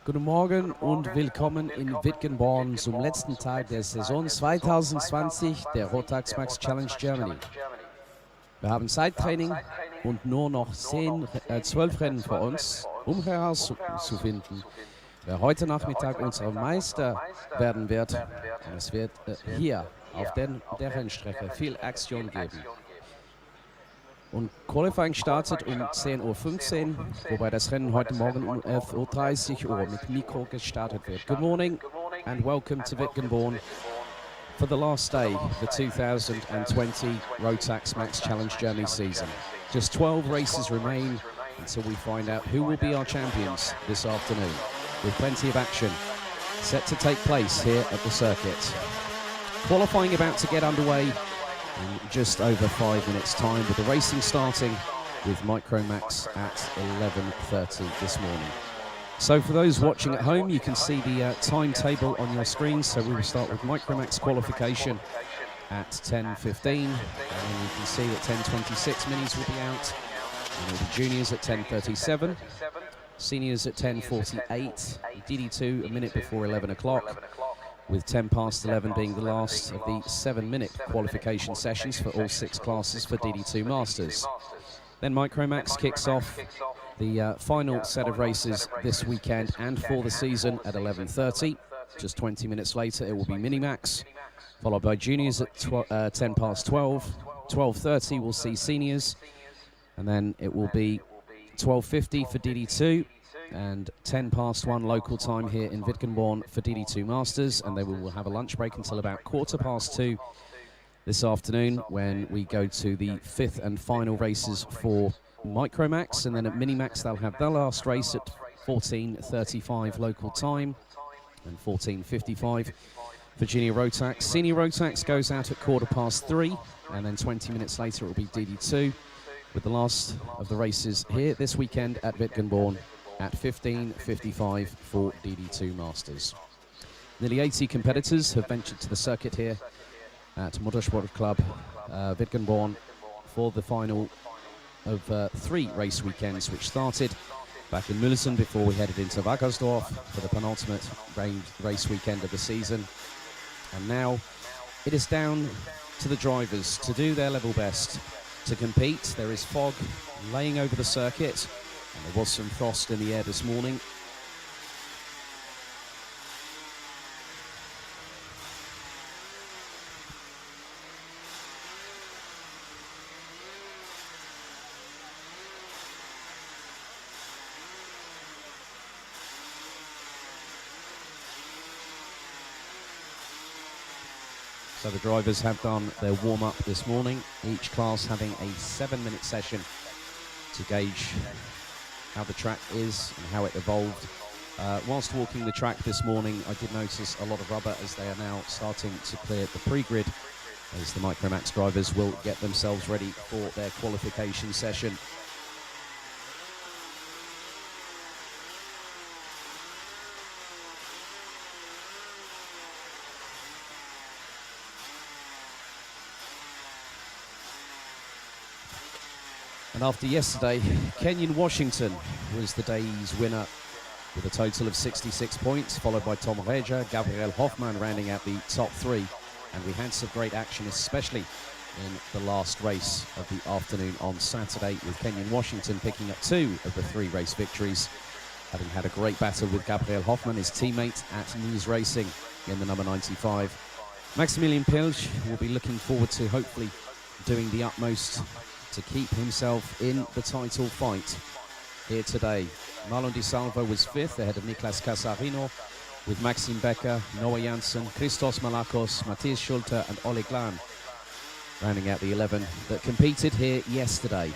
Guten Morgen und willkommen in Wittgenborn zum letzten Tag der Saison 2020 der Rotax Max Challenge Germany. Wir haben Zeittraining und nur noch 12 Rennen vor uns, um herauszufinden, wer heute Nachmittag unser Meister werden wird. Und es wird hier auf der Rennstrecke viel Aktion geben. Und Qualifying startet um 10:15 Uhr, wobei das Rennen heute Morgen um 11:30 Uhr mit Mikro gestartet wird. Good morning and welcome to Wittgenborn for the last day of the 2020 Rotax Max Challenge Germany season. Just 12 races remain until we find out who will be our champions this afternoon, with plenty of action set to take place here at the circuit. Qualifying about to get underway in just over 5 minutes time, with the racing starting with Micromax at 11:30 this morning. So for those watching at home, you can see the timetable on your screen. So we will start with Micromax qualification at 10:15, and then you can see that 10:26 minis will be out, and it'll be juniors at 10:37, seniors at 10:48, DD2 a minute before 11 o'clock, with 10 past 11 being the last of the 7-minute qualification sessions for all 6 classes for DD2 Masters. Then Micromax kicks off the final set of races this weekend and for the season at 11:30. Just 20 minutes later, it will be Minimax, followed by juniors at 10 past 12. 12:30 we'll see seniors, and then it will be 12:50 for DD2. And 10 past 1 local time here in Wittgenborn for DD2 Masters, and they will have a lunch break until about 2:15 this afternoon, when we go to the 5th and final races for Micromax. And then at Minimax they'll have their last race at 14:35 local time and 14:55 for Junior Rotax. Senior Rotax goes out at 3:15, and then 20 minutes later it will be DD2, with the last of the races here this weekend at Wittgenborn at 15:55 for DD2 Masters. Nearly 80 competitors have ventured to the circuit here at Motorsport Club Wittgenborn for the final of 3 race weekends, which started back in Müllesen before we headed into Wackersdorf for the penultimate race weekend of the season. And now it is down to the drivers to do their level best to compete. There is fog laying over the circuit, and there was some frost in the air this morning. So the drivers have done their warm-up this morning, each class having a 7-minute session to gauge how the track is and how it evolved. Whilst walking the track this morning, I did notice a lot of rubber, as they are now starting to clear the pre-grid, as the Micromax drivers will get themselves ready for their qualification session. And after yesterday, Kenyon Washington was the day's winner with a total of 66 points, followed by Tom Reger, Gabriel Hoffmann rounding out the top 3. And we had some great action, especially in the last race of the afternoon on Saturday, with Kenyon Washington picking up 2 of the 3 race victories, having had a great battle with Gabriel Hoffmann, his teammate at Nies Racing in the number 95. Maximilian Pilch will be looking forward to hopefully doing the utmost to keep himself in the title fight here today. Marlon Di Salvo was 5th, ahead of Niklas Casarino, with Maxim Becker, Noah Janssen, Christos Malakos, Matthias Schulte and Oleg Lan rounding out the 11 that competed here yesterday.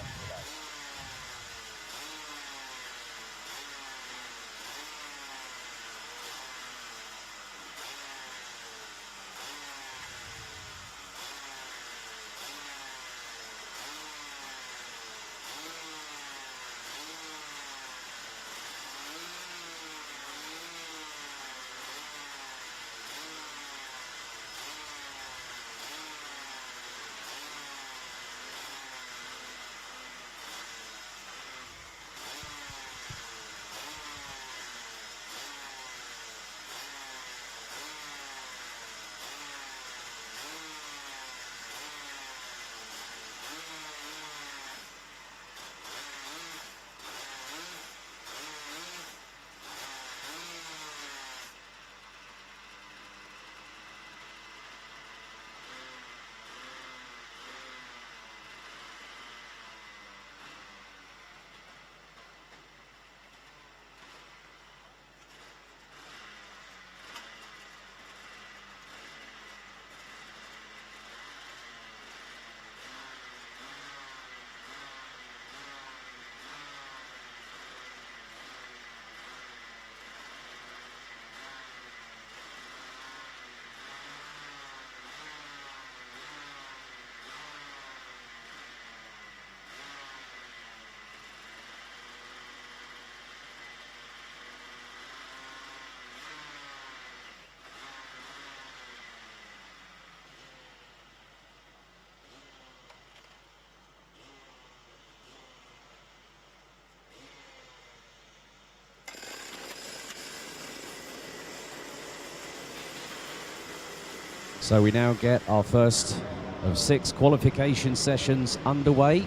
So we now get our first of 6 qualification sessions underway.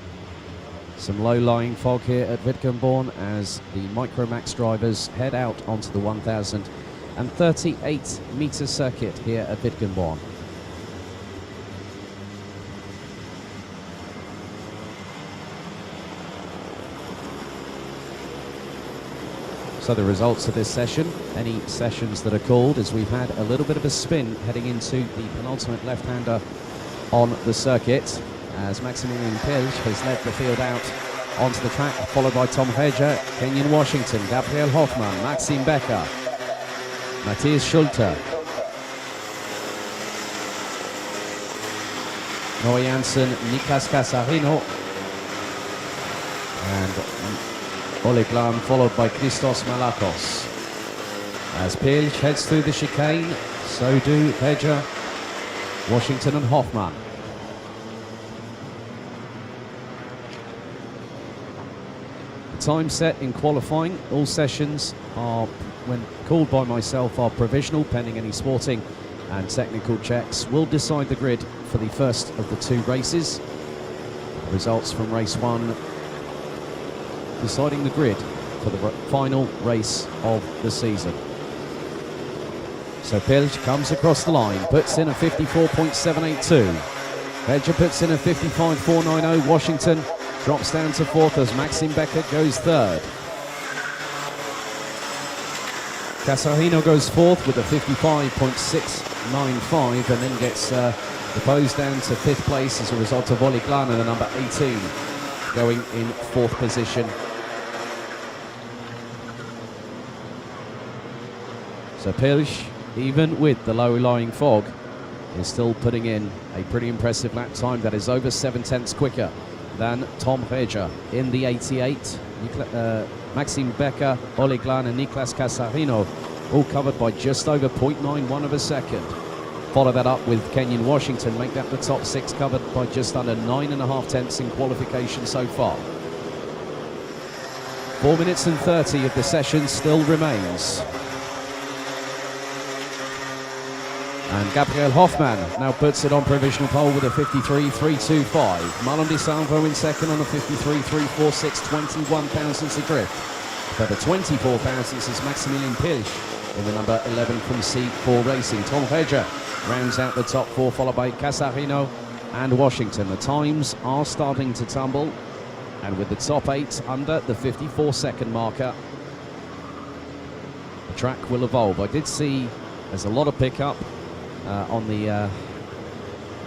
Some low-lying fog here at Wittgenborn as the Micromax drivers head out onto the 1,038-meter circuit here at Wittgenborn. So the results of this session, any sessions that are called, as we've had a little bit of a spin heading into the penultimate left-hander on the circuit, as Maximilian Pilch has led the field out onto the track, followed by Tom Reger, Kenyon Washington, Gabriel Hoffmann, Maxim Becker, Matthias Schulte, Noah Janssen, Niklas Casarino, and Oleg Lam, followed by Christos Malakos. As Pilch heads through the chicane, so do Reger, Washington and Hoffmann. The time set in qualifying, all sessions are, when called by myself, are provisional pending any sporting and technical checks. We'll decide the grid for the first of the 2 races. The results from race 1 deciding the grid for the final race of the season. So Pilch comes across the line, puts in a 54.782. Reger puts in a 55.490. Washington drops down to 4th as Maxim Becker goes 3rd. Casarino goes 4th with a 55.695 and then gets deposed down to 5th place as a result of Oleg Lana, the number 18, going in 4th position. So Pilch, even with the low-lying fog, is still putting in a pretty impressive lap time that is over 7/10 quicker than Tom Reger in the 88. Maxim Becker, Oleg Lana and Niklas Casarino all covered by just over 0.91 of a second. Follow that up with Kenyon Washington, make that the top 6, covered by just under 9.5 tenths in qualification so far. 4 minutes and 30 of the session still remains. And Gabriel Hoffmann now puts it on provisional pole with a 53.325. Marlon Di Salvo in second on a 53.346, 21 thousandths adrift. Further 24 thousandths is Maximilian Pilch in the number 11 from C4 Racing. Tom Reger rounds out the top 4, followed by Casarino and Washington. The times are starting to tumble, and with the top 8 under the 54-second marker, the track will evolve. I did see there's a lot of pickup on the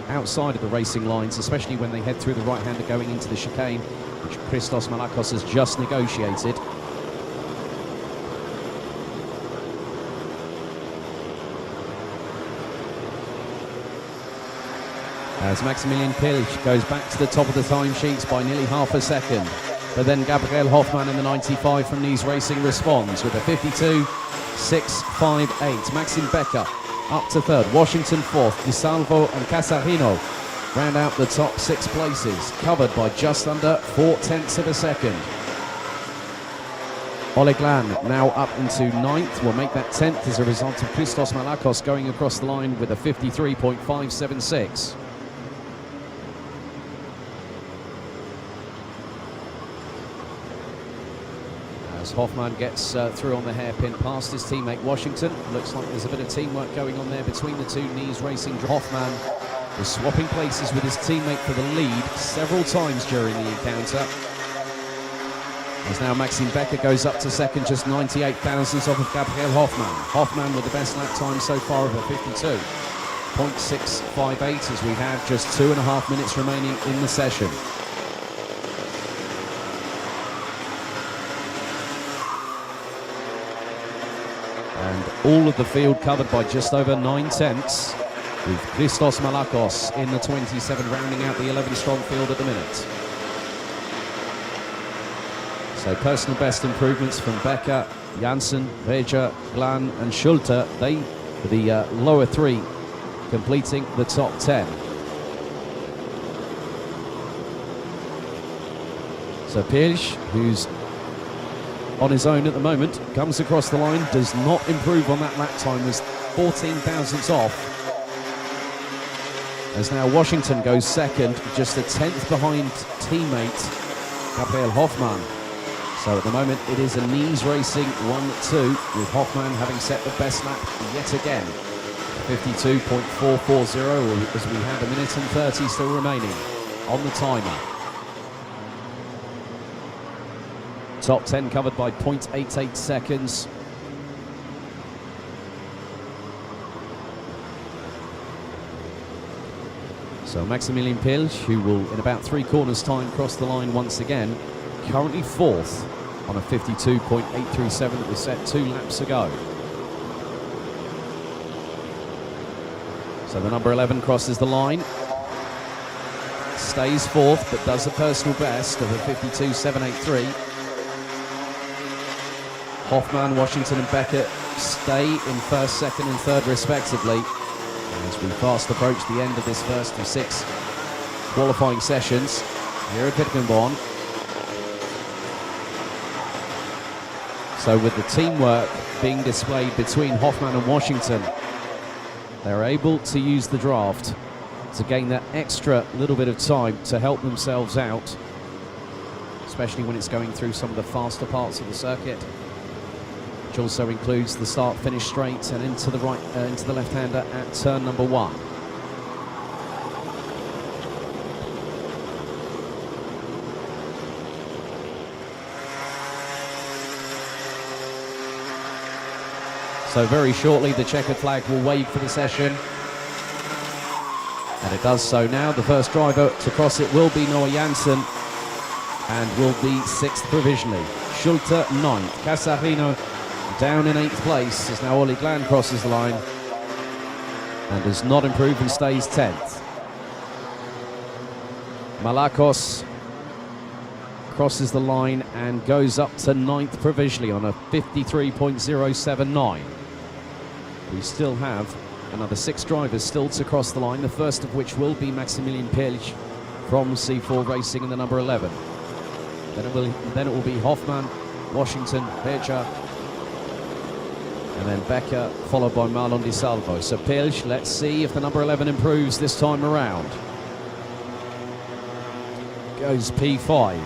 outside of the racing lines, especially when they head through the right-hander going into the chicane, which Christos Malakos has just negotiated. As Maximilian Pilch goes back to the top of the timesheets by nearly half a second. But then Gabriel Hoffmann in the 95 from Nice Racing responds with a 52.658. Maxim Becker up to 3rd, Washington 4th, Di Salvo and Casarino round out the top 6 places, covered by just under 4/10 of a second. Oleg Lan now up into 9th, will make that 10th as a result of Christos Malakos going across the line with a 53.576. Hoffmann gets through on the hairpin past his teammate Washington. Looks like there's a bit of teamwork going on there between the 2 Nice Racing. Hoffmann was swapping places with his teammate for the lead several times during the encounter. As now Maxim Becker goes up to 2nd, just 98 thousandths off of Gabriel Hoffmann. Hoffmann with the best lap time so far of a 52.658 as we have just 2.5 minutes remaining in the session. And all of the field covered by just over 9/10, with Christos Malakos in the 27, rounding out the 11-strong field at the minute. So personal best improvements from Becker, Janssen, Reger, Glan and Schulte. They, the lower 3, completing the top 10. So Pilch, who's on his own at the moment, comes across the line, does not improve on that lap time, was 14 thousandths off. as now Washington goes second, just a tenth behind teammate Gabriel Hoffmann. So at the moment it is a knees racing 1-2, with Hoffmann having set the best lap yet again. 52.440, as we have a minute and 30 still remaining on the timer. Top 10 covered by 0.88 seconds. So Maximilian Pilch, who will in about 3 corners time cross the line once again, currently fourth on a 52.837 that was set 2 laps ago. So the number 11 crosses the line, stays fourth, but does a personal best of a 52.783. Hoffmann, Washington and Becker stay in first, second and third respectively, as we fast approach the end of this first of 6 qualifying sessions here at Wittgenborn. So with the teamwork being displayed between Hoffmann and Washington, they're able to use the draft to gain that extra little bit of time to help themselves out, especially when it's going through some of the faster parts of the circuit, which also includes the start-finish straight and into the right, into the left-hander at turn number 1. So very shortly the checkered flag will wave for the session, and it does so now. The first driver to cross it will be Noah Janssen, and will be 6th provisionally. Schulte 9th, Casarino down in 8th place as now Ollie Glan crosses the line and does not improve and stays 10th. Malakos crosses the line and goes up to 9th provisionally on a 53.079. We still have another 6 drivers still to cross the line, the first of which will be Maximilian Pilch from C4 Racing in the number 11. Then it will be Hoffmann, Washington, Becher, and then Becker, followed by Marlon Di Salvo. So Pilch, let's see if the number 11 improves this time around. Goes P5.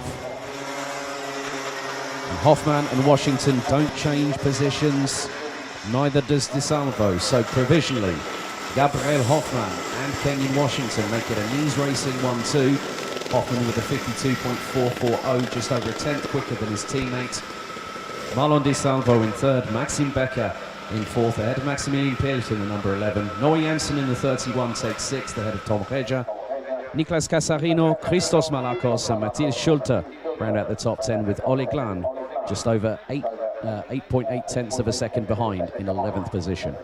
And Hoffmann and Washington don't change positions, neither does Di Salvo. So provisionally, Gabriel Hoffmann and Kenyon Washington make it a knees racing 1-2. Hoffmann with a 52.440, just over a tenth quicker than his teammate. Marlon Di Salvo in 3rd, Maxim Becker in 4th, ahead of Maximilian Pilch in the number 11. Noah Janssen in the 31 takes 6th, ahead of Tom Reja. Niklas Casarino, Christos Malakos and Matthias Schulte round out the top 10, with Ollie Glan just over 8.8 tenths of a second behind in 11th position.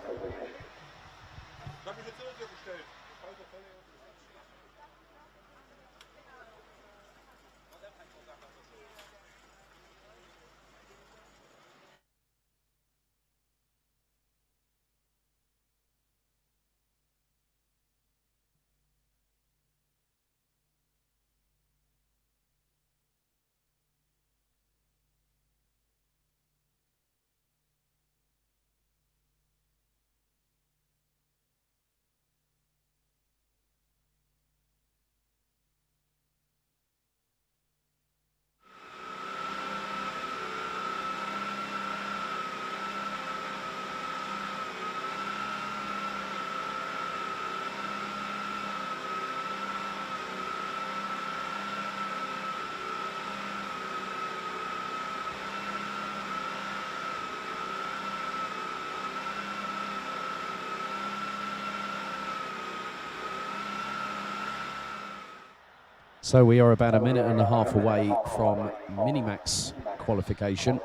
So we are about a minute and a half away from Minimax qualification.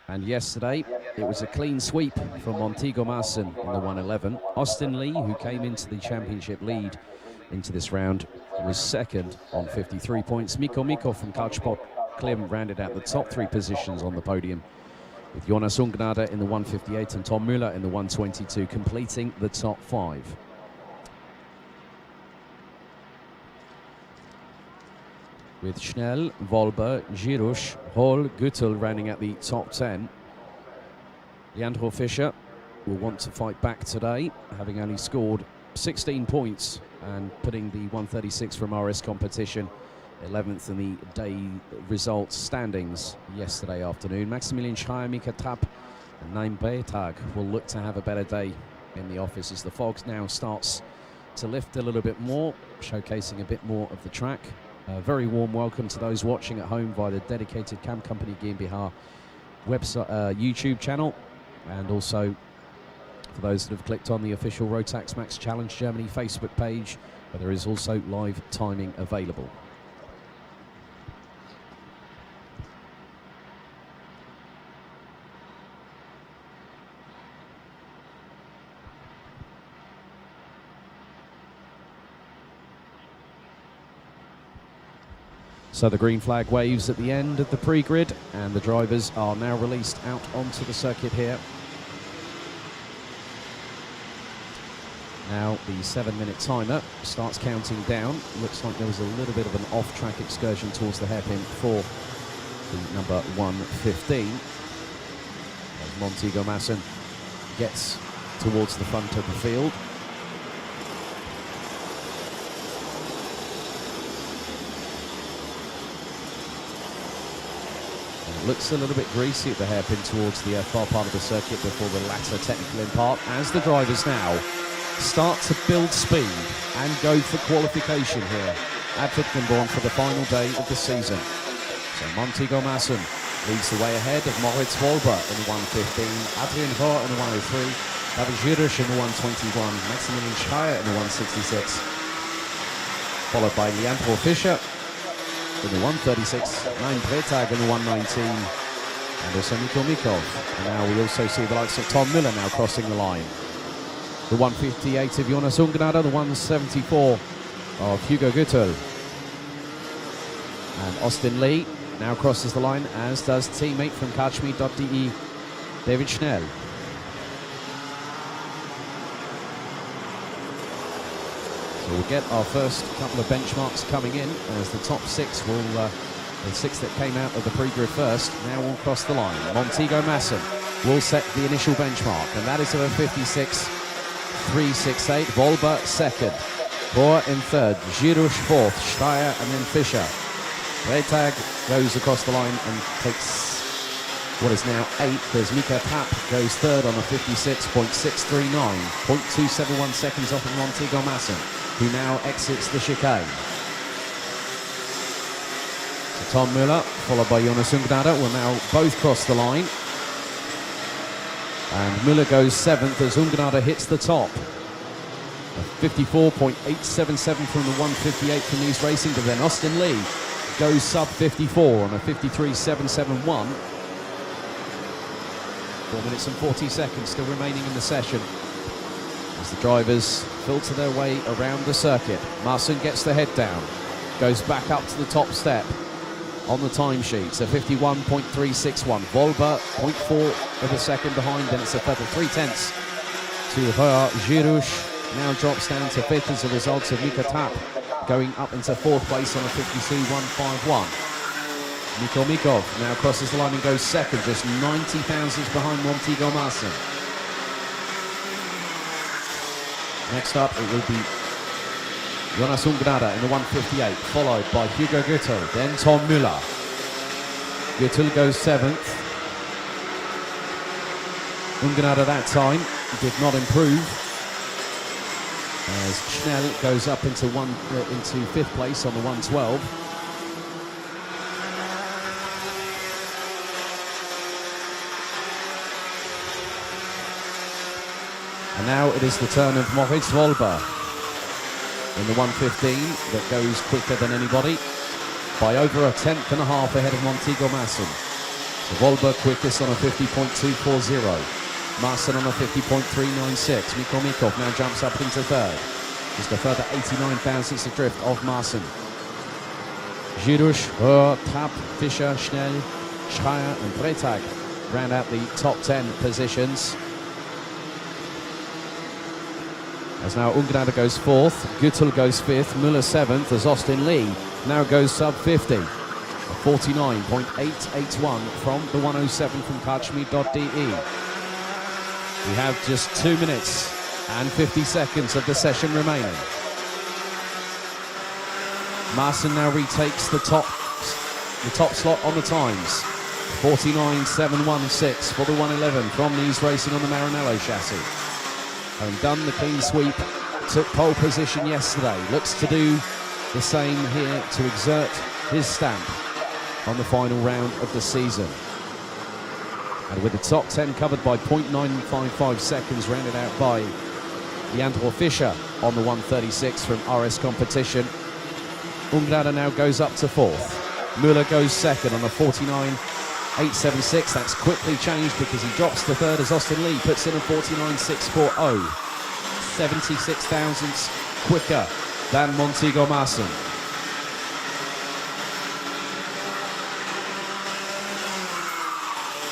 And yesterday, it was a clean sweep from Montego Marson in the 111. Austin Lee, who came into the championship lead into this round, was 2nd on 53 points. Miko from Couchpot Klim rounded out the top 3 positions on the podium, with Jonas Ungnade in the 158 and Tom Müller in the 122, completing the top 5. With Schnell, Volber, Girush, Hall, Güttel rounding out the top 10. Leandro Fischer will want to fight back today, having only scored 16 points and putting the 136 from RS competition 11th in the day results standings yesterday afternoon. Maximilian Schreier, Mika Trapp and Naim Breitag will look to have a better day in the office as the fog now starts to lift a little bit more, showcasing a bit more of the track. A very warm welcome to those watching at home via the dedicated Cam Company GmbH website, YouTube channel, and also for those that have clicked on the official Rotax Max Challenge Germany Facebook page, where there is also live timing available. So the green flag waves at the end of the pre-grid, and the drivers are now released out onto the circuit here. Now the 7-minute timer starts counting down. Looks like there was a little bit of an off-track excursion towards the hairpin for the number 115. As Montego Masson gets towards the front of the field. Looks a little bit greasy at the hairpin towards the far part of the circuit before the latter technical impart, as the drivers now start to build speed and go for qualification here at Wittgenborn for the final day of the season. So Montego Masson leads the way ahead of Moritz Wolber in the 115, Adrian Rohr in the 103, David Jürisch in the 121, Maximilian Schreier in the 166, followed by Leandro Fischer in the 136, Naim Breitag in the 119, and also Mikko Mikov. And now we also see the likes of Tom Müller now crossing the line. The 158 of Jonas Ungnade, the 174 of Hugo Gütel. And Austin Lee now crosses the line, as does teammate from Kartschmied.de, David Schnell. So we'll get our first couple of benchmarks coming in, as the top six will, the six that came out of the pre-grid first, now will cross the line. Montego Masson will set the initial benchmark, and that is of a 56.368. Wolber second, Rohr in third, Jürisch fourth, Schreier and then Fischer. Breitag goes across the line and takes what is now eighth, as Mika Trapp goes third on a 56.639, 0.271 seconds off of Montego Masson, who now exits the chicane. So Tom Müller, followed by Jonas Ungnade, will now both cross the line. And Müller goes seventh as Ungnade hits the top. A 54.877 from the 158 from Nice Racing, but then Austin Lee goes sub 54 on a 53.771. 4 minutes and 40 seconds still remaining in the session as the drivers filter their way around the circuit. Masson gets the head down, goes back up to the top step on the timesheets, a 51.361. Wolber 0.4 of a second behind, then it's a further 0.3 to Rohr. Jürisch now drops down to fifth as a result of Mika Trapp going up into fourth place on a 52.151. Mikko Mikov now crosses the line and goes second, just 90 thousandths behind Montego Masson. Next up, it will be Jonas Ungnade in the 158, followed by Hugo Gütel, then Tom Müller. Gütel goes seventh. Ungnade that time did not improve, as Schnell goes up into fifth place on the 112. And now it is the turn of Moritz Wolber in the 115 that goes quicker than anybody, by over a tenth and a half ahead of Montego Masson. So Wolber quickest on a 50.240. Masson on a 50.396. Mikko Mikov now jumps up into third. Just a further 89 thousandths adrift of Masson. Jürisch, Rohr, Trapp, Fischer, Schnell, Schreier and Breitag round out the top 10 positions. As now Ungnade goes fourth, Gütel goes fifth, Müller seventh, as Austin Lee now goes sub 50. A 49.881 from the 107 from Kartschmied.de. We have just 2 minutes And 50 seconds of the session remaining. Maassen now retakes the top slot on the times. 49.716 for the 111 from Nice Racing on the Maranello chassis. Having done the clean sweep, took pole position yesterday. Looks to do the same here to exert his stamp on the final round of the season. And with the top 10 covered by 0.955 seconds, rounded out by Leandro Fischer on the 136 from RS Competition. Ungrada now goes up to fourth. Müller goes second on a 49.876. That's quickly changed because he drops to third as Austin Lee puts in a 49.640. 76 thousandths quicker than Montego Maassen.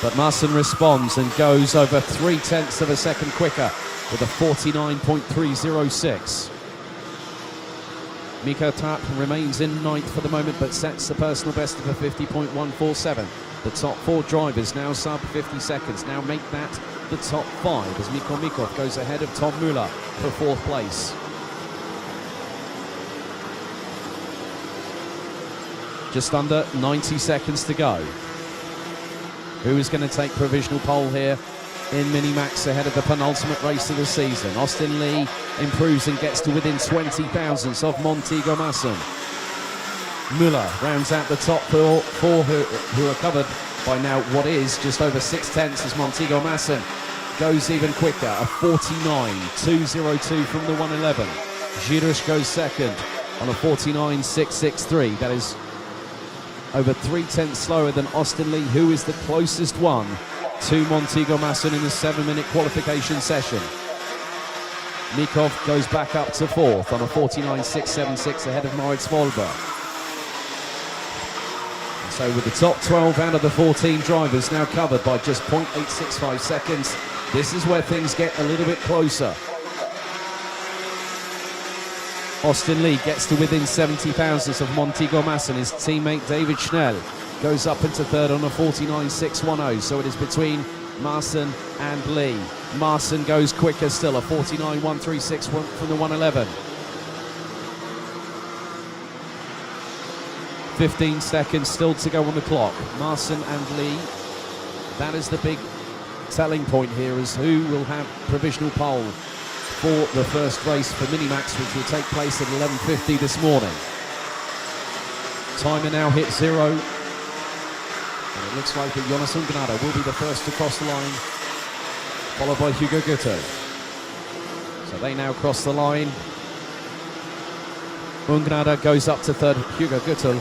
But Maassen responds and goes over 0.3 of a second quicker with a 49.306. Mikko Trapp remains in ninth for the moment, but sets the personal best of a 50.147. The top four drivers now sub 50 seconds, now make that the top five as Mikko Mikov goes ahead of Tom Müller for fourth place. Just under 90 seconds to go. Who is going to take provisional pole here in Minimax ahead of the penultimate race of the season? Austin Lee improves and gets to within 20 thousandths of Montego Maassen. Müller rounds out the top four who are covered by now what is just over 0.6 as Montego Maassen goes even quicker, a 49.202 from the 111. Girush goes second on a 49.663. That is over 0.3 slower than Austin Lee, who is the closest one to Montego Maassen in the 7-minute qualification session. Mikov goes back up to fourth on a 49.676 ahead of Moritz Volber. And so with the top 12 out of the 14 drivers now covered by just 0.865 seconds, this is where things get a little bit closer. Austin Lee gets to within 70 thousandths of Montego Maassen. His teammate David Schnell goes up into third on a 49.610. So it is between Maassen and Lee. Maassen goes quicker still, a 49.136 from the 111. 15 seconds still to go on the clock. Maassen and Lee. That is the big telling point here, is who will have provisional pole for the first race for Minimax, which will take place at 11:50 this morning. Timer now hit zero. And it looks like that Jonas Ungnada will be the first to cross the line, followed by Hugo Gütel. So they now cross the line. Ungnada goes up to third. Hugo Gütel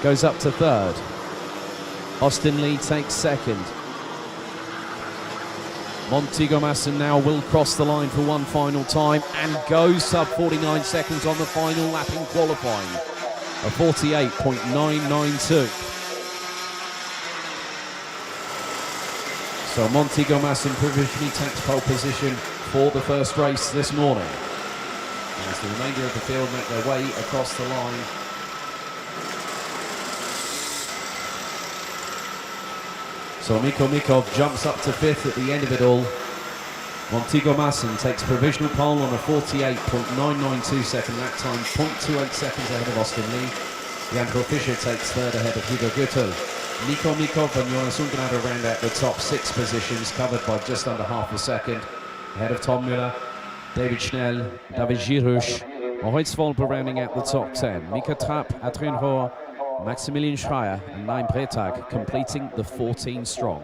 goes up to third. Austin Lee takes second. Montego Maassen now will cross the line for one final time and goes sub 49 seconds on the final lap in qualifying. A 48.992. So Montego Maassen provisionally takes pole position for the first race this morning. As the remainder of the field make their way across the line. So Mikko Mikov jumps up to fifth at the end of it all. Montego Maassen takes provisional pole on a 48.992 second lap time, 0.28 seconds ahead of Austin Lee. Leandro Fischer takes third ahead of Hugo Gütel. Mikko Mikov and Jonas Ungnada round out the top 6 positions, covered by just under half a second. Ahead of Tom Müller, David Schnell, David Girush, Moritz Volper rounding out the top 10. Mikko Trapp, Adrien Rohr, Maximilian Schreier and Naim Bretag completing the 14 strong.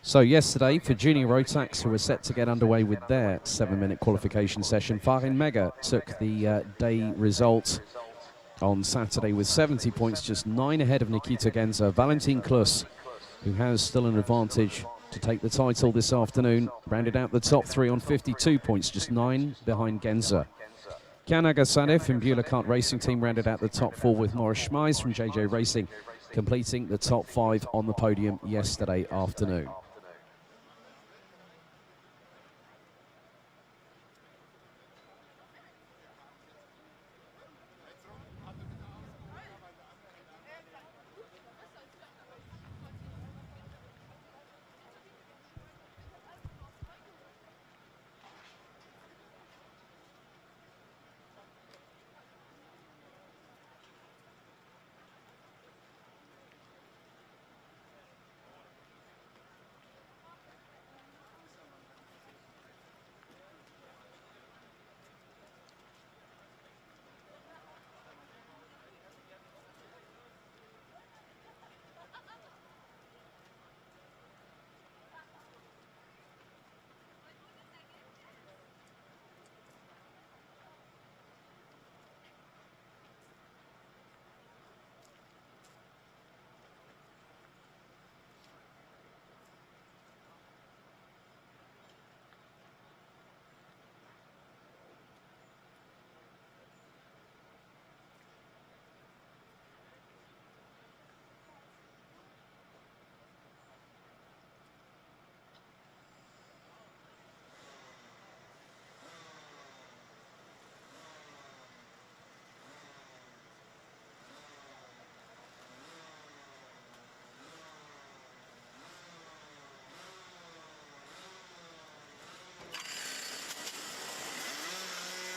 So yesterday, for junior Rotax, who were set to get underway with their 7-minute qualification session, Farin Mega took the day result on Saturday with 70 points, just 9 ahead of Nikita Genza. Valentin Klus who has still an advantage to take the title this afternoon, rounded out the top 3 on 52 points, just 9 behind Genza. Kian Agasadeh from Beulah Kart Racing Team rounded out the top 4 with Morris Schmeiss from JJ Racing, completing the top 5 on the podium yesterday afternoon.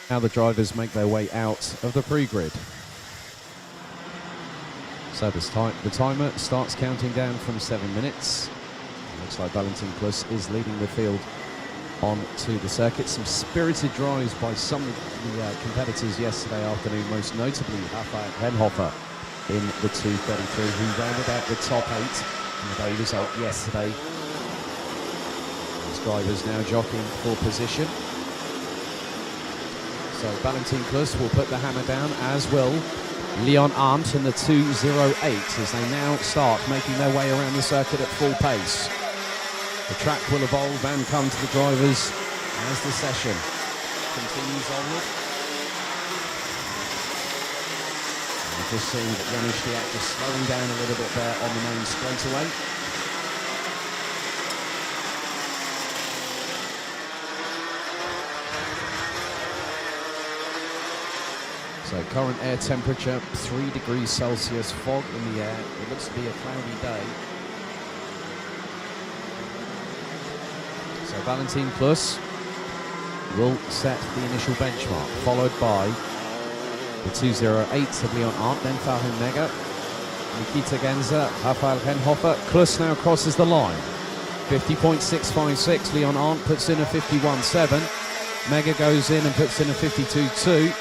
Now the drivers make their way out of the pre-grid. So this time, the timer starts counting down from 7 minutes. It looks like Valentin Plus is leading the field on to the circuit. Some spirited drives by some of the competitors yesterday afternoon, most notably Raphael Henhofer in the 233, who rounded out the top 8 in the day result yesterday. These drivers now jockeying for position. So Valentin Plus will put the hammer down, as will Leon Arndt in the 208, as they now start making their way around the circuit at full pace. The track will evolve and come to the drivers as the session continues onward. We're just seeing that Janis Diak just slowing down a little bit there on the main straightaway. So current air temperature, 3 degrees Celsius, fog in the air. It looks to be a cloudy day. So Valentin Plus will set the initial benchmark, followed by the 208 of Leon Arndt, then Farin Mega, Nikita Genza, Raphael Henhofer. Plus now crosses the line. 50.656, Leon Arndt puts in a 51.7. Mega goes in and puts in a 52.2.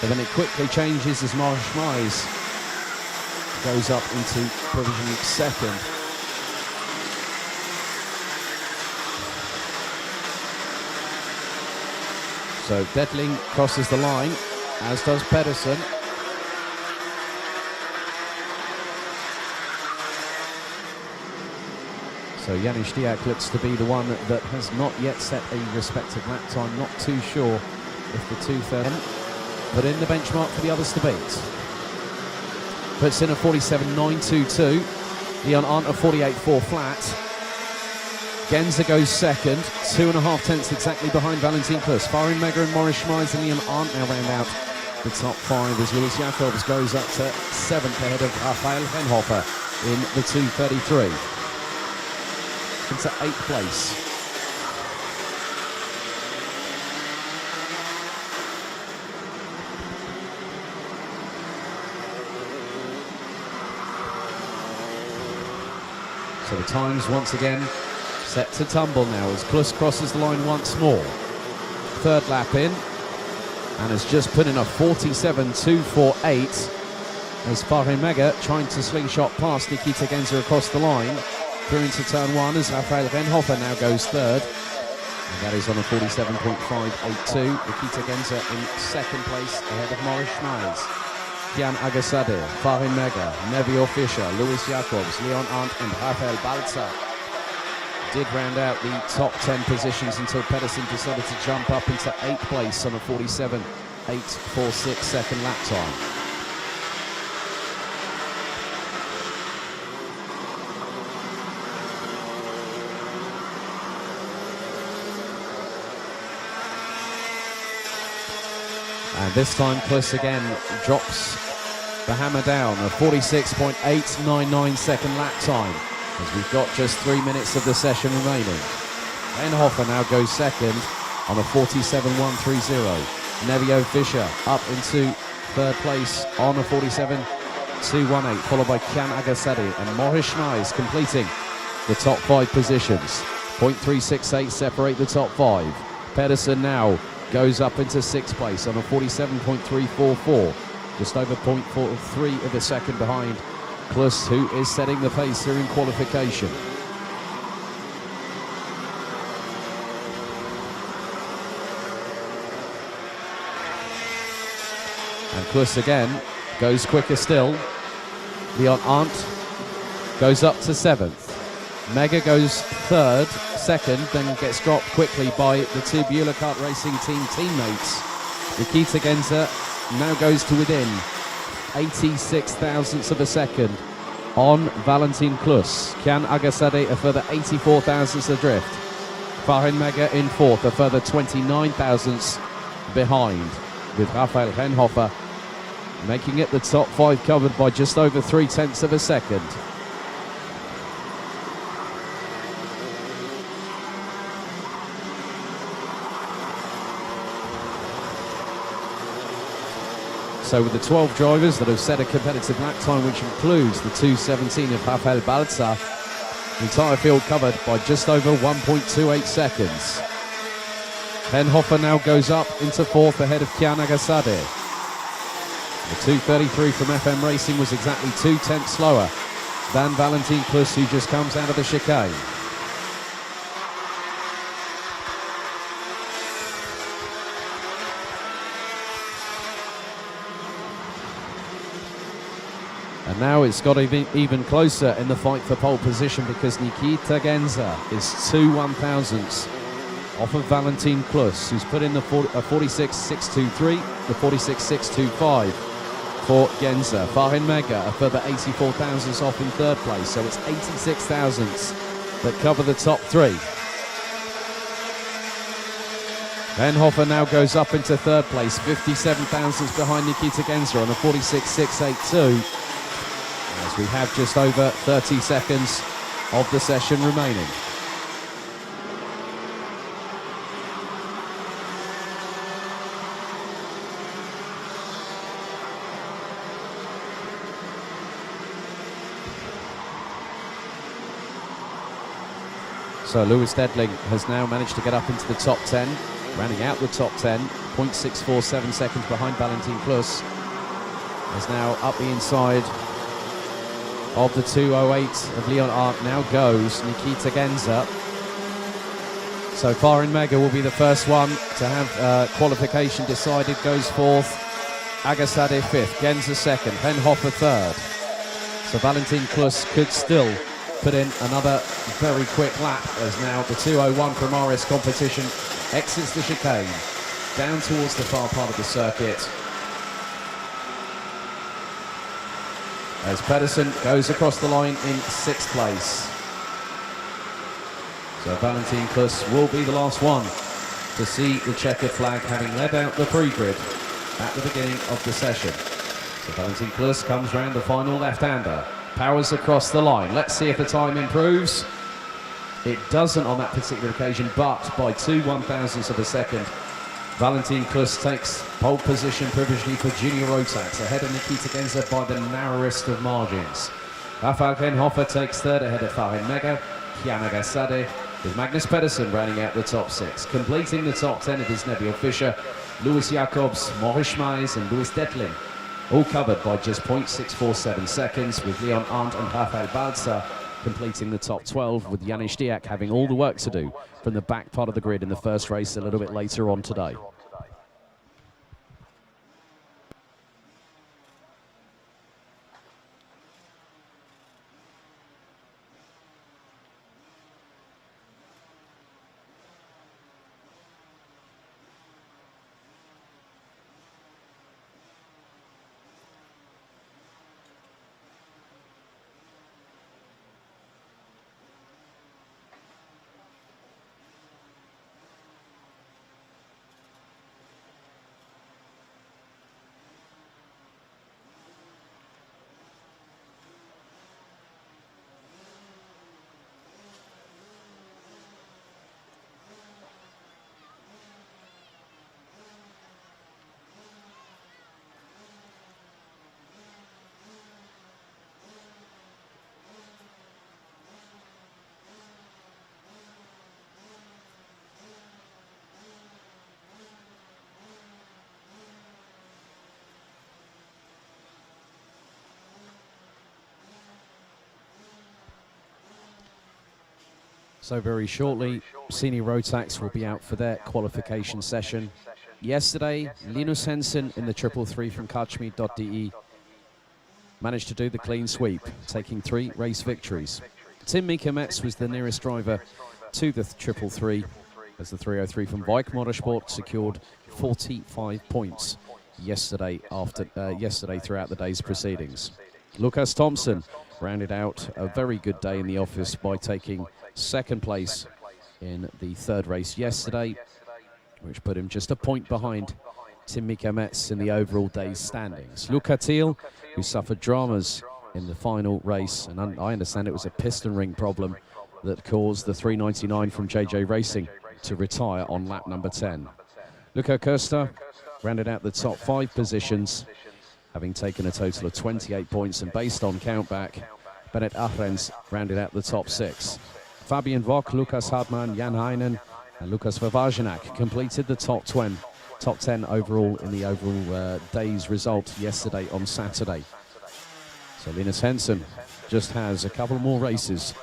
But then it quickly changes as Morris Schmeiss goes up into provisionally second. So Detling crosses the line, as does Pedersen. So Janis Diak looks to be the one that has not yet set a respective lap time. Not too sure if the 2:30. Put in the benchmark for the others to beat. Puts in a 47.922. Leon Arndt a 48.4 flat. Genza goes second, 2.5 tenths exactly behind Valentin Plus. Farin Mega and Morris Schmeiss and Leon Arndt now round out the top 5 as Louis Jacobs goes up to 7th ahead of Raphael Henhofer in the 233. Into 8th place. So the times once again set to tumble now as Plus crosses the line once more. 3rd lap in and has just put in a 47.248 as Farin Mega trying to slingshot past Nikita Genza across the line through into turn 1 as Raphael Henhofer now goes 3rd, and that is on a 47.582. Nikita Genza in 2nd place ahead of Morris Schmeiss. Kian Agassade, Farin Mega, Nevio Fischer, Louis Jacobs, Leon Arndt and Rafael Balzer did round out the top 10 positions until Pedersen decided to jump up into 8th place on a 47.846 second lap time. And this time Kliss again drops the hammer down, a 46.899 second lap time, as we've got just 3 minutes of the session remaining. Renhofer now goes second on a 47.130. Nevio Fischer up into 3rd place on a 47.218, followed by Kian Agassade and Maurice Schneis completing the top 5 positions. 0.368 separate the top 5. Pedersen now goes up into 6th place on a 47.344, just over 0.43 of a second behind Kliss, who is setting the pace here in qualification. And Kliss again goes quicker still. Leon Arndt goes up to 7th. Mega goes 3rd, 2nd, then gets dropped quickly by the 2 Buehler Kart Racing Team teammates. Nikita Genzer now goes to within 86 thousandths of a second on Valentin Kliss. Kian Agassade a further 84 thousandths adrift. Farin Mega in 4th, a further 29 thousandths behind, with Rafael Renhofer making it the top 5, covered by just over 0.3 of a second. So with the 12 drivers that have set a competitive lap time, which includes the 2:17 of Rafael Balzer, the entire field covered by just over 1.28 seconds. Renhofer now goes up into 4th ahead of Kian Agassade. The 2:33 from FM Racing was exactly 0.2 slower than Valentin Kliss, who just comes out of the chicane. And now it's got even closer in the fight for pole position, because Nikita Genzer is 2 1,000ths off of Valentin Kliss, who's put in the 46.623, the 46.625 for Genzer. Farin Mega a further 84 thousandths off in 3rd place, so it's 86 thousandths that cover the top 3. Renhofer now goes up into 3rd place, 57 thousandths behind Nikita Genzer on a 46.682. As we have just over 30 seconds of the session remaining. So Louis Dedling has now managed to get up into the top 10, rounding out the top 10, 0.647 seconds behind Valentin Kliss. Is now up the inside of the 2:08 of Leon Arndt. Now goes Nikita Genzer. So Farin Mega will be the first one to have qualification decided, goes 4th. Agassade 5th, Genzer 2nd, Renhofer 3rd. So Valentin Kliss could still put in another very quick lap, as now the 2:01 from RS competition exits the chicane down towards the far part of the circuit, as Pedersen goes across the line in 6th place. So Valentin Kliss will be the last one to see the checkered flag, having led out the pre-grid at the beginning of the session. So Valentin Kliss comes round the final left-hander, powers across the line. Let's see if the time improves. It doesn't on that particular occasion, but by 2 1,000ths of a second, Valentin Kliss takes pole position provisionally for Junior Rotax, ahead of Nikita Genzer by the narrowest of margins. Rafael Renhofer takes 3rd ahead of Farin Mega, Kian Agassade, with Magnus Pedersen rounding out the top 6. Completing the top 10, it is Nevio Fischer, Louis Jacobs, Maurice Schneis and Louis Dedling, all covered by just 0.647 seconds, with Leon Arndt and Rafael Balzer completing the top 12, with Janis Diak having all the work to do from the back part of the grid in the first race a little bit later on today. So very shortly, Senior Rotax will be out for their qualification session. Yesterday, Linus Hensen in the 333 from Kachmi.de managed to do the clean sweep, taking 3 race victories. Tim Mika-Metz was the nearest driver to the 333, as the 303 from Bike Motorsport secured 45 points yesterday throughout the day's proceedings. Lucas Thompson rounded out a very good day in the office by taking second place in the 3rd race yesterday, which put him just a point behind Tim Mika-Metz in the overall day's standings. Luca Thiel, who suffered dramas in the final race, and I understand it was a piston ring problem that caused the 399 from JJ Racing to retire on lap number 10. Luca Costa rounded out the top 5 positions, having taken a total of 28 points, and based on countback, Bennett Ahrens rounded out the top 6. Fabian Vock, Lukas Hartmann, Jan Heinen and Lukas Vavajanak completed the top 10 overall in the overall day's result yesterday on Saturday. So Linus Hensen just has a couple more races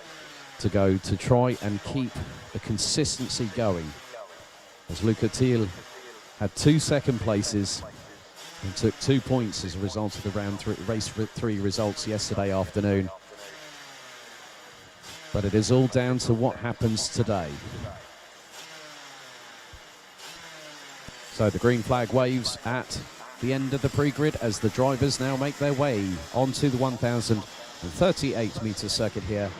to go to try and keep the consistency going, as Luca Thiel had 2 second places and took 2 points as a result of the race 3 results yesterday afternoon. But it is all down to what happens today. So the green flag waves at the end of the pre-grid as the drivers now make their way onto the 1,038 meter circuit here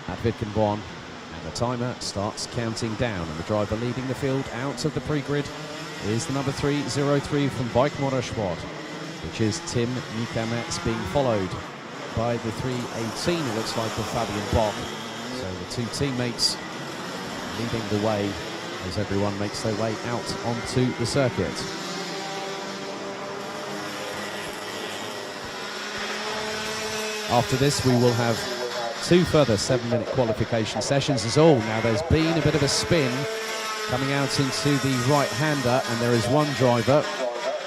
at Wittgenborn. And the timer starts counting down, and the driver leading the field out of the pre-grid is the number 303 from Bike Motorsport, which is Tim Mika-Metz, being followed by the 318, it looks like, of Fabian Bock. So the 2 teammates leading the way as everyone makes their way out onto the circuit. After this, we will have 2 further 7-minute qualification sessions as all. Now there's been a bit of a spin coming out into the right-hander, and there is one driver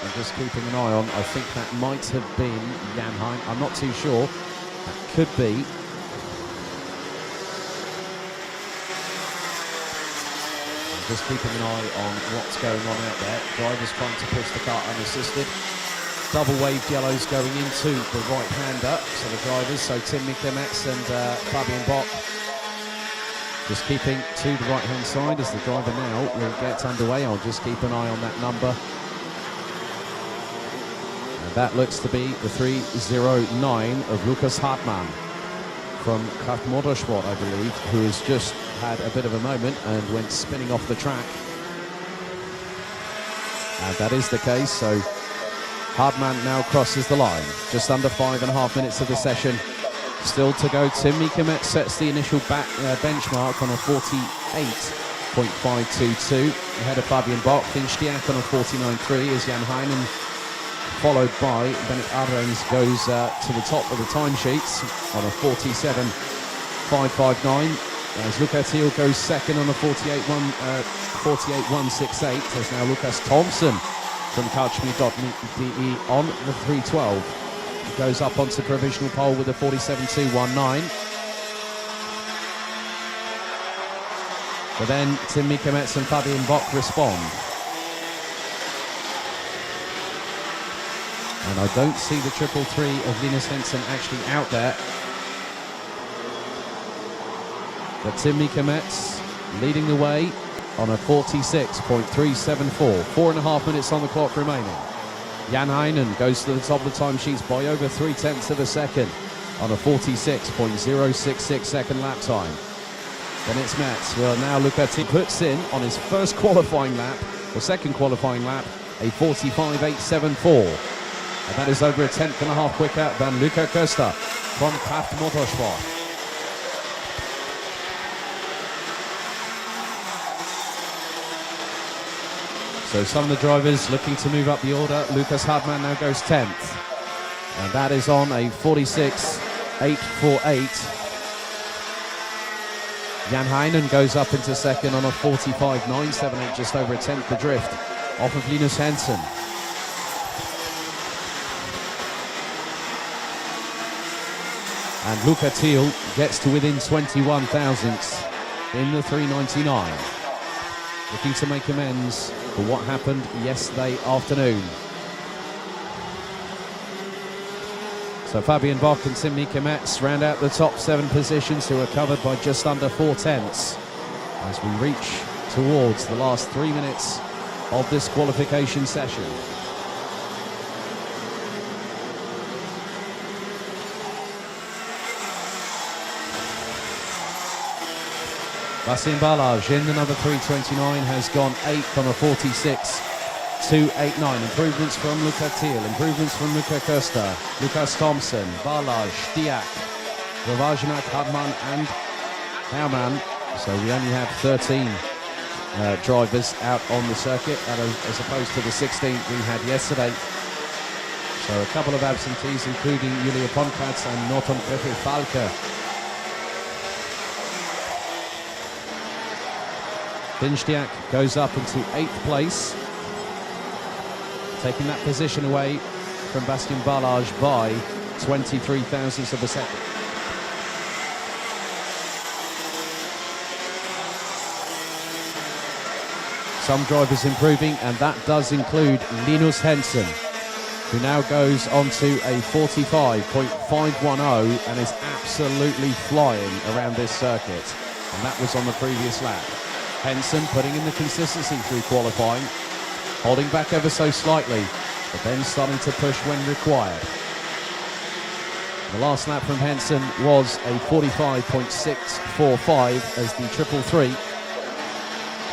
I'm just keeping an eye on. I think that might have been Jan Hein. I'm not too sure. That could be. I'm just keeping an eye on what's going on out there. Drivers trying to push the car unassisted. Double waved yellows going into the right-hander. So the drivers, so Tim Mika-Metz and Fabian Bock, just keeping to the right-hand side as the driver now will get underway. I'll just keep an eye on that number. And that looks to be the 309 of Lukas Hartmann from Kraft Motorsport, I believe, who has just had a bit of a moment and went spinning off the track. And that is the case, so Hartmann now crosses the line. Just under 5.5 minutes of the session. Still to go. Tim Mika-Metz sets the initial benchmark on a 48.522 ahead of Fabian Bock. Finstiak on a 49.3 as Jan Heinen, followed by Bennett Ahrens, goes to the top of the timesheets on a 47.559. As Luca Thiel goes second on a 48.168 as now Lucas Thompson from Kachmi.de on the 312. He goes up onto provisional pole with a 47.219. But then Tim Mika-Metz and Fabian Bock respond. And I don't see the 333 of Linus Hensen actually out there. But Tim Mika-Metz leading the way on a 46.374. 4.5 minutes on the clock remaining. Jan Heinen goes to the top of the timesheets by over 0.3 of a second on a 46.066 second lap time. Then it's Metz. Well, now Luca Thiel puts in on his first qualifying lap, or second qualifying lap, a 45.874. And that is over 1.5 quicker than Luca Costa from Kraft Motorsport. So some of the drivers looking to move up the order. Lukas Hartmann now goes 10th. And that is on a 46.848. Jan Heinen goes up into second on a 45.978, just over 1/10 adrift off of Linus Hensen. And Luca Thiel gets to within 21 thousandths in the 399. Looking to make amends for what happened yesterday afternoon. So Fabian Bock and Tim Metz round out the top 7 positions, who are covered by just under 4/10 as we reach towards the last 3 minutes of this qualification session. Bastian Balázs in the number 329 has gone 8th on a 46.289. Improvements from Luca Thiel, improvements from Luca Köster, Lukas Thompson, Balázs, Diak, Rovajnak, Hartmann and Haumann. So we only have 13 drivers out on the circuit as opposed to the 16 we had yesterday. So a couple of absentees, including Julia Ponkratz and Norton Pepe Falke. Finstiak goes up into 8th place, taking that position away from Bastian Balázs by 23 thousandths of a second. Some drivers improving, and that does include Linus Henson, who now goes on to a 45.510 and is absolutely flying around this circuit. And that was on the previous lap. Henson putting in the consistency through qualifying, holding back ever so slightly, but then starting to push when required. The last lap from Henson was a 45.645 as the 333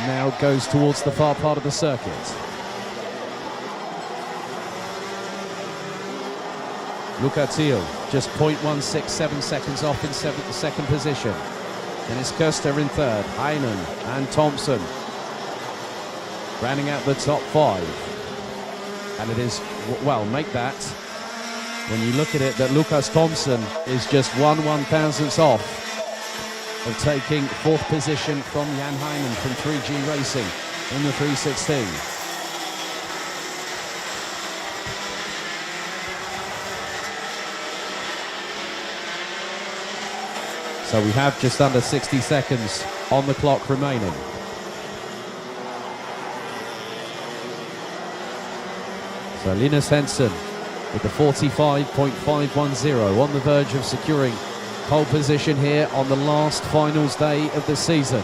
now goes towards the far part of the circuit. Luca Thiel just 0.167 seconds off in second position. Then it's Köster in 3rd, Heinen and Thompson rounding out the top 5. And it is, well, make that, when you look at it, that Lukas Thompson is just 1/1000th off of taking 4th position from Jan Heinen from 3G Racing in the 316. So we have just under 60 seconds on the clock remaining. So Linus Henson with the 45.510 on the verge of securing pole position here on the last finals day of the season.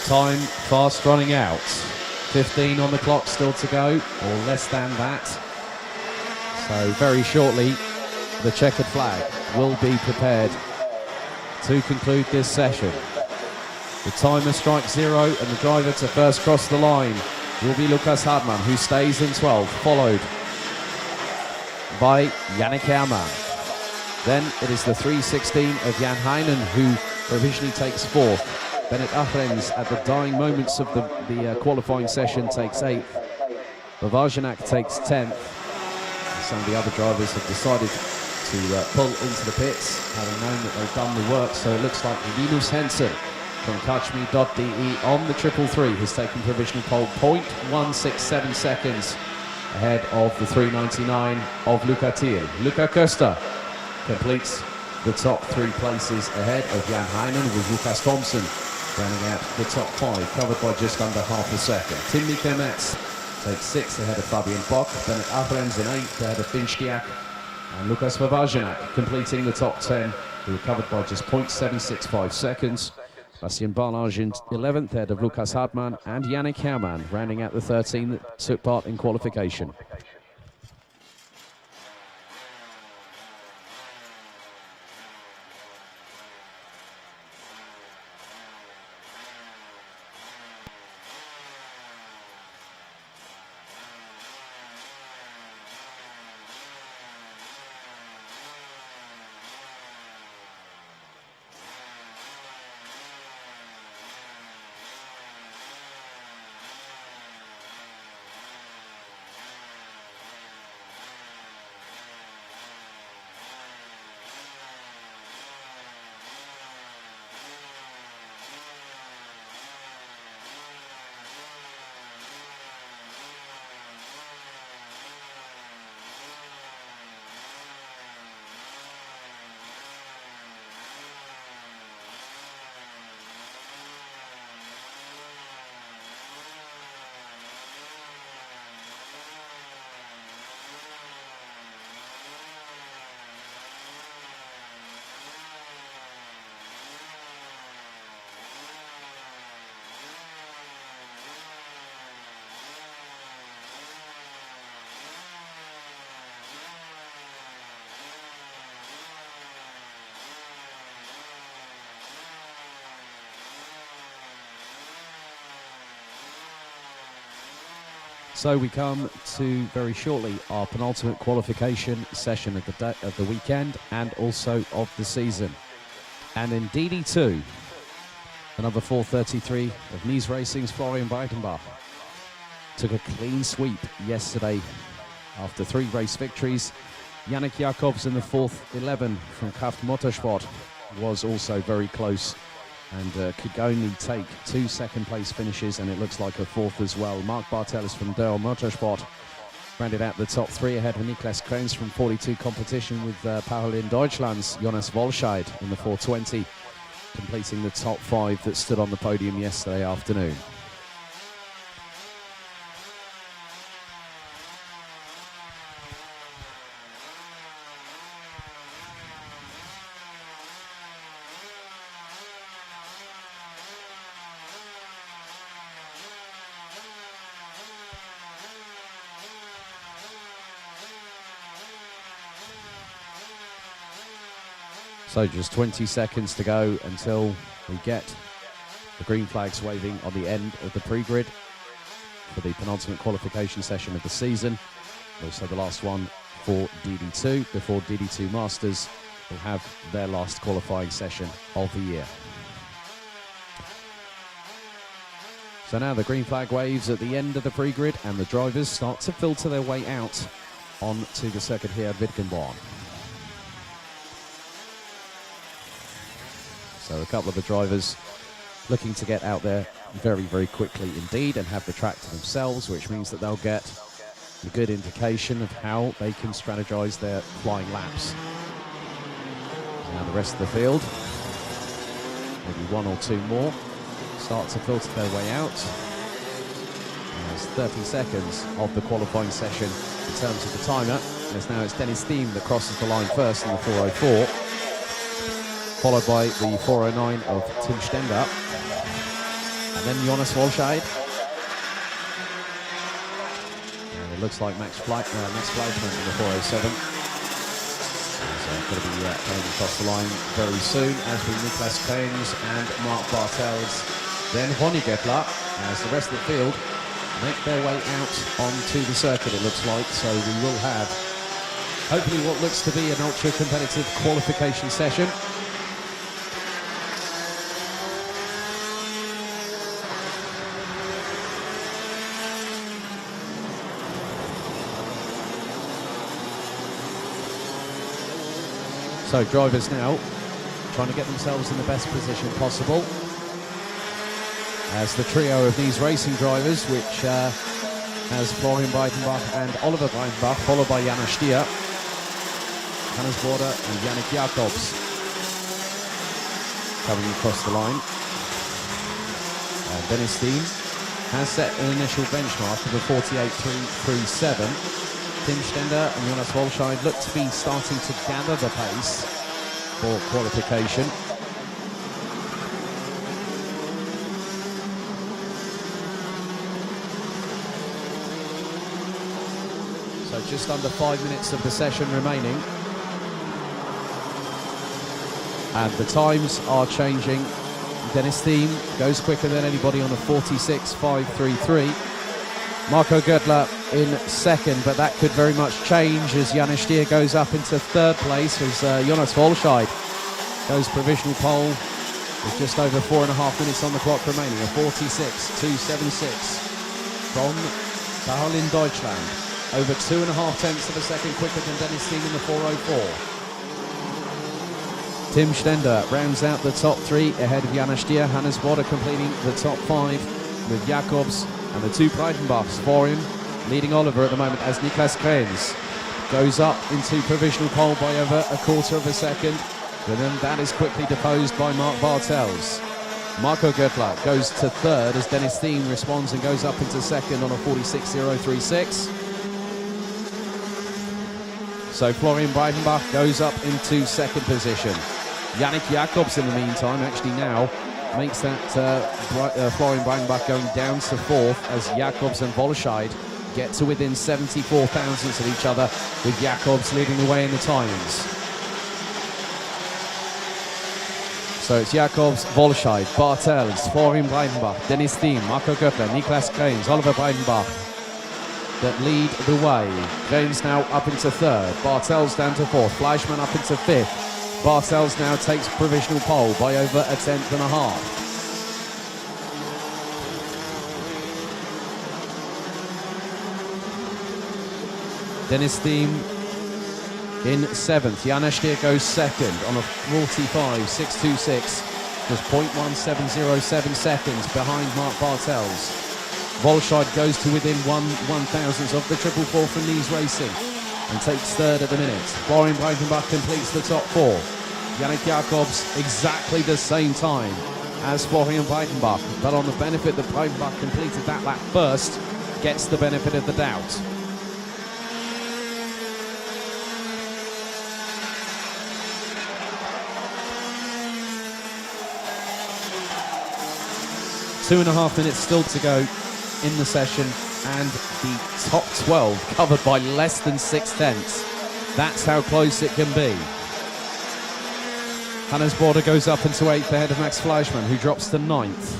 Time fast running out. 15 on the clock still to go, or less than that. So very shortly, the checkered flag will be prepared to conclude this session. The timer strikes 0, and the driver to first cross the line will be Lukas Hartmann, who stays in 12th, followed by Yannick Herrmann. Then it is the 316 of Jan Heinen, who provisionally takes 4th. Bennett Ahrens at the dying moments of the qualifying session takes 8th. Rovajnak takes 10th. Some of the other drivers have decided to pull into the pits, having known that they've done the work. So it looks like Linus Henson from Kachmi.de on the 333 has taken provisional pole, 0.167 seconds ahead of the 399 of Luca Thiel. Luca Köster completes the top 3 places ahead of Jan Heinen, with Lukas Thompson rounding out the top 5, covered by just under half a second. Tim Metz takes 6th ahead of Fabian Bock, Bennett Ahrens in 8th ahead of Finstiak, and Lukas Rovajnak completing the top 10, who are covered by just 0.765 seconds. Bastian Balázs in 11th ahead of Lukas Hartmann, and Yannick Herrmann rounding out the 13 that took part in qualification. So we come to very shortly our penultimate qualification session of the weekend and also of the season. And in DD2, the number 433 of Nice Racing's Florian Breitenbach took a clean sweep yesterday after 3 race victories. Yannick Jacobs in the 4th 11 from Kraft Motorsport was also very close and could only take 2 second-place finishes, and it looks like a 4th as well. Marc Bartels from Dörr Motorsport rounded out the top 3 ahead of Niklas Krenz from 42 competition with Parallel in Deutschland's Jonas Wolscheid in the 420, completing the top 5 that stood on the podium yesterday afternoon. So just 20 seconds to go until we get the green flags waving on the end of the pre-grid for the penultimate qualification session of the season. Also the last one for DD2 before DD2 Masters will have their last qualifying session of the year. So now the green flag waves at the end of the pre-grid and the drivers start to filter their way out onto the circuit here at Wittgenborn. So a couple of the drivers looking to get out there very, very quickly indeed and have the track to themselves, which means that they'll get a good indication of how they can strategize their flying laps. Now the rest of the field, maybe 1 or 2 more, start to filter their way out. There's 30 seconds of the qualifying session in terms of the timer. As now it's Dennis Thiem that crosses the line first in the 404. Followed by the 409 of Tim Stender. And then Jonas Wolscheid. And it looks like Max Fleischmann in the 407. So going to be coming across the line very soon, as will Niklas Krenz and Marc Bartels. Then Ronnie Gettler, as the rest of the field make their way out onto the circuit, it looks like. So we will have hopefully what looks to be an ultra-competitive qualification session. So drivers now trying to get themselves in the best position possible as the trio of these racing drivers, which has Florian Breitenbach and Oliver Breitenbach, followed by Janos Stier, Hannes Border and Yannick Jacobs coming across the line. Dennis Thiem has set an initial benchmark of a 48.337. Tim Stender and Jonas Wolscheid look to be starting to gather the pace for qualification. So just under 5 minutes of the session remaining. And the times are changing. Dennis Thiem goes quicker than anybody on a 46.533. Marco Göttler in second, but that could very much change as Janos Stier goes up into 3rd place as Jonas Wolscheid goes provisional pole with just over 4.5 minutes on the clock remaining. A 46.276 from Berlin, Deutschland. Over 2.5 tenths of a second quicker than Dennis Thiem in the 404. Tim Stender rounds out the top 3 ahead of Janos Stier. Hannes Border completing the top 5 with Jacobs and the 2 Breitenbachs. Florian leading Oliver at the moment as Niklas Krenz goes up into provisional pole by over 1/4 of a second. But then that is quickly deposed by Marc Bartels. Marco Göttler goes to 3rd as Dennis Thiem responds and goes up into 2nd on a 46.036. So Florian Breitenbach goes up into 2nd position. Yannick Jacobs in the meantime actually now makes that Florian Breitenbach going down to 4th as Jacobs and Wolscheid get to within 74 thousandths of each other, with Jacobs leading the way in the times. So it's Jacobs, Wolscheid, Bartels, Florian Breitenbach, Dennis Thiem, Marco Göttler, Niklas Krenz, Oliver Breitenbach, that lead the way. James now up into third. Bartels down to fourth. Fleischmann up into fifth. Bartels now takes provisional pole by over a tenth and a half. Dennis Thiem in seventh. Janis Stier goes second on a 45.626. Just 0.1707 seconds behind Mark Bartels. Volscheid goes to within 1/1000th of the 444 from Nies Racing and takes third at the minute. Florian Breitenbach completes the top four. Yannick Jacobs exactly the same time as Florian Breitenbach, but on the benefit that Breitenbach completed that lap first, gets the benefit of the doubt. Two and a half minutes still to go in the session, and the top 12 covered by less than 6/10. That's how close it can be. Hannes Border goes up into 8th ahead of Max Fleischmann, who drops to 9th.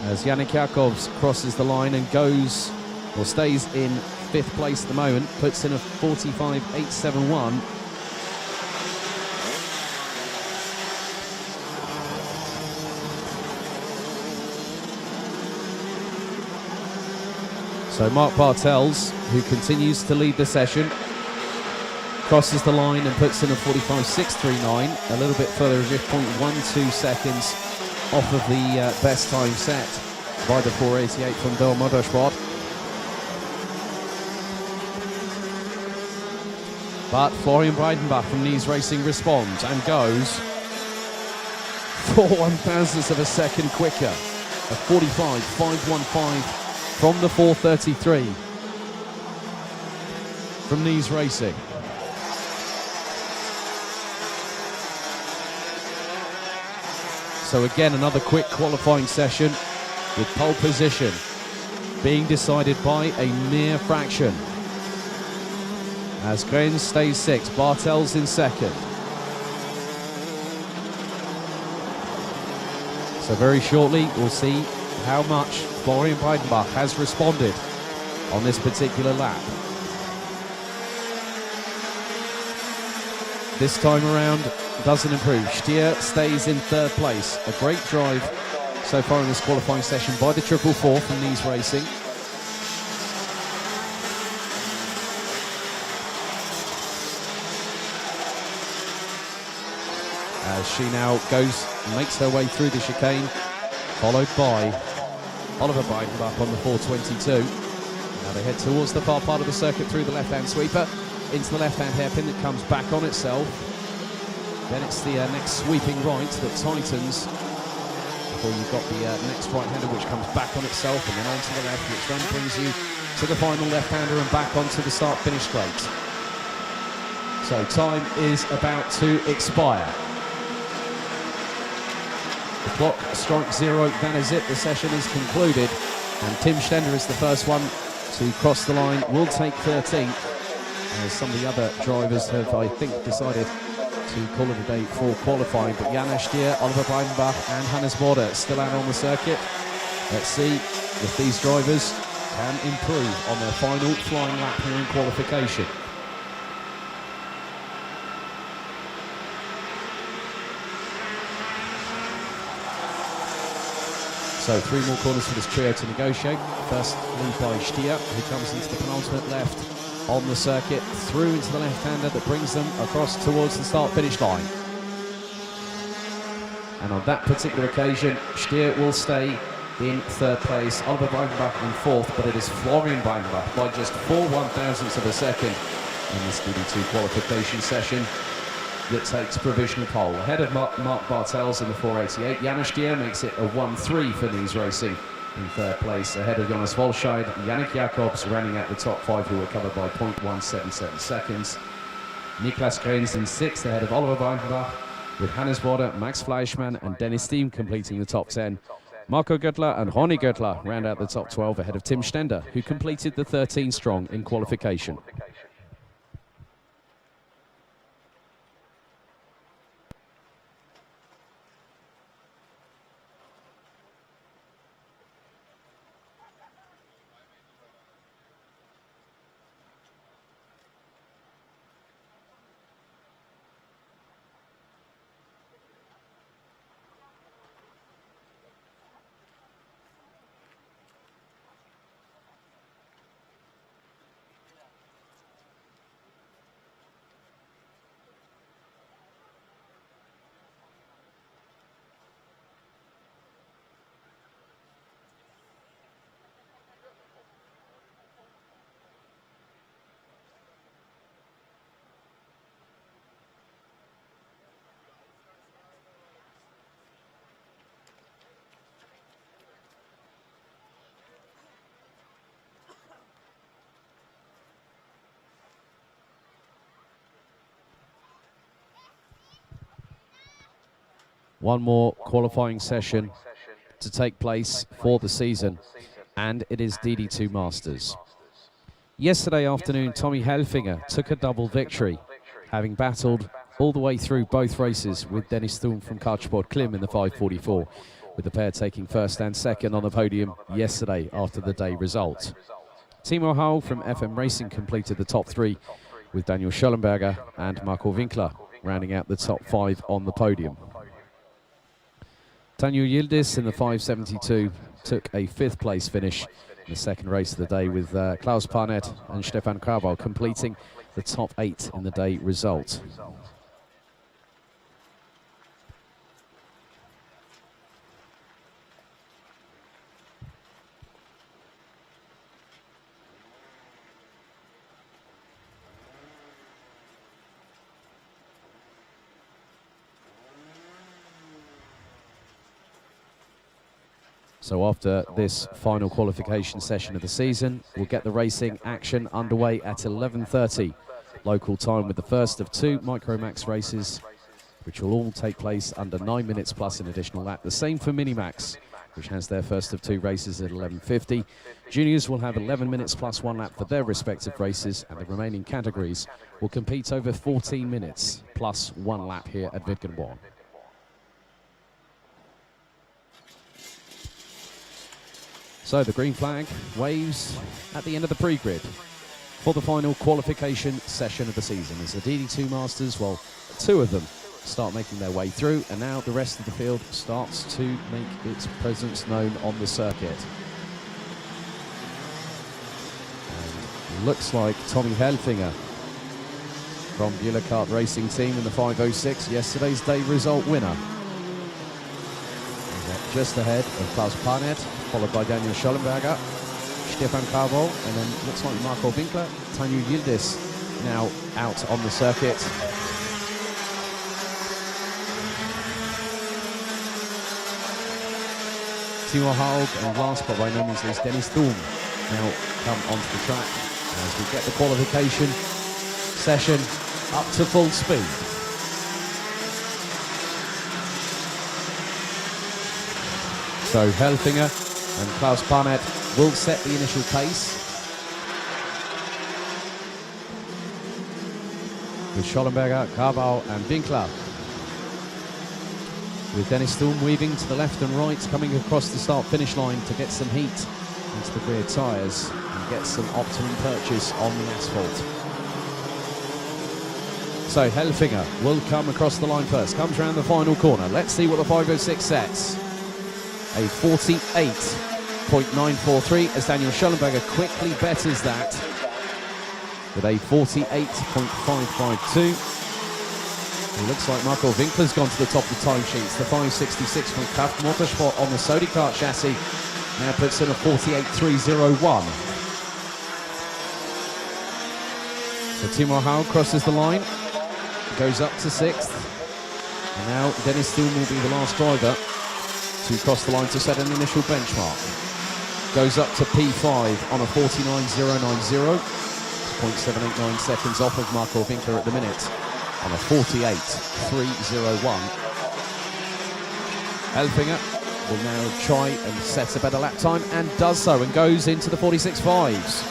As Yannick Jacobs crosses the line and goes, or stays in 5th place at the moment, puts in a 45.871. So Mark Bartels, who continues to lead the session, crosses the line and puts in a 45.639, a little bit further, as if 0.12 seconds off of the best time set by the 488 from Del Motorsport. But Florian Breitenbach from Nies Racing responds and goes 4/1000th of a second quicker, a 45.515 from the 433 from Nies Racing. So again, another quick qualifying session with pole position being decided by a mere fraction. As Grens stays 6th, Bartels in 2nd. So very shortly we'll see how much Florian Breitenbach has responded on this particular lap. This time around doesn't improve. Stier stays in 3rd place. A great drive so far in this qualifying session by the 444 from Nies Racing. As she now makes her way through the chicane, followed by Oliver Breitenbach on the 422. Now they head towards the far part of the circuit through the left-hand sweeper, into the left-hand hairpin that comes back on itself. Then it's the next sweeping right that tightens before you've got the next right-hander which comes back on itself and then onto the left, which then brings you to the final left-hander and back onto the start-finish straight. So time is about to expire. The clock strikes 0, that is it, the session is concluded, and Tim Stender is the first one to cross the line, will take 13th, as some of the other drivers have, I think, decided to call it a day for qualifying, but Janis Stier, Oliver Breitenbach and Hannes Border still out on the circuit. Let's see if these drivers can improve on their final flying lap here in qualification. So 3 more corners for this trio to negotiate. First lead by Stier, who comes into the penultimate left on the circuit, through into the left-hander that brings them across towards the start-finish line. And on that particular occasion, Stier will stay in 3rd place, Oliver Breitenbach in 4th, but it is Florian Breitenbach by just 4/1000ths of a second in this DD2 qualification session that takes provisional pole. Ahead of Mark Bartels in the 488, Janis Stier makes it a 1-3 for Nies Racing in 3rd place, ahead of Jonas Volscheid. Yannick Jacobs rounding out the top 5, who were covered by 0.177 seconds. Niklas Grens in 6th, ahead of Oliver Breitenbach, with Hannes Border, Max Fleischmann and Dennis Thiem completing the top 10. Marco Göttler and Ronny Göttler round out the top 12 ahead of Tim Stender, who completed the 13 strong in qualification. One more qualifying session to take place for the season, and it is DD2 Masters. Yesterday afternoon, Tommy Helfinger took a double victory, having battled all the way through both races with Dennis Thum from Kartsport Klim in the 5:44, with the pair taking first and second on the podium yesterday after the day result. Timo Hau from FM Racing completed the top three, with Daniel Schollenberger and Marco Winkler rounding out the top five on the podium. Tanju Yildiz in the 5:72 took a fifth place finish in the second race of the day, with Klaus Parnet and Stefan Krawal completing the top 8 in the day result. So after this final qualification session of the season, we'll get the racing action underway at 11:30 local time, with the first of 2 Micromax races, which will all take place under 9 minutes plus an additional lap. The same for Minimax, which has their first of 2 races at 11:50. Juniors will have 11 minutes plus 1 lap for their respective races, and the remaining categories will compete over 14 minutes plus 1 lap here at Wittgenborn. So the green flag waves at the end of the pre-grid for the final qualification session of the season, as the DD2 Masters, well, 2 of them start making their way through, and now the rest of the field starts to make its presence known on the circuit. And looks like Tommy Helfinger from Buehler Kart Racing Team in the 5:06, yesterday's day result winner. Just ahead of Klaus Parnet, followed by Daniel Schollenberger, Stefan Krawal, and then looks like Marco Winkler. Tanju Yildiz now out on the circuit. Timo Haug, and last but by no means least, Dennis Thum now come onto the track as we get the qualification session up to full speed. So Helfinger and Klaus Parnet will set the initial pace, with Schollenberger, Krawal and Winkler, with Dennis Thum weaving to the left and right, coming across the start-finish line to get some heat into the rear tyres and get some optimum purchase on the asphalt. So Helfinger will come across the line first, comes around the final corner. Let's see what the 5:06 sets. A 48.943 as Daniel Schollenberger quickly betters that with a 48.552. It looks like Marco Winkler's gone to the top of the timesheets. The 5:66 from Kraft Motorsport on the Sodi Kart chassis now puts in a 48.301. So Timo Hau crosses the line, goes up to 6th, and now Dennis Thum will be the last driver to cross the line to set an initial benchmark. Goes up to P5 on a 49.090, 0.789 seconds off of Marco Winkler at the minute on a 48.301. Helfinger will now try and set a better lap time, and does so, and goes into the 46.5s.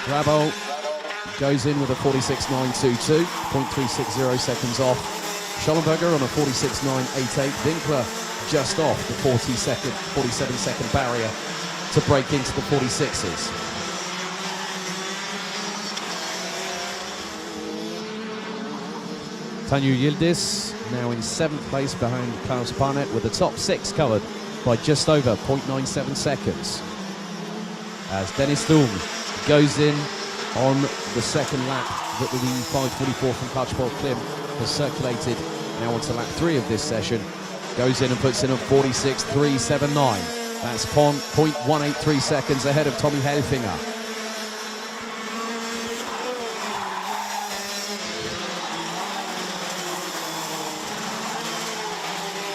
Krawal goes in with a 46.922, 0.360 seconds off. Schollenberger on a 46.988, Winkler just off the 47-second barrier to break into the 46s. Tanju Yildiz now in 7th place behind Klaus Parnet, with the top 6 covered by just over 0.97 seconds. As Dennis Thum goes in on the second lap that the 5:44 from Kartsport Klim has circulated now onto lap 3 of this session, goes in and puts in a 46.379. That's 0.183 seconds ahead of Tommy Helfinger.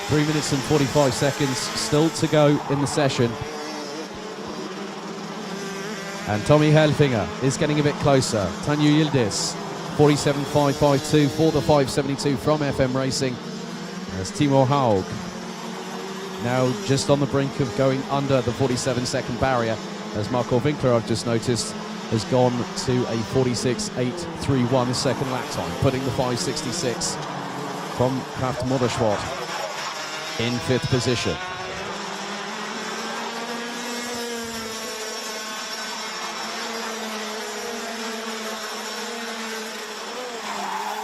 Three minutes and 45 seconds still to go in the session. And Tommy Helfinger is getting a bit closer. Tanju Yildiz, 47.552 for the 5:72 from FM Racing. As Timo Haug now just on the brink of going under the 47-second barrier, as Marco Winkler, I've just noticed, has gone to a 46.831 second lap time, putting the 566 from Kraft Motorsport in 5th position.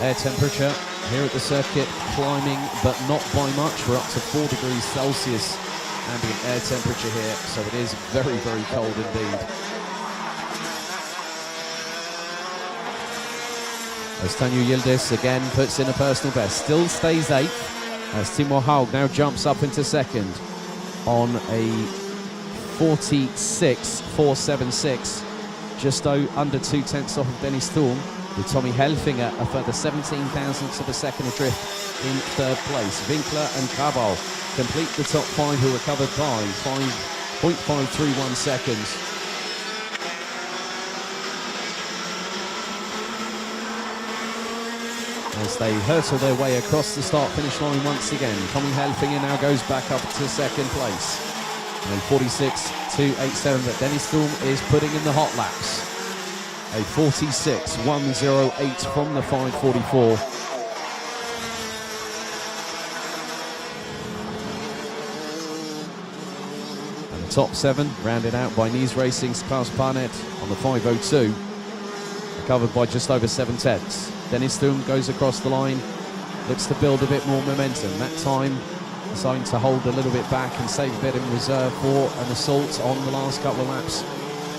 Air temperature here at the circuit climbing, but not by much. We're up to 4 degrees Celsius ambient air temperature here, so it is very, very cold indeed. As Tanja Yildiz again puts in a personal best, still stays 8th, as Timo Haug now jumps up into 2nd on a 46.476, just under 2 tenths off of Dennis Thurm, with Tommy Helfinger a further 17 thousandths of a second adrift in 3rd place. Winkler and Krabal complete the top 5, who are covered by 5.531 seconds. As they hurtle their way across the start-finish line once again, Tommy Helfinger now goes back up to 2nd place. And 46.287 that Dennis Thurm is putting in the hot laps. A 46.108 from the 544. And the top 7 rounded out by Nies Racing's Klaus Parnet on the 502, covered by just over 7 tenths. Dennis Thurm goes across the line, looks to build a bit more momentum. That time deciding to hold a little bit back and save a bit in reserve for an assault on the last couple of laps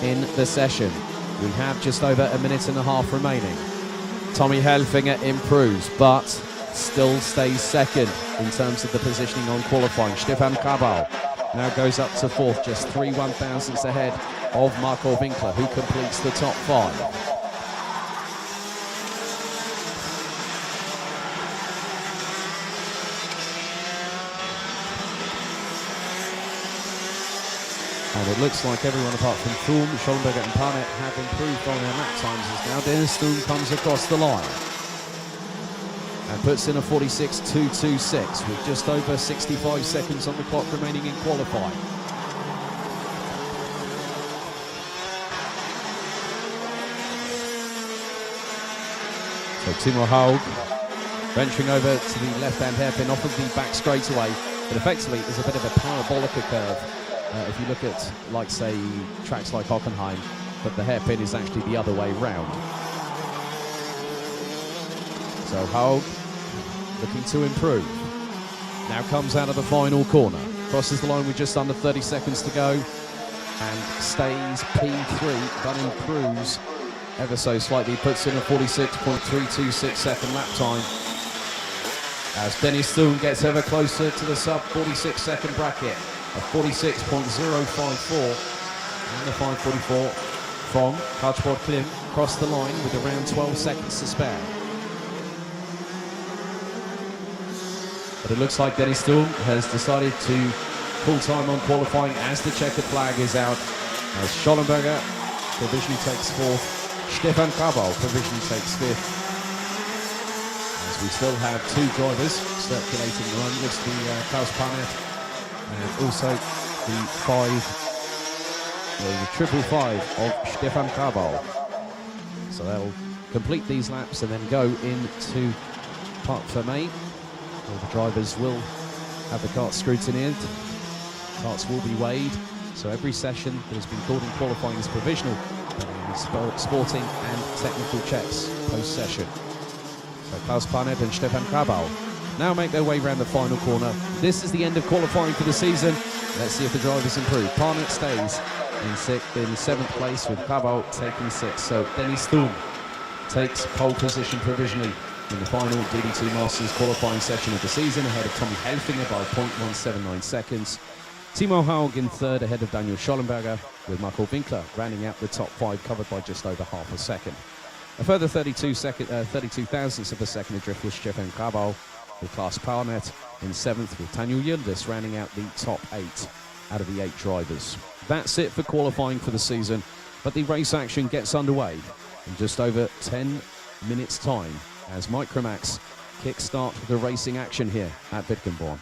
in the session. We have just over a minute and a half remaining. Tommy Helfinger improves, but still stays 2nd in terms of the positioning on qualifying. Stefan Krabal now goes up to 4th, just 3 1,000ths ahead of Marco Winkler, who completes the top 5. And it looks like everyone apart from Thurm, Schollenberger and Parnet have improved on their lap times, as now Dennis Thurm comes across the line and puts in a 46.226 with just over 65 seconds on the clock remaining in qualifying. So Timo Haug venturing over to the left-hand hairpin off of the back straightaway, but effectively there's a bit of a parabolica curve. If you look at, like, say, tracks like Hockenheim, but the hairpin is actually the other way round. So Haug looking to improve. Now comes out of the final corner, crosses the line with just under 30 seconds to go, and stays P3, but improves ever so slightly, puts in a 46.326 second lap time, as Dennis Thurm gets ever closer to the sub 46 second bracket. A 46.054, and the 544 from Karlsborg Klim across the line with around 12 seconds to spare. But it looks like Dennis Thurm has decided to pull time on qualifying as the checkered flag is out, as Schollenberger provisionally takes 4th, Stefan Krabal provisionally takes 5th. As we still have 2 drivers circulating the run, looks to be Klaus Parnet, and also the 555 of Stefan Krabal. So they'll complete these laps and then go into Parc Fermé. All the drivers will have the carts scrutinized. Carts will be weighed. So every session that has been called in qualifying is provisional. There will be sporting and technical checks post-session. So Klaus Parnet and Stefan Krabal now make their way around the final corner. This is the end of qualifying for the season. Let's see if the drivers improve. Parnet stays in 7th place, with Krabal taking 6th. So Dennis Thurm takes pole position provisionally in the final DD2 Masters qualifying session of the season, ahead of Tommy Helfinger by 0.179 seconds. Timo Haug in 3rd, ahead of Daniel Schollenberger, with Marco Winkler rounding out the top 5, covered by just over half a second. A further 32 thousandths of a second adrift was Stefan Krabal, with Klaus Parnet in 7th, with Tanja Yildiz rounding out the top 8 out of the 8 drivers. That's it for qualifying for the season, but the race action gets underway in just over 10 minutes' time, as Mike Kramax kickstart the racing action here at Wittgenborn.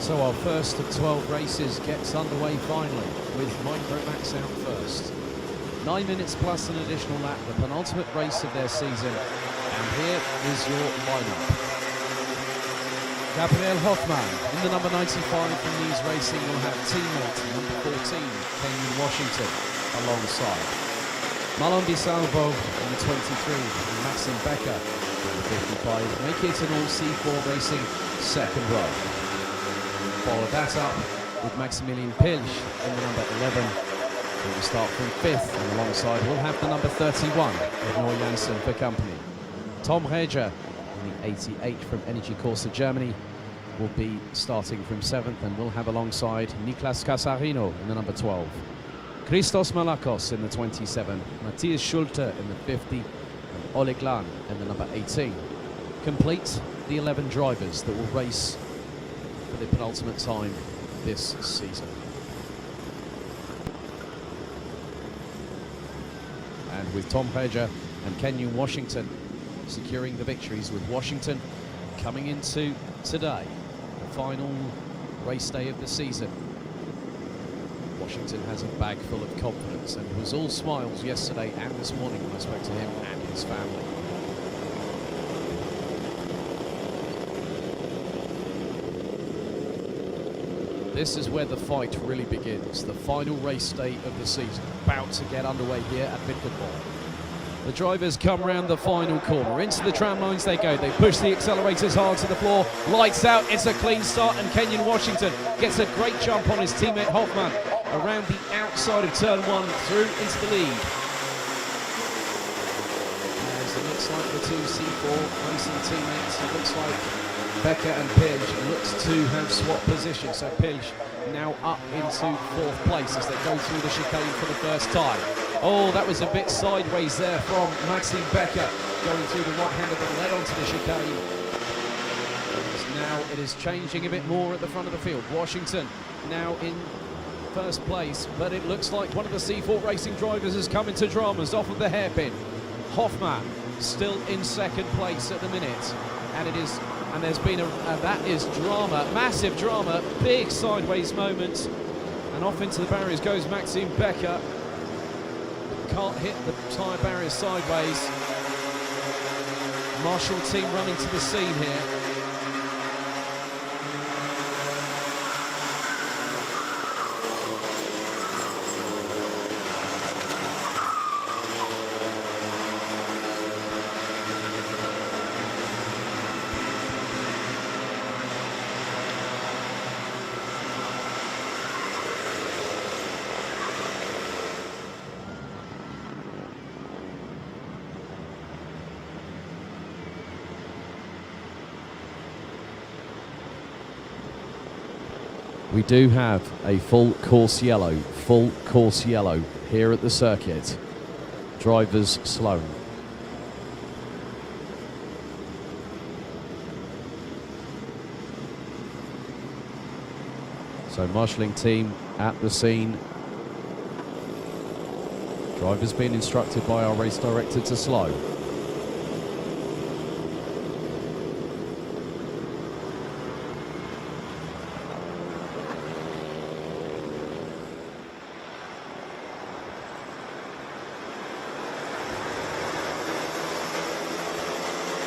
So our first of 12 races gets underway finally, with Micromax out first. 9 minutes plus an additional lap, the penultimate race of their season. And here is your lineup. Gabriel Hoffmann in the number 95 from News Racing will have teammate number 14, Kenyon Washington, alongside. Marlon Di Salvo in the 23 and Maxim Becker in the 55 make it an all C4 Racing second row. Follow that up with Maximilian Pilch in the number 11. We will start from 5th, and alongside we'll have the number 31 with Noor Janssen for company. Tom Reger in the 88 from Energy Corsa Germany will be starting from 7th, and we'll have alongside Niklas Casarino in the number 12. Christos Malakos in the 27, Matthias Schulte in the 50, and Oleg Lan in the number 18. Complete the 11 drivers that will race for the penultimate time this season. And with Tom Reger and Kenyon Washington securing the victories, with Washington coming into today, the final race day of the season. Washington has a bag full of confidence and was all smiles yesterday and this morning when I spoke to him and his family. This is where the fight really begins, the final race day of the season, about to get underway here at Wittgenborn. The drivers come round the final corner, into the tram lines they go, they push the accelerators hard to the floor, lights out, it's a clean start, and Kenyon Washington gets a great jump on his teammate Hoffmann around the outside of turn 1 through into the lead. As it looks like the two C4 racing teammates, it looks like Becker and Pilch looks to have swapped positions, so Pilch now up into 4th place as they go through the chicane for the first time. Oh, that was a bit sideways there from Maxim Becker, going through the right-hander that led onto the chicane. Now it is changing a bit more at the front of the field. Washington now in 1st place, but it looks like one of the C4 racing drivers has come into dramas off of the hairpin. Hoffmann still in 2nd place at the minute, and there's been that is drama, massive drama, big sideways moment, and off into the barriers goes Maxim Becker. Can't hit the tyre barrier sideways. Marshall team running to the scene here. We do have a full course yellow here at the circuit. Drivers slow. So marshalling team at the scene. Drivers being instructed by our race director to slow.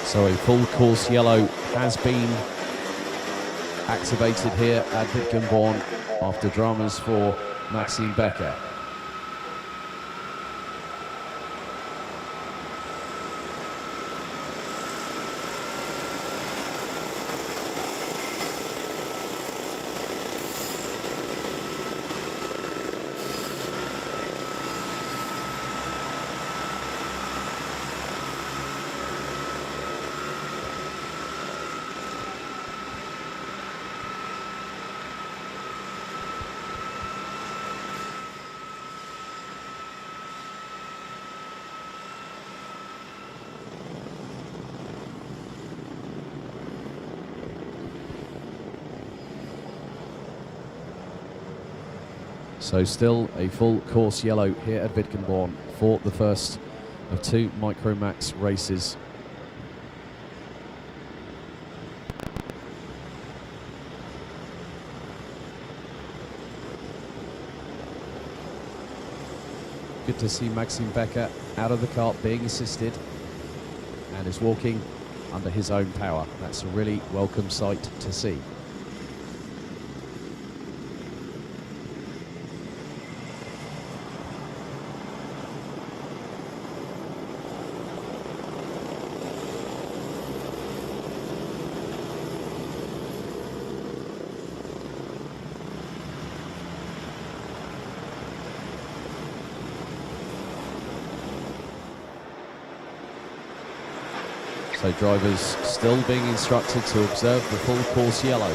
So a full course yellow has been activated here at Wittgenborn after dramas for Maxim Becker. So still a full course yellow here at Wittgenborn for the first of 2 Micromax races. Good to see Maxim Becker out of the cart being assisted and is walking under his own power. That's a really welcome sight to see. So drivers still being instructed to observe the full course yellow.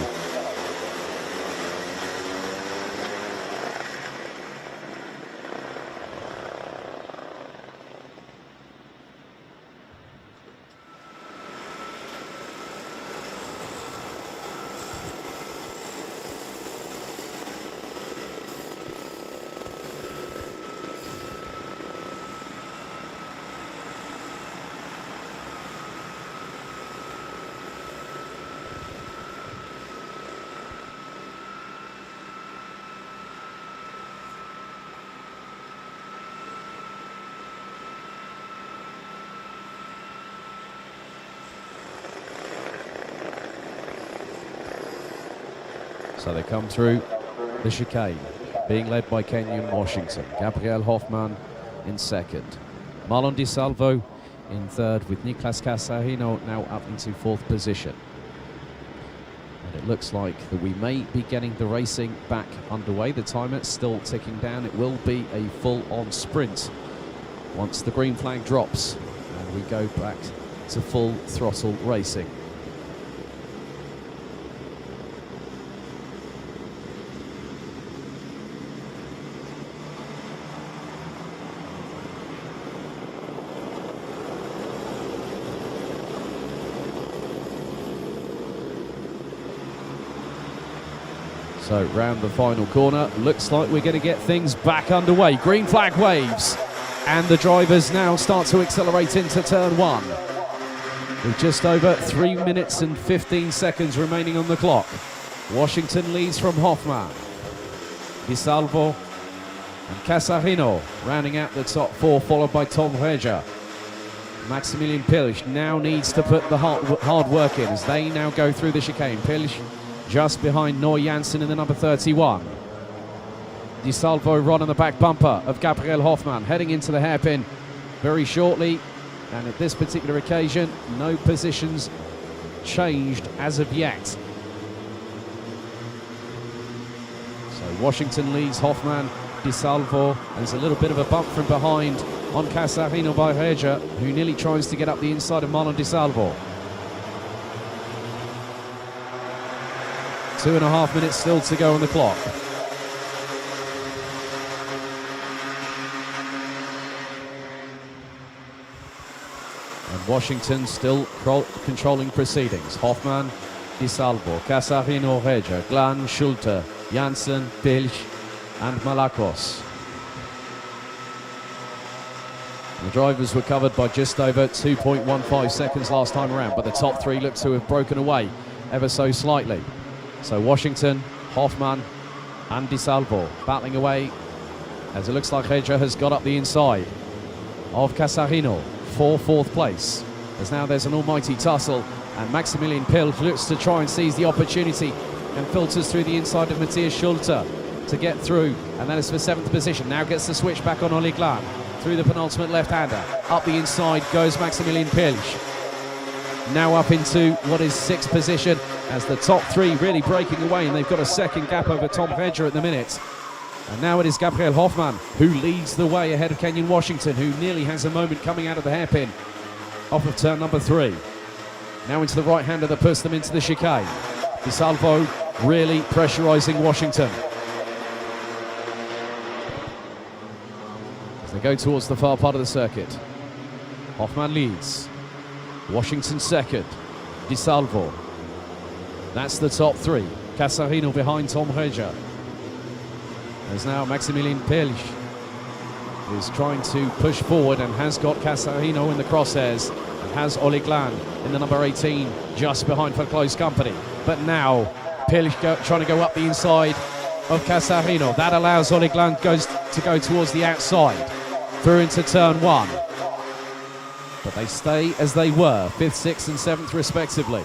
So they come through the chicane, being led by Kenyon Washington. Gabriel Hoffmann in second. Marlon Di Salvo in third, with Nicolas Casarino now up into fourth position. And it looks like that we may be getting the racing back underway. The timer still ticking down. It will be a full-on sprint once the green flag drops and we go back to full throttle racing. So round the final corner, looks like we're going to get things back underway. Green flag waves, and the drivers now start to accelerate into turn one. With just over 3 minutes and 15 seconds remaining on the clock. Washington leads from Hoffmann, Di Salvo and Casarino rounding out the top four, followed by Tom Reger. Maximilian Pilch now needs to put the hard work in as they now go through the chicane. Pilch just behind Noor Janssen in the number 31. Di Salvo run on the back bumper of Gabriel Hoffmann, heading into the hairpin very shortly. And at this particular occasion, no positions changed as of yet. So Washington leads Hoffmann, Di Salvo. There's a little bit of a bump from behind on Casarino by Reger, who nearly tries to get up the inside of Marlon Di Salvo. 2.5 minutes still to go on the clock. And Washington still controlling proceedings. Hoffmann, Di Salvo, Casarino, Reger, Glan, Schulte, Janssen, Pilch and Malakos. The drivers were covered by just over 2.15 seconds last time around, but the top three look to have broken away ever so slightly. So Washington, Hoffmann and Di Salvo battling away as it looks like Reger has got up the inside of Casarino for fourth place. As now there's an almighty tussle and Maximilian Pilch looks to try and seize the opportunity and filters through the inside of Matthias Schulte to get through, and that is for seventh position. Now gets the switch back on Olli Glan through the penultimate left-hander. Up the inside goes Maximilian Pilch. Now up into what is sixth position as the top three really breaking away, and they've got a second gap over Tom Reger at the minute. And now it is Gabriel Hoffmann who leads the way ahead of Kenyon Washington, who nearly has a moment coming out of the hairpin off of turn number 3. Now into the right-hander that puts them into the chicane. Di Salvo really pressurising Washington as they go towards the far part of the circuit. Hoffmann leads. Washington second. Di Salvo. That's the top three. Casarino behind Tom Reger. As now Maximilian Pilch is trying to push forward and has got Casarino in the crosshairs and has Olli Glan in the number 18 just behind for close company. But now Pilch trying to go up the inside of Casarino. That allows Olli Glan to go towards the outside. through into turn 1. But they stay as they were, 5th, 6th and 7th respectively.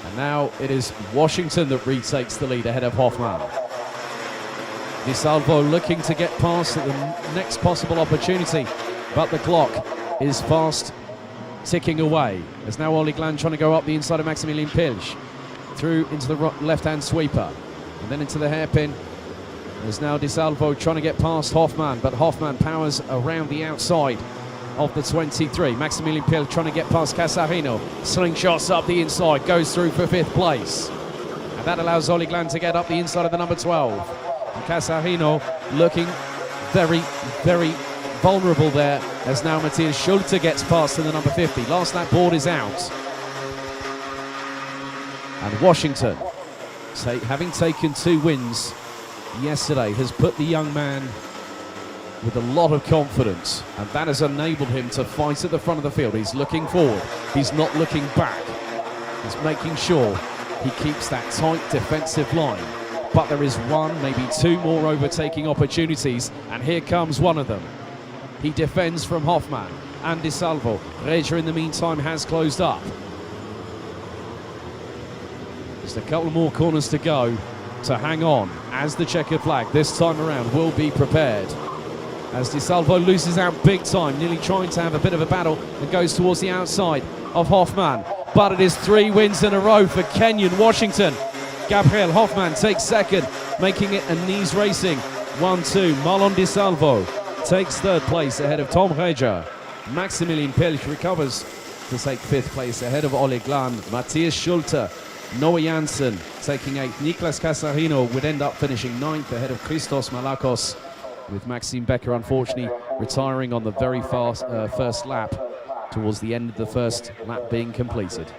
And now it is Washington that retakes the lead ahead of Hoffman. Di Salvo looking to get past at the next possible opportunity, but the clock is fast ticking away. There's now Olli Glan trying to go up the inside of Maximilian Pilch, through into the left-hand sweeper, and then into the hairpin. There's now Di Salvo trying to get past Hoffman, but Hoffman powers around the outside of the 23. Maximilian Pilch trying to get past Casarino. Slingshots up the inside, goes through for 5th place. And that allows Olli Glan to get up the inside of the number 12. And Casarino looking very, very vulnerable there, as now Matthias Schulte gets past to the number 50. Last lap board is out. And Washington, having taken 2 wins yesterday, has put the young man with a lot of confidence, and that has enabled him to fight at the front of the field. He's looking forward, he's not looking back. He's making sure he keeps that tight defensive line. But there is 1, maybe 2 more overtaking opportunities, and here comes one of them. He defends from Hoffman and Di Salvo. Regia in the meantime has closed up. Just a couple more corners to go to hang on, as the checkered flag this time around will be prepared. As Di Salvo loses out big time, nearly trying to have a bit of a battle, and goes towards the outside of Hoffman. But it is 3 wins in a row for Kenyan Washington. Gabriel Hoffman takes 2nd, making it a knees racing 1-2. Marlon Di Salvo takes 3rd place ahead of Tom Regia. Maximilian Pilch recovers to take 5th place ahead of Olli Glan. Matthias Schulte, Noah Janssen taking 8th. Niklas Casarino would end up finishing 9th ahead of Christos Malakos, with Maxime Becker unfortunately retiring on the very first lap, towards the end of the first lap being completed.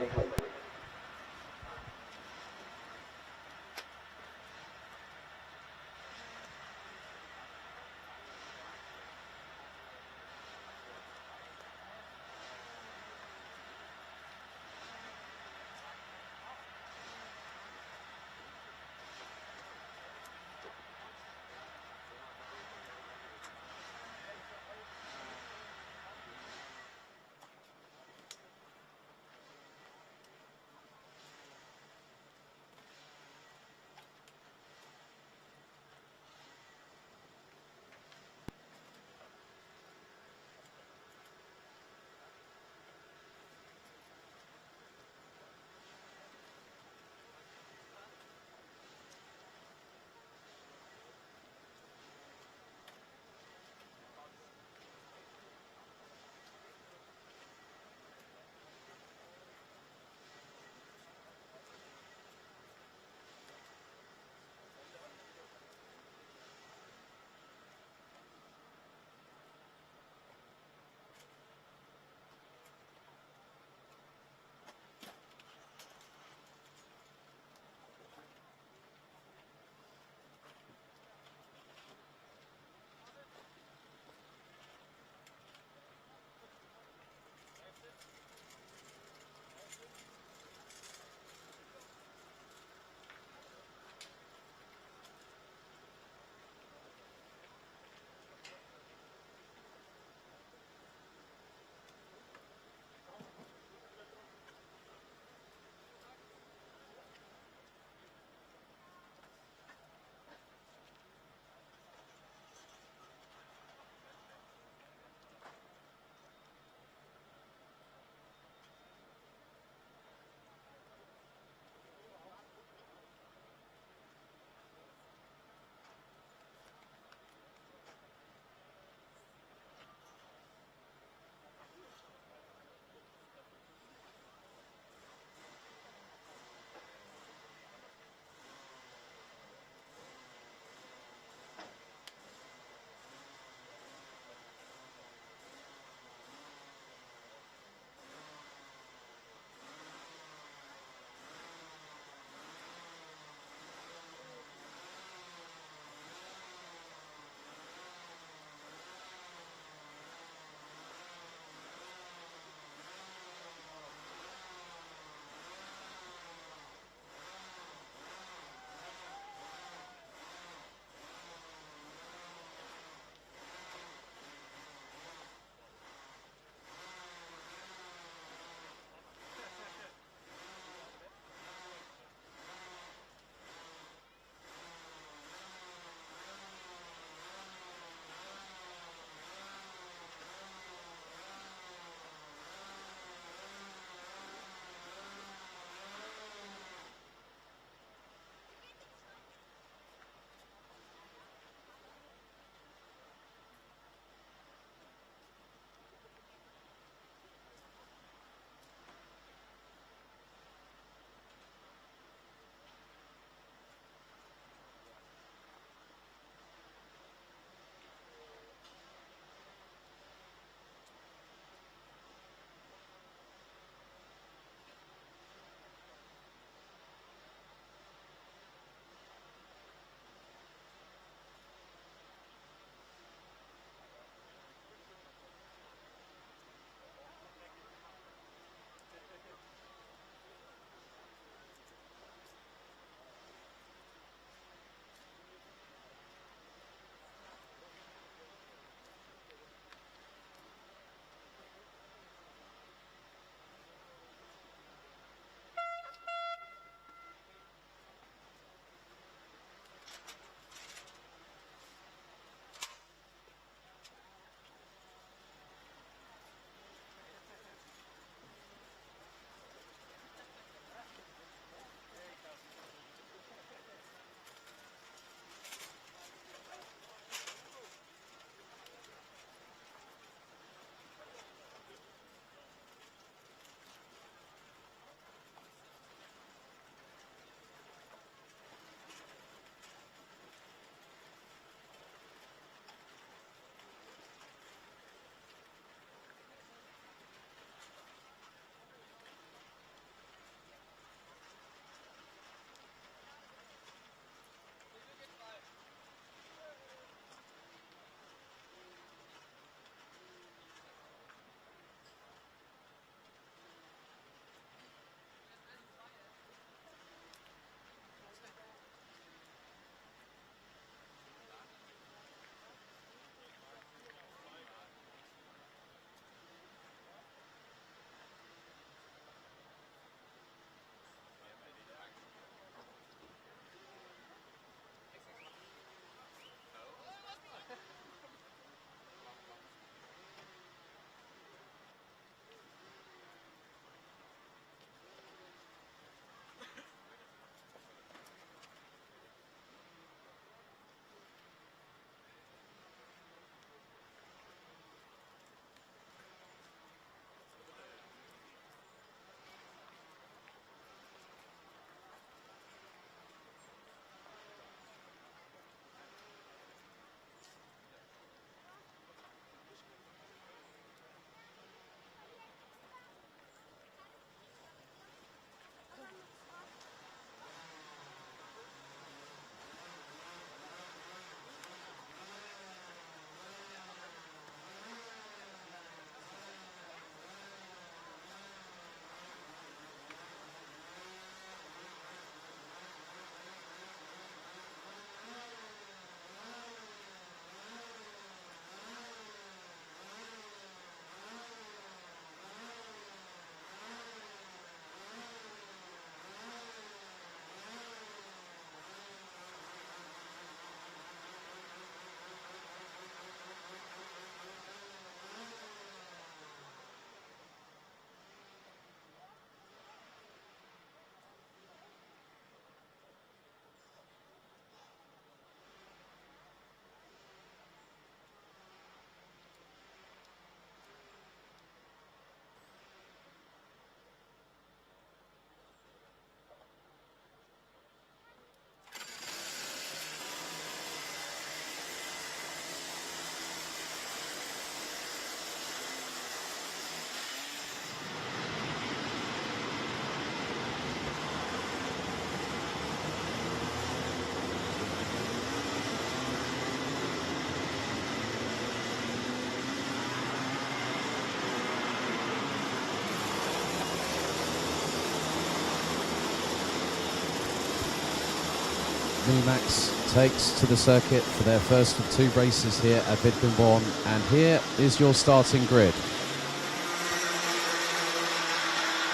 Minimax takes to the circuit for their first of 2 races here at Wittgenborn, and here is your starting grid.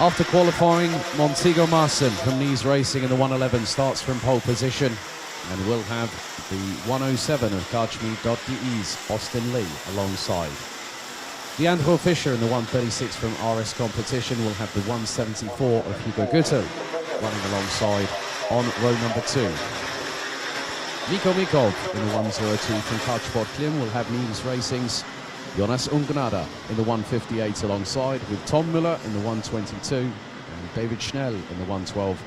After qualifying, Montego Marcin from Nice Racing in the 111 starts from pole position, and will have the 107 of Karchmi.de's Austin Lee alongside. Leandro Fischer in the 136 from RS Competition will have the 174 of Hugo Guttel running alongside on row number 2. Miko Mikov in the 102 from Kartsport Klim will have Nice Racing's Jonas Ungnada in the 158 alongside, with Tom Müller in the 122 and David Schnell in the 112,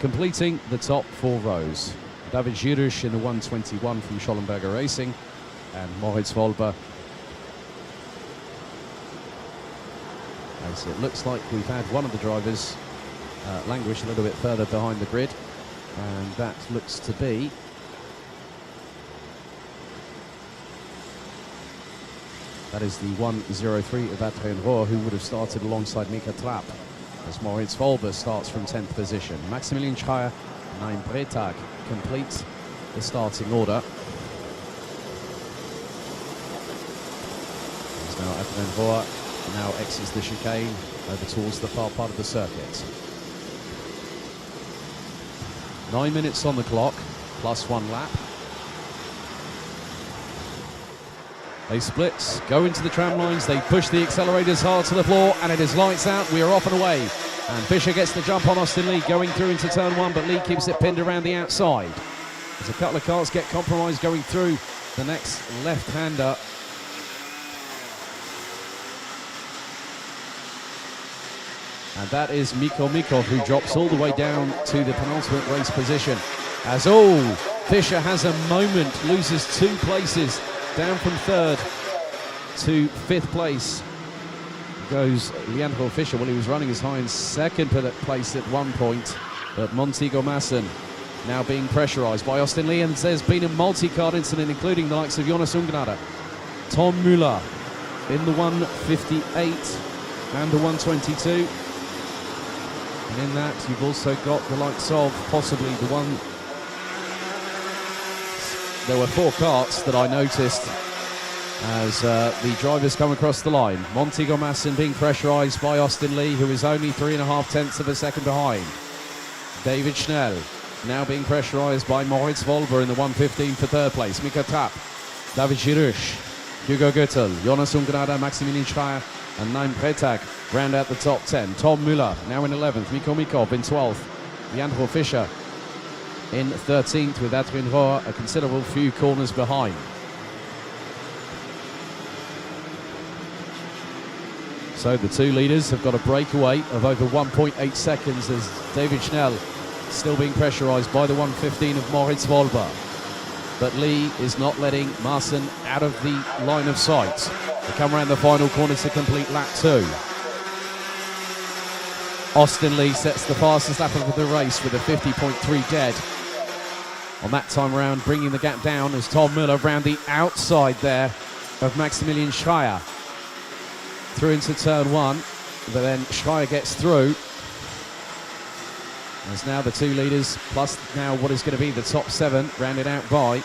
completing the top 4 rows. David Girush in the 121 from Schollenberger Racing, and Moritz Wolber. As it looks like we've had one of the drivers languish a little bit further behind the grid, and that looks to be that is the 103 of Adrien Rohr, who would have started alongside Mika Trapp, as Moritz Wolber starts from 10th position. Maximilian Schreier, 9 Bretag complete the starting order. As now Adrien Rohr now exits the chicane over towards the far part of the circuit. 9 minutes on the clock, plus 1 lap. They split, go into the tram lines, they push the accelerators hard to the floor, and it is lights out. We are off and away. And Fischer gets the jump on Austin Lee going through into turn 1, but Lee keeps it pinned around the outside. As a couple of cars get compromised going through the next left-hander. And that is Miko Mikov, who drops all the way down to the penultimate race position. As Fischer has a moment, loses 2 places, down from 3rd to 5th place. Goes Leandro Fischer. Well, he was running as high in 2nd place at one point, but Montego Marcin now being pressurised by Austin Lee, and there's been a multi-card incident, including the likes of Jonas Ungnada, Tom Müller in the 158 and the 122. And in that, you've also got the likes of possibly the one. There were 4 carts that I noticed as the drivers come across the line. Montego Marcin being pressurised by Austin Lee, who is only 3.5 tenths of a second behind. David Schnell now being pressurised by Moritz Wolber in the 115 for 3rd place. Mika Trapp, David Girush, Hugo Guttel, Jonas Ungnada, Maximilian Schreier and 9 Bretag round out the top 10. Tom Müller now in 11th, Miko Mikov in 12th, Leandro Fischer in 13th, with Adrien Rohr a considerable few corners behind. So the 2 leaders have got a breakaway of over 1.8 seconds, as David Schnell still being pressurised by the 115 of Moritz Wolber. But Lee is not letting Marcin out of the line of sight. They come around the final corner to complete lap 2. Austin Lee sets the fastest lap of the race with a 50.3 dead. On that time around, bringing the gap down as Tom Müller round the outside there of Maximilian Schreier. Through into turn 1, but then Schreier gets through. As now the 2 leaders, plus now what is going to be the top 7, rounded out by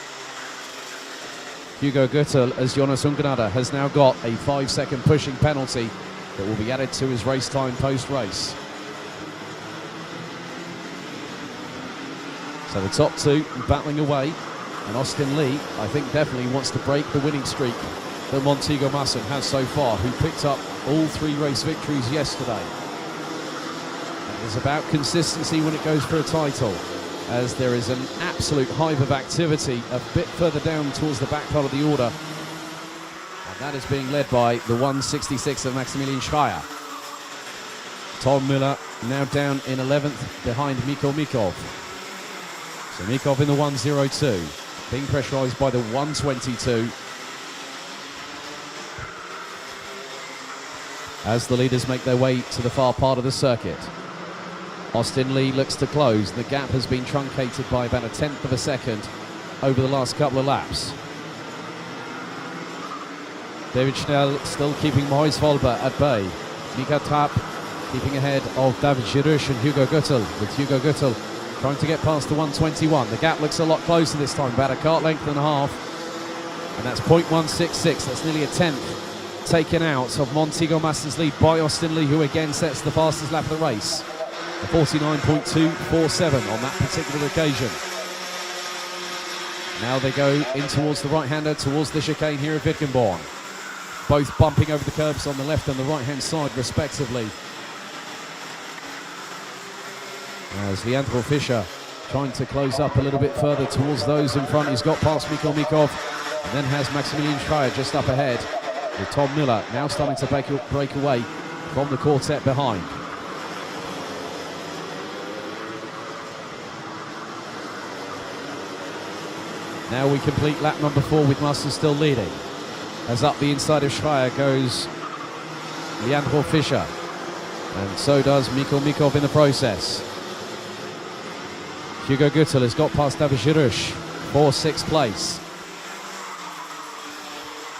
Hugo Guttel, as Jonas Ungnada has now got a 5-second pushing penalty that will be added to his race time post-race. So the top 2 battling away, and Austin Lee, I think, definitely wants to break the winning streak that Montego Marcin has so far, who picked up all 3 race victories yesterday. And it's about consistency when it goes for a title, as there is an absolute hive of activity a bit further down towards the back part of the order. And that is being led by the 166 of Maximilian Schreier. Tom Müller now down in 11th behind Miko Mikov. So Mikov in the 102, being pressurised by the 122. As the leaders make their way to the far part of the circuit. Austin Lee looks to close. The gap has been truncated by about 1/10 of a second over the last couple of laps. David Schnell still keeping Moritz Wolber at bay. Mika Trapp keeping ahead of David Girush and Hugo Guttel, with Hugo Guttel trying to get past the 121. The gap looks a lot closer this time, about a kart length and a half. And that's 0.166, that's nearly a tenth taken out of Montego Massen's lead by Austin Lee, who again sets the fastest lap of the race. A 49.247 on that particular occasion. Now they go in towards the right-hander, towards the chicane here at Wittgenborn. Both bumping over the curbs on the left and the right-hand side, respectively. As Leandro Fischer trying to close up a little bit further towards those in front. He's got past Mikko Mikov, and then has Maximilian Schreier just up ahead, with Tom Miller now starting to break away from the quartet behind. Now we complete lap number 4 with Masters still leading. As up the inside of Schreier goes Leandro Fischer, and so does Mikko Mikov in the process. Hugo Guttel has got past David Girouche for 6th place.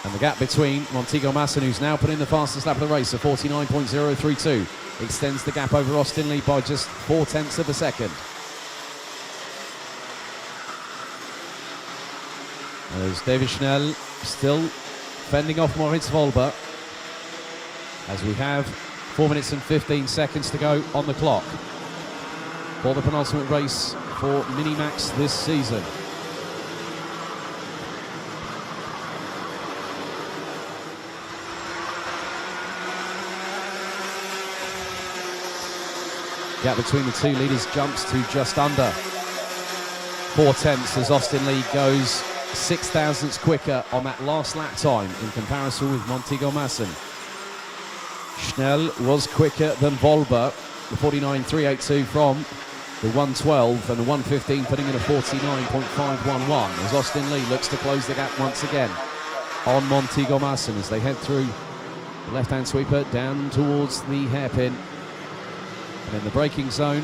And the gap between Montego Massen, who's now put in the fastest lap of the race, of 49.032, extends the gap over Austin Lee by just 0.4 of a second. There's David Schnell still fending off Moritz Volber, as we have 4 minutes and 15 seconds to go on the clock for the penultimate race for Minimax this season. Gap between the two leaders jumps to just under 0.4 as Austin Lee goes 6 thousandths quicker on that last lap time in comparison with Montego Massen. Schnell was quicker than Volber, the 49.382 from the 112, and the 115 putting in a 49.511 as Austin Lee looks to close the gap once again on Montego Massen as they head through the left-hand sweeper down towards the hairpin. And in the braking zone,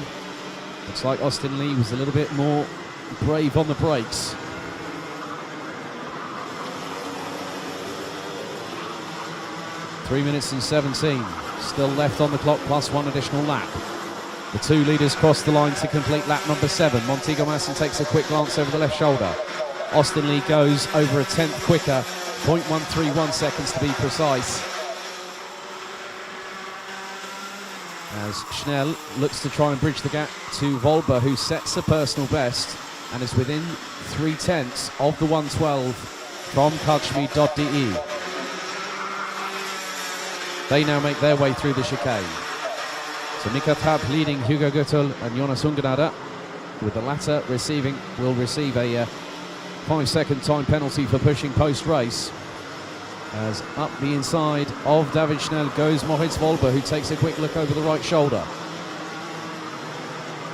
looks like Austin Lee was a little bit more brave on the brakes. Three minutes and 17 still left on the clock, plus one additional lap. The two leaders cross the line to complete lap number 7. Montego Massen takes a quick glance over the left shoulder. Austin Lee goes over a tenth quicker, 0.131 seconds to be precise. As Schnell looks to try and bridge the gap to Volber, who sets a personal best and is within 0.3 of the 112 from Kutschmi.de. They now make their way through the chicane. So Mika Trapp leading Hugo Guttel and Jonas Ungenader, with the latter will receive a 5-second time penalty for pushing post-race. As up the inside of David Schnell goes Moritz Volber, who takes a quick look over the right shoulder.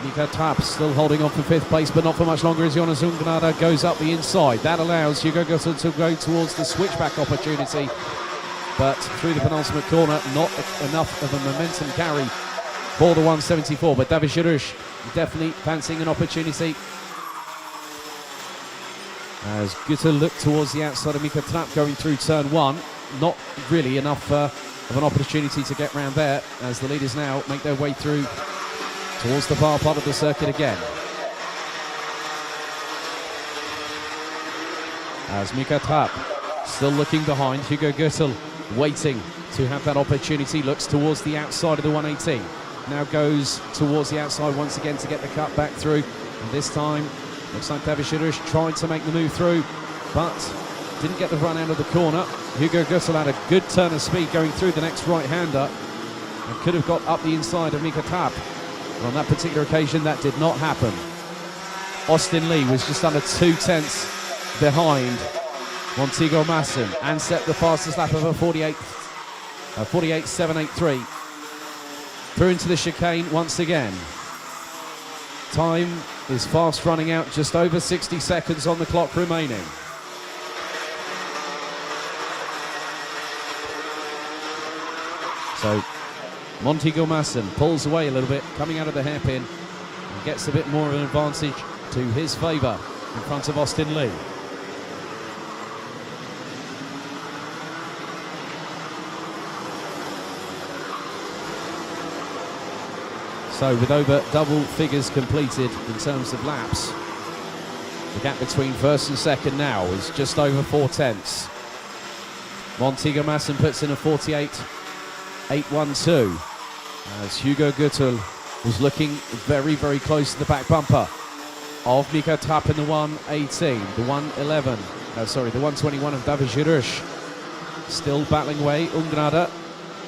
Mika Trapp still holding on for 5th place, but not for much longer as Jonas Ungenader goes up the inside. That allows Hugo Guttel to go towards the switchback opportunity, but through the penultimate corner, not enough of a momentum carry for the 174. But David Girouche definitely fancying an opportunity as Guttel looked towards the outside of Mika Trapp going through turn 1. Not really enough of an opportunity to get round there, as the leaders now make their way through towards the far part of the circuit again. As Mika Trapp still looking behind, Hugo Guttel waiting to have that opportunity, looks towards the outside of the 118. Now goes towards the outside once again to get the cut back through. And this time, looks like David Girouche tried to make the move through, but didn't get the run out of the corner. Hugo Guttel had a good turn of speed going through the next right-hander and could have got up the inside of Mika Trapp. But on that particular occasion, that did not happen. Austin Lee was just under 0.2 behind Montego Massen and set the fastest lap of a 48.783. Through into the chicane once again. Time is fast running out, just over 60 seconds on the clock remaining. So Montego Massen pulls away a little bit, coming out of the hairpin, and gets a bit more of an advantage to his favour in front of Austin Lee. So with over double figures completed in terms of laps, the gap between first and second now is just over 4/10. Montego Masson puts in a 48.812 as Hugo Gürtel was looking very, very close to the back bumper of Mika Trapp in the 118, the 111, no sorry, the 121 of David Girouche. Still battling away, Ungrada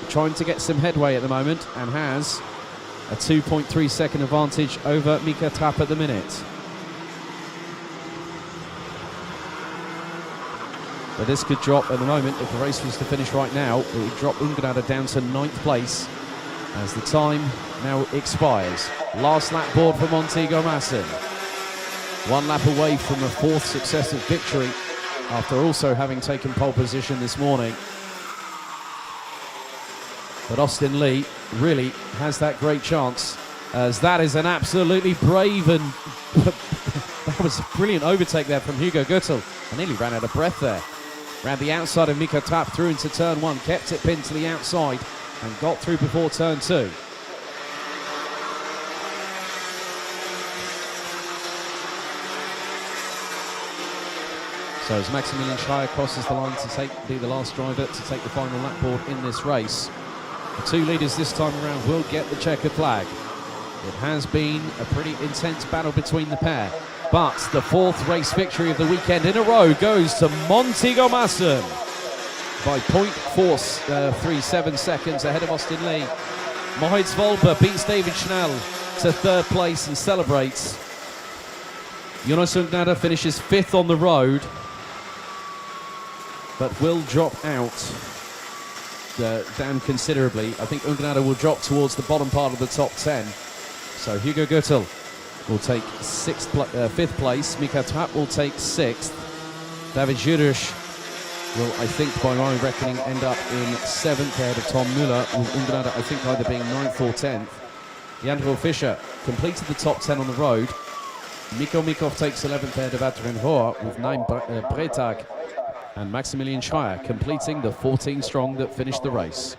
trying to get some headway at the moment and has a 2.3 second advantage over Mika Trapp at the minute. But this could drop at the moment. If the race was to finish right now, it would drop Ungrada down to 9th place as the time now expires. Last lap board for Montego Masson. 1 lap away from a 4th successive victory after also having taken pole position this morning. But Austin Lee really has that great chance, as that is an absolutely brave and that was a brilliant overtake there from Hugo Gürtel. I nearly ran out of breath there. Round the outside of Mika Trapp, through into turn 1, kept it pinned to the outside and got through before turn 2. So as Maximilian Schreier crosses the line to be the last driver to take the final lap board in this race, the 2 leaders this time around will get the checkered flag. It has been a pretty intense battle between the pair, but the 4th race victory of the weekend in a row goes to Montego Masson by 0.437 seconds ahead of Austin Lee. Moritz Volber beats David Schnell to 3rd place and celebrates. Jonas Ungnada finishes 5th on the road, but will drop out down considerably. I think Ungnada will drop towards the bottom part of the top 10. So Hugo Gürtel will take 5th place. Mika Trapp will take 6th. David Girouche will, I think, by my reckoning, end up in 7th ahead of Tom Müller, with Ungnada, I think, either being 9th or 10th. Jan-Paul Fischer completed the top 10 on the road. Mikko Mikov takes 11th ahead of Adrian Rohr with 9 Bretag. And Maximilian Schreier completing the 14 strong that finished the race.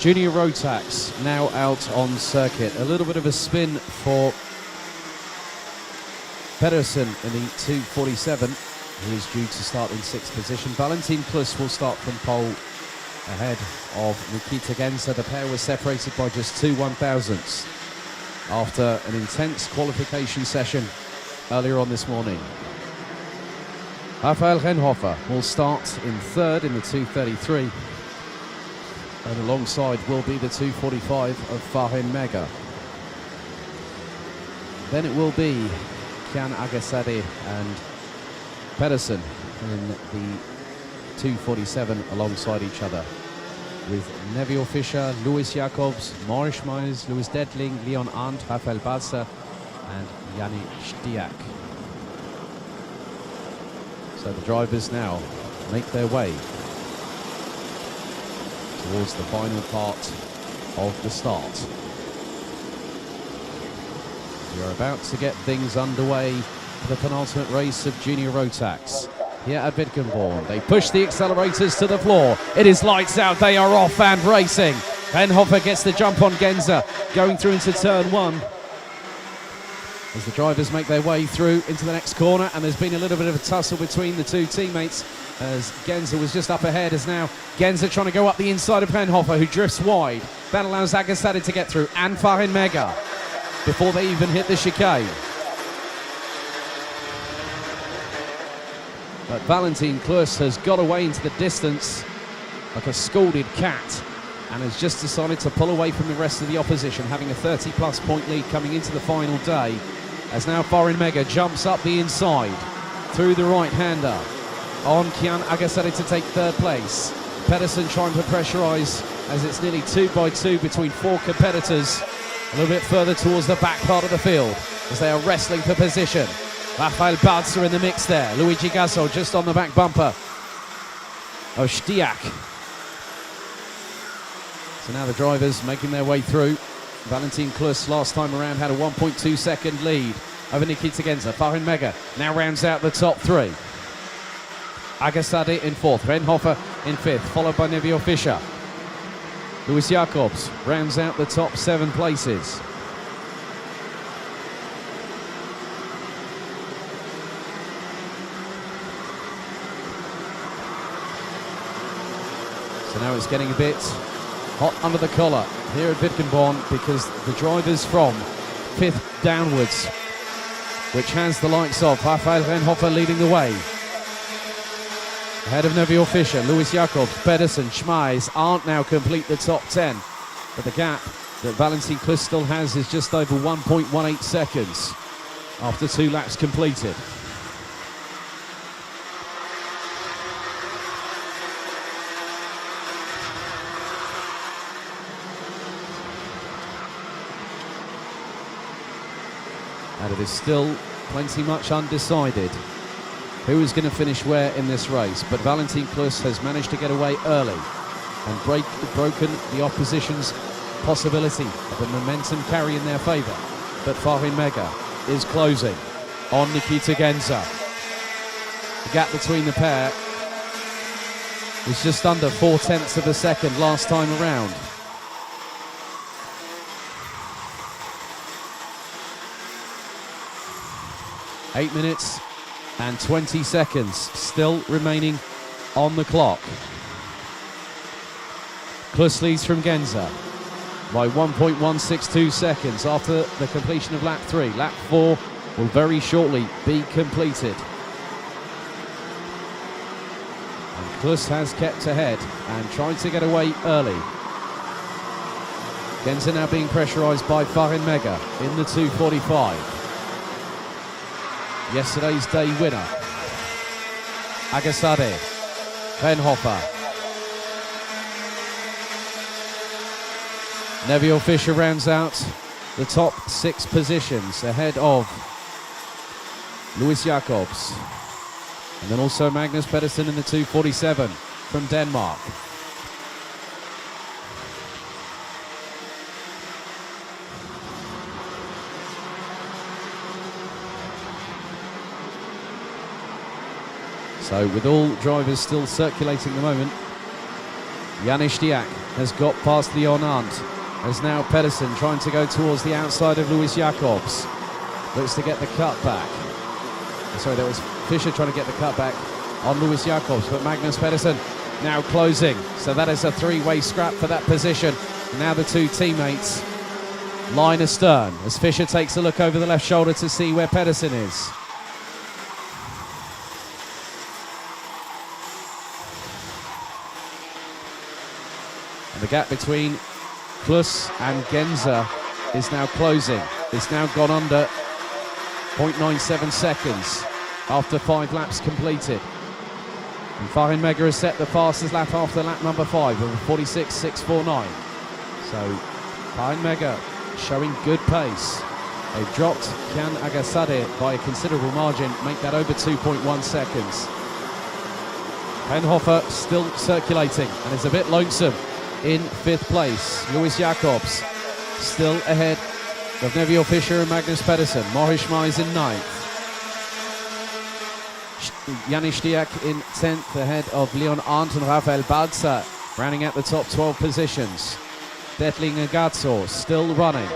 Junior Rotax now out on circuit. A little bit of a spin for Pedersen in the 247. He is due to start in 6th position. Valentin Klus will start from pole ahead of Nikita Genza. The pair was separated by just 2 1,000ths after an intense qualification session earlier on this morning. Rafael Renhofer will start in 3rd in the 233. And alongside will be the 245 of Farin Mega. Then it will be Kian Agasade and Pedersen in the 247 alongside each other, with Neville Fischer, Louis Jacobs, Maurice Meis, Louis Detling, Leon Arndt, Rafael Balzer and Yanni Stiak. So the drivers now make their way towards the final part of the start. We are about to get things underway for the penultimate race of Junior Rotax here at Wittgenborn. They push the accelerators to the floor. It is lights out. They are off and racing. Renhofer gets the jump on Genza, going through into turn 1. As the drivers make their way through into the next corner, and there's been a little bit of a tussle between the two teammates as Genza was just up ahead. As now Genza trying to go up the inside of Renhofer, who drifts wide. That allows Agasade to get through, and Farin Mega before they even hit the chicane. But Valentin Klus has got away into the distance like a scalded cat and has just decided to pull away from the rest of the opposition, having a 30-plus point lead coming into the final day. As now Farin Mega jumps up the inside through the right-hander on Kian Agasade to take 3rd place. Pedersen trying to pressurise as it's nearly 2 by 2 between 4 competitors. A little bit further towards the back part of the field as they are wrestling for position. Rafael Balzer in the mix there. Luigi Gasso just on the back bumper of Stiak. So now the drivers making their way through. Valentin Klus last time around had a 1.2 second lead over Nikita Genza. Farin Mega now rounds out the top 3. Agasade in 4th, Renhofer in 5th, followed by Neville Fischer. Louis Jacobs rounds out the top 7 places. So now it's getting a bit hot under the collar here at Wittgenborn, because the drivers from 5th downwards, which has the likes of Rafael Renhofer leading the way. Ahead of Neville Fischer, Louis Jacobs, Pedersen, Schmeis aren't now complete the top 10. But the gap that Valentin Klus still has is just over 1.18 seconds after 2 laps completed. And it is still plenty much undecided who is going to finish where in this race. But Valentin Klus has managed to get away early and broken the opposition's possibility of a momentum carry in their favour. But Farin Mega is closing on Nikita Genza. The gap between the pair was just under 0.4 of a second last time around. Eight minutes and 20 seconds still remaining on the clock. Klus leads from Genza by 1.162 seconds after the completion of lap 3. Lap 4 will very shortly be completed. And Klus has kept ahead and tried to get away early. Genza now being pressurised by Farin Mega in the 245. Yesterday's day winner, Agasade, Renhofer. Neville Fischer rounds out the top 6 positions ahead of Louis Jacobs. And then also Magnus Pedersen in the 247 from Denmark. So with all drivers still circulating at the moment, Yanni Stiak has got past Leon Arndt. As now Pedersen trying to go towards the outside of Louis Jacobs. Looks to get the cut back. Sorry, that was Fischer trying to get the cut back on Louis Jacobs, but Magnus Pedersen now closing. So that is a three-way scrap for that position. Now the two teammates line astern as Fischer takes a look over the left shoulder to see where Pedersen is. And the gap between Klus and Genzer is now closing. It's now gone under 0.97 seconds after 5 laps completed. And Farin Mega has set the fastest lap after lap number 5 of 46.649. So Farin Mega showing good pace. They've dropped Kian Agasade by a considerable margin, make that over 2.1 seconds. Penhofer still circulating and is a bit lonesome in 5th place. Louis Jacobs still ahead of Neville Fischer and Magnus Pedersen. Maurice Schmeis in 9th. Janis Stiak in 10th, ahead of Leon Arndt and Rafael Balza, rounding out the top 12 positions. Detling Agazzo still running.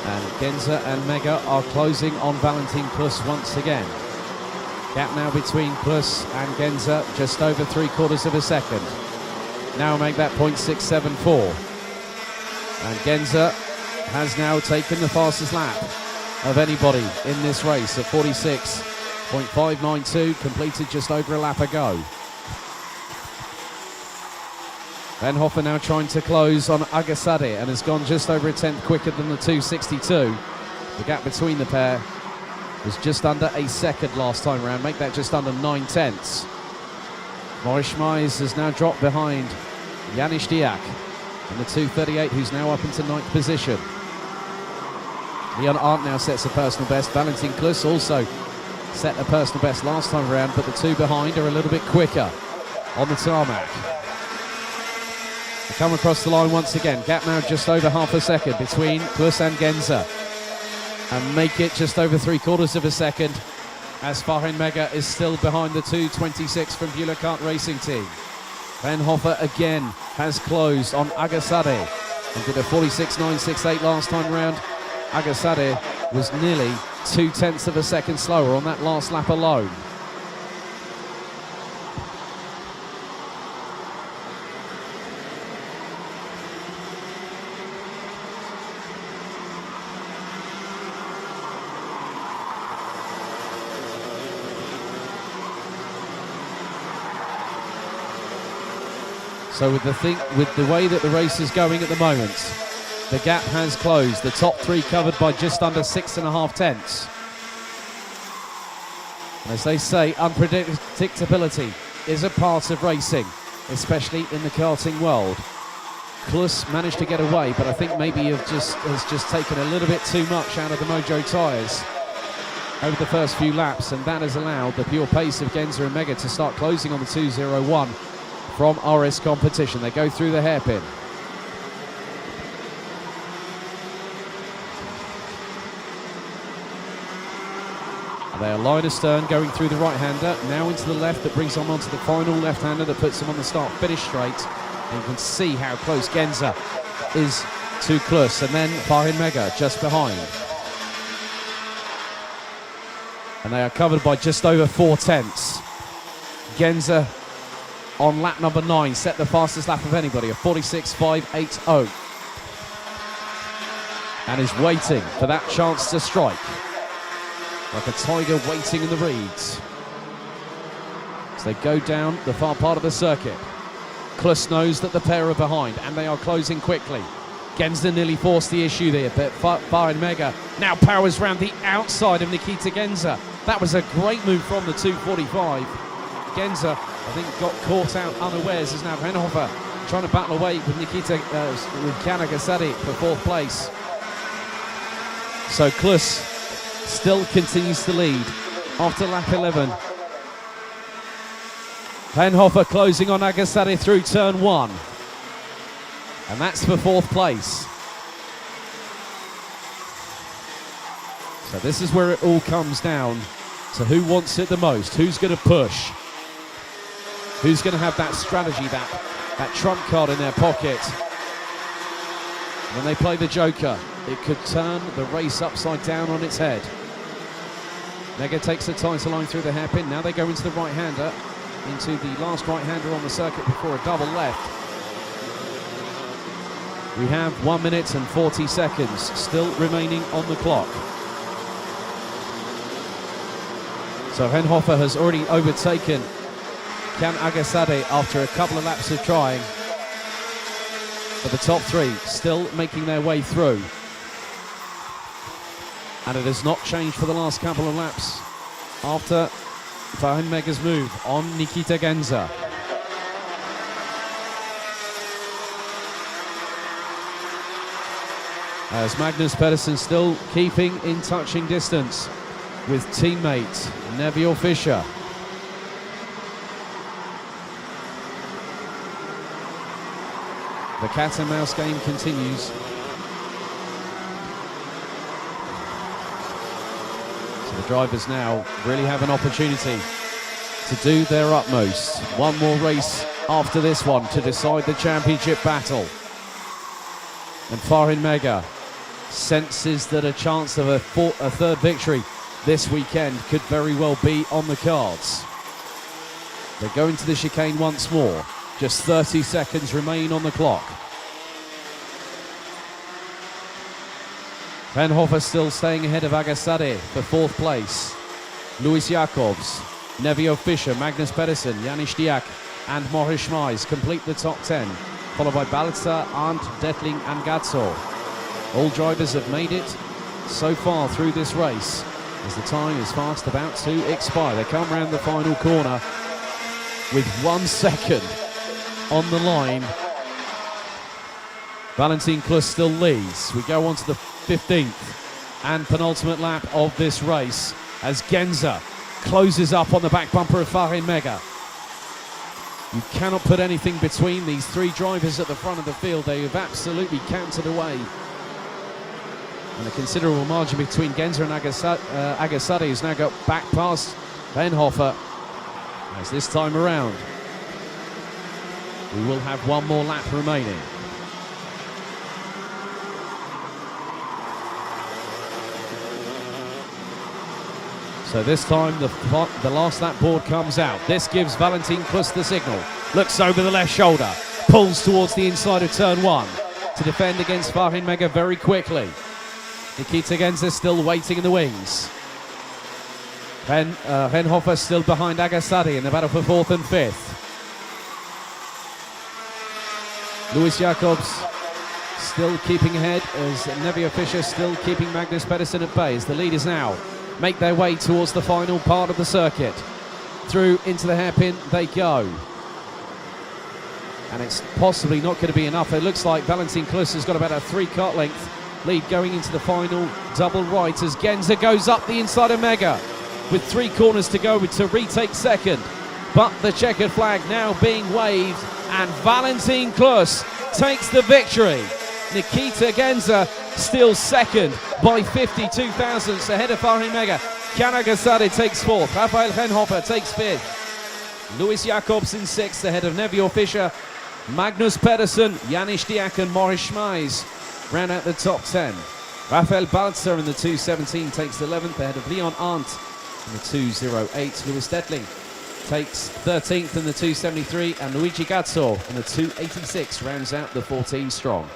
And Genzer and Mega are closing on Valentin Klus once again. Gap now between Klus and Genzer, just over 3/4 of a second. Now make that 0.674. And Genzer has now taken the fastest lap of anybody in this race at 46.592, completed just over a lap ago. Penhofer now trying to close on Agasade and has gone just over a tenth quicker than the 262. The gap between the pair was just under a second last time around, make that just under 9/10. Maurice Schmeis has now dropped behind Janis Stiak in the 238, who's now up into 9th position. Leon Arndt now sets a personal best. Valentin Klus also set a personal best last time around, but the two behind are a little bit quicker on the tarmac. They come across the line once again. Gap now just over half a second between Klus and Genzer. And make it just over 3/4 of a second as Farin Mega is still behind the 226 from Beulah Kart Racing Team. Penhofer again has closed on Agasade and did a 46.968 last time round. Agasade was nearly 0.2 of a second slower on that last lap alone. So with the way that the race is going at the moment, the gap has closed. The top 3 covered by just under 6.5 tenths. And as they say, unpredictability is a part of racing, especially in the karting world. Klus managed to get away, but I think maybe has just taken a little bit too much out of the Mojo tyres over the first few laps, and that has allowed the pure pace of Genzer and Mega to start closing on the 201 from RS competition. They go through the hairpin. And they are line astern going through the right-hander, now into the left, that brings them onto the final left-hander that puts them on the start-finish straight. And you can see how close Genzer is to Klus, and then Farin Mega just behind. And they are covered by just over 4 tenths. Genzer on lap number 9 set the fastest lap of anybody, a 46.580. And is waiting for that chance to strike. Like a tiger waiting in the reeds. As they go down the far part of the circuit. Klus knows that the pair are behind and they are closing quickly. Genzer nearly forced the issue there, but Farin Mega now powers round the outside of Nikita Genzer. That was a great move from the 245. Genzer, I think, got caught out unawares as now Penhofer trying to battle away with Nikita with Kian Agasade for 4th place. So Klus still continues to lead after lap 11. Venhofer closing on Agasade through turn 1. And that's for 4th place. So this is where it all comes down to who wants it the most, who's going to push, who's going to have that strategy, that trump card in their pocket. When they play the joker, it could turn the race upside down on its head. Mega takes the title line through the hairpin. Now they go into the right-hander, into the last right-hander on the circuit before a double left. We have 1 minute and 40 seconds still remaining on the clock. So Venhofer has already overtaken Can Agasade after a couple of laps of trying. But the top 3 still making their way through. And it has not changed for the last couple of laps after Farin Mega's move on Nikita Genza. As Magnus Pedersen still keeping in touching distance with teammate Neville Fischer. The cat and mouse game continues. So the drivers now really have an opportunity to do their utmost. One more race after this one to decide the championship battle. And Farin Mega senses that a chance of a third victory this weekend could very well be on the cards. They go into the chicane once more. Just 30 seconds remain on the clock. Venhofer still staying ahead of Agasade for 4th place. Luis Jacobs, Neville Fischer, Magnus Pedersen, Janis Diak and Morris Schmeis complete the top 10, followed by Balzer, Arndt, Detling and Gatso. All drivers have made it so far through this race as the time is fast about to expire. They come round the final corner with 1 second on the line. Valentin Klus still leads. We go on to the 15th and penultimate lap of this race as Genza closes up on the back bumper of Farin Mega. You cannot put anything between these 3 drivers at the front of the field. They have absolutely cantered away. And a considerable margin between Genza and Agasade, who's now got back past Venhofer. As this time around, we will have 1 more lap remaining. So this time the last lap board comes out. This gives Valentin Klus the signal. Looks over the left shoulder, pulls towards the inside of turn 1 to defend against Farin Mega very quickly. Nikita Genza still waiting in the wings. Venhofer still behind Agasade in the battle for 4th and 5th. Luis Jacobs still keeping ahead as Neville Fischer still keeping Magnus Pedersen at bay as the leaders now make their way towards the final part of the circuit. Through into the hairpin they go. And it's possibly not going to be enough. It looks like Valentin Klus has got about a 3-kart length lead going into the final double right as Genza goes up the inside of Mega with 3 corners to go to retake second. But the checkered flag now being waved and Valentin Klus takes the victory. Nikita Genza still second by 52 thousandths ahead of Farin Mega. Can Agasade takes 4th. Rafael Venhofer takes 5th. Luis Jacobs in 6th ahead of Neville Fischer. Magnus Pedersen, Janis Diak and Morris Schmeis round out the top 10. Rafael Balzer in the 2.17 takes 11th ahead of Leon Arndt in the 2.08. Louis Detling takes 13th in the 2.73 and Luigi Gatso in the 2.86 rounds out the 14 strong.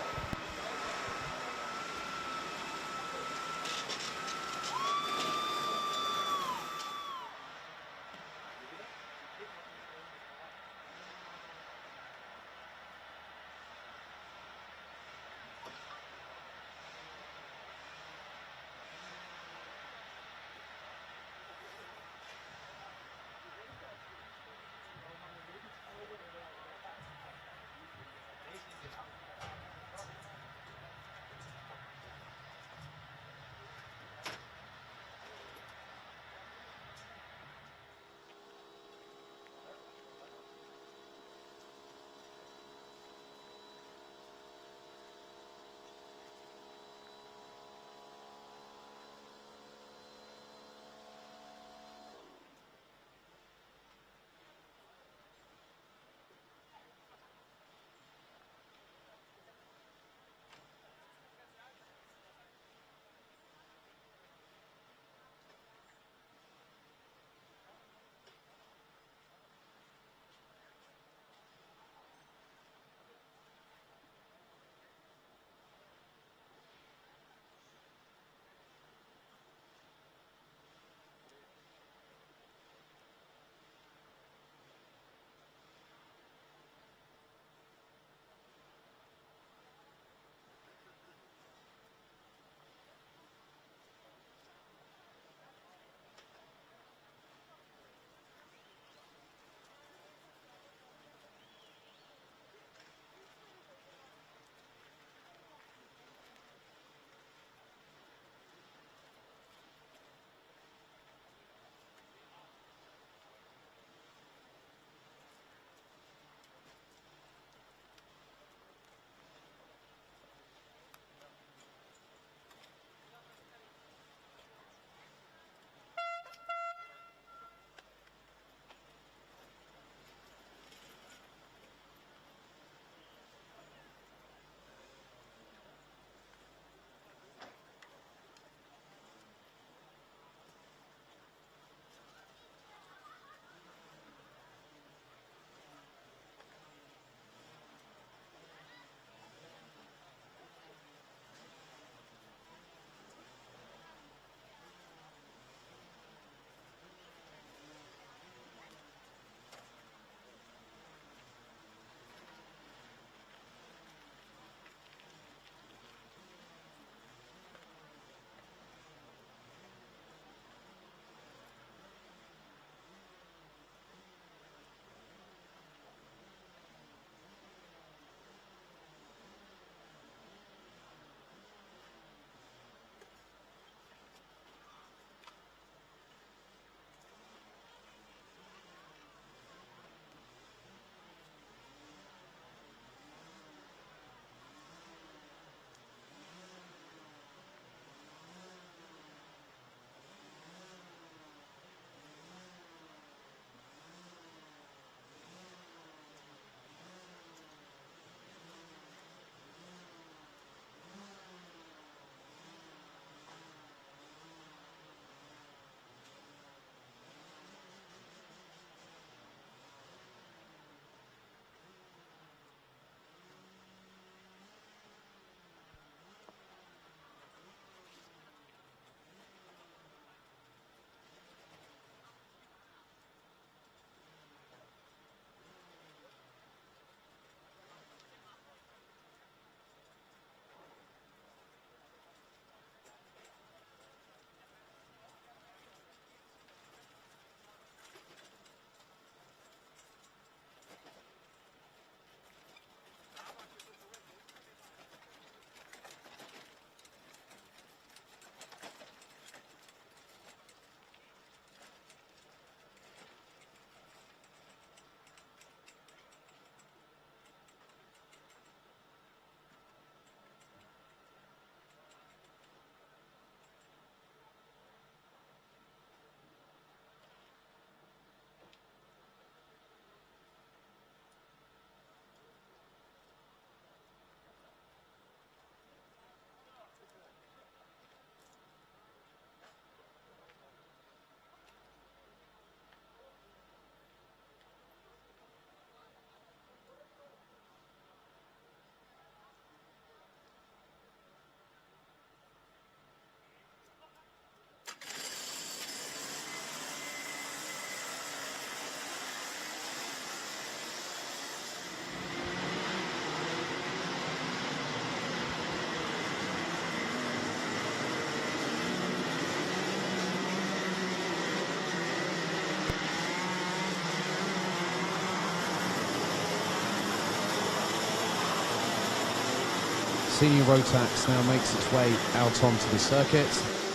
Senior Rotax now makes its way out onto the circuit.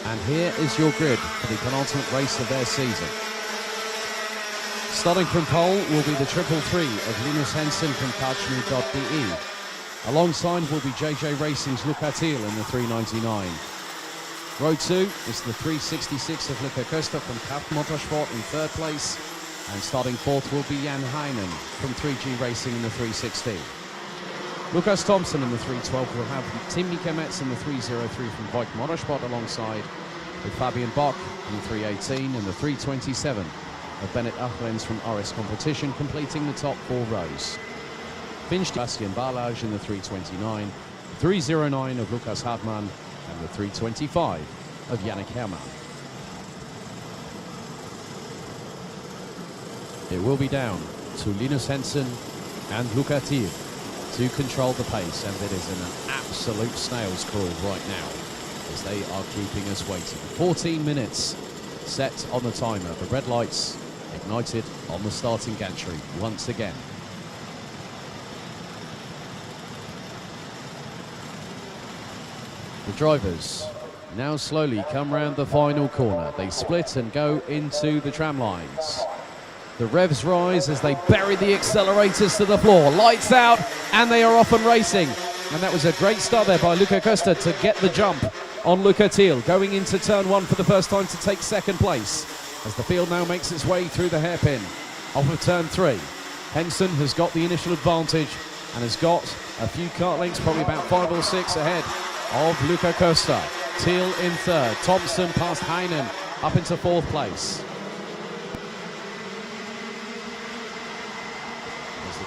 And here is your grid for the penultimate race of their season. Starting from pole will be the 333 of Linus Hensen from Karchmi.de. Alongside will be JJ Racing's Luca Thiel in the 399. Row 2 is the 366 of Luca Köster from Kraft Motorsport in third place. And starting fourth will be Jan Heinen from 3G Racing in the 316. Lukas Thompson in the 312 will have Tim Mikametz in the 303 from Voigt Motorsport alongside with Fabian Bock in the 318 and the 327 of Bennett Achrens from RS Competition completing the top 4 rows. Finch Bastian Barlage in the 329, 309 of Lukas Hartmann and the 325 of Yannick Herrmann. It will be down to Linus Hensen and Luca Thiel to control the pace, and it is in an absolute snail's crawl right now as they are keeping us waiting. 14 minutes set on the timer. The red lights ignited on the starting gantry once again. The drivers now slowly come round the final corner. They split and go into the tram lines. The revs rise as they bury the accelerators to the floor. Lights out, and they are off and racing. And that was a great start there by Luca Köster to get the jump on Luca Thiel, going into turn 1 for the first time to take second place. As the field now makes its way through the hairpin off of turn 3. Hensen has got the initial advantage and has got a few kart lengths, probably about 5 or 6 ahead of Luca Köster. Thiel in third. Thompson past Heinen up into 4th place.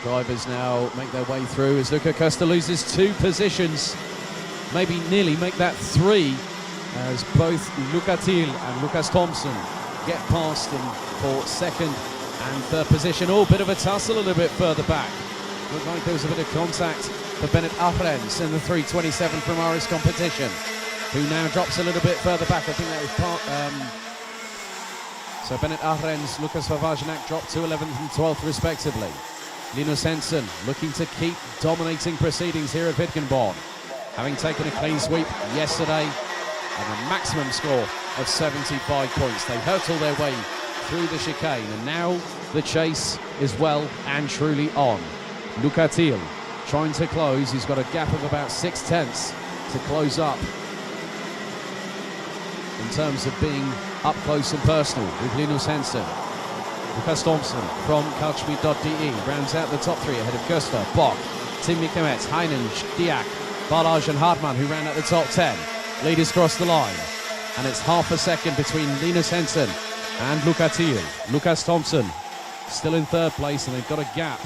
Drivers now make their way through as Luca Köster loses 2 positions, maybe nearly make that 3, as both Luca Thiel and Lukas Thompson get past him for 2nd and 3rd position. Oh, bit of a tussle a little bit further back. Looked like there was a bit of contact for Bennett Achrens in the 327 from RS Competition, who now drops a little bit further back. I think that was part... So Bennett Achrens, Lukas Vavagenac dropped to 11th and 12th respectively. Linus Hensen looking to keep dominating proceedings here at Wittgenborn, having taken a clean sweep yesterday and a maximum score of 75 points. They hurtle their way through the chicane, and now the chase is well and truly on. Luca Thiel trying to close. He's got a gap of about 6/10 to close up in terms of being up close and personal with Linus Hensen. Lukas Thompson from Karchmi.de rounds out the top 3 ahead of Köster, Bock, Tim Mikametz, Heinen, Diak, Barlage and Hartmann, who ran at the top 10. Leaders cross the line, and it's half a second between Linus Hensen and Luca Thiel. Lukas Thompson still in 3rd place, and they've got a gap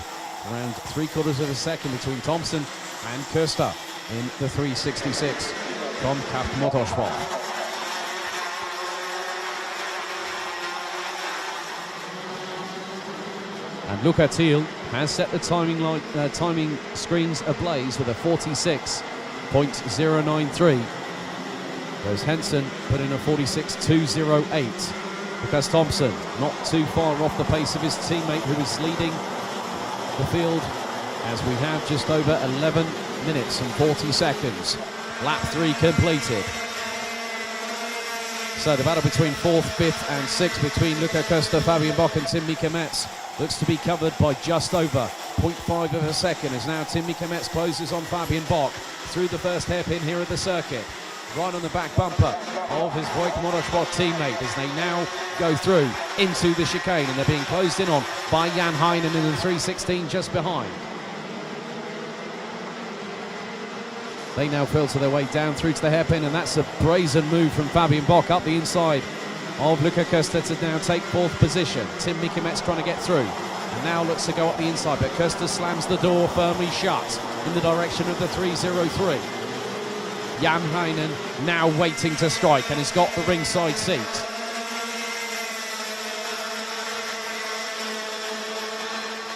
around 3/4 of a second between Thompson and Köster in the 366 from Kraft Motorsport. And Luca Thiel has set the timing screens ablaze with a 46.093. Whereas Hensen put in a 46.208. Lukas Thompson not too far off the pace of his teammate who is leading the field as we have just over 11 minutes and 40 seconds. Lap 3 completed. So the battle between 4th, 5th and 6th between Luca Köster, Fabian Bock and Tim Mikametz looks to be covered by just over 0.5 of a second as now Tim Mikametz closes on Fabian Bock through the first hairpin here at the circuit. Right on the back bumper of his Voigt Motorsport teammate as they now go through into the chicane, and they're being closed in on by Jan Heinen in the 316 just behind. They now filter their way down through to the hairpin, and that's a brazen move from Fabian Bock up the inside of Luca Köster to now take 4th position. Tim Mikametz trying to get through and now looks to go up the inside, but Köster slams the door firmly shut in the direction of the 303. Jan Heinen now waiting to strike, and has got the ringside seat.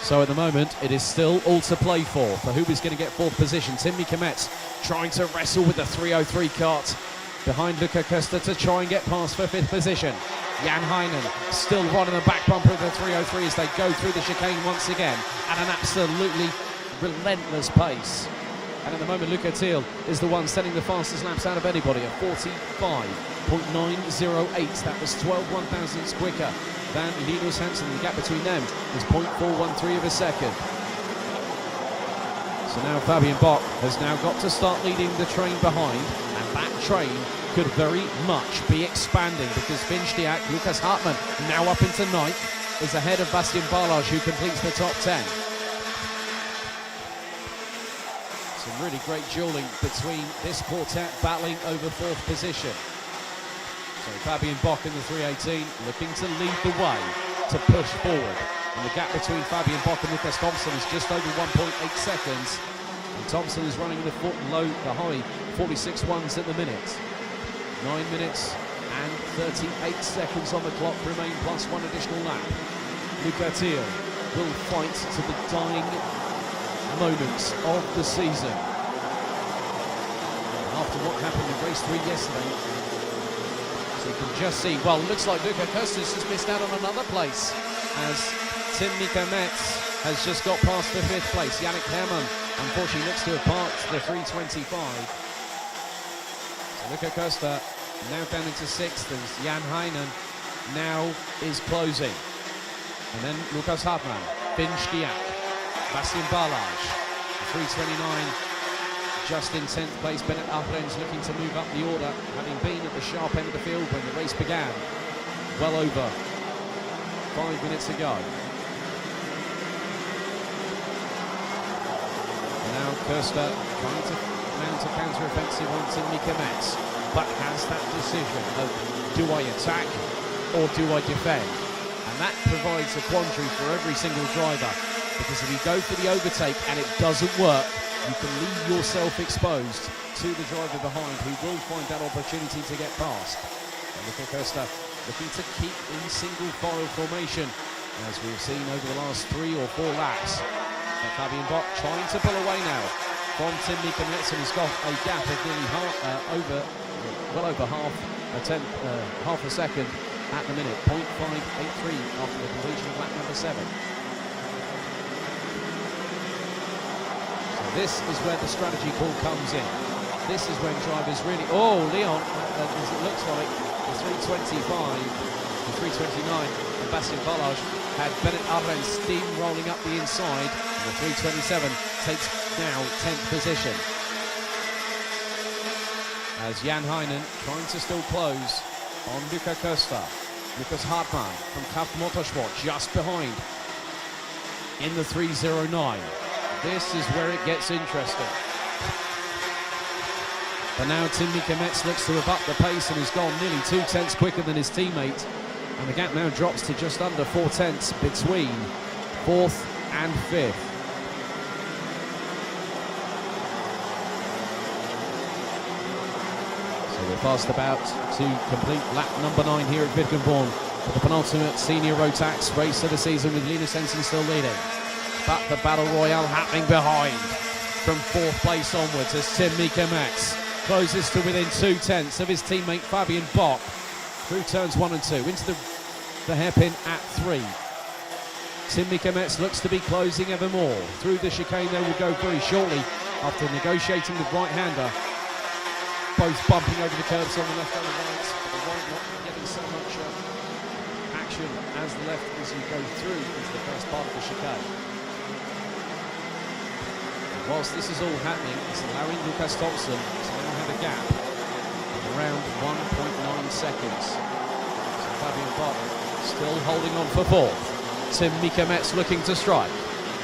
So at the moment, it is still all to play for who is going to get 4th position. Tim Mikametz trying to wrestle with the 303 kart behind Luca Köster to try and get past for 5th position. Jan Heinen still right on the back bumper of the 303 as they go through the chicane once again at an absolutely relentless pace. And at the moment, Luca Thiel is the one setting the fastest laps out of anybody at 45.908. That was 12 1,000ths quicker than Linus Hansen. The gap between them is 0.413 of a second. So now Fabian Bock has now got to start leading the train behind, and that train could very much be expanding because Finchdiak, Lucas Hartmann, now up into 9th, is ahead of Bastian Barlage, who completes the top 10. Some really great dueling between this quartet battling over 4th position. So Fabian Bock in the 318 looking to lead the way to push forward. And the gap between Fabian Bock and Lucas Thompson is just over 1.8 seconds. And Thompson is running the high 46 ones at the minute. 9 minutes and 38 seconds on the clock remain, plus 1 additional lap. Luca Thiel will fight to the dying moments of the season. After what happened in race 3 yesterday, so you can just see, well, looks like Luca Kostas has missed out on another place as Tim Mika-Metz has just got past the 5th place. Yannick Herrmann, unfortunately, looks to have parked the 325. So Luca Costa now down into 6th, and Jan Heinen now is closing. And then Lucas Hartmann, Finchdiak, Bastian Barlage, 329, just in 10th place. Bennett Ahrens looking to move up the order, having been at the sharp end of the field when the race began, well over 5 minutes ago. And now Kirsta trying to mount a counter-offensive on Tim Mika-Metz, but has that decision of, do I attack or do I defend? And that provides a quandary for every single driver, because if you go for the overtake and it doesn't work, you can leave yourself exposed to the driver behind, who will find that opportunity to get past. And Luca Costa looking to keep in single file formation, as we've seen over the last 3 or 4 laps. And Fabian Bock trying to pull away now from Tim Mika-Metz, and he's got a gap of nearly well over half a second at the minute, 0.583 after the completion of lap number 7. So this is where the strategy call comes in. This is when drivers really, Leon, as it looks like, the 325, the 329, and Bastian Barlage had Bennett Ahrens steam rolling up the inside, and the 327 takes now 10th position. As Jan Heinen trying to still close on Luca Costa. Lucas Hartmann from Kraft Motorsport just behind in the 309. This is where it gets interesting. But now Tim Mika-Metz looks to have upped the pace and has gone nearly 2 tenths quicker than his teammate. And the gap now drops to just under 4 tenths between 4th and 5th. We're fast about to complete lap number 9 here at Wittgenborn for the penultimate senior Rotax race of the season, with Linus Hansen still leading. But the battle royale happening behind from 4th place onwards as Tim Mika-Metz closes to within 2 tenths of his teammate Fabian Bock through turns 1 and 2 into the hairpin at 3. Tim Mika-Metz looks to be closing ever more. Through the chicane they will go very shortly after negotiating with right-hander. Both bumping over the curves on the left and the right. The right not getting so much action as the left as you go through into the first part of the chicane. And whilst this is all happening, it's allowing Lucas Thompson to now have a gap of around 1.9 seconds. So Fabian Bock still holding on for 4th. Tim Mika-Metz looking to strike.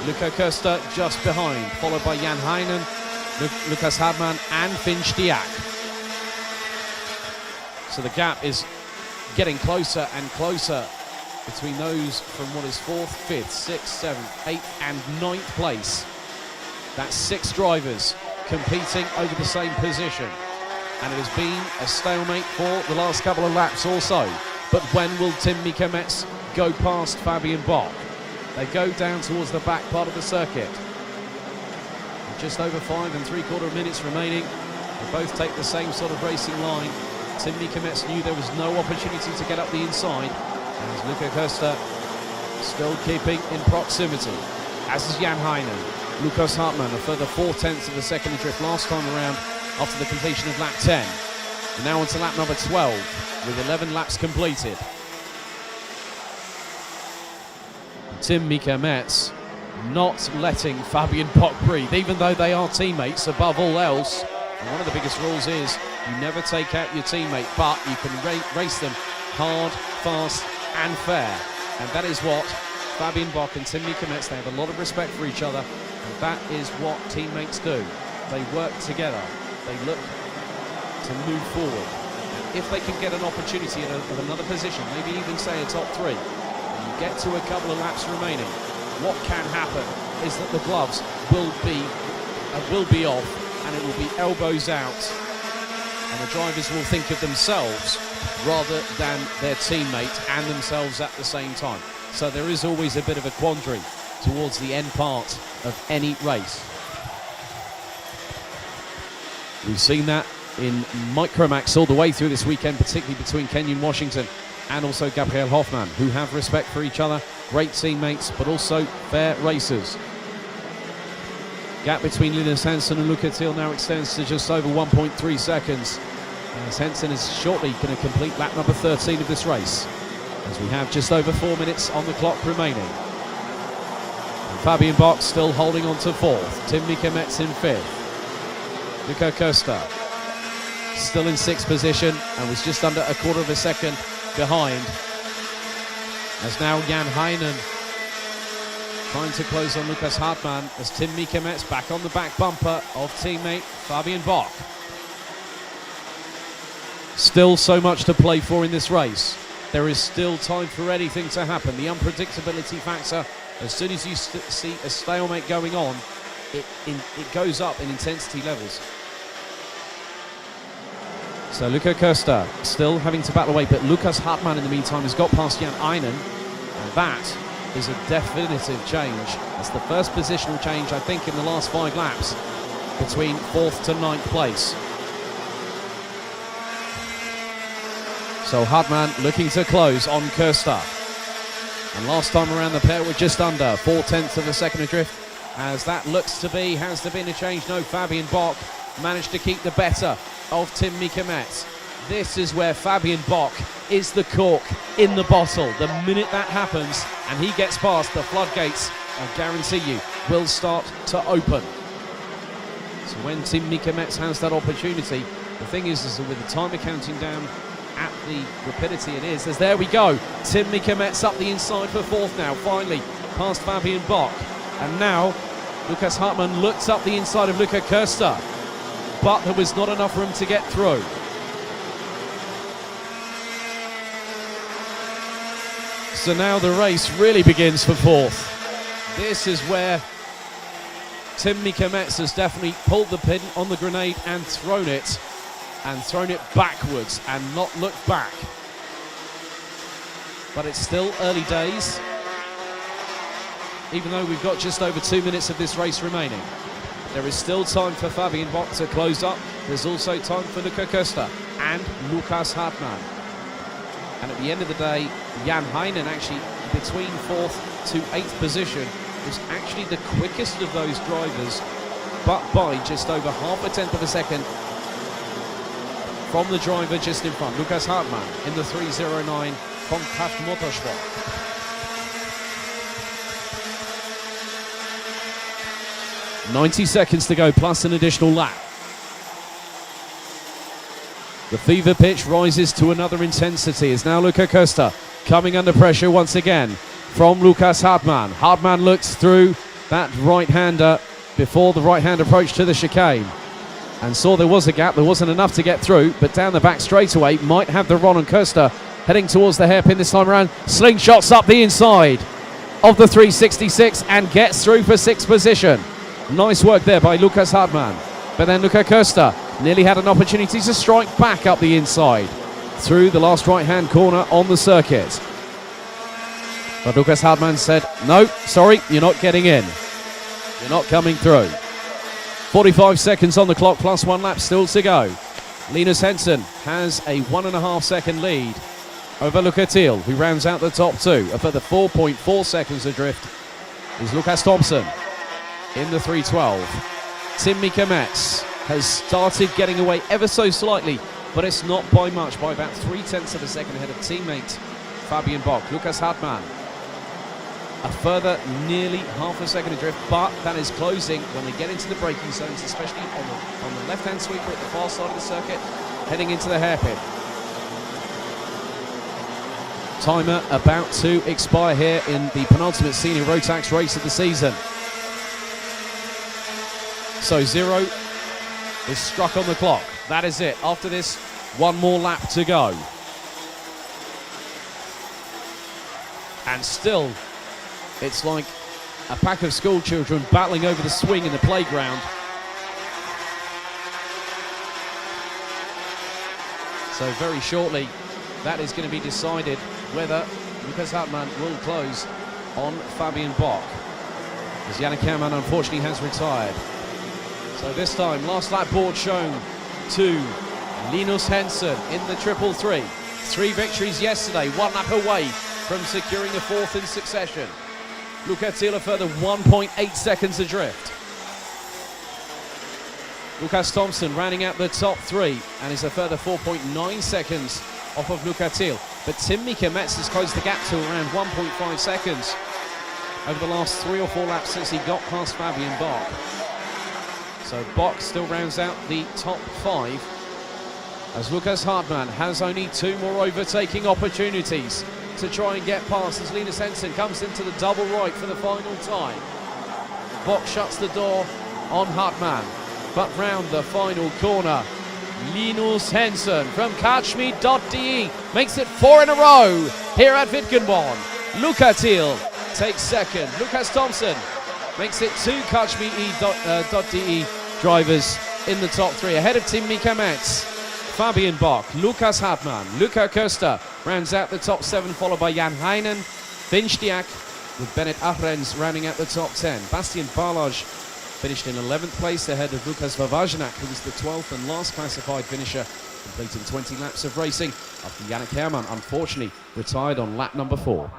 Luca Costa just behind, followed by Jan Heinen, Lucas Hartmann and Finchdiak. So the gap is getting closer and closer between those from what is 4th, 5th, 6th, 7th, 8th and 9th place. That's 6 drivers competing over the same position. And it has been a stalemate for the last couple of laps also. But when will Tim Mika-Metz go past Fabian Bock? They go down towards the back part of the circuit. With just over 5 3/4 minutes remaining, they both take the same sort of racing line. Tim Mika-Metz knew there was no opportunity to get up the inside, as Luca Costa still keeping in proximity, as is Jan Heinen. Lukas Hartmann a further 0.4 of a second adrift last time around after the completion of lap 10. And now on to lap number 12 with 11 laps completed. Tim Mika-Metz not letting Fabian Bock breathe, even though they are teammates above all else. And one of the biggest rules is you never take out your teammate, but you can race them hard, fast and fair. And that is what Fabian Bock and Tim Mika-Metz, they have a lot of respect for each other, and that is what teammates do. They work together, they look to move forward. And if they can get an opportunity at another position, maybe even say a top 3, and you get to a couple of laps remaining, what can happen is that the gloves will be off, and it will be elbows out, and the drivers will think of themselves rather than their teammate and themselves at the same time. So there is always a bit of a quandary towards the end part of any race. We've seen that in Micromax all the way through this weekend, particularly between Kenyon Washington and also Gabriel Hoffmann, who have respect for each other, great teammates, but also fair racers. Gap between Linus Hansen and Luca Thiel now extends to just over 1.3 seconds. As Hansen is shortly going to complete lap number 13 of this race, as we have just over 4 minutes on the clock remaining. And Fabian Bock still holding on to 4th. Tim Mika-Metz in 5th. Luca Costa still in 6th position and was just under a quarter of a second behind. As now Jan Heinen trying to close on Lukas Hartmann, as Tim Mika-Metz back on the back bumper of teammate Fabian Bock. Still so much to play for in this race. There is still time for anything to happen. The unpredictability factor, as soon as you see a stalemate going on, it goes up in intensity levels. So Luca Costa still having to battle away, but Lukas Hartmann in the meantime has got past Jan Heinen, and that is a definitive change. It's the first positional change, I think, in the last 5 laps between 4th to 9th place. So Hartmann looking to close on Costa. And last time around the pair were just under 0.4 of a second adrift. As that looks to be, has there been a change? No, Fabian Bock managed to keep the better of Tim Mika-Metz. This is where Fabian Bock is the cork in the bottle. The minute that happens and he gets past, the floodgates, I guarantee you, will start to open. So when Tim Mika-Metz has that opportunity, the thing is that with the timer counting down at the rapidity it is, as there we go, Tim Mika-Metz up the inside for 4th now, finally past Fabian Bock. And now Lukas Hartmann looks up the inside of Luca Costa, but there was not enough room to get through. So now the race really begins for 4th. This is where Tim Mika-Metz has definitely pulled the pin on the grenade and thrown it backwards and not looked back. But it's still early days, even though we've got just over 2 minutes of this race remaining. There is still time for Fabian Bock to close up. There's also time for Luca Costa and Lukas Hartmann. And at the end of the day, Jan Heinen, actually between 4th to 8th position, was actually the quickest of those drivers, but by just over 0.5 of a second from the driver just in front, Lukas Hartmann, in the 309 from Kraft Motorsport. "90 seconds to go, plus an additional lap. The fever pitch rises to another intensity as now Luca Costa coming under pressure once again from Lukas Hartmann. Hartmann looks through that right-hander before the right-hand approach to the chicane and saw there was a gap. There wasn't enough to get through, but down the back straightaway might have the run on Costa heading towards the hairpin this time around. Slingshots up the inside of the 366 and gets through for 6th position. Nice work there by Lukas Hartmann. But then Luca Costa nearly had an opportunity to strike back up the inside through the last right-hand corner on the circuit. But Lukas Hartmann said, no, sorry, you're not getting in. You're not coming through. 45 seconds on the clock, plus 1 lap still to go. Linus Hansen has a 1.5 second lead over Luca Thiel, who rounds out the top 2. A further 4.4 seconds adrift is Lucas Thompson. in the 3:12. Tim Mika-Metz has started getting away ever so slightly, but it's not by much, by about 0.3 of a second ahead of teammate Fabian Bock. Lukas Hartmann, a further nearly half a second adrift, but that is closing when they get into the braking zones, especially on the left-hand sweeper at the far side of the circuit, heading into the hairpin. Timer about to expire here in the penultimate senior Rotax race of the season. So 0 is struck on the clock. That is it. After this, one more lap to go. And still, it's like a pack of school children battling over the swing in the playground. So very shortly, that is going to be decided whether Lukas Hartmann will close on Fabian Bock, as Yannick Herrmann unfortunately has retired. So this time, last lap board shown to Linus Henson in the 333. 3 victories yesterday, 1 lap away from securing a 4th in succession. Luca Thiel a further 1.8 seconds adrift. Lukas Thompson rounding out the top 3 and is a further 4.9 seconds off of Luca Thiel. But Tim Mika-Metz has closed the gap to around 1.5 seconds over the last 3 or 4 laps since he got past Fabian Bock. So Bock still rounds out the top 5, as Lukas Hartmann has only 2 more overtaking opportunities to try and get past, as Linus Henson comes into the double right for the final time. Bock shuts the door on Hartmann, but round the final corner, Linus Henson from Catchme.de makes it 4 in a row here at Wittgenborn. Luca Thiel takes second. Lukas Thompson makes it 2 Catchme.de drivers in the top 3, ahead of Tim Mika-Metz, Fabian Bock, Lukas Hartmann. Luca Köster rounds out the top 7, followed by Jan Heinen, Vinstiak, with Bennett Ahrens rounding out the top 10. Bastian Barlage finished in 11th place ahead of Lukas Vavajanak, who was the 12th and last classified finisher, completing 20 laps of racing after Yannick Herrmann unfortunately retired on lap number 4.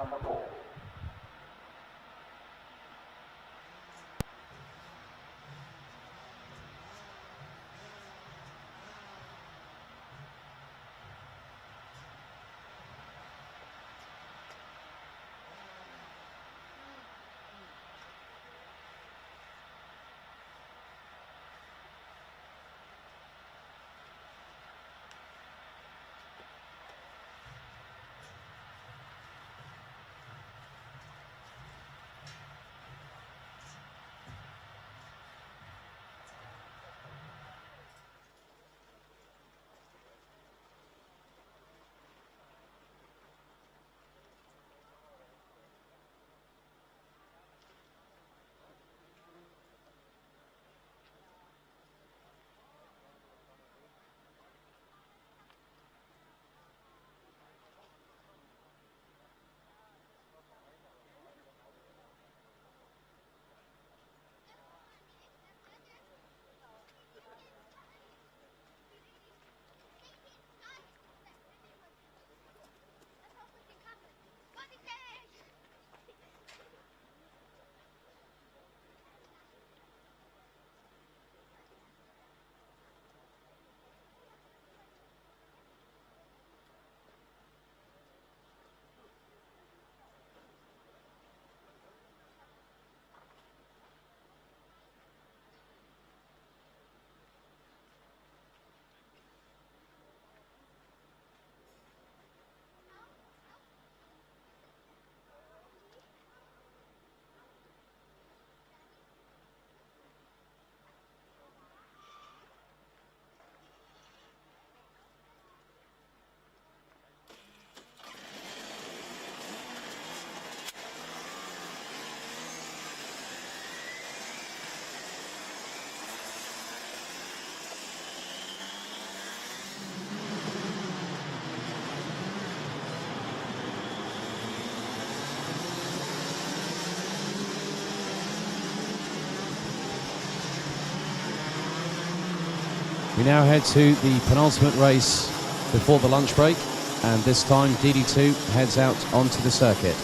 We now head to the penultimate race before the lunch break, and this time DD2 heads out onto the circuit.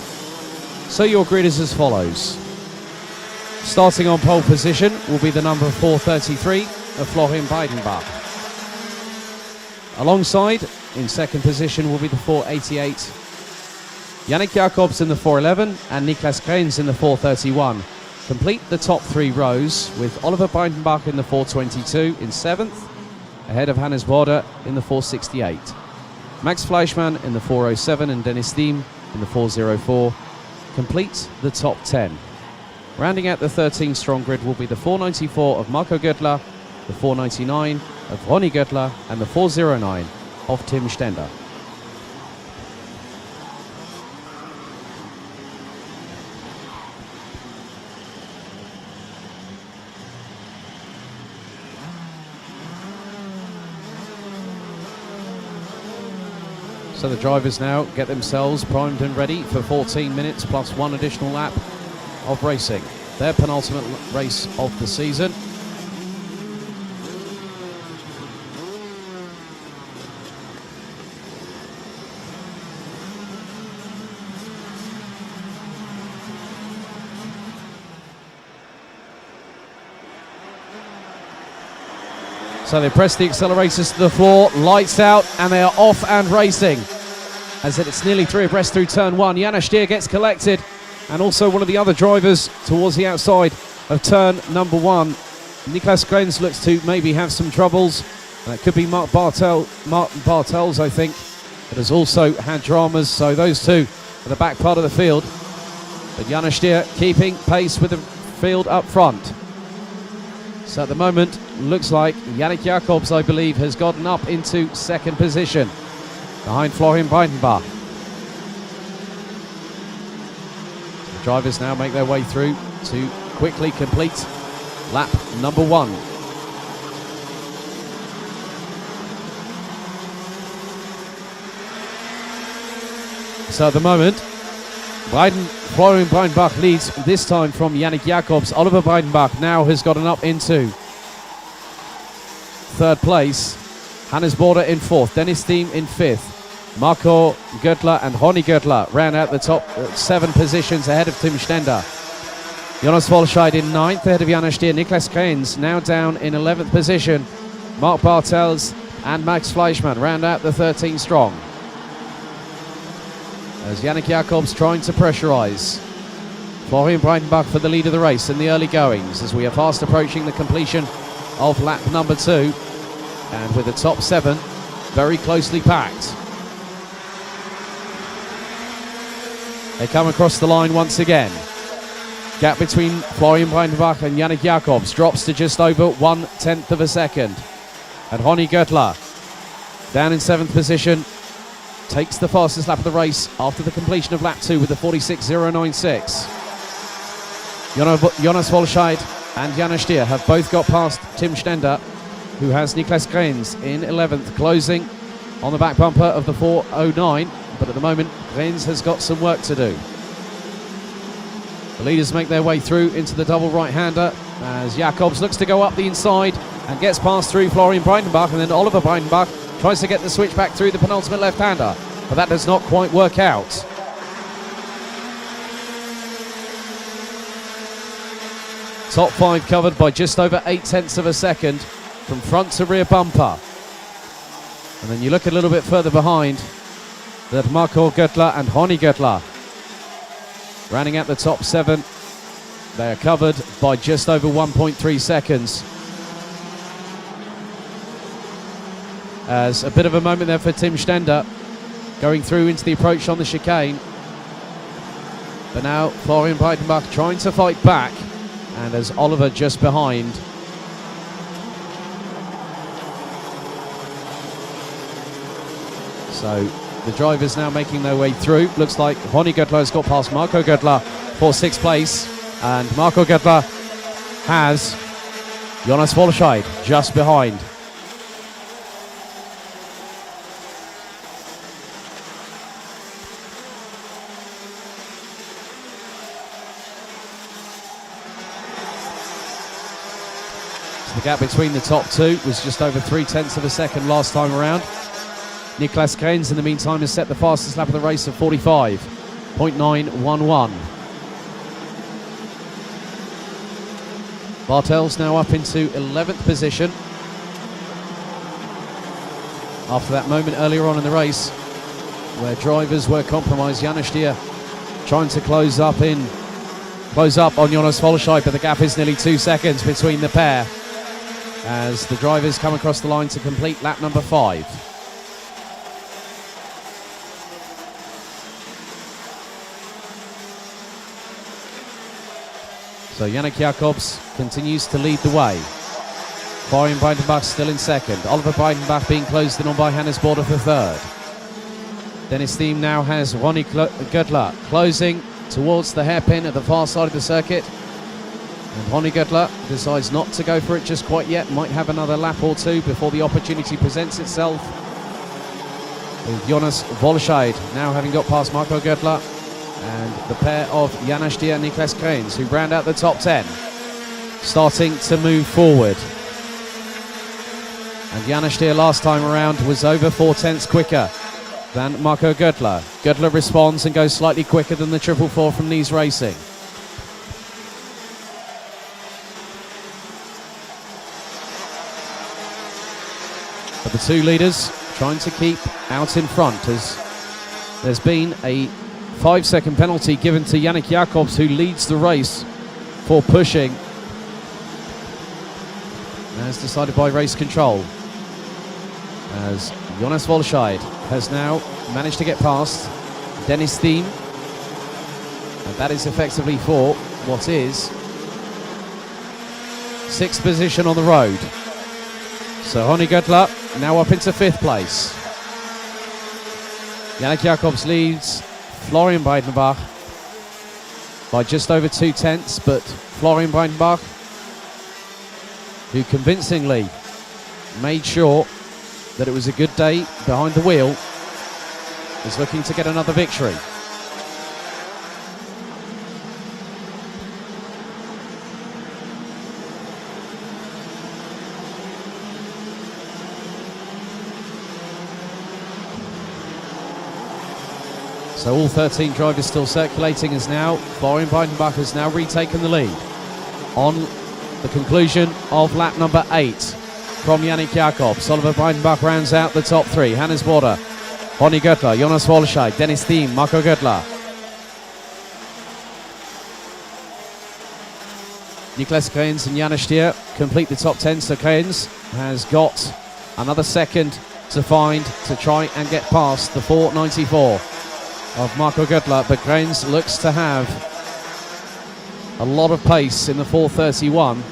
So your grid is as follows. Starting on pole position will be the number 433 of Florian Breidenbach. Alongside, in second position, will be the 488 Yannick Jacobs in the 411 and Niklas Krens in the 431. Complete the top three rows with Oliver Breidenbach in the 422 in 7th, ahead of Hannes Bode in the 468. Max Fleischmann in the 407 and Dennis Thiem in the 404 complete the top 10. Rounding out the 13-strong grid will be the 494 of Marco Göttler, the 499 of Ronny Göttler and the 409 of Tim Stender. So the drivers now get themselves primed and ready for 14 minutes plus one additional lap of racing. Their penultimate race of the season. So they press the accelerators to the floor, lights out, and they are off and racing. As it's nearly three abreast through turn one, Janos Stier gets collected, and also one of the other drivers towards the outside of turn number one. Niklas Krens looks to maybe have some troubles. That could be Martin Bartels, I think, that has also had dramas. So those two at the back part of the field. But Janos Stier keeping pace with the field up front. So at the moment, looks like Yannick Jacobs, I believe, has gotten up into second position behind Florian Breidenbach. The drivers now make their way through to quickly complete lap number one. So at the moment, Florian Breidenbach leads this time from Yannick Jacobs. Oliver Breidenbach now has gotten up into third place. Hannes Bode in fourth, Dennis Thiem in fifth. Marco Göttler and Ronny Göttler ran out the top 7 positions ahead of Tim Stender. Jonas Volscheid in 9th ahead of Janos Stier. Niklas Krens now down in 11th position. Mark Bartels and Max Fleischmann round out the 13 strong. As Yannick Jacobs trying to pressurise Florian Breidenbach for the lead of the race in the early goings, as we are fast approaching the completion of lap number 2, and with the top 7 very closely packed. They come across the line once again. Gap between Florian Breidenbach and Yannick Jacobs drops to just over 1/10 of a second. And Ronny Göttler down in 7th position takes the fastest lap of the race after the completion of lap 2 with the 46.096. Jonas Volscheid and Janos Stier have both got past Tim Stender, who has Niklas Krens in 11th, closing on the back bumper of the 409, but at the moment Krens has got some work to do. The leaders make their way through into the double right-hander as Jacobs looks to go up the inside and gets past through Florian Breidenbach, and then Oliver Breidenbach tries to get the switch back through the penultimate left-hander, but that does not quite work out. Top 5 covered by just over 0.8 of a second from front to rear bumper. And then you look a little bit further behind, that Marco Göttler and Ronny Göttler rounding out the top 7. They are covered by just over 1.3 seconds. As a bit of a moment there for Tim Stender, going through into the approach on the chicane. But now Florian Breidenbach trying to fight back, and as Oliver just behind. So the drivers now making their way through. Looks like Ronny Göttler has got past Marco Göttler for 6th place, and Marco Göttler has Jonas Volscheid just behind. The gap between the top 2 was just over 0.3 of a second last time around. Niklas Krens in the meantime has set the fastest lap of the race of 45.911. Bartel's now up into 11th position. After that moment earlier on in the race, where drivers were compromised, Janis Stier trying to close up on Jonas Volscheid, but the gap is nearly 2 seconds between the pair as the drivers come across the line to complete lap number 5. So Yannick Jacobs continues to lead the way. Florian Breitenbach still in second. Oliver Breitenbach being closed in on by Hannes Border for third. Dennis Thiem now has Ronnie Göttler closing towards the hairpin at the far side of the circuit. And Ronnie Göttler decides not to go for it just quite yet. Might have another lap or two before the opportunity presents itself. With Jonas Volscheid now having got past Marco Göttler. And the pair of Janis Stier and Niklas Kraens, who round out the top 10, starting to move forward. And Janis Stier last time around was over 4/10 quicker than Marco Göttler. Göttler responds and goes slightly quicker than the 444 from Nies Racing. But the two leaders trying to keep out in front, as there's been a 5-second penalty given to Yannick Jacobs, who leads the race for pushing, as decided by race control. As Jonas Volscheid has now managed to get past Dennis Thiem, and that is effectively for what is 6th position on the road. So Ronnie Göttler now up into 5th place. Yannick Jacobs leads Florian Breitenbach by just over 2/10, but Florian Breitenbach, who convincingly made sure that it was a good day behind the wheel, is looking to get another victory. So all 13 drivers still circulating, as now Florian Breitenbach has now retaken the lead on the conclusion of lap number 8 from Yannick Jacobs. Oliver Breitenbach rounds out the top 3. Hannes Border, Ronnie Göttler, Jonas Volscheid, Dennis Thiem, Marco Göttler. Niklas Kraens and Janis Stier complete the top 10, so Kraens has got another second to find to try and get past the 494 of Marco Göttler, but Kraens looks to have a lot of pace in the 431.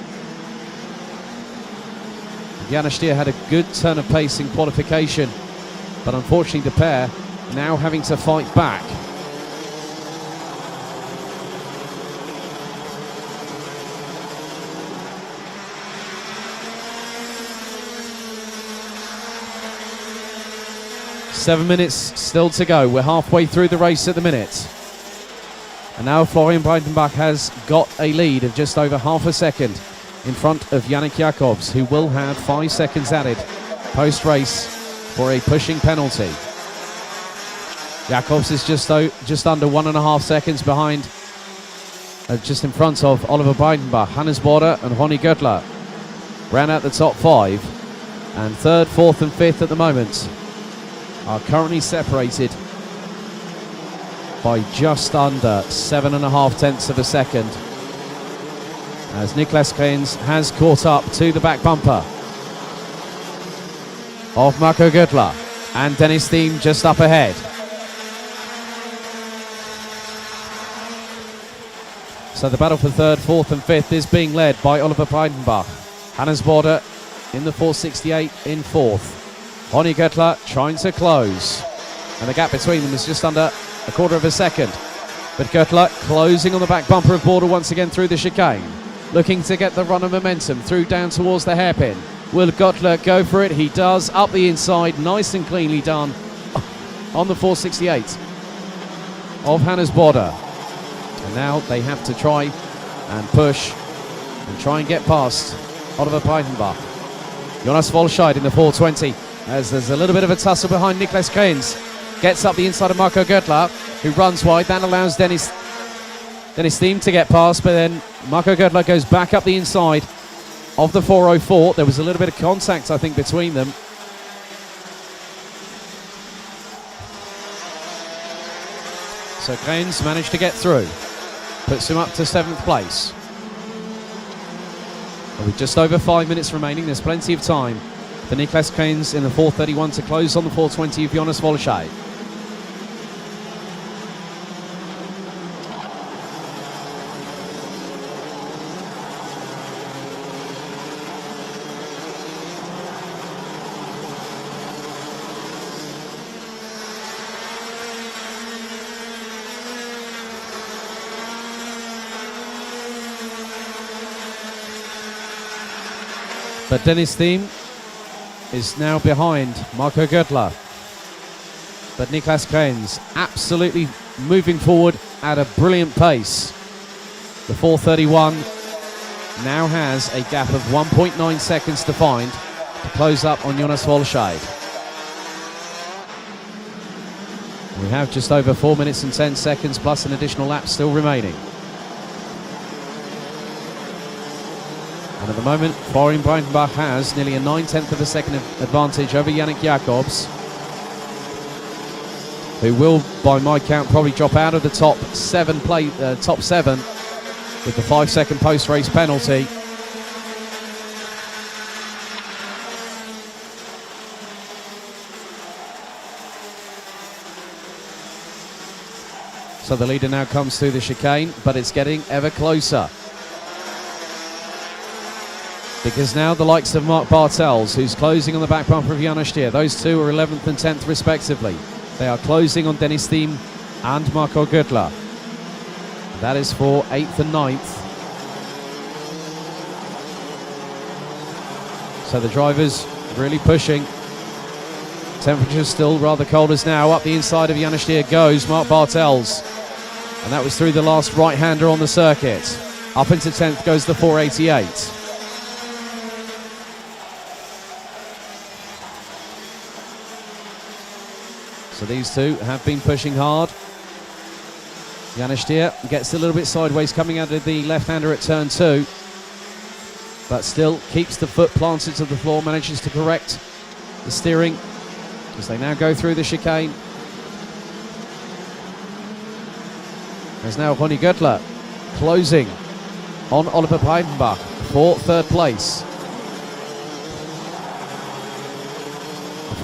Janis Stier had a good turn of pace in qualification, but unfortunately the pair now having to fight back. Seven minutes still to go. We're halfway through the race at the minute. And now Florian Breitenbach has got a lead of just over half a second in front of Yannick Jacobs, who will have 5 seconds added post-race for a pushing penalty. Jacobs is just under 1.5 seconds behind, just in front of Oliver Breitenbach. Hannes Border and Ronnie Göttler ran out the top 5, and 3rd, 4th and 5th at the moment are currently separated by just under 7.5 of a second, as Niklas Kraens has caught up to the back bumper of Marco Göttler, and Dennis Thiem just up ahead. So the battle for 3rd, 4th and 5th is being led by Oliver Breitenbach. Hannes Border in the 468 in 4th. Ronnie Göttler trying to close, and the gap between them is just under 1/4 of a second. But Göttler closing on the back bumper of Border once again through the chicane, looking to get the run of momentum through down towards the hairpin. Will Göttler go for it? He does, up the inside, nice and cleanly done on the 468 of Hannes Border. And now they have to try and push and try and get past Oliver Breitenbach. Jonas Volscheid in the 420, as there's a little bit of a tussle behind Niklas Kraens. Gets up the inside of Marco Göttler, who runs wide. That allows Dennis Thiem to get past, but then Marco Göttler goes back up the inside of the 404. There was a little bit of contact, I think, between them. So Krenz managed to get through. Puts him up to 7th place. And with just over 5 minutes remaining, there's plenty of time for Niklas Krenz in the 4:31 to close on the 4:20 of Jonas Volschei. But Dennis Thiem is now behind Marco Göttler. But Niklas Krenz absolutely moving forward at a brilliant pace. The 4:31 now has a gap of 1.9 seconds to find to close up on Jonas Volschei. We have just over 4 minutes and 10 seconds plus an additional lap still remaining. And at the moment, Florian Breitenbach has nearly a 9/10 of a second advantage over Yannick Jacobs, who will, by my count, probably drop out of the top seven with the 5-second post-race penalty. So the leader now comes through the chicane, but it's getting ever closer. Because now the likes of Mark Bartels, who's closing on the back bumper of Jonas Stier, those two are 11th and 10th respectively. They are closing on Dennis Thiem and Marco Göttler. That is for 8th and 9th. So the drivers really pushing. Temperature's still rather cold as now. Up the inside of Jonas Stier goes Mark Bartels. And that was through the last right-hander on the circuit. Up into 10th goes the 488. So these two have been pushing hard. Jonas Stier gets a little bit sideways coming out of the left-hander at turn 2, but still keeps the foot planted to the floor, manages to correct the steering as they now go through the chicane. There's now Ronnie Göttler closing on Oliver Breitenbach for 3rd place.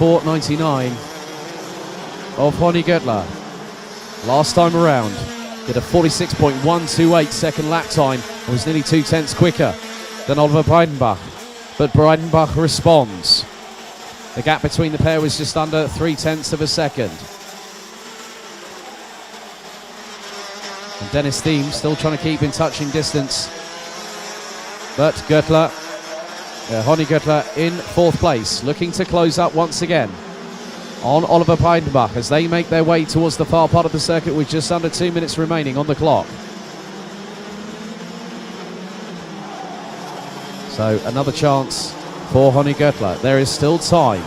4:99 of Ronnie Göttler. Last time around, did a 46.128 second lap time and was nearly 2/10 quicker than Oliver Breitenbach. But Breitenbach responds. The gap between the pair was just under 3/10 of a second. And Dennis Thiem still trying to keep in touching distance. But Göttler, Ronnie Göttler in 4th place, looking to close up once again on Oliver Breitenbach as they make their way towards the far part of the circuit with just under 2 minutes remaining on the clock. So another chance for Ronnie Göttler. There is still time.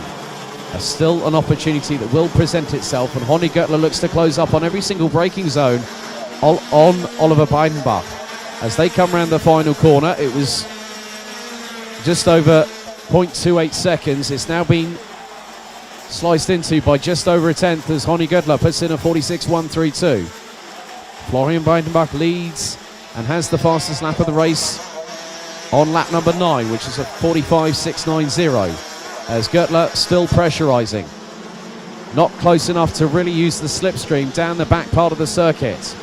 There's still an opportunity that will present itself, and Ronnie Göttler looks to close up on every single braking zone on Oliver Breitenbach. As they come around the final corner, it was just over 0.28 seconds. It's now been sliced into by just over a 10th as Ronnie Göttler puts in a 46.132. Florian Breitenbach leads and has the fastest lap of the race on lap number 9, which is a 45.690. As Göttler still pressurising. Not close enough to really use the slipstream down the back part of the circuit.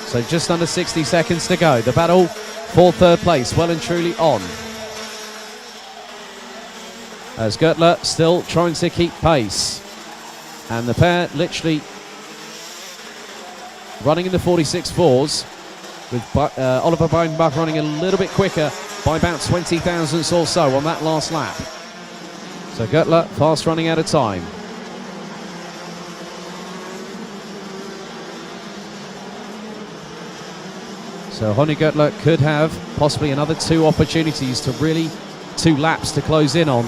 So just under 60 seconds to go. The battle for 3rd place well and truly on. As Göttler still trying to keep pace. And the pair literally running in the 46.4s with Oliver Breitenbach running a little bit quicker by about 20 thousandths or so on that last lap. So Göttler fast running out of time. So Honigutler could have possibly another 2 opportunities to really 2 laps to close in on.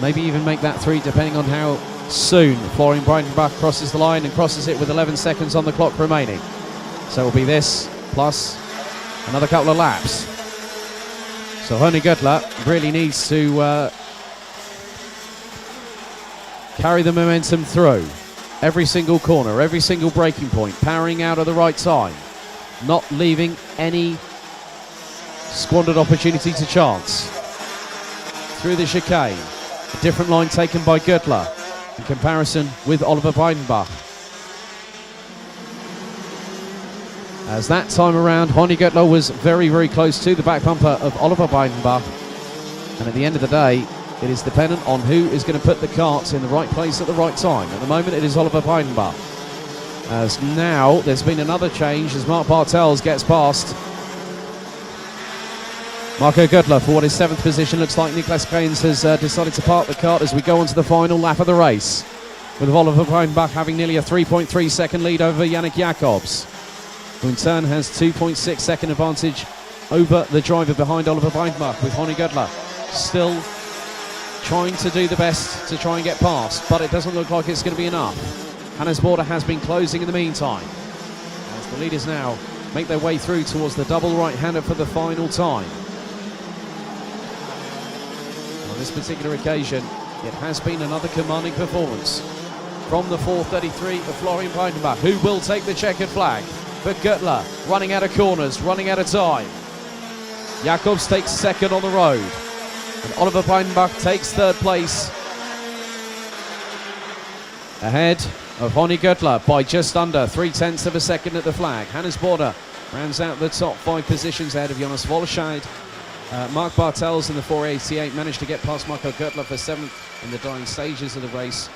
Maybe even make that 3 depending on how soon Florian Breitenbach crosses the line and crosses it with 11 seconds on the clock remaining. So it'll be this plus another couple of laps. So Honigutler really needs to carry the momentum through. Every single corner, every single braking point, powering out at the right time. Not leaving any squandered opportunity to chance. Through the chicane, a different line taken by Göttler in comparison with Oliver Breitenbach. As that time around, Honigutler was very, very close to the back bumper of Oliver Breitenbach. And at the end of the day, it is dependent on who is going to put the cart in the right place at the right time. At the moment, it is Oliver Breitenbach. As now, there's been another change as Mark Bartels gets past Marco Göttler for what his 7th position. Looks like Niklas Kreins has decided to park the kart as we go on to the final lap of the race, with Oliver Breitenbach having nearly a 3.3 second lead over Yannick Jacobs, who in turn has 2.6 second advantage over the driver behind Oliver Breitenbach, with Honigutler still trying to do the best to try and get past, but it doesn't look like it's going to be enough. Hannes Border has been closing in the meantime, as the leaders now make their way through towards the double right-hander for the final time. On this particular occasion, it has been another commanding performance from the 433 of Florian Breitenbach, who will take the checkered flag. But Göttler running out of corners, running out of time. Jacobs takes 2nd on the road, and Oliver Breitenbach takes 3rd place, ahead of Honigutler by just under 0.3 of a second at the flag. Hannes Border rounds out the top 5 positions ahead of Jonas Wolscheid. Mark Bartels in the 488 managed to get past Marco Göttler for 7th in the dying stages of the race,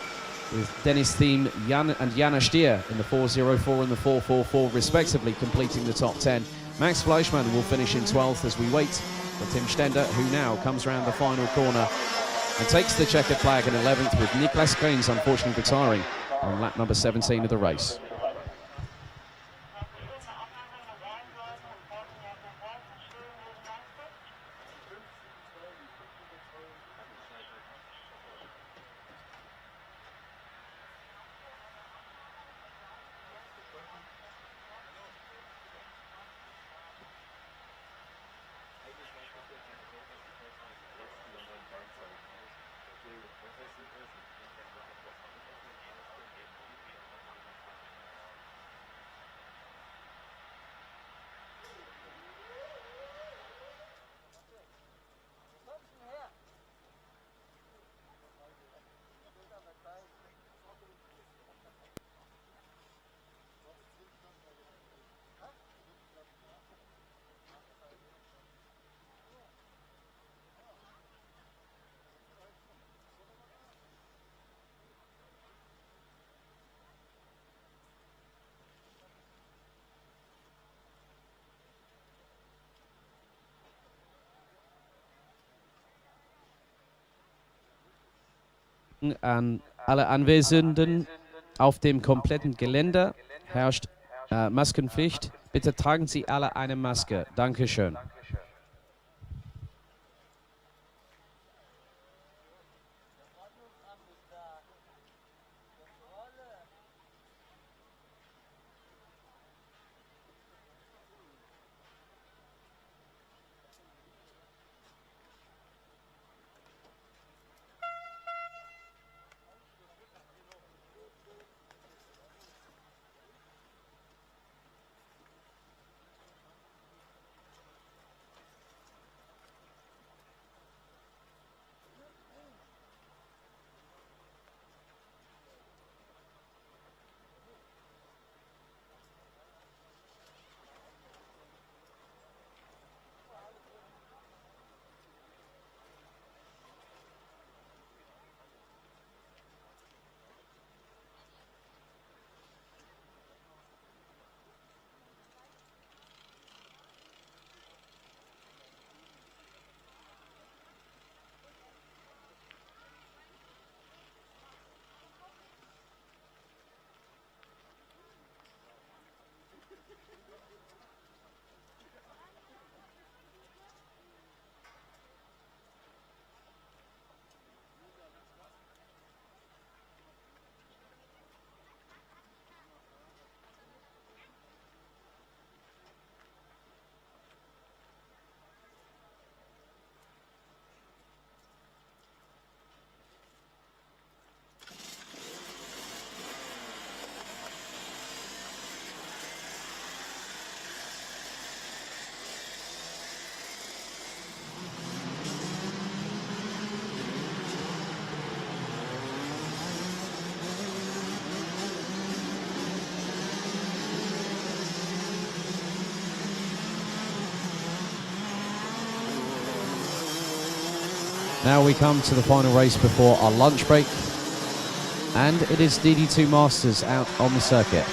with Dennis Thiem and Jana Stier in the 404 and the 444 respectively completing the top 10. Max Fleischmann will finish in 12th as we wait for Tim Stender, who now comes around the final corner and takes the checkered flag in 11th, with Niklas Kreins unfortunately retiring on lap number 17 of the race. An alle Anwesenden auf dem kompletten Gelände herrscht Maskenpflicht. Bitte tragen Sie alle eine Maske. Dankeschön. Now we come to the final race before our lunch break, and it is DD2 Masters out on the circuit.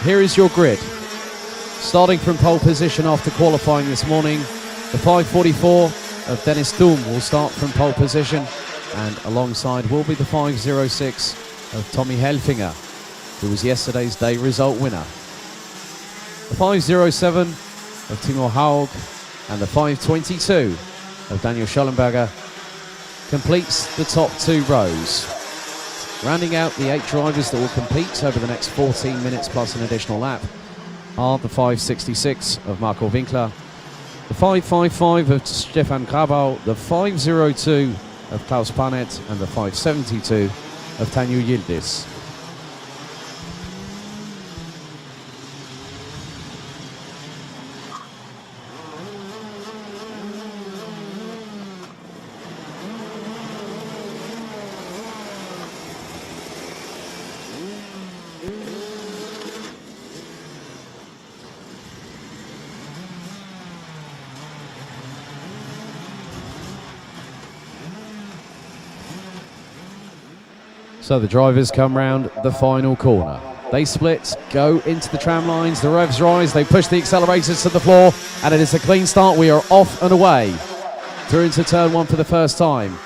Here is your grid. Starting from pole position after qualifying this morning, the 544 of Dennis Thum will start from pole position, and alongside will be the 506 of Tommy Helfinger, who was yesterday's day result winner. The 507 of Timo Haug and the 522 of Daniel Schollenberger completes the top 2 rows. Rounding out the 8 drivers that will compete over the next 14 minutes plus an additional lap are the 566 of Marco Winkler, the 555 of Stefan Grabau, the 502 of Klaus Panet, and the 572 of Tanju Yildiz. So the drivers come round the final corner. They split, go into the tram lines, the revs rise, they push the accelerators to the floor, and it is a clean start. We are off and away through into turn 1 for the first time,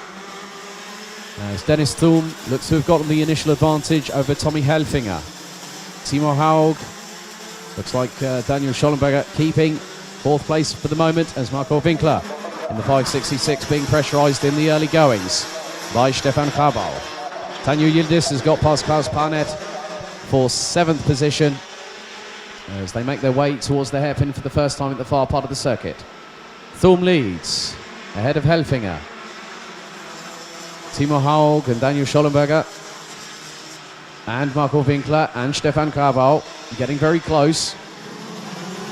as Dennis Thum looks to have gotten the initial advantage over Tommy Helfinger. Timo Haug looks like Daniel Schollenberger keeping 4th place for the moment, as Marco Winkler in the 566 being pressurised in the early goings by Stefan Grabau. Tanju Yildiz has got past Klaus Panet for 7th position as they make their way towards the hairpin for the first time at the far part of the circuit. Thum leads ahead of Helfinger. Timo Haug and Daniel Schollenberger and Marco Winkler and Stefan Grabau getting very close.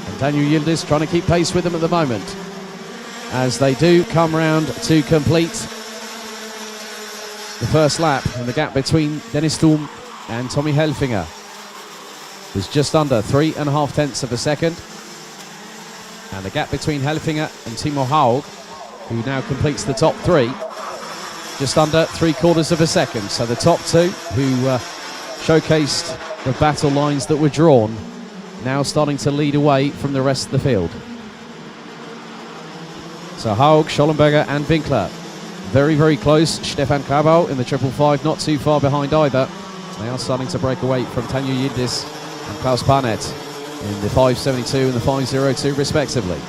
And Tanju Yildiz trying to keep pace with them at the moment as they do come round to complete the first lap, and the gap between Dennis Thum and Tommy Helfinger was just under 3.5 tenths of a second. And the gap between Helfinger and Timo Haug, who now completes the top 3, just under 3/4 of a second. So the top 2, who showcased the battle lines that were drawn, now starting to lead away from the rest of the field. So Haug, Schollenberger and Winkler very, very close. Stefan Grabau in the 555, not too far behind either. They are starting to break away from Tanju Yildiz and Klaus Panet in the 572 and the 502 respectively.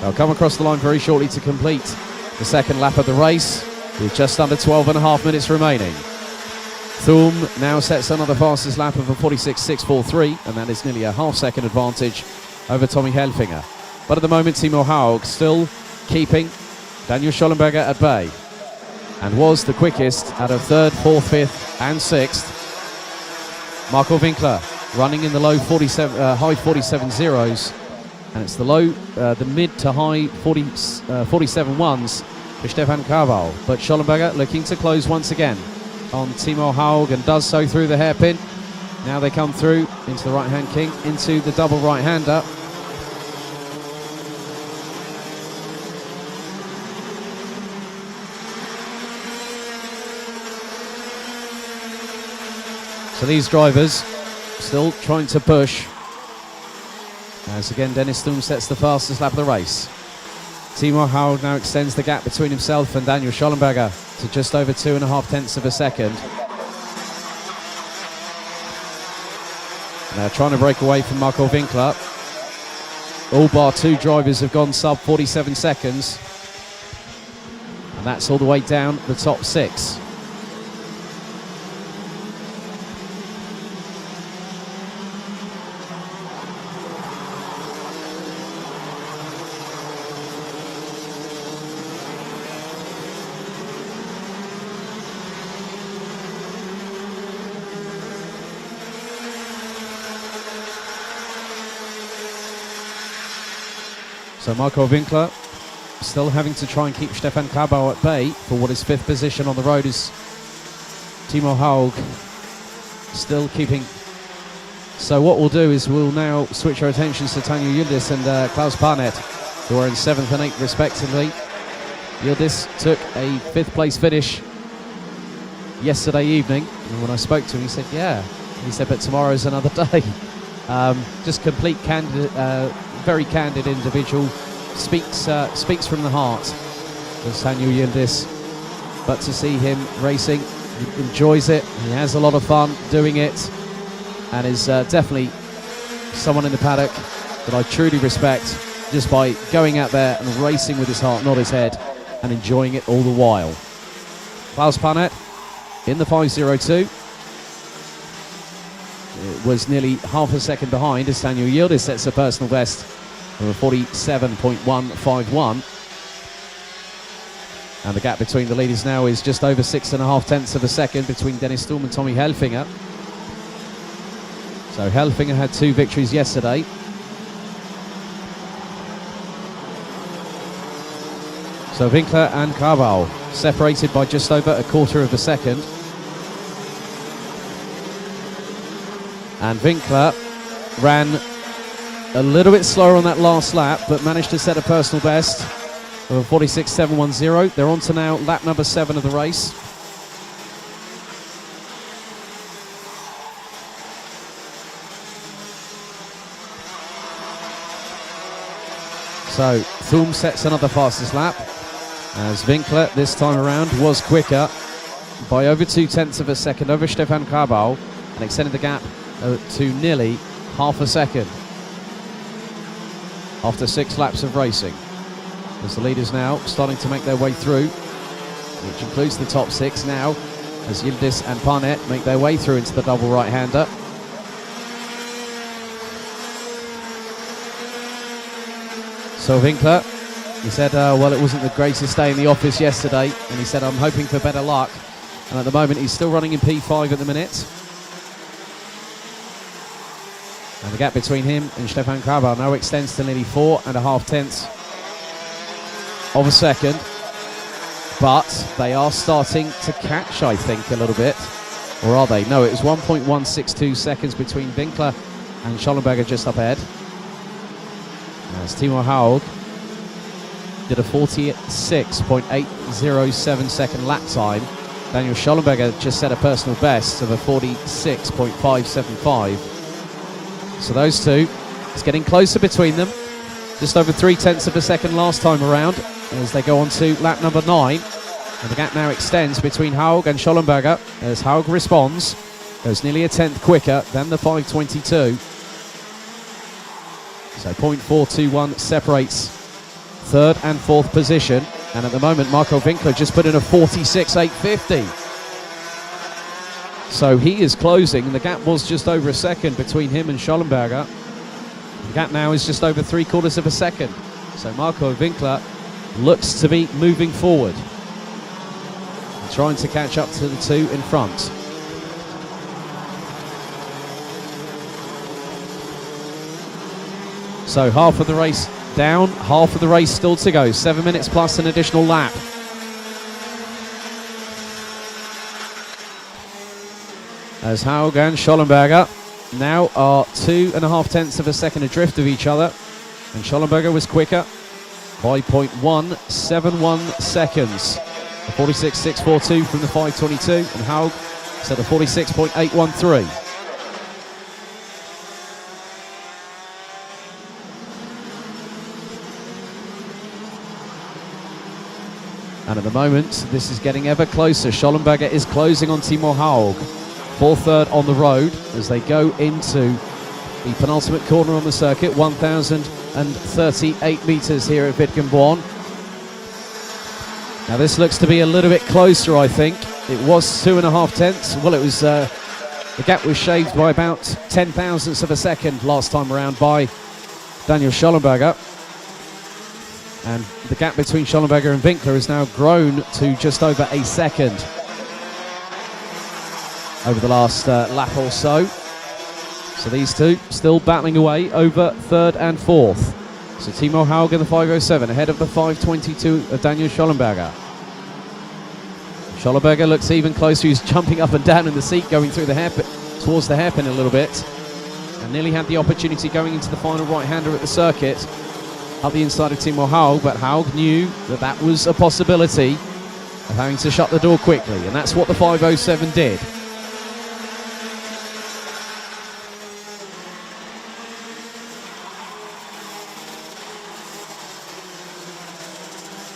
They'll come across the line very shortly to complete the second lap of the race, with just under 12.5 minutes remaining. Thum now sets another fastest lap of a 46.643, and that is nearly a half-second advantage over Tommy Helfinger. But at the moment, Timo Haug still keeping Daniel Schollenberger at bay, and was the quickest out of 3rd, 4th, 5th and 6th. Marco Winkler running in the low 47, high 47 zeros, and it's the mid to high 47 ones for Stefan Grabau. But Schollenberger looking to close once again on Timo Haug, and does so through the hairpin. Now they come through into the right-hand kink, into the double right-hander. So these drivers still trying to push, as again Dennis Thum sets the fastest lap of the race. Timo Haug now extends the gap between himself and Daniel Schollenberger to just over 2.5 tenths of a second. Now trying to break away from Marco Winkler. All bar 2 drivers have gone sub 47 seconds, and that's all the way down the top 6. So Marco Winkler still having to try and keep Stefan Grabau at bay for what is 5th position on the road, is Timo Haug still keeping. So what we'll do is we'll now switch our attentions to Tanju Yildiz and Klaus Panet, who are in 7th and 8th respectively. Yildiz took a 5th place finish yesterday evening, and when I spoke to him, he said, yeah. He said, but tomorrow's another day. Just complete candid, very candid individual, speaks from the heart, as Daniel Yildiz. But to see him racing, he enjoys it, he has a lot of fun doing it, and is definitely someone in the paddock that I truly respect, just by going out there and racing with his heart, not his head, and enjoying it all the while. Klaus Panett in the 5:02. It was nearly half a second behind as Daniel Yildiz sets a personal best of a 47.151. And the gap between the leaders now is just over 6.5 tenths of a second between Dennis Sturm and Tommy Helfinger. So Helfinger had 2 victories yesterday. So Winkler and Cabal separated by just over a quarter of a second. And Winkler ran a little bit slower on that last lap, but managed to set a personal best of a 46.710. They're on to now lap number 7 of the race. So Thum sets another fastest lap, as Winkler this time around was quicker by over 2 tenths of a second over Stefan Cabal, and extended the gap to nearly half a second after 6 laps of racing. As the leaders now starting to make their way through, which includes the top 6 now, as Yildiz and Panett make their way through into the double right-hander. So Winkler, he said, well, it wasn't the greatest day in the office yesterday, and he said, I'm hoping for better luck. And at the moment, he's still running in P5 at the minute. And the gap between him and Stefan Cabal now extends to nearly 4.5 tenths of a second. But they are starting to catch, I think, a little bit. Or are they? No, it was 1.162 seconds between Winkler and Schollenberger just up ahead. As Timo Haug did a 46.807 second lap time. Daniel Schollenberger just set a personal best of a 46.575. So those two, it's getting closer between them. Just over 3 tenths of a second last time around as they go on to lap number 9. And the gap now extends between Haug and Schollenberger as Haug responds. Goes nearly a tenth quicker than the 5:22. So 0.421 separates 3rd and 4th position. And at the moment, Marco Winkler just put in a 46.850. So he is closing. The gap was just over a second between him and Schollenberger. The gap now is just over 3/4 of a second. So Marco Winkler looks to be moving forward, and trying to catch up to the 2 in front. So half of the race down, half of the race still to go. 7 minutes plus an additional lap. As Haug and Schollenberger now are 2.5 tenths of a second adrift of each other. And Schollenberger was quicker by 0.171 seconds. A 46.642 from the 5:22, and Haug set a 46.813. And at the moment, this is getting ever closer. Schollenberger is closing on Timo Haug. 4/3 on the road as they go into the penultimate corner on the circuit. 1,038 metres here at Wittgenborn. Now this looks to be a little bit closer, I think. It was 2.5 tenths. Well, it was the gap was shaved by about 10 thousandths of a second last time around by Daniel Schollenberger. And the gap between Schollenberger and Winkler has now grown to just over a second over the last lap or so. So these two still battling away over 3rd and 4th. So Timo Haug in the 5:07 ahead of the 5:22 of Daniel Schollenberger. Schollenberger looks even closer. He's jumping up and down in the seat, going through the hairpin, towards the hairpin a little bit, and nearly had the opportunity going into the final right-hander at the circuit. up the inside of Timo Haug, but Haug knew that that was a possibility of having to shut the door quickly, and that's what the 5:07 did.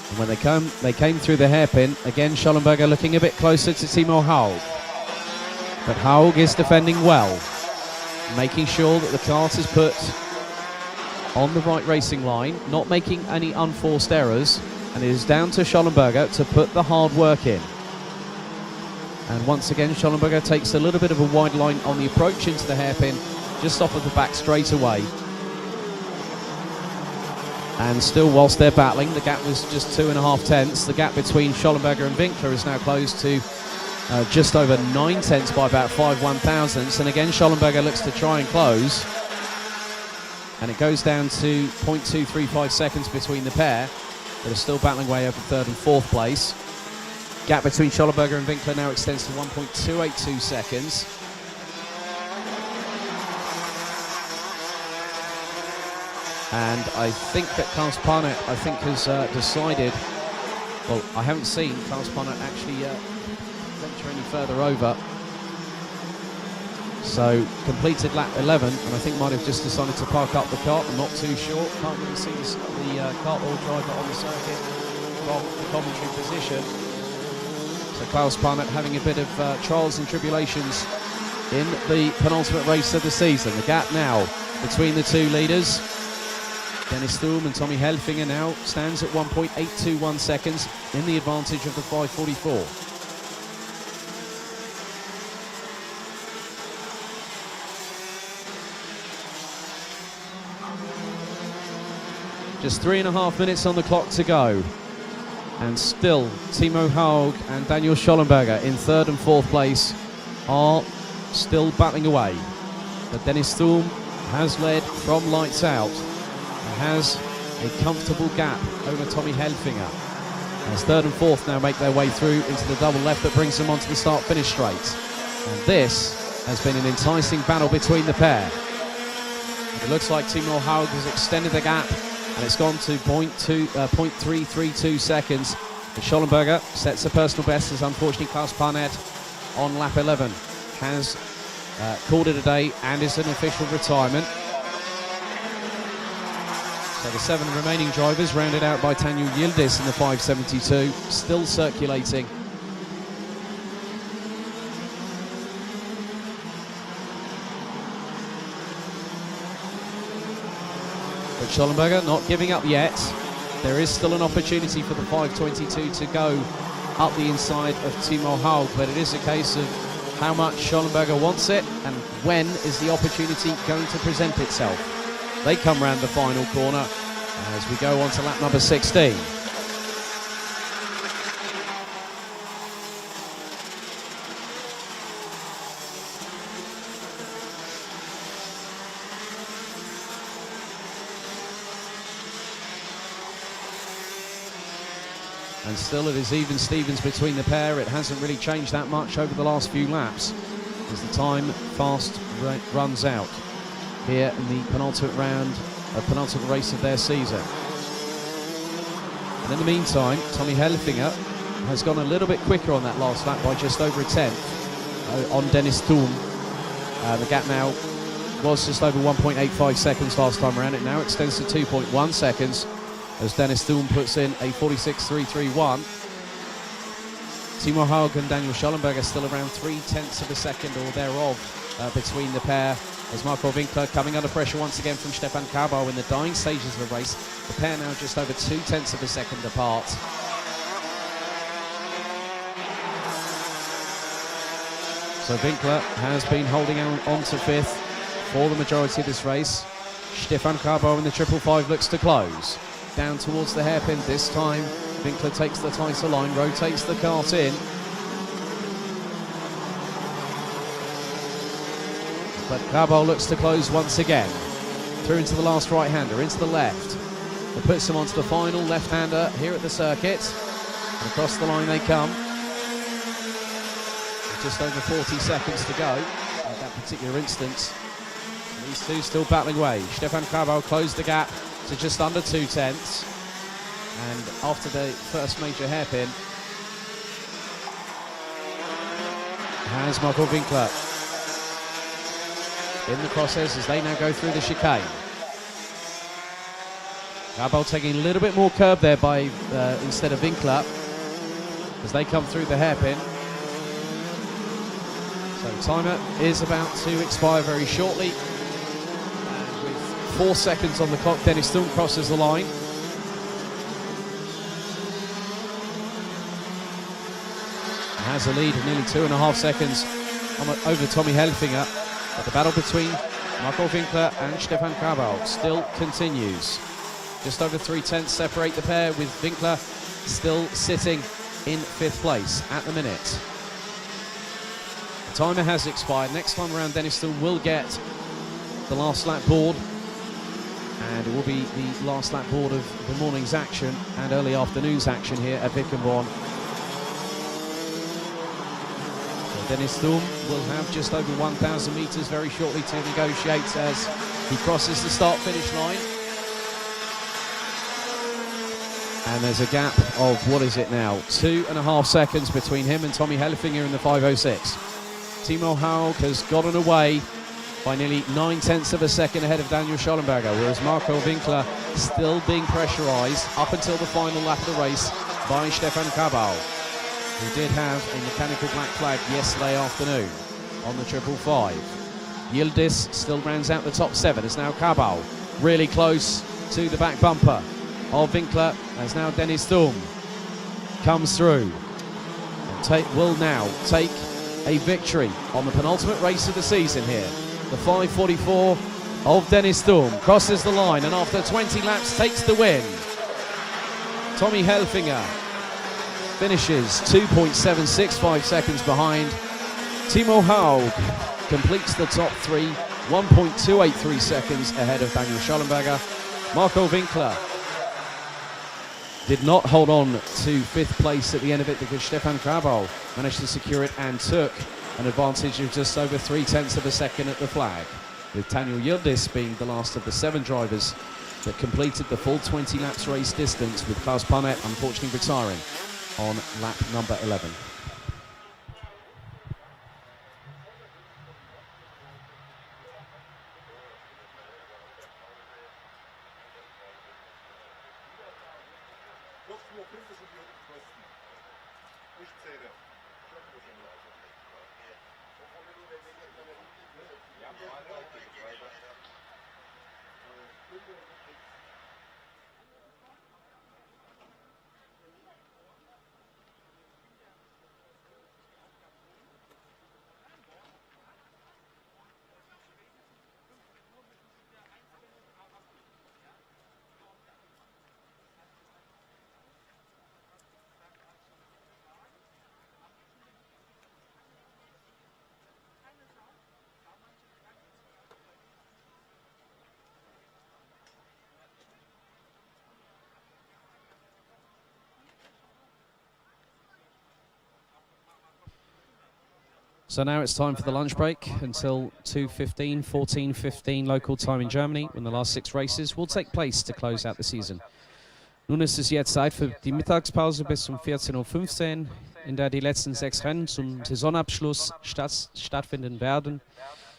And when they came through the hairpin, again Schollenberger looking a bit closer to Timo Haug. But Haug is defending well, making sure that the kart is put on the right racing line, not making any unforced errors, and it is down to Schollenberger to put the hard work in. And once again, Schollenberger takes a little bit of a wide line on the approach into the hairpin, just off of the back straight away. And still, whilst they're battling, the gap was just 2.5 tenths. The gap between Schollenberger and Winkler is now closed to just over 9 tenths by about 5 1/1000ths. And again, Schollenberger looks to try and close. And it goes down to 0.235 seconds between the pair, but are still battling away over third and fourth place. Gap between Schollenberger and Winkler now extends to 1.282 seconds. And I think that Klaus Parnet, has decided, well, I haven't seen Klaus Parnet actually venture any further over. So completed lap 11, and I think might have just decided to park up the kart. I'm not too sure. Can't really see the kart oil driver on the circuit from the commentary position. So Klaus Parnet having a bit of trials and tribulations in the penultimate race of the season. The gap now between the two leaders, Dennis Thum and Tommy Helfinger, now stands at 1.821 seconds in the advantage of the 544. Just 3.5 minutes on the clock to go. And still, Timo Haug and Daniel Schollenberger in third and fourth place are still battling away. But Dennis Thum has led from lights out and has a comfortable gap over Tommy Helfinger. As third and fourth now make their way through into the double left that brings them onto the start-finish straight. And this has been an enticing battle between the pair. It looks like Timo Haug has extended the gap, and it's gone to 0.332 seconds. But Schollenberger sets a personal best, as unfortunately Klaus Parnet on lap 11 has called it a day and is an official retirement. So the 7 remaining drivers, rounded out by Tanja Yildiz in the 572, still circulating. But Schollenberger not giving up yet. There is still an opportunity for the 522 to go up the inside of Timo Haug, but it is a case of how much Schollenberger wants it and when is the opportunity going to present itself. They come round the final corner as we go on to lap number 16. And still it is even Stevens between the pair. It hasn't really changed that much over the last few laps as the time fast runs out here in the penultimate round, penultimate race of their season. And in the meantime, Tommy Helfinger has gone a little bit quicker on that last lap by just over a tenth on Dennis Thum. The gap now was just over 1.85 seconds last time around. It now extends to 2.1 seconds as Dennis Thum puts in a 46.331. Timo Haug and Daniel Schollenberger still around 0.3 of a second or thereof between the pair, as Marco Winkler coming under pressure once again from Stefan Kabau in the dying stages of the race. The pair now just over 0.2 of a second apart. So Winkler has been holding on to fifth for the majority of this race. Stefan Kabau in the 555 looks to close. Down towards the hairpin this time. Winkler takes the tighter line, rotates the kart in. But Kabau looks to close once again. Through into the last right-hander, into the left. That puts him onto the final left-hander here at the circuit. And across the line they come. With just over 40 seconds to go at that particular instance. And these two still battling away. Stefan Kabau closed the gap to just under 2/10. And after the first major hairpin, has Marco Winkler in the crosshairs as they now go through the chicane. Cabal taking a little bit more curb there by instead of Winkler as they come through the hairpin. So timer is about to expire very shortly. And with 4 seconds on the clock, Dennis Thum crosses the line. Has a lead of nearly 2.5 seconds over Tommy Helfinger. But the battle between Marco Winkler and Stefan Cabal still continues. Just over 3/10 separate the pair, with Winkler still sitting in 5th place at the minute. The timer has expired. Next time around, Dennis Thum will get the last lap board, and it will be the last lap board of the morning's action and early afternoon's action here at Wittgenborn. Dennis Thum will have just over 1,000 metres very shortly to negotiate as he crosses the start-finish line. And there's a gap of, what is it now, 2.5 seconds between him and Tommy Helfinger in the 5:06. Timo Haug has gotten away by nearly 9/10 of a second ahead of Daniel Schollenberger, whereas Marco Winkler still being pressurised up until the final lap of the race by Stefan Cabal, who did have a mechanical black flag yesterday afternoon on the 555. Yildiz still rounds out the top 7 as now Cabal really close to the back bumper of Winkler as now Dennis Thum comes through and will now take a victory on the penultimate race of the season here. The 5:44 of Dennis Thum crosses the line and after 20 laps takes the win. Tommy Helfinger finishes 2.765 seconds behind. Timo Haug completes the top 3, 1.283 seconds ahead of Daniel Schollenberger. Marco Winkler did not hold on to 5th place at the end of it because Stefan Cabal managed to secure it and took an advantage of just over 3/10 of a second at the flag, with Daniel Yildiz being the last of the 7 drivers that completed the full 20 laps race distance, with Klaus Parnett unfortunately retiring on lap number 11. So now it's time for the lunch break until 2:15, 14:15 local time in Germany, when the last 6 races will take place to close out the season. Nun ist es jetzt Zeit für die Mittagspause bis um 14:15 Uhr, in der die letzten 6 Rennen zum Saisonabschluss stattfinden werden.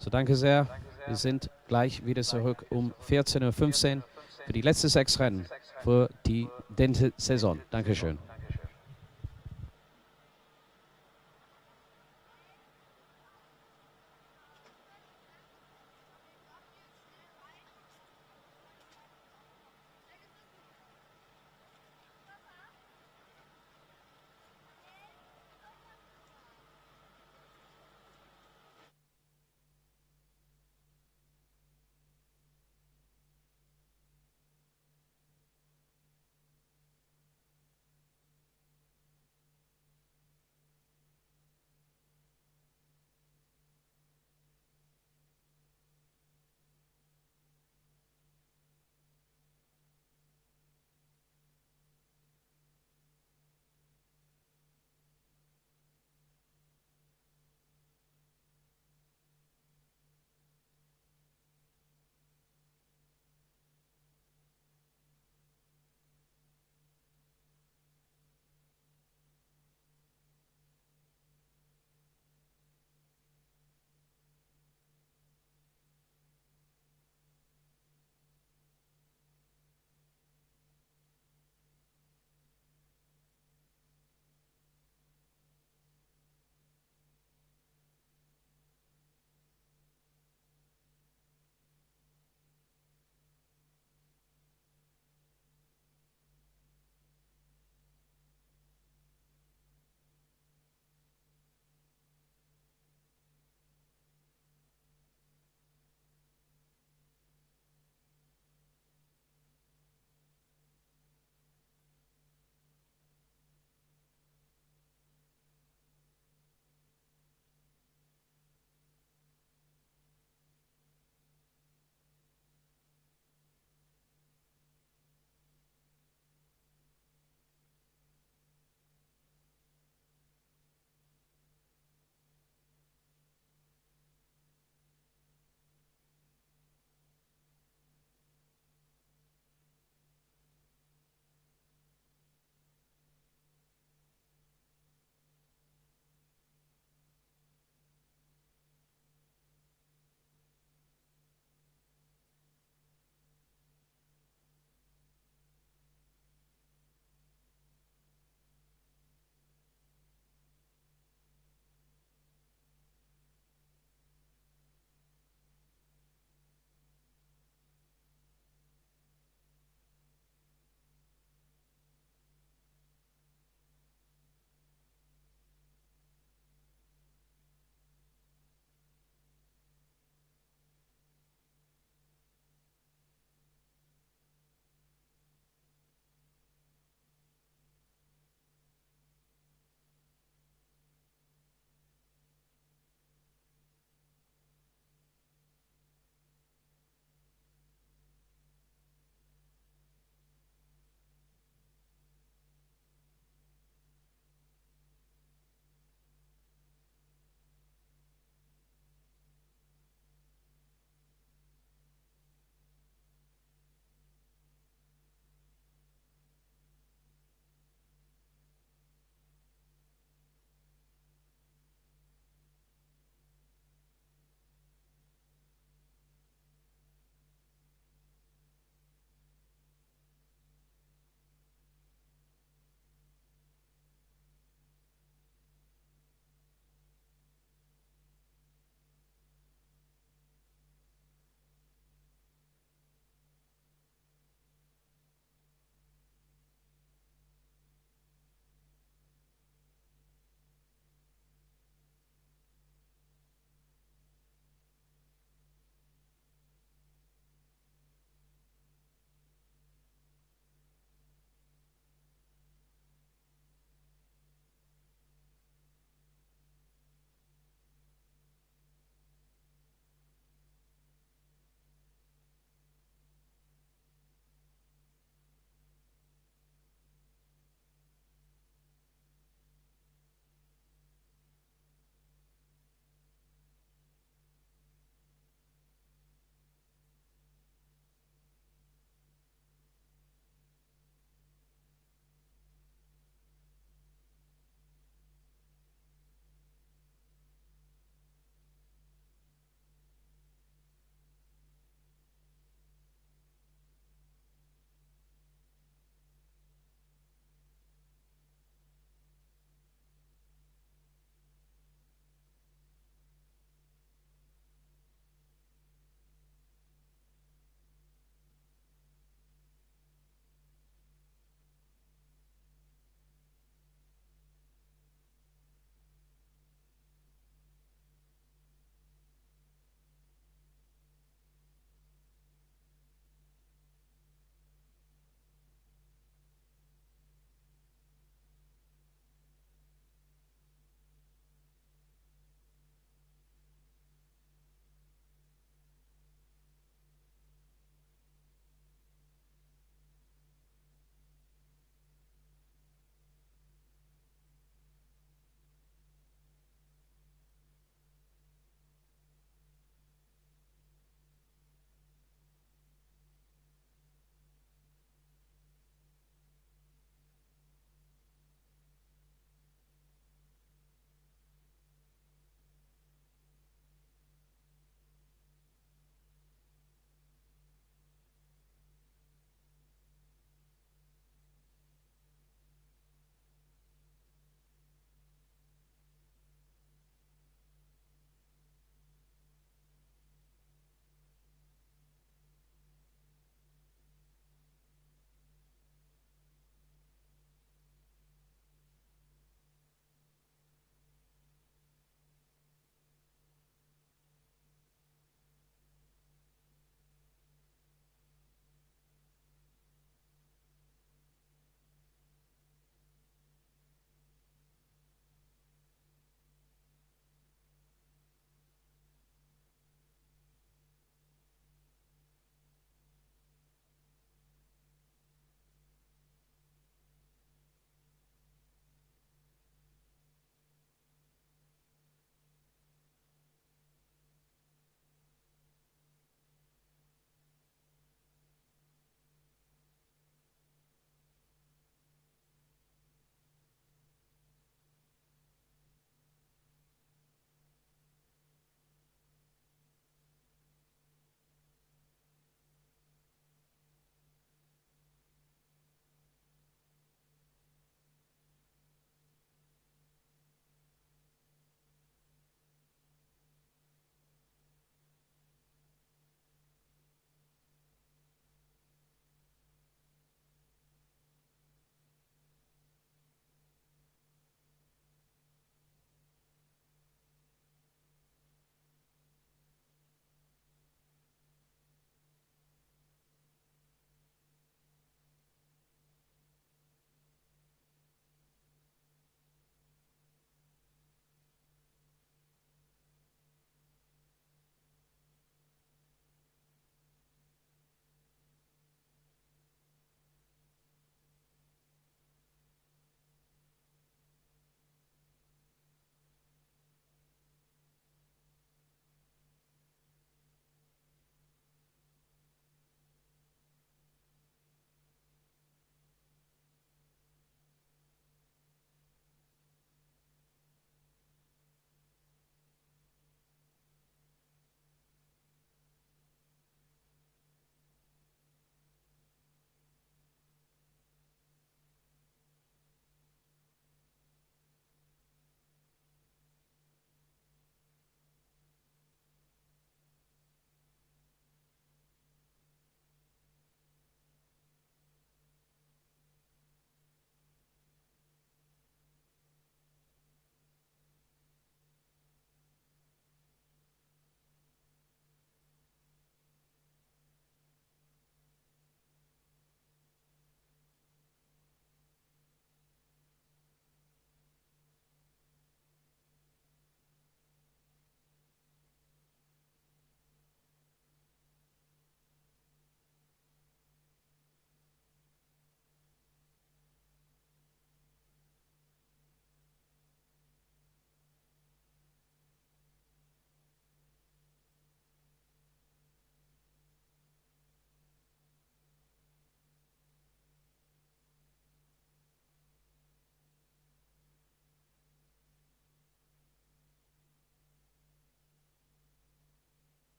So, danke sehr. Wir sind gleich wieder zurück um 14:15 Uhr für die letzten 6 Rennen für die Saison. Dankeschön.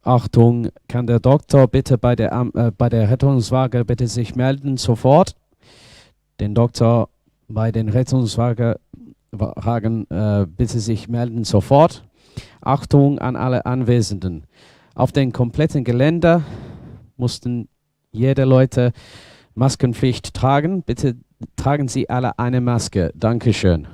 Achtung, kann der Doktor bitte bei der Rettungswaage bitte sich melden, sofort. Den Doktor bei den Rettungswagen bitte sich melden, sofort. Achtung an alle Anwesenden. Auf dem kompletten Gelände mussten jede Leute Maskenpflicht tragen. Bitte tragen Sie alle eine Maske. Dankeschön.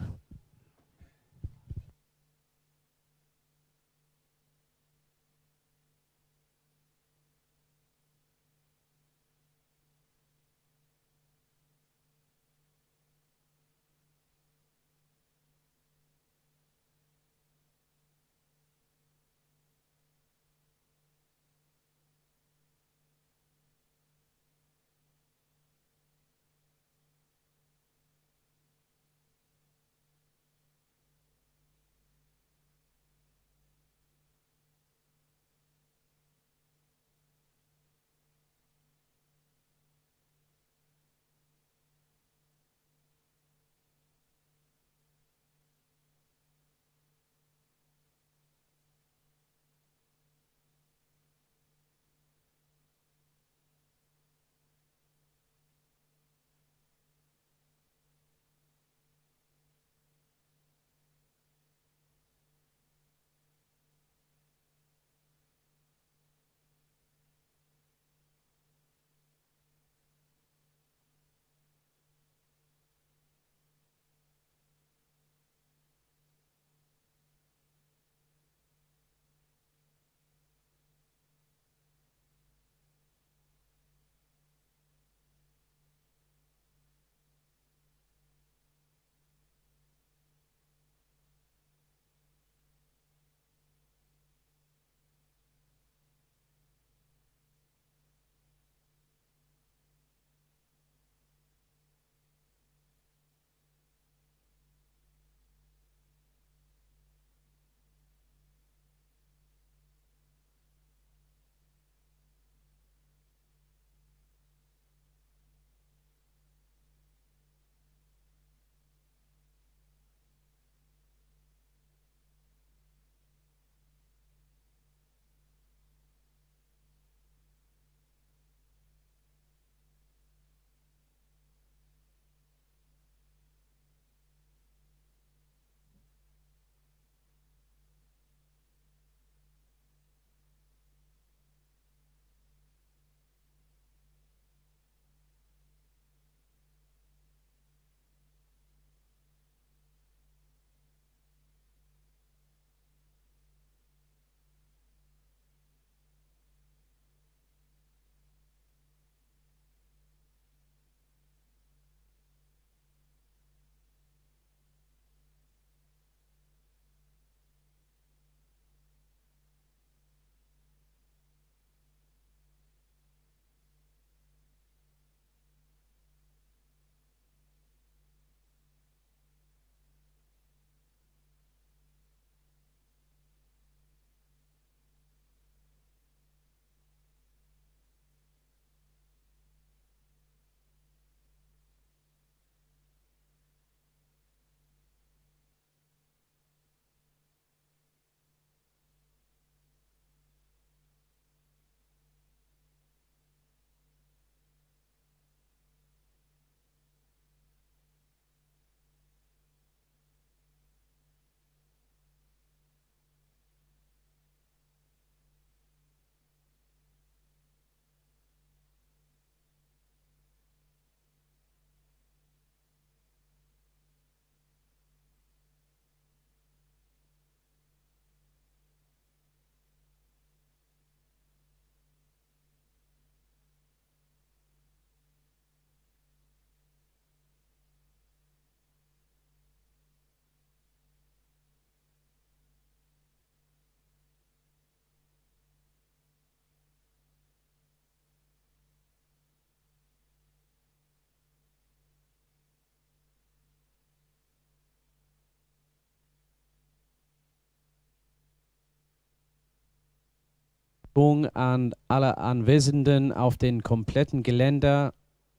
An alle Anwesenden auf dem kompletten Gelände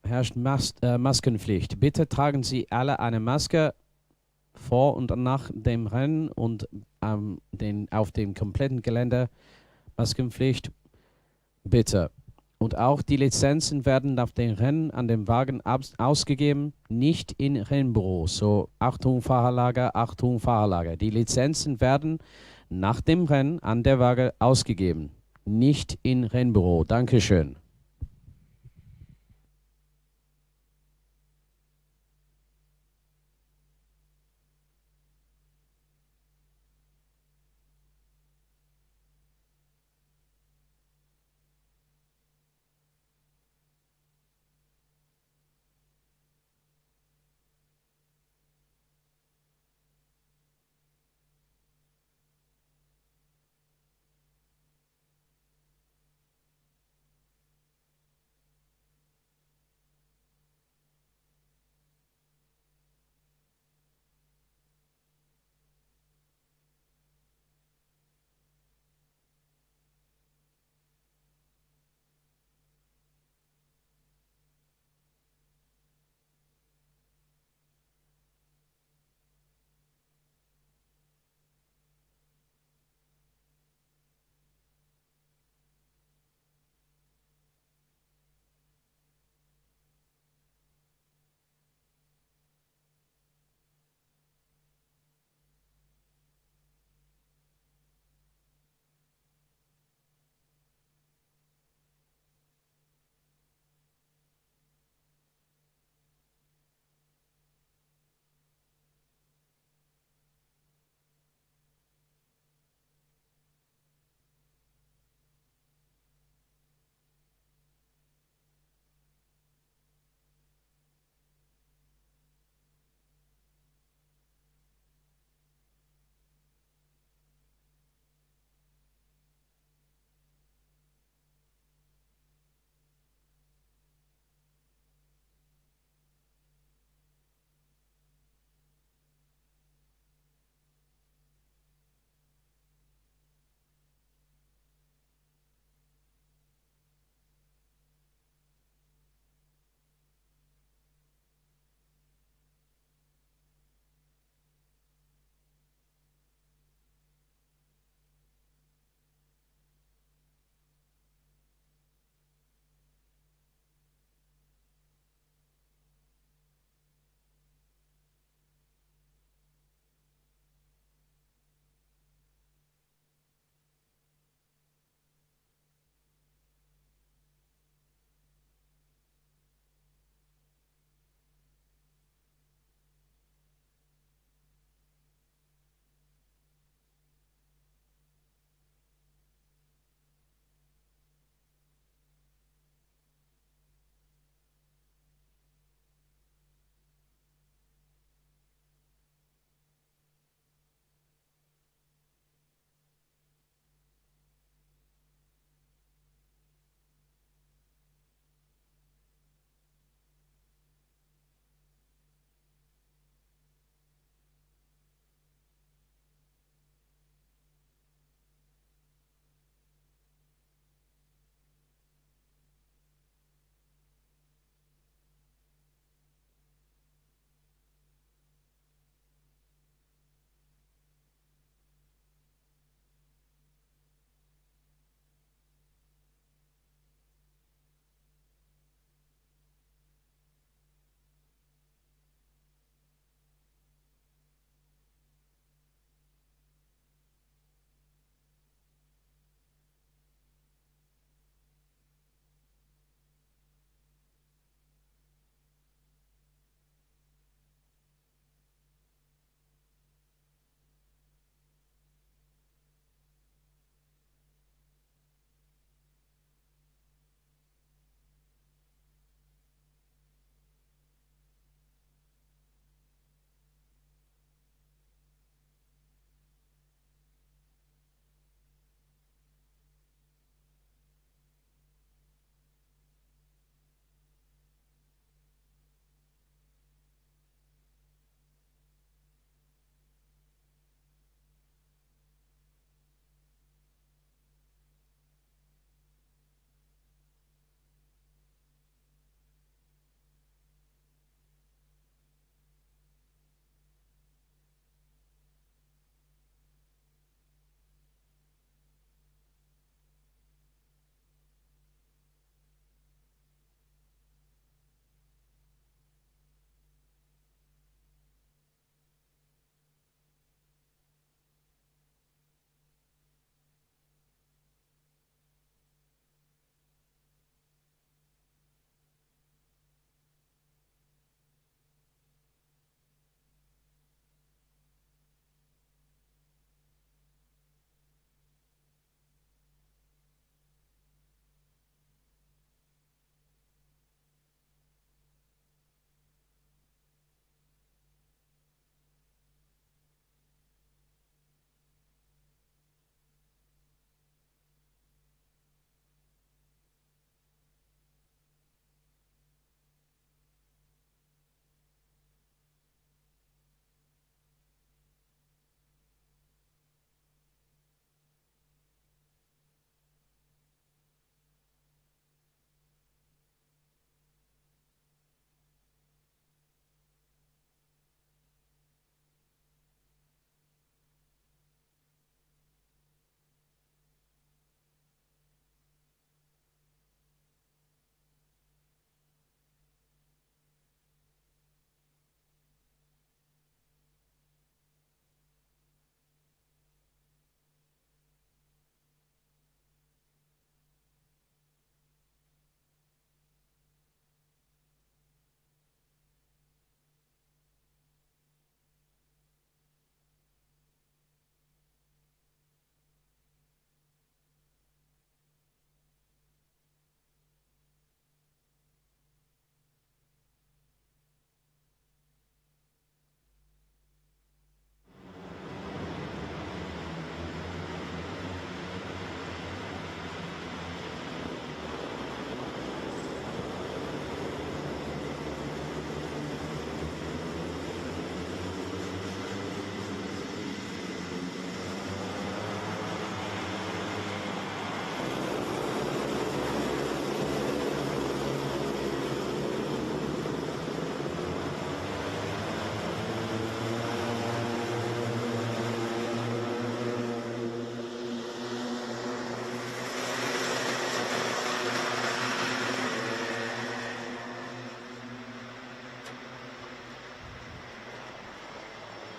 herrscht Maskenpflicht. Bitte tragen Sie alle eine Maske vor und nach dem Rennen und auf dem kompletten Gelände Maskenpflicht, bitte. Und auch die Lizenzen werden nach den Rennen an dem Wagen ausgegeben, nicht in Rennbüros. So, Achtung Fahrerlager, Achtung Fahrerlager. Die Lizenzen werden nach dem Rennen an der Waage ausgegeben, nicht in Rennbüro. Dankeschön.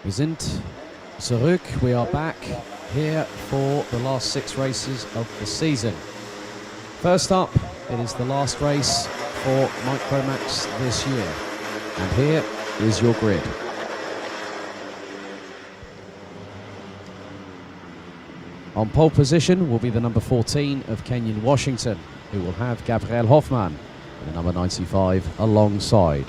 Wir sind zurück. We are back here for the last 6 races of the season. First up, it is the last race for Micromax this year. And here is your grid. On pole position will be the number 14 of Kenyon Washington, who will have Gabriel Hoffmann, and the number 95 alongside.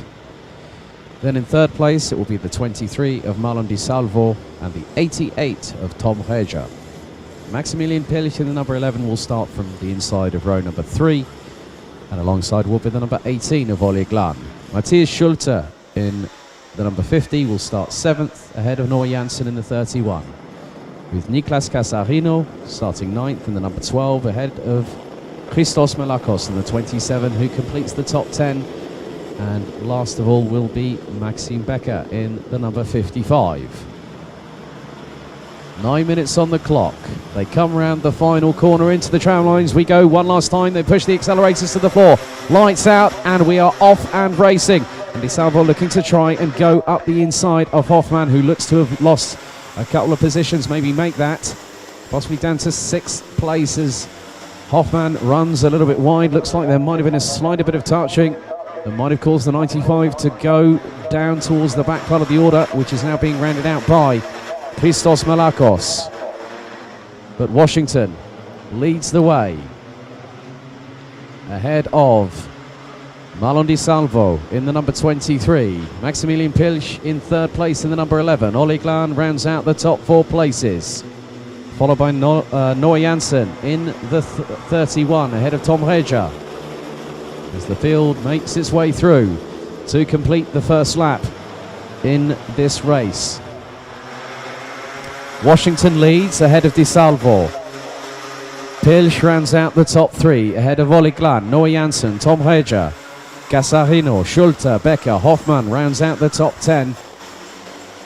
Then in third place, it will be the 23 of Marlon Di Salvo and the 88 of Tom Reger. Maximilian Pilch in the number 11 will start from the inside of row number 3, and alongside will be the number 18 of Olle Glan. Matthias Schulte in the number 50 will start 7th, ahead of Noah Janssen in the 31. With Niklas Casarino starting 9th in the number 12, ahead of Christos Melakos in the 27, who completes the top 10. And last of all will be Maxime Becker in the number 55. 9 minutes on the clock. They come round the final corner into the tram lines. We go one last time. They push the accelerators to the floor. Lights out, and we are off and racing. And Di Salvo looking to try and go up the inside of Hoffmann, who looks to have lost a couple of positions, maybe make that. Possibly down to 6th place as Hoffmann runs a little bit wide. Looks like there might have been a slight bit of touching that might have caused the 95 to go down towards the back part of the order, which is now being rounded out by Christos Melakos. But Washington leads the way ahead of Marlon Di Salvo in the number 23. Maximilian Pilch in third place in the number 11. Olle Glan rounds out the top 4 places, followed by Noah Janssen in the 31, ahead of Tom Reger, as the field makes its way through to complete the first lap in this race. Washington leads ahead of Di Salvo. Pilch rounds out the top 3, ahead of Olle Glan, Noah Janssen, Tom Reger, Casarino, Schulte, Becker. Hoffmann rounds out the top 10.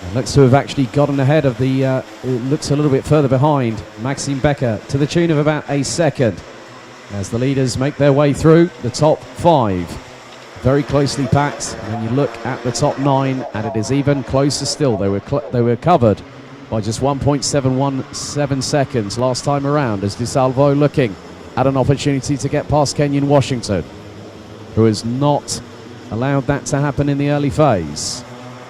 And looks to have actually gotten ahead of the, it looks a little bit further behind, Maxime Becker, to the tune of about a second, as the leaders make their way through the top 5. Very closely packed when you look at the top 9, and it is even closer still. They were covered by just 1.717 seconds last time around, as Di Salvo looking at an opportunity to get past Kenyon Washington, who has not allowed that to happen in the early phase.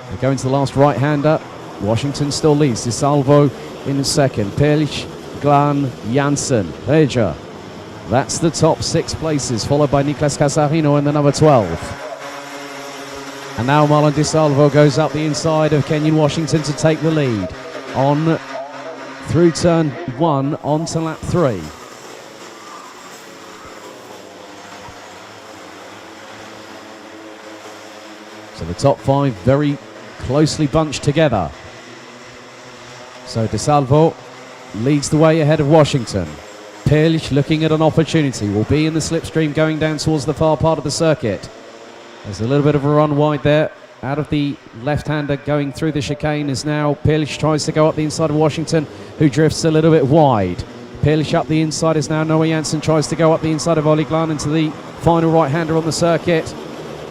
They go into the last right-hander. Washington still leads. Di Salvo in second. Pilch, Glan, Janssen, Reger. That's the top 6 places, followed by Niklas Casarino in the number 12. And now Marlon Di Salvo goes up the inside of Kenyon Washington to take the lead on through turn 1 onto lap 3. So the top 5 very closely bunched together. So Di Salvo leads the way ahead of Washington. Pilch looking at an opportunity, will be in the slipstream going down towards the far part of the circuit. There's a little bit of a run wide there. Out of the left-hander going through the chicane is now Pilch, tries to go up the inside of Washington, who drifts a little bit wide. Pilch up the inside is now Noah Janssen, tries to go up the inside of Olle Glan into the final right-hander on the circuit.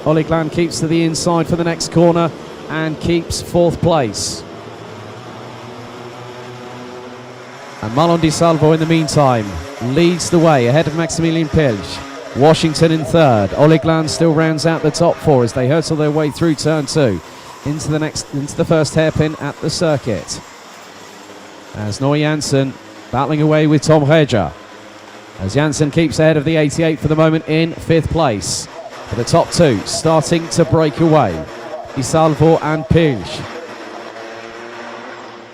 Olle Glan keeps to the inside for the next corner and keeps 4th place. And Marlon Di Salvo in the meantime leads the way ahead of Maximilian Pilch. Washington in 3rd. Olle Glan still rounds out the top 4 as they hurtle their way through turn 2 into the first hairpin at the circuit. As Noah Janssen battling away with Tom Reger, as Janssen keeps ahead of the 88 for the moment in 5th place. For the top 2 starting to break away. Di Salvo and Pilch.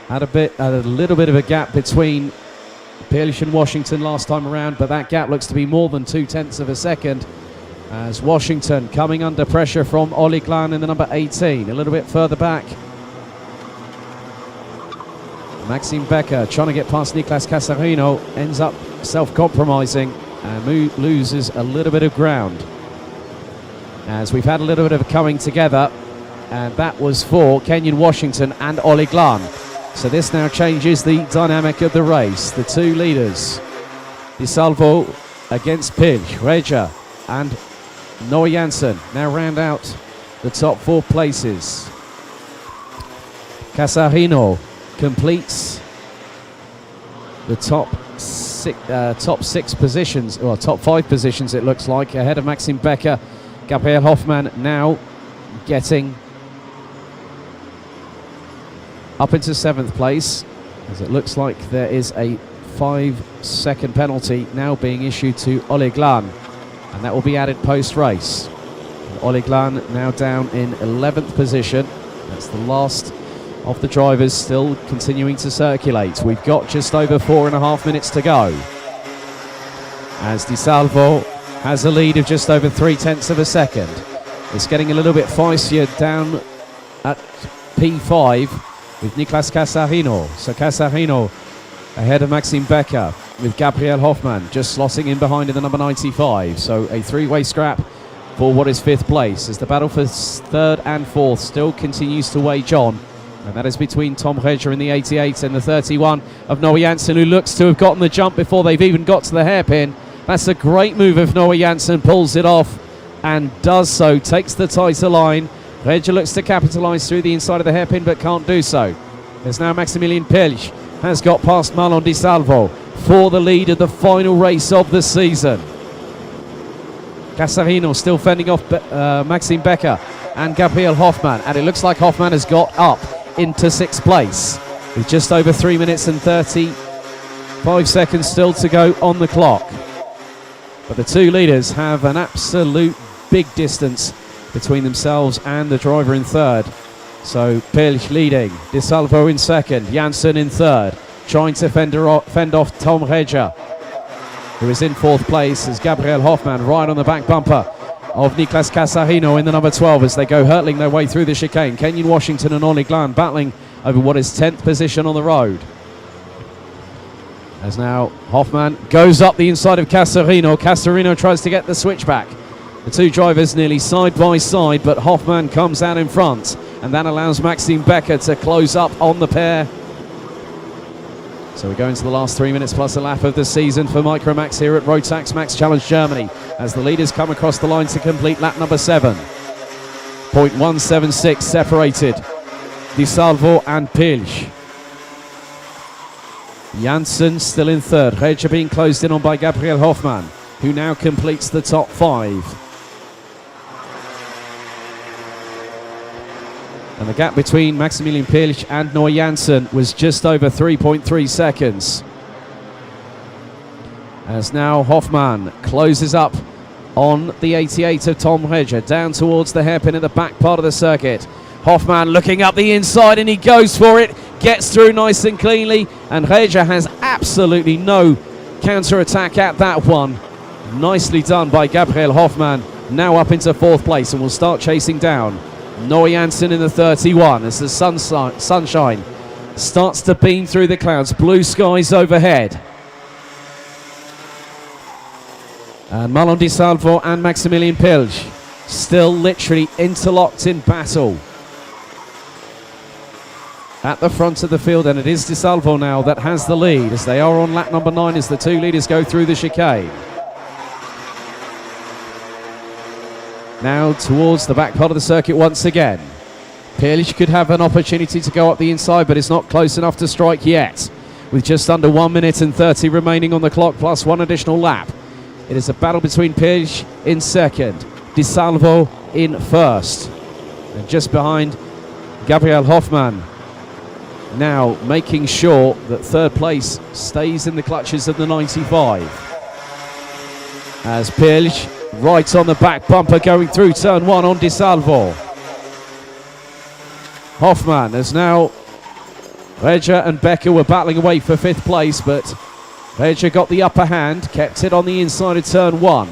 Had a little bit of a gap between Pilch and Washington last time around, but that gap looks to be more than 0.2 of a second, as Washington coming under pressure from Olle Glan in the number 18. A little bit further back, Maxime Becker trying to get past Niklas Casarino, ends up self-compromising and loses a little bit of ground, as we've had a little bit of a coming together, and that was for Kenyon Washington and Olle Glan. So this now changes the dynamic of the race. The 2 leaders, Di Salvo against Pilch, Reger and Noah Janssen, now round out the top 4 places. Casarino completes the top six positions, or top 5 positions it looks like, ahead of Maxim Becker. Gabriel Hoffmann now getting up into 7th place, as it looks like there is a 5-second penalty now being issued to Oleg Lan, and that will be added post-race. Oleg Lan now down in 11th position. That's the last of the drivers still continuing to circulate. We've got just over 4.5 minutes to go, as Di Salvo has a lead of just over 0.3 of a second. It's getting a little bit feistier down at P5 with Nicolas Casarino. So Casarino ahead of Maxim Becker, with Gabriel Hoffmann just slotting in behind in the number 95. So a 3-way scrap for what is 5th place, as the battle for 3rd and 4th still continues to wage on. And that is between Tom Reger in the 88 and the 31 of Noah Janssen, who looks to have gotten the jump before they've even got to the hairpin. That's a great move if Noah Janssen pulls it off, and does so, takes the tighter line. Reger looks to capitalise through the inside of the hairpin, but can't do so. There's now Maximilian Pilch, has got past Marlon Di Salvo for the lead of the final race of the season. Casarino still fending off Maxim Becker and Gabriel Hoffmann, and it looks like Hoffmann has got up into 6th place with just over 3 minutes and 35 seconds still to go on the clock. But the 2 leaders have an absolute big distance between themselves and the driver in 3rd. So Pilch leading, Di Salvo in 2nd, Janssen in 3rd, trying to fend off Tom Reger, who is in 4th place, as Gabriel Hoffmann right on the back bumper of Nicolas Casarino in the number 12 as they go hurtling their way through the chicane. Kenyon Washington and Oleg Lan battling over what is 10th position on the road. As now Hoffmann goes up the inside of Casarino. Casarino tries to get the switchback. The 2 drivers nearly side by side, but Hoffmann comes out in front, and that allows Maxim Becker to close up on the pair. So we go into the last 3 minutes plus a lap of the season for Micromax here at Rotax Max Challenge Germany, as the leaders come across the line to complete lap number 7. 0.176 separated Di Salvo and Pilch. Janssen still in 3rd, Reger being closed in on by Gabriel Hoffmann, who now completes the top 5. And the gap between Maximilian Pilch and Noah Janssen was just over 3.3 seconds. As now Hoffmann closes up on the 88 of Tom Reger, down towards the hairpin at the back part of the circuit. Hoffmann looking up the inside, and he goes for it, gets through nice and cleanly, and Reger has absolutely no counter-attack at that one. Nicely done by Gabriel Hoffmann, now up into 4th place, and will start chasing down Noah Janssen in the 31 as the sunshine starts to beam through the clouds, blue skies overhead. And Marlon Di Salvo and Maximilian Pilch still literally interlocked in battle at the front of the field, and it is Di Salvo now that has the lead as they are on lap number 9 as the 2 leaders go through the chicane. Now towards the back part of the circuit once again. Pilch could have an opportunity to go up the inside, but it's not close enough to strike yet, with just under 1 minute and 30 remaining on the clock plus 1 additional lap. It is a battle between Pilch in 2nd, Di Salvo in 1st, and just behind Gabriel Hoffmann, now making sure that 3rd place stays in the clutches of the 95. As Pilch right on the back bumper going through turn 1 on Di Salvo. Hoffmann as now Reger and Becker were battling away for 5th place, but Reger got the upper hand, kept it on the inside of turn 1.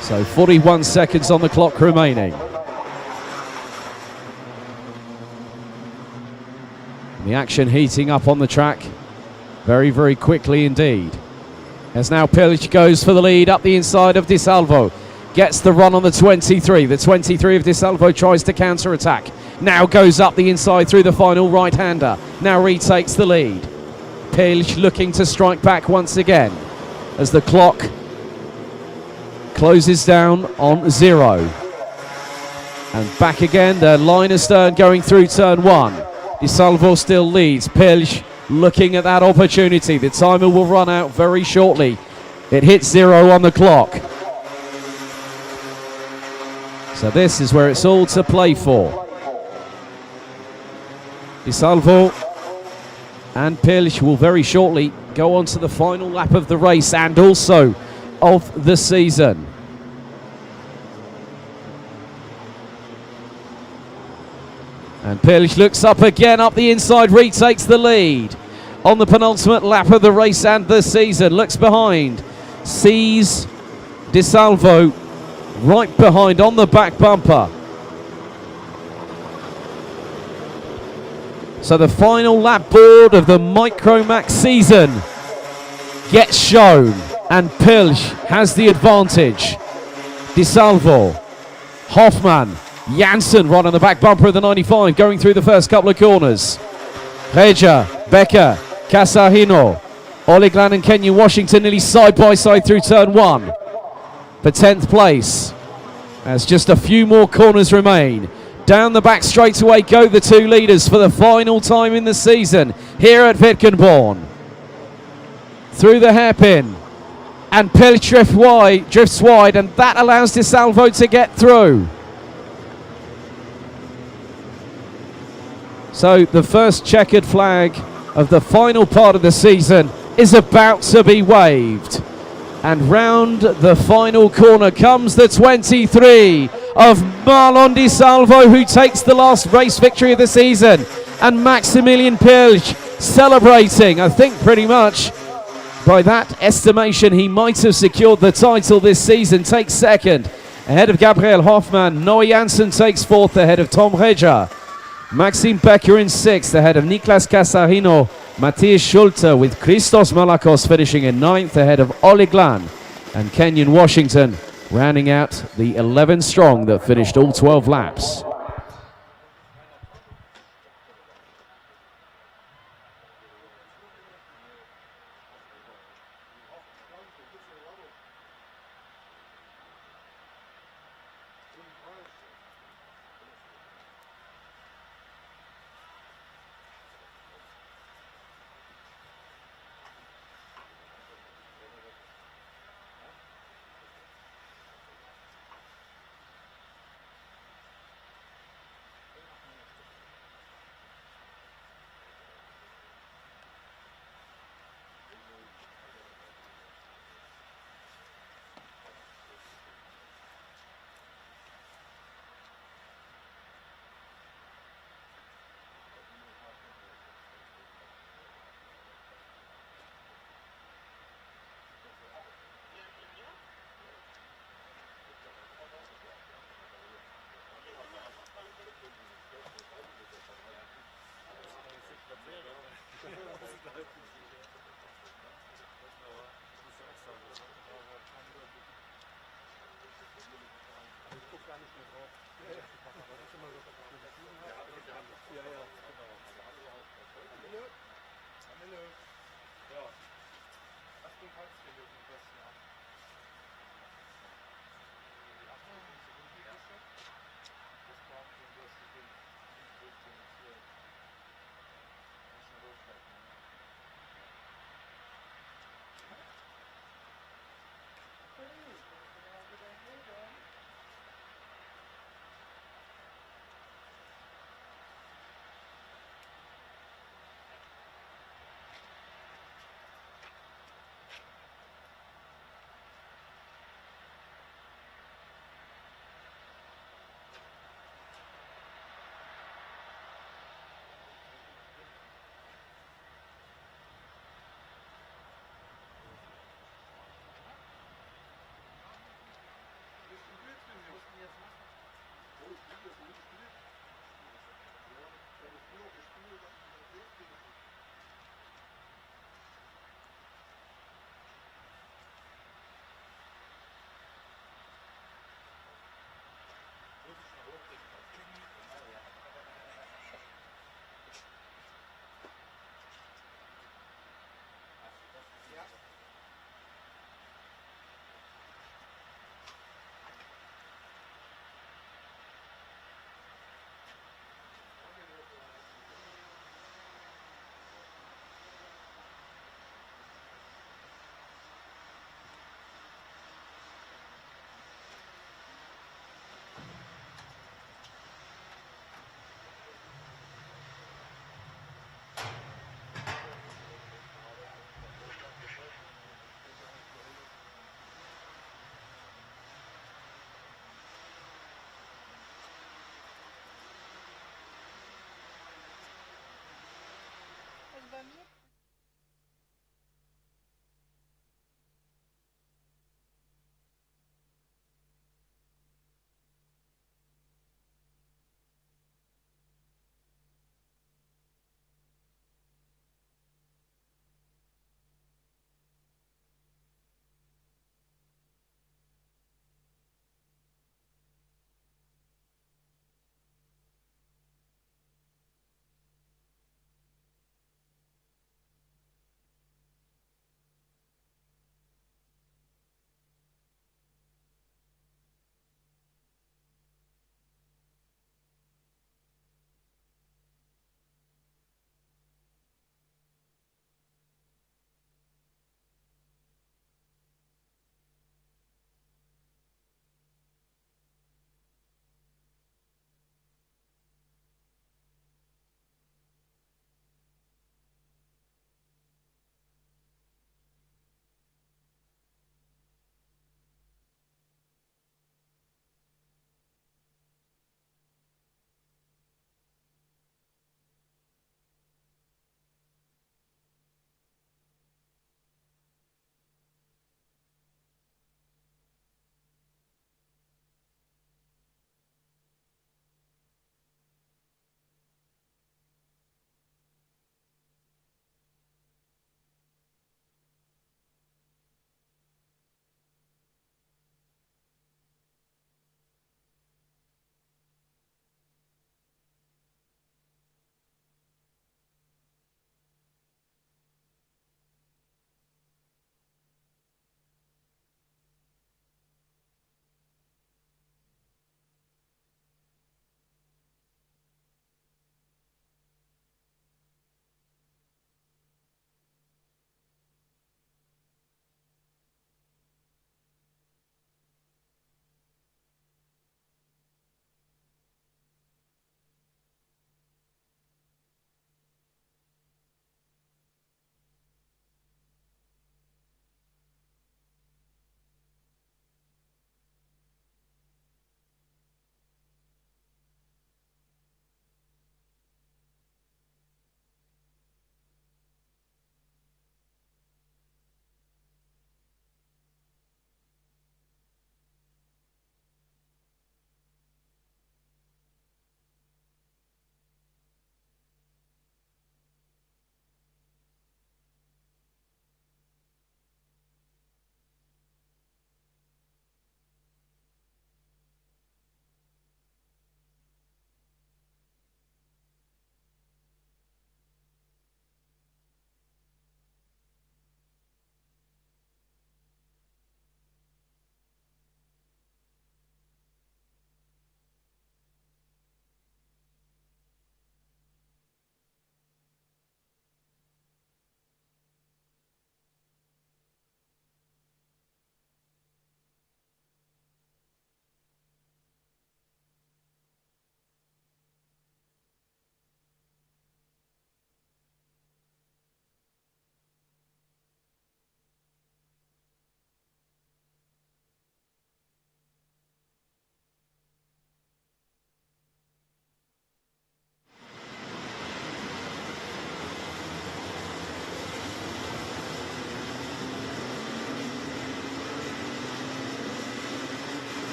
So 41 seconds on the clock remaining. And the action heating up on the track very, very quickly indeed. As now Pilch goes for the lead up the inside of Di Salvo. Gets the run on the 23. The 23 of Di Salvo tries to counter-attack. Now goes up the inside through the final right-hander. Now retakes the lead. Pilch looking to strike back once again as the clock closes down on 0. And back again, the line astern going through turn 1. Di Salvo still leads. Pilch looking at that opportunity. The timer will run out very shortly. It hits 0 on the clock. So this is where it's all to play for. Di Salvo and Pilch will very shortly go on to the final lap of the race and also of the season. And Pilch looks up again, up the inside, retakes the lead on the penultimate lap of the race and the season. Looks behind, sees Di Salvo right behind on the back bumper. So the final lap board of the Micromax season gets shown, and Pilch has the advantage. Di Salvo, Hoffman, Janssen right on the back bumper of the 95, going through the first couple of corners. Reja, Becker, Casarino, Oliglan and Kenyon Washington nearly side by side through turn 1 for 10th place, as just a few more corners remain. Down the back straightaway go the two leaders for the final time in the season here at Wittgenborn. Through the hairpin, and Pilch drifts wide, and that allows Di Salvo to get through. So the first checkered flag of the final part of the season is about to be waved. And round the final corner comes the 23 of Marlon Di Salvo, who takes the last race victory of the season. And Maximilian Pilch celebrating, I think pretty much by that estimation he might have secured the title this season, takes second ahead of Gabriel Hoffmann. Noah Janssen takes fourth ahead of Tom Reja. Maxime Becker in sixth ahead of Niklas Casarino. Matthias Schulte with Christos Malakos finishing in ninth ahead of Oliglan. And Kenyon Washington rounding out the 11 strong that finished all 12 laps.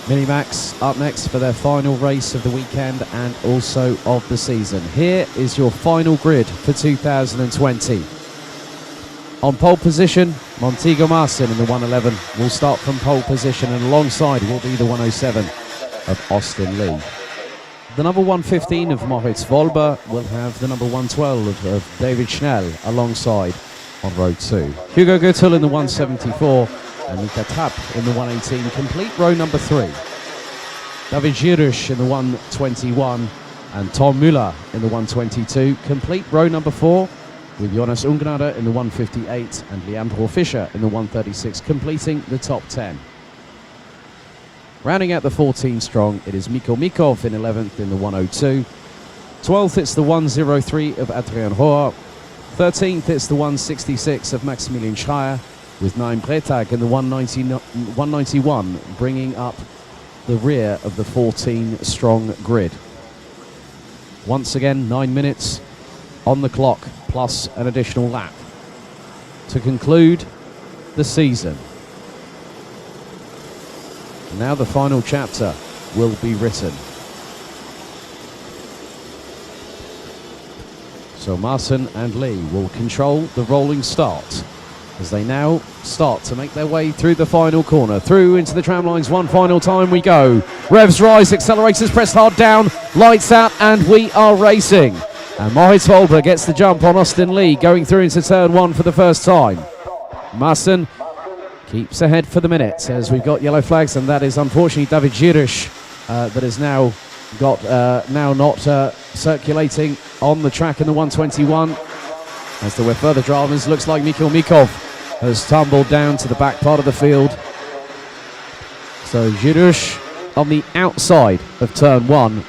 Minimax up next for their final race of the weekend and also of the season. Here is your final grid for 2020. On pole position, Montego Marcin in the 111 will start from pole position, and alongside will be the 107 of Austin Lee. The number 115 of Moritz Wolber will have the number 112 of David Schnell alongside on row 2. Hugo Gürtel in the 174 and Mika Trapp in the 118 complete row number 3. David Girush in the 121 and Tom Müller in the 122 complete row number 4, with Jonas Ungnade in the 158 and Leandro Fischer in the 136 completing the top 10. Rounding out the 14 strong, it is Miko Mikov in 11th in the 102. 12th it's the 103 of Adrian Rohr. 13th it's the 166 of Maximilian Schreier, with Naim Bretag in the 191 bringing up the rear of the 14 strong grid. Once again, 9 minutes on the clock plus an additional lap to conclude the season. Now the final chapter will be written. So Marcin and Lee will control the rolling start as they now start to make their way through the final corner. Through into the tram lines one final time we go. Revs rise, accelerators pressed hard down, lights out, and we are racing. And Moritz Wolber gets the jump on Austin Lee going through into turn 1 for the first time. Marcin keeps ahead for the minute as we've got yellow flags, and that is unfortunately David Girush that has now got not circulating on the track in the 121. As there were further dramas, looks like Mikhail Mikov has tumbled down to the back part of the field. So Girush on the outside of turn 1.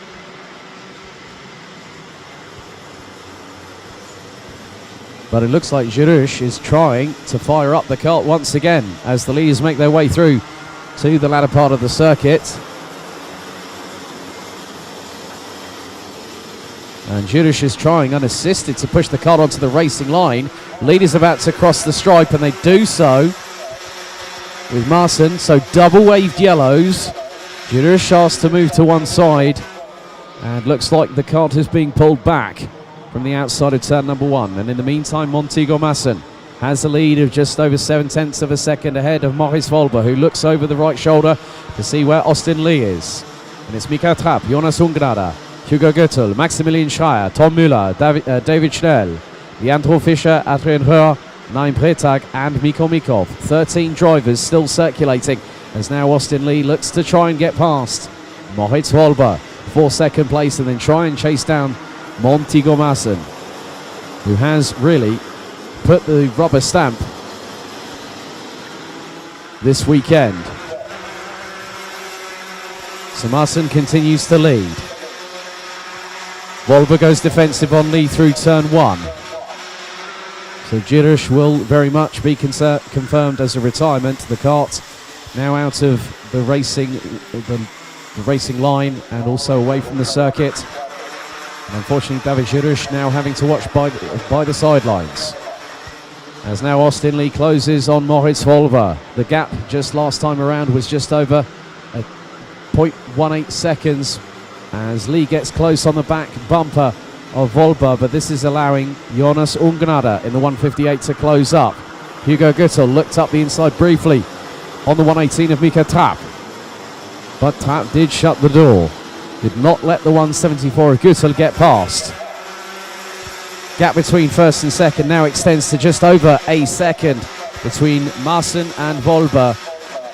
But it looks like Girush is trying to fire up the cart once again as the leaders make their way through to the latter part of the circuit. And Girush is trying unassisted to push the cart onto the racing line. Leaders about to cross the stripe, and they do so with Marcin. So double waved yellows. Girush asked to move to one side, and looks like the cart is being pulled back from the outside of turn number 1. And in the meantime, Montego Marcin has a lead of just over 7/10 of a second ahead of Moritz Wolber, who looks over the right shoulder to see where Austin Lee is. And it's Mika Trapp, Jonas Ungnade, Hugo Gürtel, Maximilian Schreier, Tom Müller, David Schnell, Leandro Fischer, Adrian Rohr, Naim Bretag and Miko Mikov. 13 drivers still circulating as now Austin Lee looks to try and get past Moritz Wolber for second place and then try and chase down Montego Marcin, who has really put the rubber stamp this weekend. So Marcin continues to lead. Wolber goes defensive on Lee through turn 1. So Girush will very much be confirmed as a retirement. The cart now out of the racing line and also away from the circuit. And unfortunately, David Girush now having to watch by the sidelines. As now Austin Lee closes on Moritz Wolber. The gap just last time around was just over 0.18 seconds as Lee gets close on the back bumper of Wolber, but this is allowing Jonas Ungnade in the 158 to close up. Hugo Gürtel looked up the inside briefly on the 118 of Mika Trapp, but Trapp did shut the door. Did not let the 174 of Gürtel get past. Gap between first and second now extends to just over a second between Marcin and Wolber.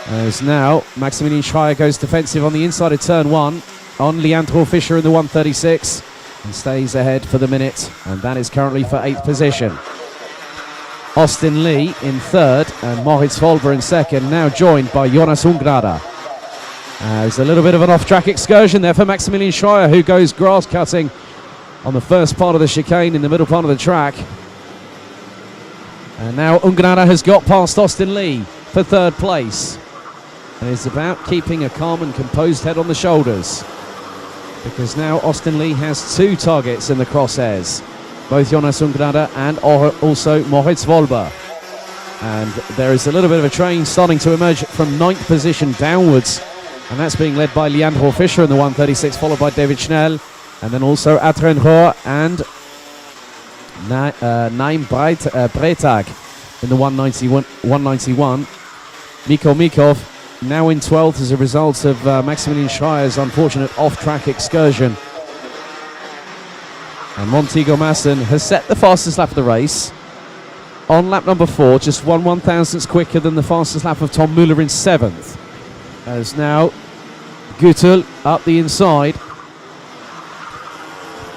As now Maximilian Schreier goes defensive on the inside of turn 1 on Leandro Fischer in the 136 and stays ahead for the minute, and that is currently for 8th position. Austin Lee in 3rd and Moritz Wolber in 2nd, now joined by Jonas Ungnade. There's a little bit of an off-track excursion there for Maximilian Schreier, who goes grass cutting on the first part of the chicane in the middle part of the track. And now Ungnade has got past Austin Lee for 3rd place. And it's about keeping a calm and composed head on the shoulders, because now Austin Lee has 2 targets in the crosshairs, both Jonas Ungnade and also Moritz Wolber. And there is a little bit of a train starting to emerge from 9th position downwards And that's being led by Leandro Fischer in the 136, followed by David Schnell, and then also Adrien Rohr and Naim Breitag in the 191. Miko Mikov now in 12th as a result of Maximilian Schreier's unfortunate off-track excursion. And Montego Masson has set the fastest lap of the race on lap number 4, just 1/1000th quicker than the fastest lap of Tom Müller in 7th. As now Gütel up the inside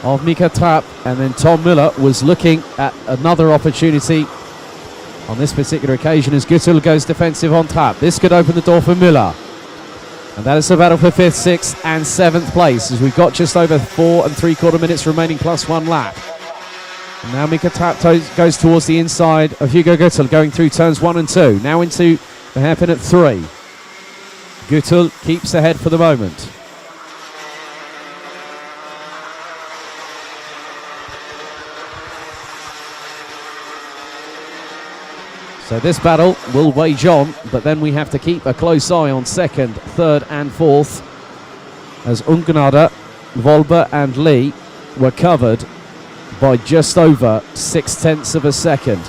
of Mika Trapp, and then Tom Müller was looking at another opportunity on this particular occasion as Gütel goes defensive on Trapp. This could open the door for Müller. And that is the battle for 5th, 6th and 7th place, as we've got just over 4 3/4 minutes remaining plus 1 lap. And now Mika Trapp goes towards the inside of Hugo Gütel, going through turns 1 and 2. Now into the hairpin at 3. Gütel keeps ahead for the moment. So this battle will wage on, but then we have to keep a close eye on 2nd, 3rd and 4th, as Ungnade, Volber and Lee were covered by just over 0.6 of a second.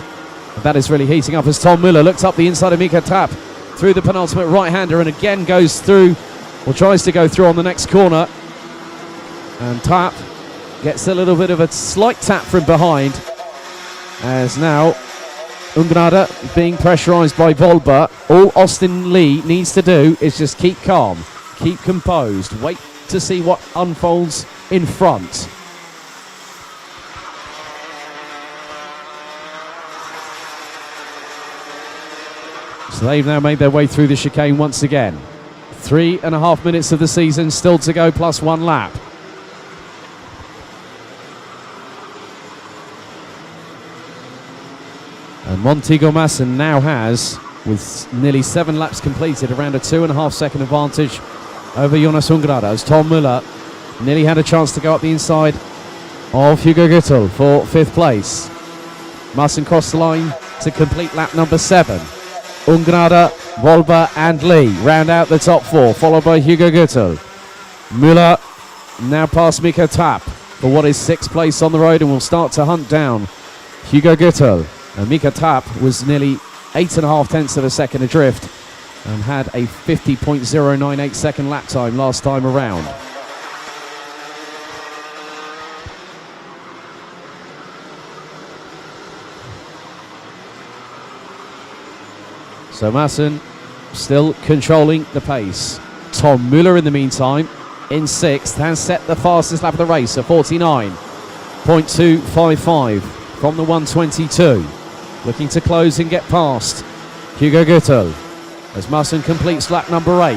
And that is really heating up as Tom Müller looks up the inside of Mika Trapp through the penultimate right-hander, and again goes through, or tries to go through on the next corner. And Trapp gets a little bit of a slight tap from behind, as now Ungnade being pressurised by Volber. All Austin Lee needs to do is just keep calm, keep composed, wait to see what unfolds in front. So they've now made their way through the chicane once again. 3.5 minutes of the season still to go, plus 1 lap. And Montego Masson now has, with nearly 7 laps completed, around a 2.5 second advantage over Jonas Ungnade, as Tom Müller nearly had a chance to go up the inside of Hugo Gütel for 5th place. Masson crossed the line to complete lap number 7. Ungnade, Volber and Lee round out the top 4, followed by Hugo Gütel. Müller now past Mika Trapp for what is 6th place on the road, and will start to hunt down Hugo Gütel. And Mika Trapp was nearly 8.5 of a second adrift and had a 50.098 second lap time last time around. So Masson still controlling the pace. Tom Müller in the meantime in 6th has set the fastest lap of the race at 49.255 from the 122. Looking to close and get past Hugo Gütel as Masson completes lap number 8.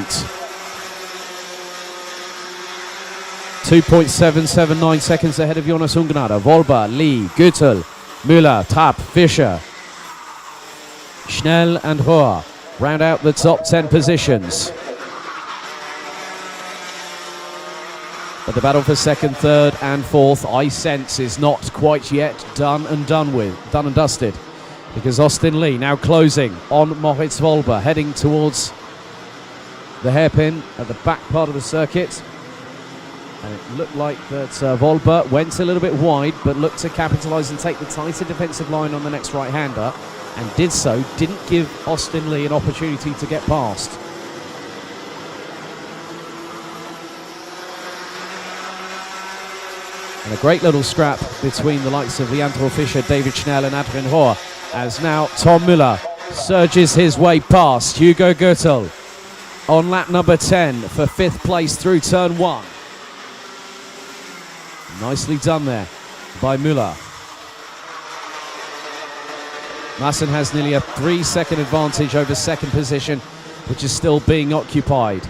2.779 seconds ahead of Jonas Ungnade. Volber, Lee, Gütel, Müller, Trapp, Fischer, Schnell and Rohr round out the top 10 positions. But the battle for 2nd, 3rd and 4th, I sense, is not quite yet done and dusted. Because Austin Lee now closing on Moritz Volber, heading towards the hairpin at the back part of the circuit. And it looked like that Volber went a little bit wide, but looked to capitalise and take the tighter defensive line on the next right-hander, and did so, didn't give Austin Lee an opportunity to get past. And a great little scrap between the likes of Leandro Fischer, David Schnell and Adrien Rohr, as now Tom Müller surges his way past Hugo Gütel on lap number 10 for 5th place through turn 1. Nicely done there by Müller. Masson has nearly a 3-second advantage over 2nd position, which is still being occupied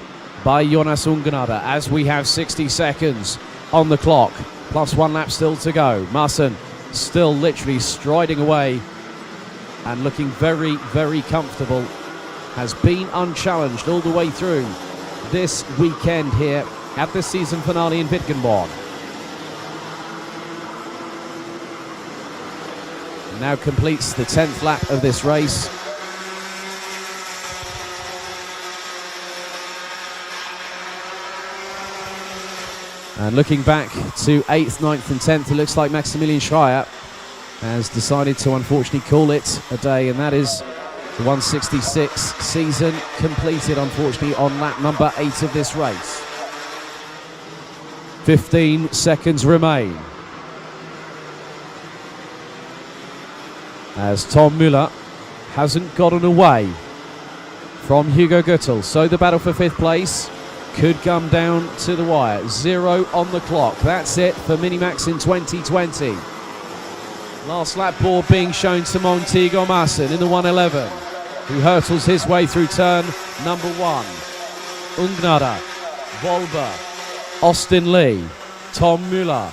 by Jonas Ungnade, as we have 60 seconds on the clock, plus 1 lap still to go. Masson still literally striding away and looking very, very comfortable. Has been unchallenged all the way through this weekend here at the season finale in Wittgenborn. Now completes the 10th lap of this race. And looking back to 8th, 9th and 10th, it looks like Maximilian Schreier has decided to unfortunately call it a day, and that is the 166 season completed, unfortunately, on lap number 8 of this race. 15 seconds remain as Tom Müller hasn't gotten away from Hugo Guttel. So the battle for 5th place could come down to the wire. 0 on the clock. That's it for Minimax in 2020. Last lap board being shown to Montego Masson in the 111, who hurtles his way through turn number 1. Ungnada, Volber, Austin Lee, Tom Müller,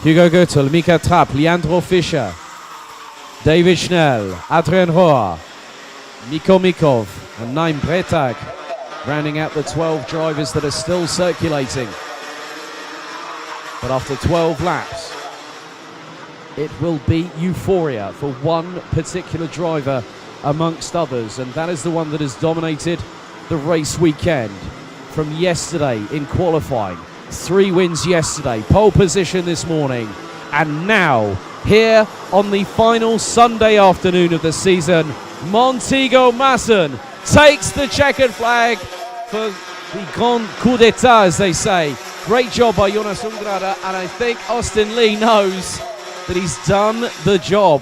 Hugo Guttel, Mika Trapp, Leandro Fischer, David Schnell, Adrian Rohr, Miko Mikov and Naim Bretag, rounding out the 12 drivers that are still circulating. But after 12 laps, it will be euphoria for one particular driver amongst others, and that is the one that has dominated the race weekend from yesterday in qualifying. 3 wins yesterday, pole position this morning, and now here on the final Sunday afternoon of the season, Montego Masson takes the checkered flag for the Grand Coup d'Etat, as they say. Great job by Jonas Ungrada, and I think Austin Lee knows that he's done the job.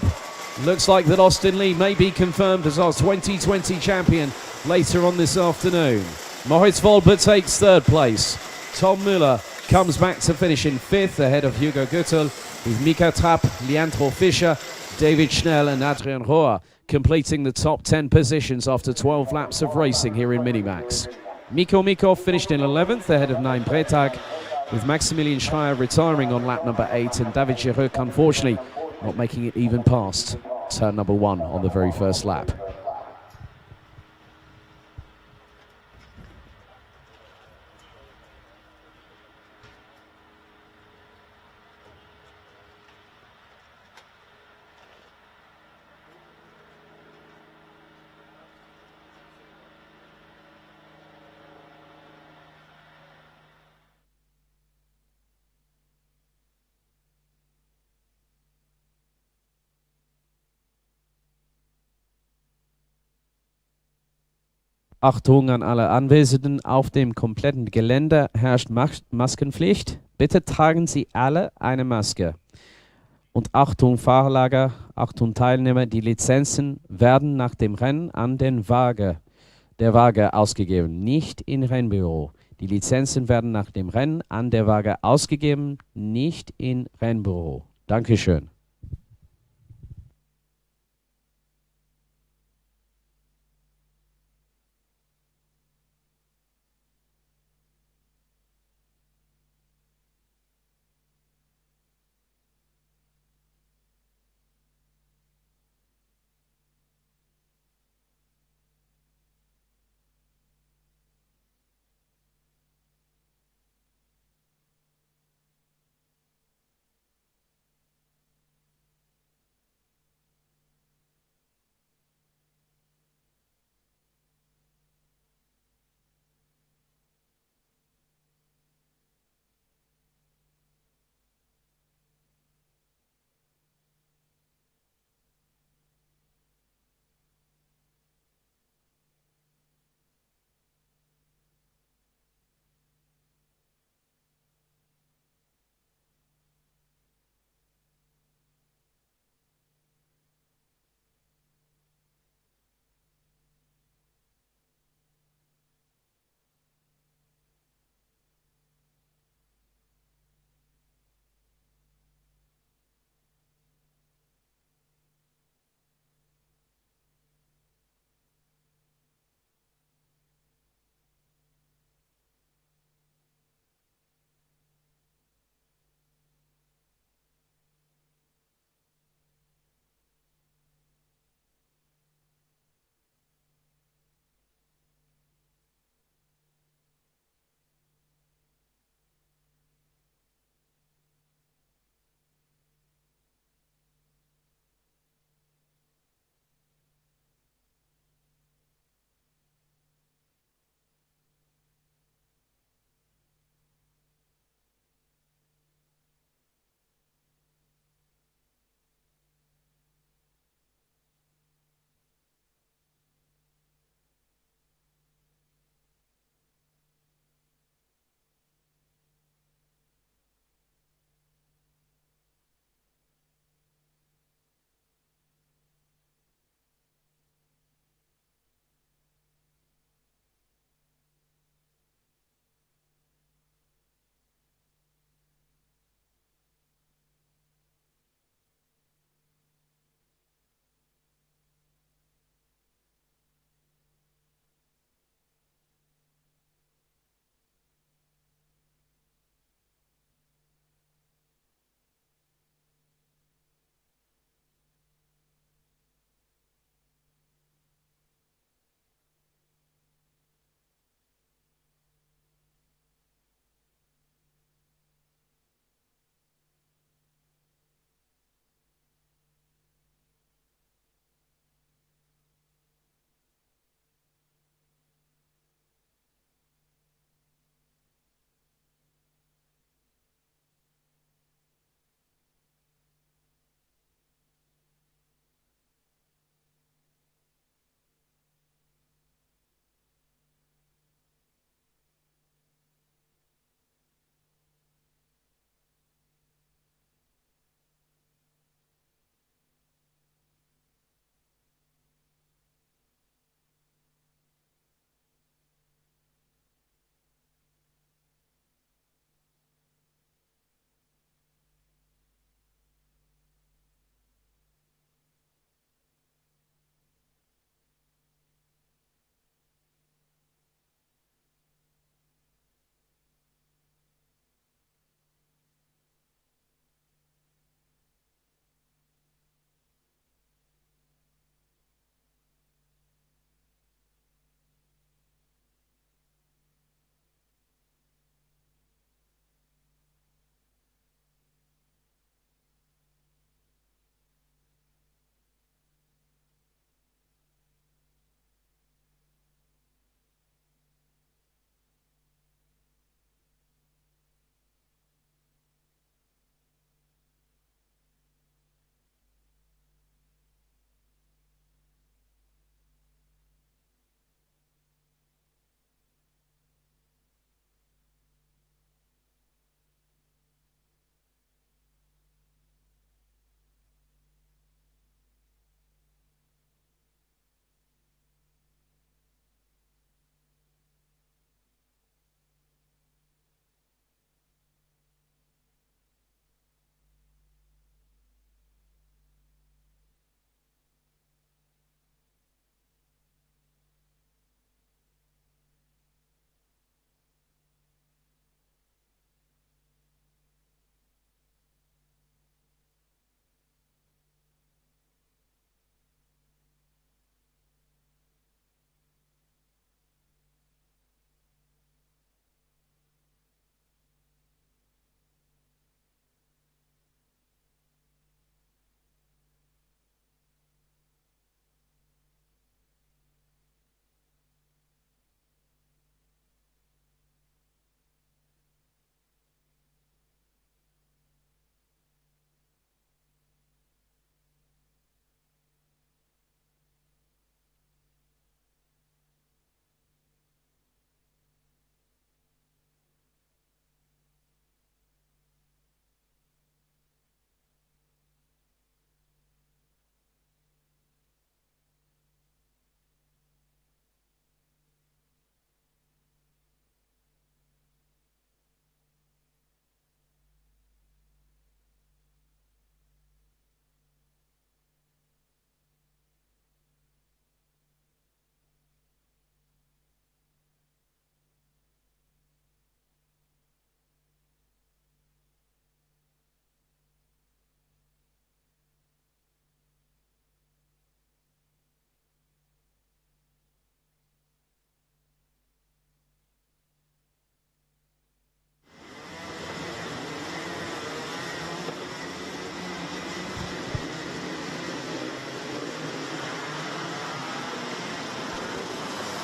Looks like that Austin Lee may be confirmed as our 2020 champion later on this afternoon. Moritz Volber takes 3rd place. Tom Müller comes back to finish in 5th ahead of Hugo Guttel, with Mika Trapp, Leandro Fischer, David Schnell and Adrian Rohr completing the top 10 positions after 12 laps of racing here in Minimax. Miko Mikov finished in 11th ahead of Naim Bretag, with Maximilian Schreier retiring on lap number 8 and David Giroux unfortunately not making it even past turn number 1 on the very first lap. Achtung an alle Anwesenden, auf dem kompletten Gelände herrscht Maskenpflicht. Bitte tragen Sie alle eine Maske. Und Achtung Fahrerlager, Achtung Teilnehmer, die Lizenzen werden nach dem Rennen an der Waage ausgegeben, nicht im Rennbüro. Die Lizenzen werden nach dem Rennen an der Waage ausgegeben, nicht im Rennbüro. Dankeschön.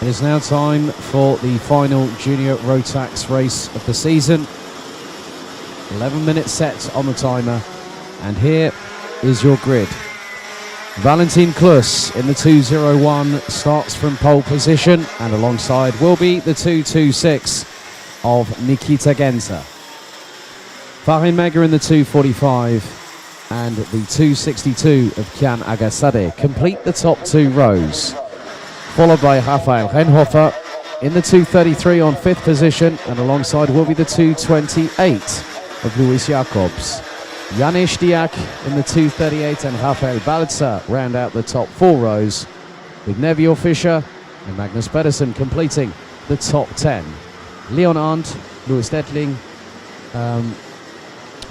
It is now time for the final junior Rotax race of the season. 11-minute set on the timer, and here is your grid. Valentin Klus in the 201 starts from pole position, and alongside will be the 226 of Nikita Genza. Farin Mega in the 245 and the 262 of Kian Agasade complete the top two rows, followed by Rafael Renhofer in the 233 on fifth position, and alongside will be the 228 of Luis Jacobs. Janis Diak in the 238 and Rafael Balza round out the top four rows, with Nevio Fischer and Magnus Pedersen completing the top 10. Leon Arndt, Louis Detling,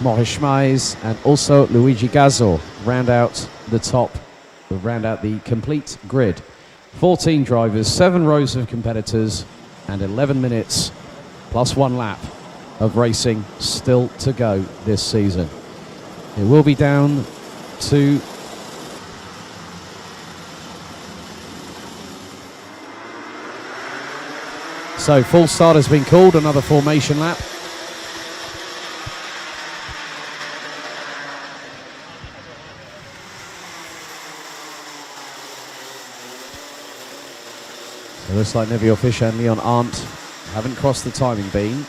Maurice Schmeis and also Luigi Gazzo round out the complete grid. 14 drivers, 7 rows of competitors, and 11 minutes plus 1 lap of racing still to go this season. It will be down to so full start has been called, another formation lap. It looks like Nevio Fischer and Leon Arndt haven't crossed the timing beam.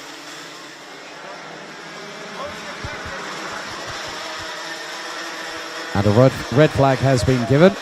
And a red flag has been given.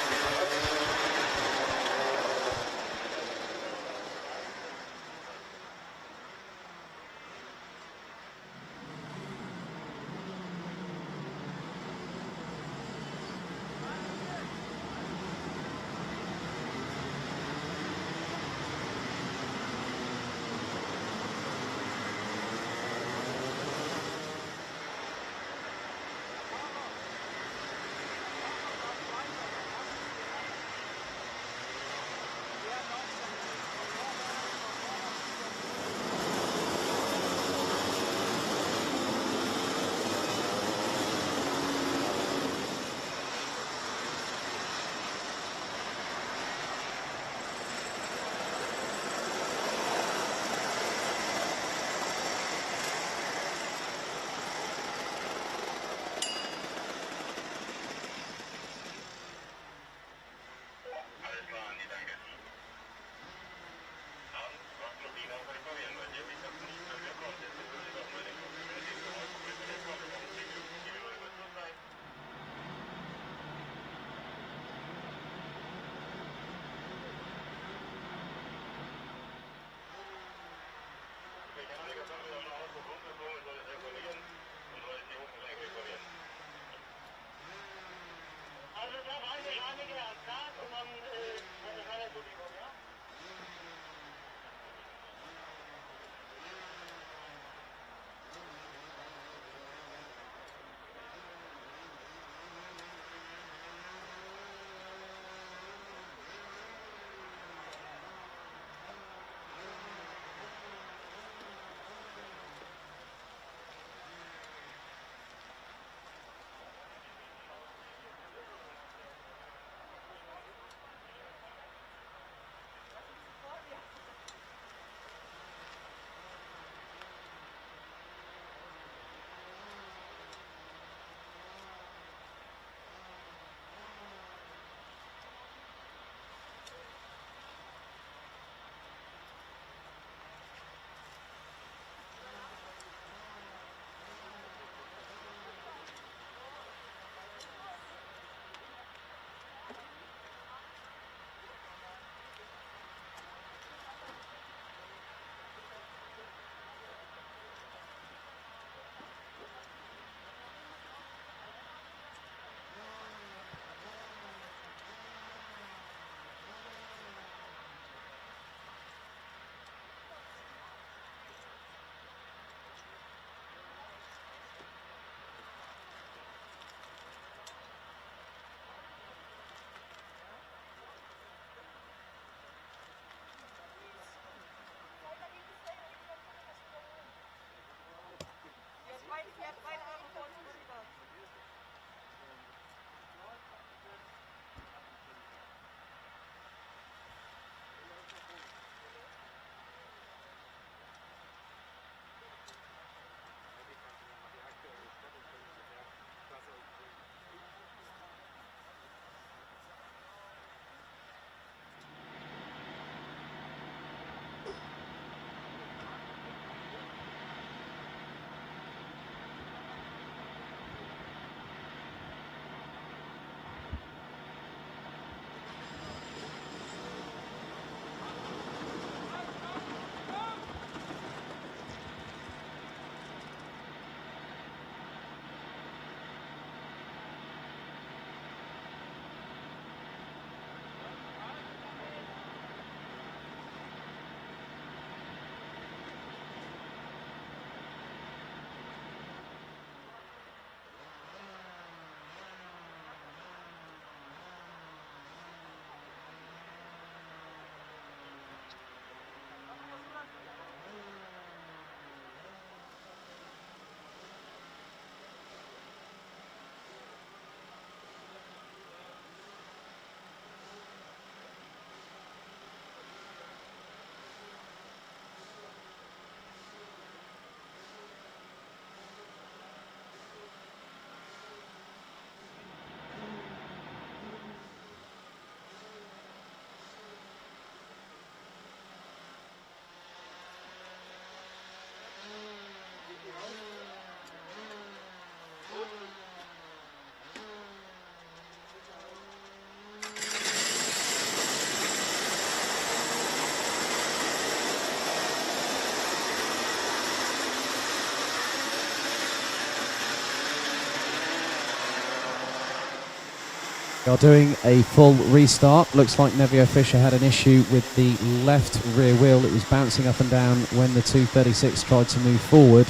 They are doing a full restart. Looks like Nevio Fischer had an issue with the left rear wheel. It was bouncing up and down when the 236 tried to move forward,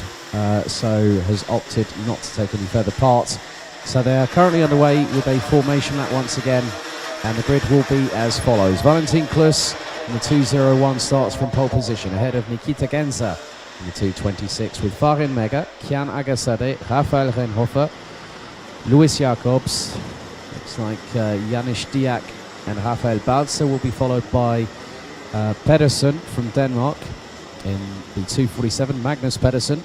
so has opted not to take any further part. So they are currently underway with a formation lap once again, and the grid will be as follows. Valentin Klus in the 201 starts from pole position, ahead of Nikita Genza in the 226 with Farin Mega, Kian Agassade, Rafael Renhofer, Luis Jacobs. Looks like Janis Diak and Rafael Balzer will be followed by Pedersen from Denmark in the 247, Magnus Pedersen.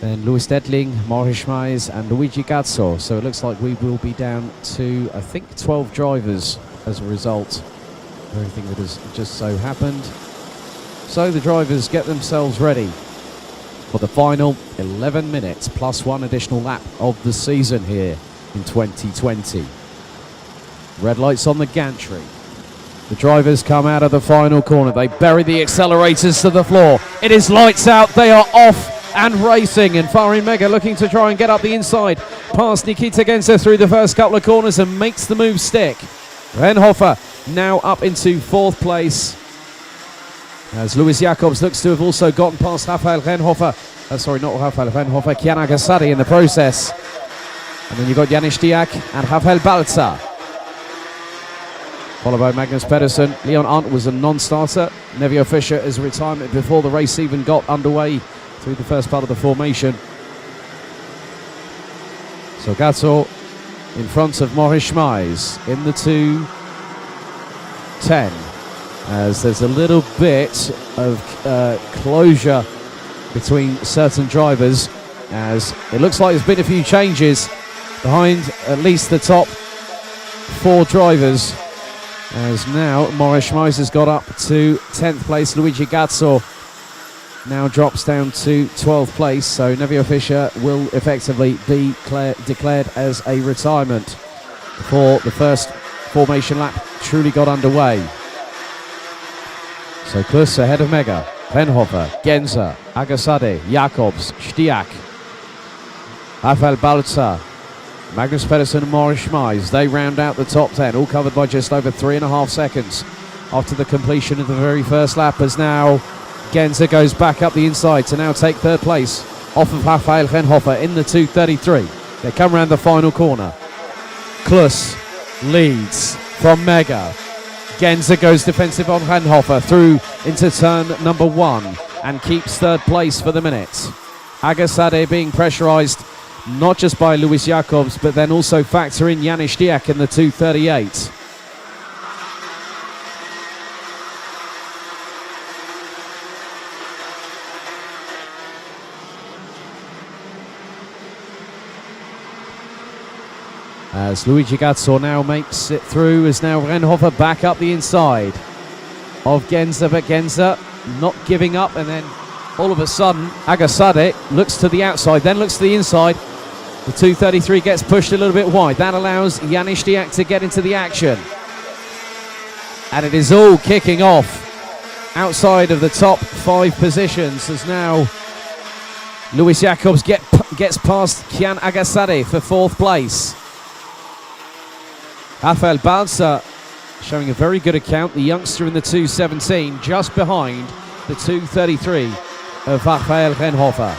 Then Louis Detling, Maurice Schmeis and Luigi Gazzo. So it looks like we will be down to, I think, 12 drivers as a result of everything that has just so happened. So the drivers get themselves ready for the final 11 minutes plus one additional lap of the season here in 2020. Red lights on the gantry. The drivers come out of the final corner. They bury the accelerators to the floor. It is lights out. They are off and racing, and Farin Mega looking to try and get up the inside past Nikita Genza through the first couple of corners and makes the move stick. Renhofer now up into fourth place, as Luis Jacobs looks to have also gotten past Rafael Renhofer. Sorry, not Rafael Renhofer, Kian Agassade in the process. And then you've got Janis Diak and Rafael Balzer, followed by Magnus Pedersen. Leon Arndt was a non-starter. Nevio Fischer is retirement before the race even got underway through the first part of the formation. So Gazzo in front of Maurice Schmeis in the 210, as there's a little bit of closure between certain drivers, as it looks like there's been a few changes behind at least the top four drivers, as now Maurice Schmeis has got up to 10th place. Luigi Gazzo now drops down to 12th place, so Nevio Fischer will effectively be declared as a retirement before the first formation lap truly got underway. So Klus ahead of Mega, Renhofer, Genza, Agassade, Jacobs, Stiak, Rafael Balzer, Magnus Pedersen and Maurice Schmeis. They round out the top 10, all covered by just over 3.5 seconds after the completion of the very first lap, as now Genza goes back up the inside to now take third place off of Rafael Renhofer in the 233. They come around the final corner. Klus leads from Mega. Genza goes defensive on Renhofer through into turn number 1 and keeps third place for the minute. Agassade being pressurised not just by Luis Jacobs, but then also factor in Janis Diak in the 238. As Luigi Gazzo now makes it through, as now Renhofer back up the inside of Genza, but Genza not giving up, and then all of a sudden Agassade looks to the outside, then looks to the inside. The 233 gets pushed a little bit wide. That allows Janis Diak to get into the action. And it is all kicking off outside of the top 5 positions, as now Luis Jacobs gets past Kian Agassade for 4th place. Rafael Balzer showing a very good account, the youngster in the 217, just behind the 233 of Rafael Renhofer.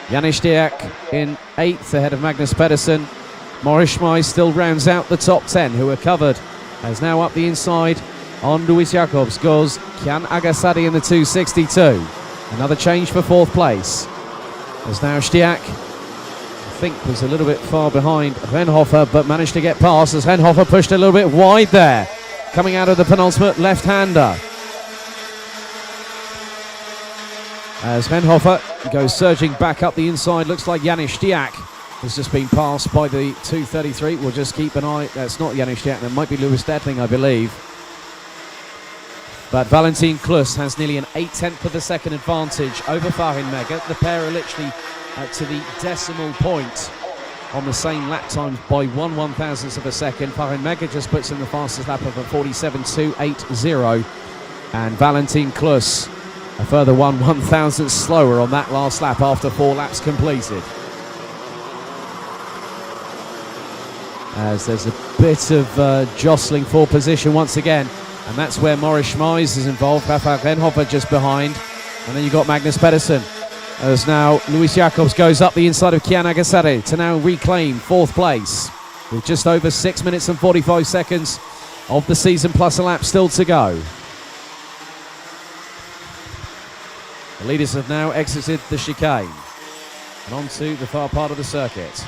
Janis Diak in 8th ahead of Magnus Pedersen. Maurice Schmeis still rounds out the top 10 who are covered, as now up the inside on Luis Jacobs goes Kian Agassade in the 262. Another change for 4th place, as now Stiak I think was a little bit far behind Renhofer, but managed to get past, as Renhofer pushed a little bit wide there, coming out of the penultimate left-hander. As Renhofer goes surging back up the inside, looks like Janis Diak has just been passed by the 233. We'll just keep an eye. That's not Janis Diak, that might be Louis Detling, I believe. But Valentin Klus has nearly an 0.8 of a second advantage over Farin Mega. The pair are literally to the decimal point on the same lap times by 1/1000th of a second. Farin Mega just puts in the fastest lap of a 47.280, and Valentin Klus A further 1/1000th slower on that last lap after 4 laps completed. As there's a bit of jostling for position once again, and that's where Maurice Schmeis is involved. Raphael Renhofer just behind, and then you've got Magnus Pedersen. As now Luis Jacobs goes up the inside of Kian Agassade to now reclaim 4th place with just over 6 minutes and 45 seconds of the season plus a lap still to go. The leaders have now exited the chicane and onto the far part of the circuit.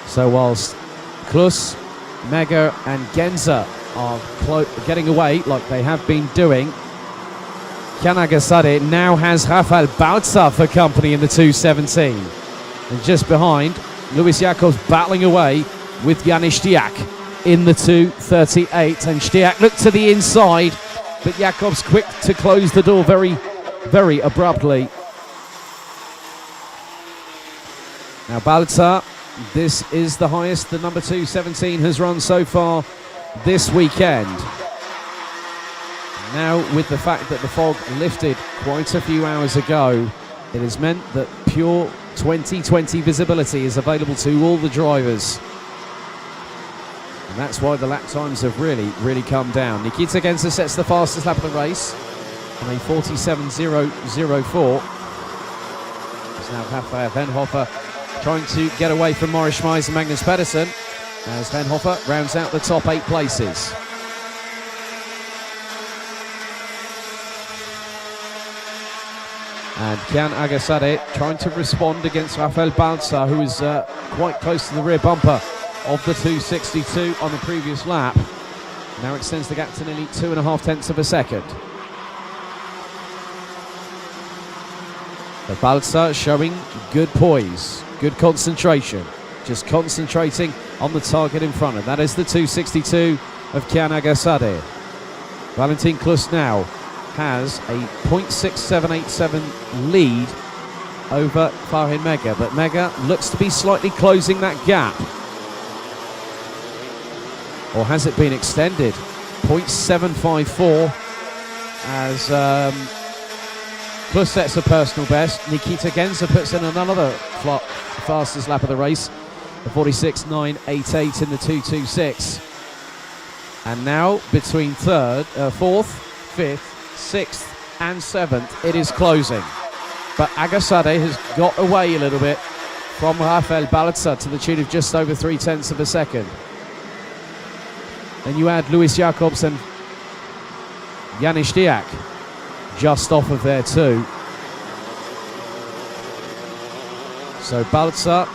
So whilst Klus, Mega and Genza are getting away like they have been doing, Kian Agassade now has Rafael Balza for company in the 217. And just behind, Luis Jacobs battling away with Janis Stiak in the 238. And Stiak looked to the inside, but Jacobs quick to close the door very, very abruptly. Now Balza, this is the highest the number 217 has run so far this weekend. Now, with the fact that the fog lifted quite a few hours ago, it has meant that pure 2020 visibility is available to all the drivers. And that's why the lap times have really come down. Nikita Genza sets the fastest lap of the race on a 47.004. It's now Raphael Renhofer trying to get away from Maurice Schmeis and Magnus Pedersen as Renhofer rounds out the top 8 places. And Kian Agassade trying to respond against Rafael Balza, who is quite close to the rear bumper of the 262 on the previous lap. Now extends the gap to nearly 2.5 of a second. But Balza showing good poise, good concentration, just concentrating on the target in front, and that is the 262 of Kian Agassade. Valentin Klus now has a 0.6787 lead over Farin Mega, but Mega looks to be slightly closing that gap. Or has it been extended? 0.754 as Klus sets a personal best. Nikita Genza puts in another fastest lap of the race, the 46.988 in the 226. And now between 4th, 5th, 6th and 7th, it is closing. But Agassade has got away a little bit from Rafael Balza to the tune of just over 0.3 of a second. Then you add Luis Jacobs and Janis Stiak just off of there too. So Balza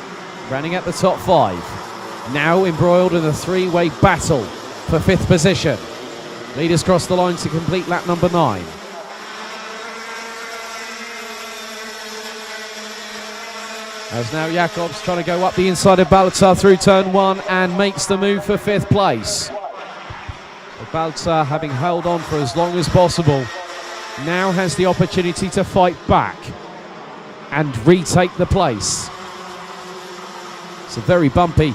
running at the top 5, now embroiled in a 3-way battle for 5th position. Leaders cross the line to complete lap number 9. As now Jacobs trying to go up the inside of Balza through turn 1 and makes the move for 5th place. Balza, having held on for as long as possible, now has the opportunity to fight back and retake the place. It's a very bumpy,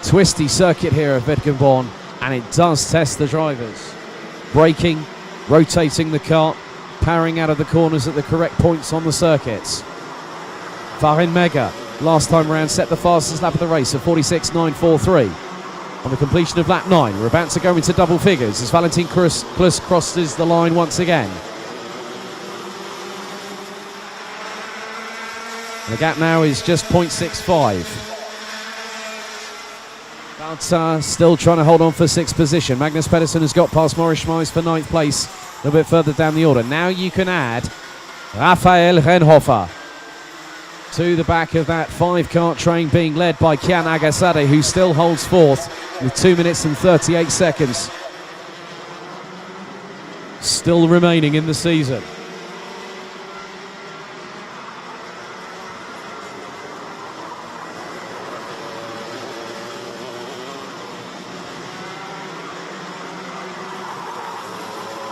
twisty circuit here at Wittgenborn, and it does test the drivers. Braking, rotating the kart, powering out of the corners at the correct points on the circuits. Farin Mega, last time around, set the fastest lap of the race of 46.943. On the completion of lap 9, we're about to go into double figures as Valentin Klus crosses the line once again. The gap now is just 0.65. Balza still trying to hold on for 6th position. Magnus Pedersen has got past Maurice Schmeis for 9th place, a little bit further down the order. Now you can add Raphael Renhofer to the back of that 5-kart train being led by Kian Agassade, who still holds 4th with 2 minutes and 38 seconds still remaining in the season.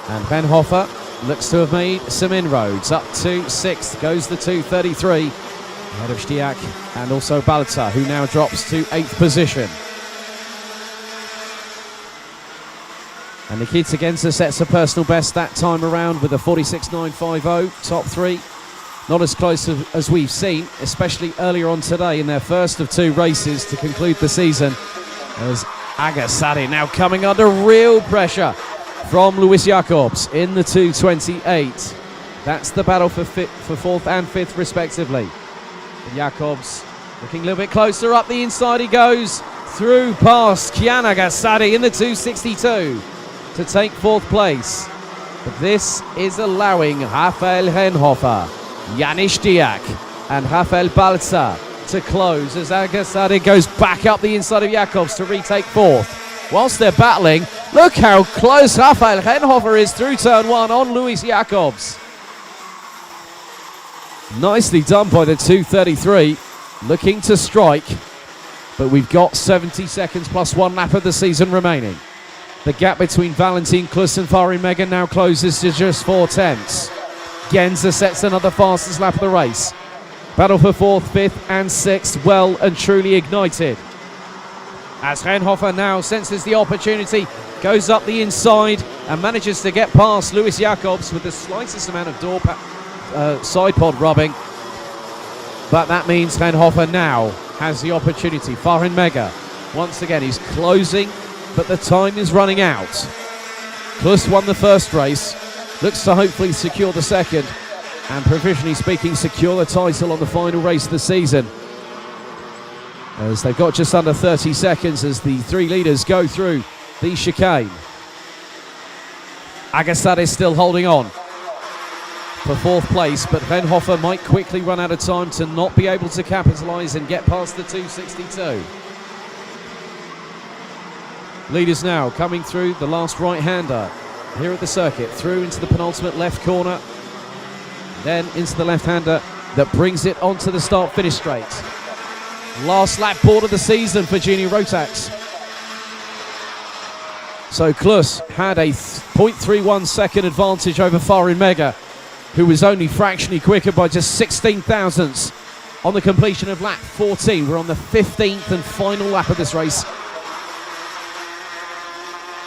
And Renhofer looks to have made some inroads. Up to 6th goes the 233 Ahead of Stiak and also Balca, who now drops to 8th position. And Nikita Genza sets a personal best that time around with a 46.950, top 3. Not as close as we've seen, especially earlier on today in their first of 2 races to conclude the season. As Agassadi now coming under real pressure from Luis Jacobs in the 2:28. That's the battle for 4th and 5th respectively. And Jacobs looking a little bit closer, up the inside he goes, through past Kian Agassadi in the 2:62 to take 4th place. But this is allowing Rafael Renhofer, Janis Stiak and Rafael Balca to close as Agassadi goes back up the inside of Jacobs to retake 4th. Whilst they're battling, look how close Rafael Renhofer is through turn 1 on Luis Jacobs. Nicely done by the 2:33, looking to strike, but we've got 70 seconds plus 1 lap of the season remaining. The gap between Valentin Klus and Farin Mega now closes to just 4/10. Genza sets another fastest lap of the race. Battle for 4th, 5th and 6th well and truly ignited. As Renhofer now senses the opportunity, goes up the inside and manages to get past Luis Jacobs with the slightest amount of side pod rubbing. But that means Renhofer now has the opportunity. Farin Mega, once again, he's closing, but the time is running out. Klus won the first race, looks to hopefully secure the second, and provisionally speaking, secure the title on the final race of the season. As they've got just under 30 seconds as the 3 leaders go through the chicane. Agassadi is still holding on for 4th place, but Renhofer might quickly run out of time to not be able to capitalise and get past the 2:62. Leaders now coming through the last right-hander here at the circuit, through into the penultimate left corner, then into the left-hander that brings it onto the start-finish straight. Last lap board of the season for Junior Rotax. So Klus had a 0.31 second advantage over Farin Mega, who was only fractionally quicker by just 16 thousandths on the completion of lap 14. We're on the 15th and final lap of this race.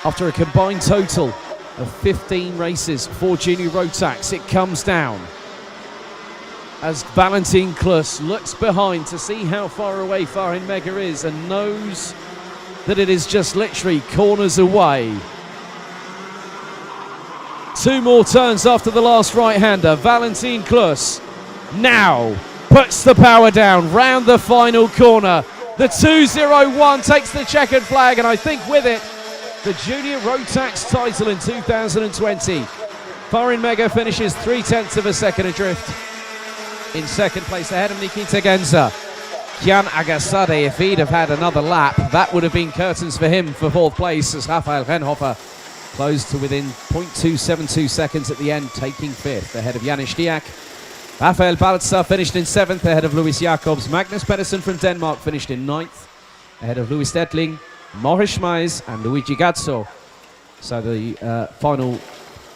After a combined total of 15 races for Junior Rotax, it comes down as Valentin Klus looks behind to see how far away Farin Mega is and knows that it is just literally corners away. 2 more turns after the last right-hander. Valentin Klus now puts the power down round the final corner. The 2:01 takes the checkered flag, and I think with it, the Junior Rotax title in 2020. Farin Mega finishes 0.3 of a second adrift in second place ahead of Nikita Genza. Kian Agassadi, if he'd have had another lap, that would have been curtains for him for 4th place, as Rafael Renhofer closed to within 0.272 seconds at the end, taking 5th ahead of Janis Stiak. Rafael Balca finished in 7th ahead of Luis Jacobs. Magnus Pedersen from Denmark finished in 9th ahead of Louis Stedtling, Morris Schmeis and Luigi Gazzo. So the final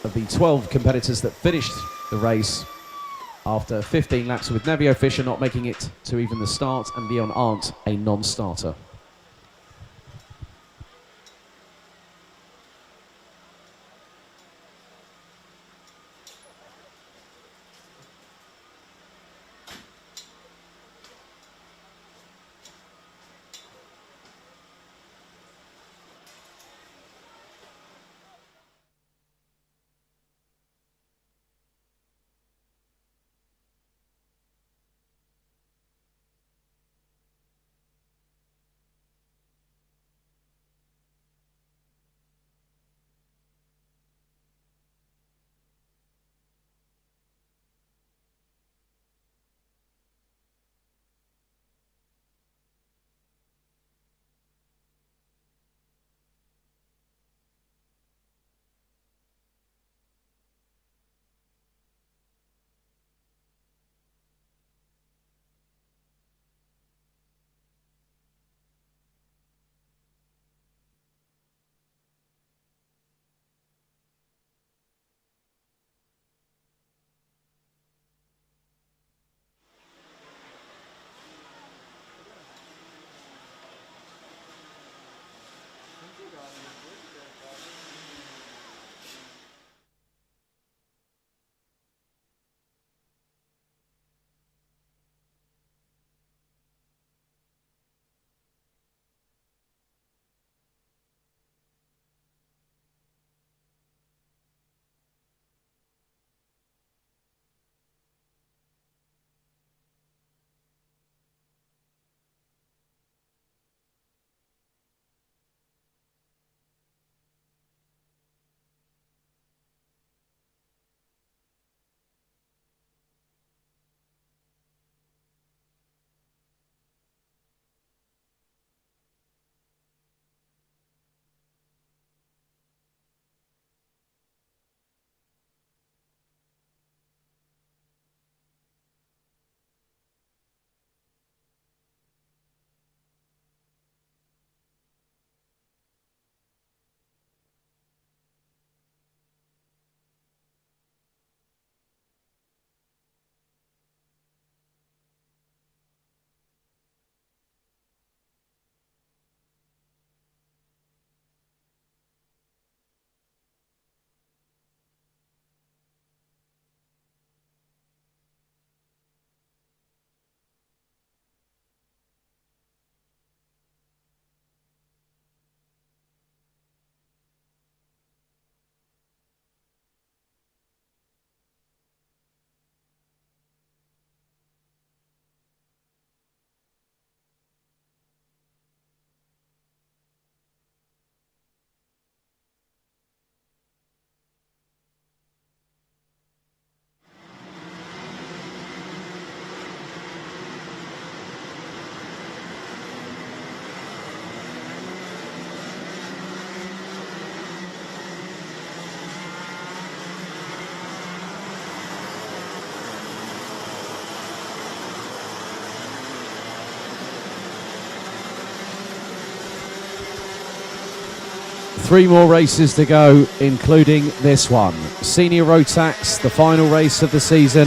of the 12 competitors that finished the race after 15 laps, with Nevio Fischer not making it to even the start and Leon Arndt a non-starter. 3 more races to go, including this one. Senior Rotax, the final race of the season.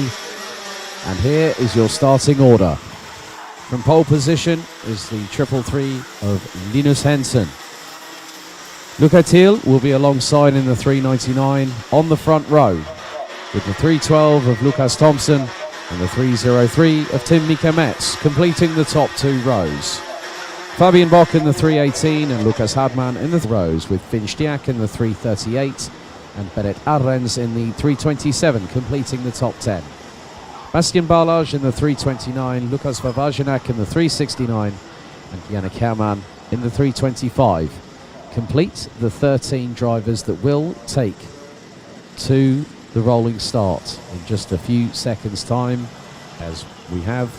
And here is your starting order. From pole position is the 333 of Linus Hansen. Luca Thiel will be alongside in the 399 on the front row, with the 312 of Lukas Thompson and the 303 of Tim Mika-Metz completing the top 2 rows. Fabian Bock in the 318 and Lucas Hartmann in the rows, with Finn Stiak in the 338 and Bennett Arrens in the 327 completing the top 10. Bastian Barlage in the 329, Lukas Vavajanak in the 369 and Yannick Herrmann in the 325 complete the 13 drivers that will take to the rolling start in just a few seconds time, as we have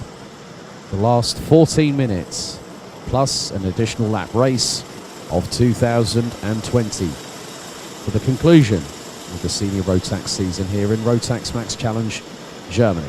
the last 14 minutes plus an additional lap race of 2020 for the conclusion of the Senior Rotax season here in Rotax Max Challenge Germany.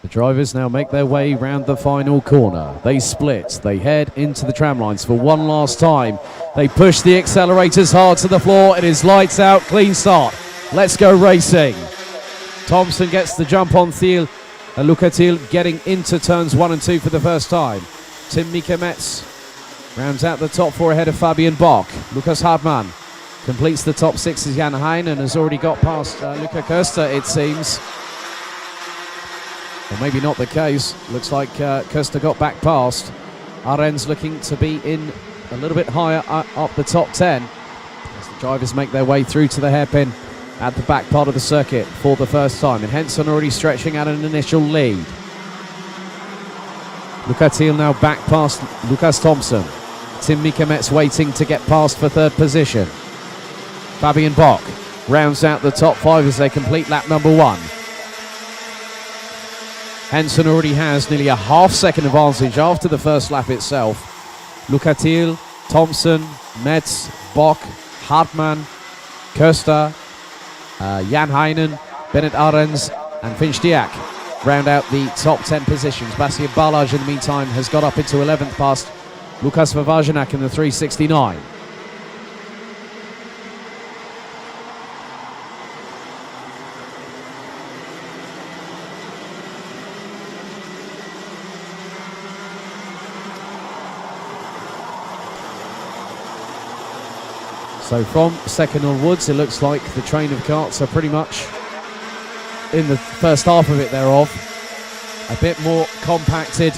The drivers now make their way round the final corner. They split, they head into the tram lines for one last time. They push the accelerators hard to the floor. It is lights out, clean start. Let's go racing. Thompson gets the jump on Thiel. Luca Thiel getting into turns 1 and 2 for the first time. Tim Mika-Metz rounds out the top 4 ahead of Fabian Bock. Lukas Hartmann completes the top 6 as Jan Hein and has already got past Luca Köster, it seems. Well, maybe not the case. Looks like Köster got back past. Arens looking to be in a little bit higher up the top 10 as the drivers make their way through to the hairpin at the back part of the circuit for the first time. And Henson already stretching out an initial lead. Luca Thiel now back past Lukas Thompson. Tim Mika-Metz waiting to get past for 3rd position. Fabian Bock rounds out the top 5 as they complete lap number 1. Henson already has nearly a half-second advantage after the first lap itself. Luca Thiel, Thompson, Metz, Bock, Hartmann, Köster, Jan Heinen, Bennett Arens and Finn Stiak round out the top 10 positions. Bastian Barlage in the meantime has got up into 11th past Lukas Vavajanak in the 369. So from 2nd onwards, it looks like the train of karts are pretty much in the first half of it thereof. A bit more compacted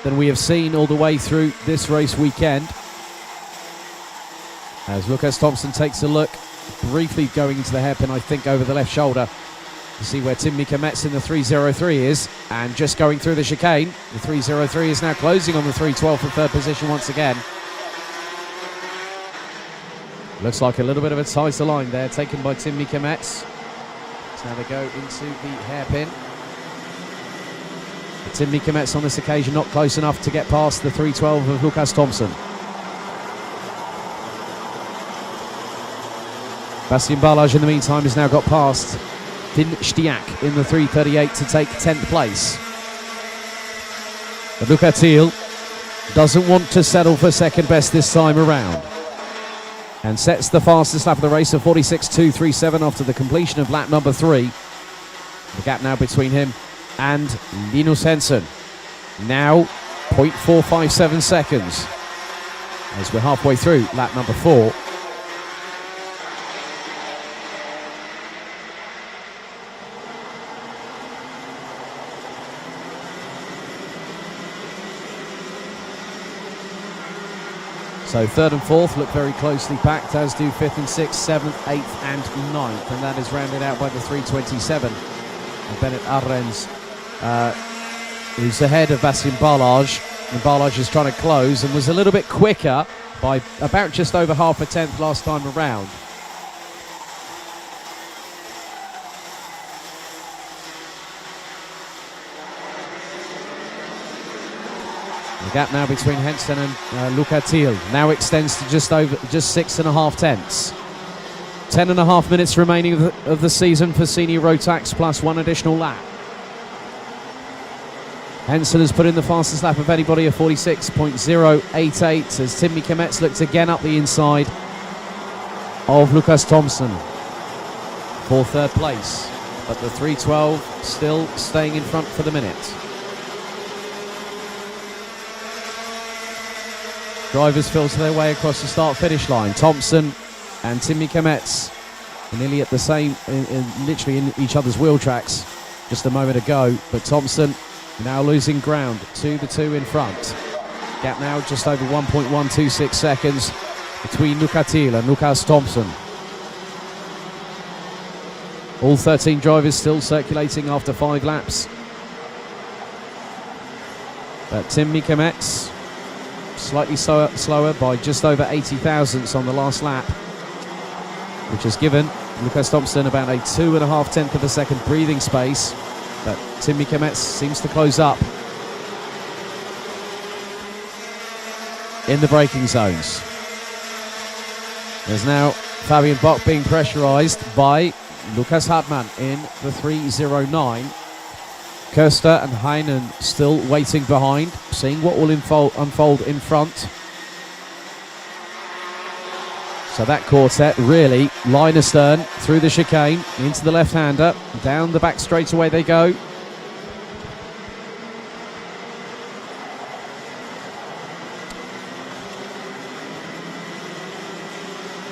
than we have seen all the way through this race weekend. As Lukas Thompson takes a look, briefly going into the hairpin, I think, over the left shoulder to see where Tim Mika-Metz in the 303 is, and just going through the chicane. The 303 is now closing on the 312 for 3rd position once again. Looks like a little bit of a tighter line there, taken by Tim Mika-Metz. So now they go into the hairpin. But Tim Mika-Metz on this occasion not close enough to get past the 312 of Lukas Thompson. Bastian Barlage in the meantime has now got past Finn Stiak in the 338 to take 10th place. But Luca Thiel doesn't want to settle for 2nd best this time around, and sets the fastest lap of the race of 46.237 after the completion of lap number 3. The gap now between him and Linus Hansen, now 0.457 seconds, as we're halfway through lap number 4. So 3rd and 4th look very closely packed, as do 5th and 6th, 7th, 8th and 9th. And that is rounded out by the 327. And Bennett Arrens, who's ahead of Bastian Barlage. And Barlage is trying to close and was a little bit quicker by about just over half a tenth last time around. The gap now between Henson and Luca Thiel now extends to just 6.5 tenths. 10.5 minutes remaining of the season for Senior Rotax, plus one additional lap. Henson has put in the fastest lap of anybody of 46.088 as Timmy Kometz looks again up the inside of Lucas Thompson for third place. But the 3:12 still staying in front for the minute. Drivers filter their way across the start-finish line. Thompson and Timmy Kometz are nearly at the same, literally in each other's wheel tracks just a moment ago. But Thompson now losing ground to the two in front. Gap now just over 1.126 seconds between Luca Thiel and Lucas Thompson. All 13 drivers still circulating after 5 laps. But Timmy Kometz slightly slower by just over 80 thousandths on the last lap, which has given Lucas Thompson about a 2.5 tenths of a second breathing space. But Timmy Kometz seems to close up in the braking zones. There's now Fabian Bock being pressurised by Lukas Hartmann in the 309. Köster and Heinen still waiting behind, seeing what will unfold in front. So that quartet really line astern through the chicane, into the left-hander, down the back straightaway they go.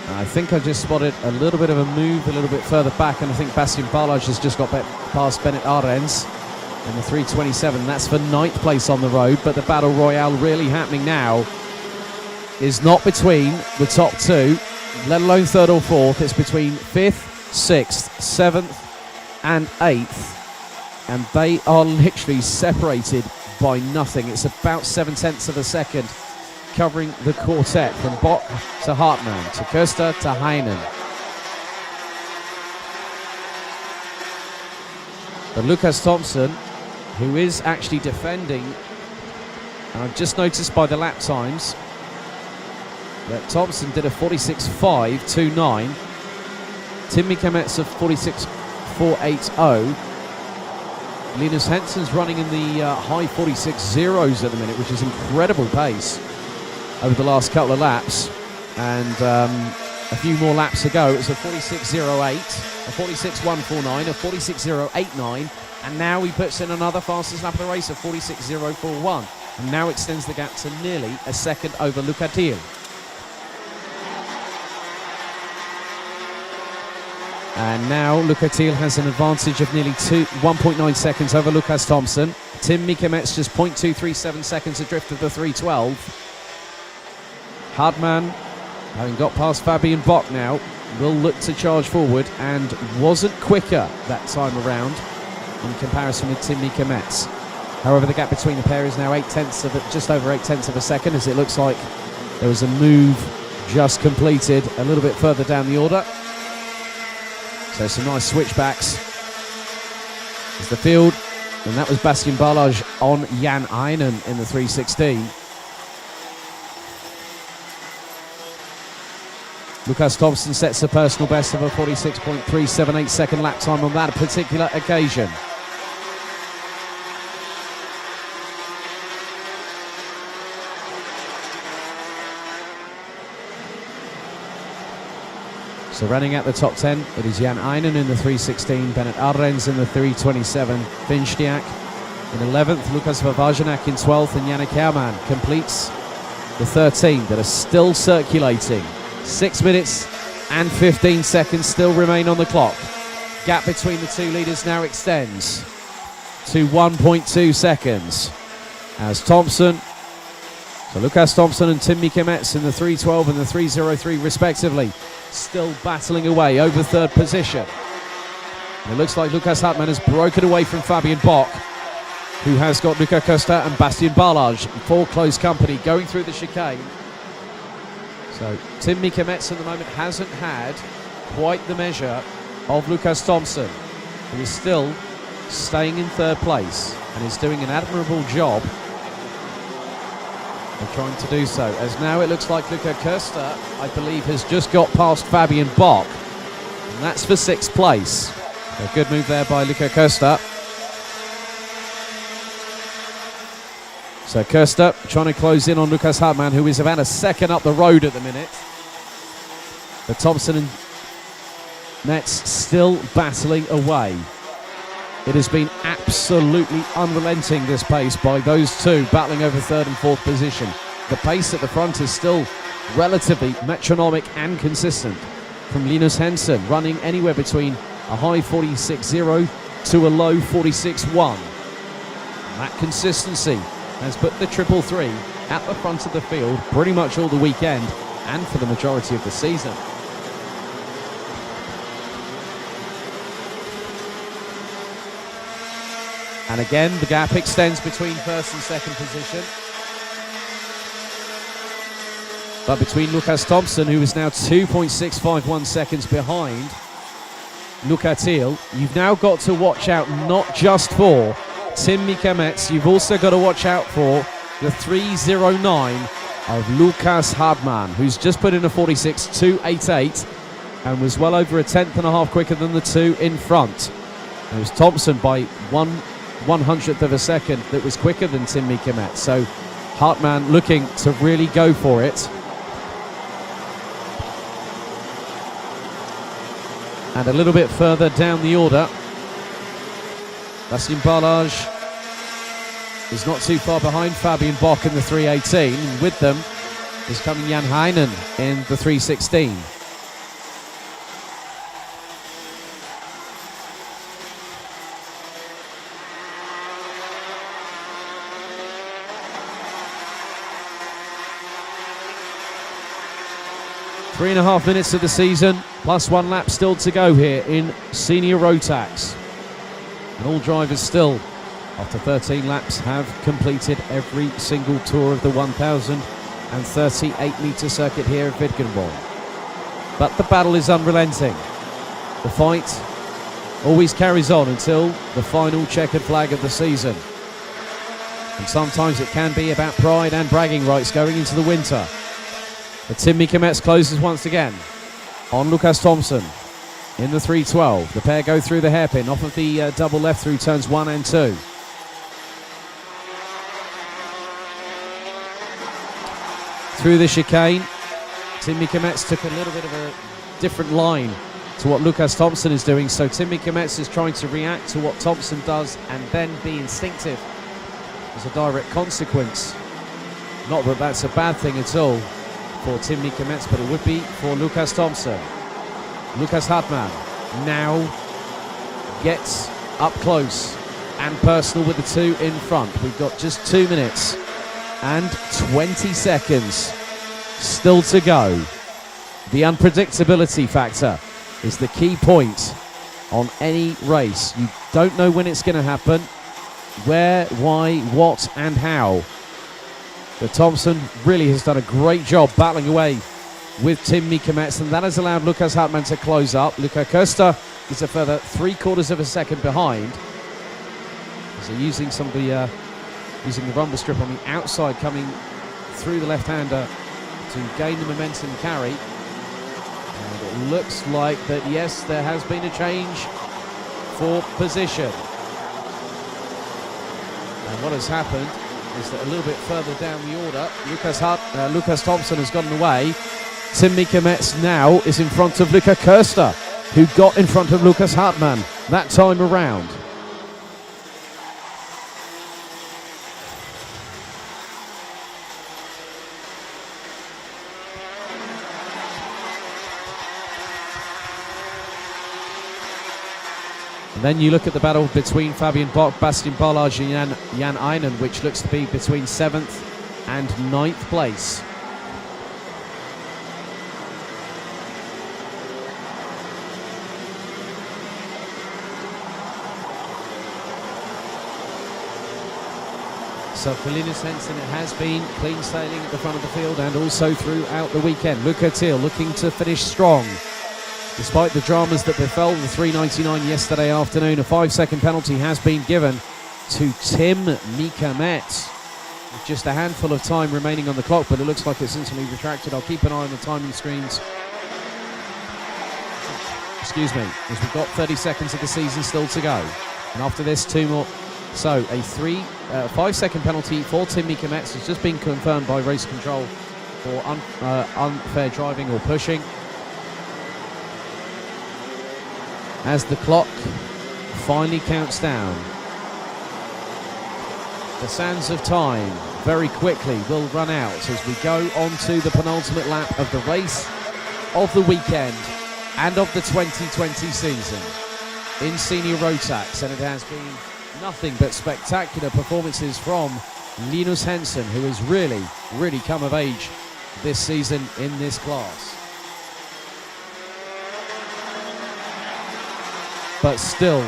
I think I just spotted a little bit of a move a little bit further back, and I think Bastien Barlage has just got past Bennett Arends in the 327. That's for 9th place on the road, but the battle royale really happening now is not between the top two, let alone 3rd or 4th. It's between 5th, 6th, 7th and 8th, and they are literally separated by nothing. It's about 7 tenths of a second covering the quartet from Bock to Hartmann to Köster to Heinen. But Lucas Thompson, who is actually defending, and I've just noticed by the lap times that Thompson did a 46.529, Timmy Kometz of 46.480. Linus Henson's running in the high 46 zeros at the minute, which is incredible pace over the last couple of laps. And a few more laps to go. It was a 46.08, a 46.149, a 46.089, and now he puts in another fastest lap of the race, a 46.041, and now extends the gap to nearly a second over Luca Thiel. And now Luca Thiel has an advantage of nearly 1.9 seconds over Lucas Thompson. Timmy Kometz just 0.237 seconds adrift of the 312. Hartmann, having got past Fabian Bock now, will look to charge forward and wasn't quicker that time around in comparison with Timmy Kometz. However, the gap between the pair is now just over 8 tenths of a second, as it looks like there was a move just completed a little bit further down the order. So some nice switchbacks as the field, and that was Bastien Barlage on Jan Heinen in the 316. Lucas Thompson sets a personal best of a 46.378 second lap time on that particular occasion. So running out the top 10, it is Jan Heinen in the 316, Bennett Arends in the 327, Finstiak in 11th, Lukas Vavajanak in 12th, and Yannick Herrmann completes the 13 that are still circulating. 6 minutes and 15 seconds still remain on the clock. Gap between the two leaders now extends to 1.2 seconds as Thompson, so Lucas Thompson and Timmy Kometz in the 312 and the 303 respectively, still battling away over 3rd position. And it looks like Lucas Hartmann has broken away from Fabian Bock, who has got Luca Köster and Bastien Barlage for close company going through the chicane. So Timmy Kometz at the moment hasn't had quite the measure of Lucas Thompson, who is still staying in 3rd place and is doing an admirable job of trying to do so. As now it looks like Luca Köster, I believe, has just got past Fabian Bock, and that's for 6th place. A good move there by Luca Köster. So Köster trying to close in on Lukas Hartmann, who is about a second up the road at the minute. But Thompson and Metz still battling away. It has been absolutely unrelenting, this pace by those two battling over third and fourth position. The pace at the front is still relatively metronomic and consistent. From Linus Hensen, running anywhere between a high 46.0 to a low 46.1. That consistency has put the 333 at the front of the field pretty much all the weekend and for the majority of the season. And again, the gap extends between first and second position. But between Lukas Thompson, who is now 2.651 seconds behind Luca Thiel, you've now got to watch out not just for Tim Mika-Metz, you've also got to watch out for the 3:09 of Lukas Hartmann, who's just put in a 46.288 and was well over a tenth and a half quicker than the two in front. It was Thompson by 1/100th of a second that was quicker than Tim Mika-Metz. So Hartmann looking to really go for it. And a little bit further down the order, Bastien Barrage is not too far behind Fabian Bock in the 3:18. And with them is coming Jan Heinen in the 3:16. Three and a half minutes of the season, plus one lap still to go here in Senior Rotax. And all drivers still, after 13 laps, have completed every single tour of the 1,038-metre circuit here at Wittgenborn. But the battle is unrelenting. The fight always carries on until the final checkered flag of the season. And sometimes it can be about pride and bragging rights going into the winter. But Tim Mika-Metz closes once again on Lukas Thompson in the 3:12. The pair go through the hairpin off of the double left through turns 1 and 2. Through the chicane, Tim Mika-Metz took a little bit of a different line to what Lukas Thompson is doing. So Tim Mika-Metz is trying to react to what Thompson does and then be instinctive as a direct consequence. Not that that's a bad thing at all for Tim Mika-Metz, but it would be for Lukas Thompson. Lukas Hartmann now gets up close and personal with the two in front. We've got just 2 minutes and 20 seconds still to go. The unpredictability factor is the key point on any race. You don't know when it's going to happen, where, why, what and how. But Thompson really has done a great job battling away with Tim Mika-Metz, and that has allowed Lukas Hartmann to close up. Luca Köster is a further 3/4 of a second behind. So using some of the rumble strip on the outside, coming through the left-hander to gain the momentum carry. And it looks like that, yes, there has been a change for position. And what has happened is that a little bit further down the order, Lukas Thompson has gotten away. Tim Mika-Metz now is in front of Luca Köster, who got in front of Lukas Hartmann that time around. And then you look at the battle between Fabian Bock, Bastien Barrage and Jan Heinen, which looks to be between 7th and 9th place. So for Linus Hensen, it has been clean sailing at the front of the field and also throughout the weekend. Luca Thiel looking to finish strong. Despite the dramas that befell the 399 yesterday afternoon, a 5-second penalty has been given to Tim Mika-Metz. With just a handful of time remaining on the clock, but it looks like it's instantly retracted. I'll keep an eye on the timing screens. Excuse me, as we've got 30 seconds of the season still to go. And after this, two So a 5-second penalty for Tim Mikametz has just been confirmed by race control for unfair driving or pushing. As the clock finally counts down, the sands of time very quickly will run out as we go on to the penultimate lap of the race of the weekend and of the 2020 season in Senior Rotax, and it has been nothing but spectacular performances from Linus Hansen, who has really come of age this season in this class. But still,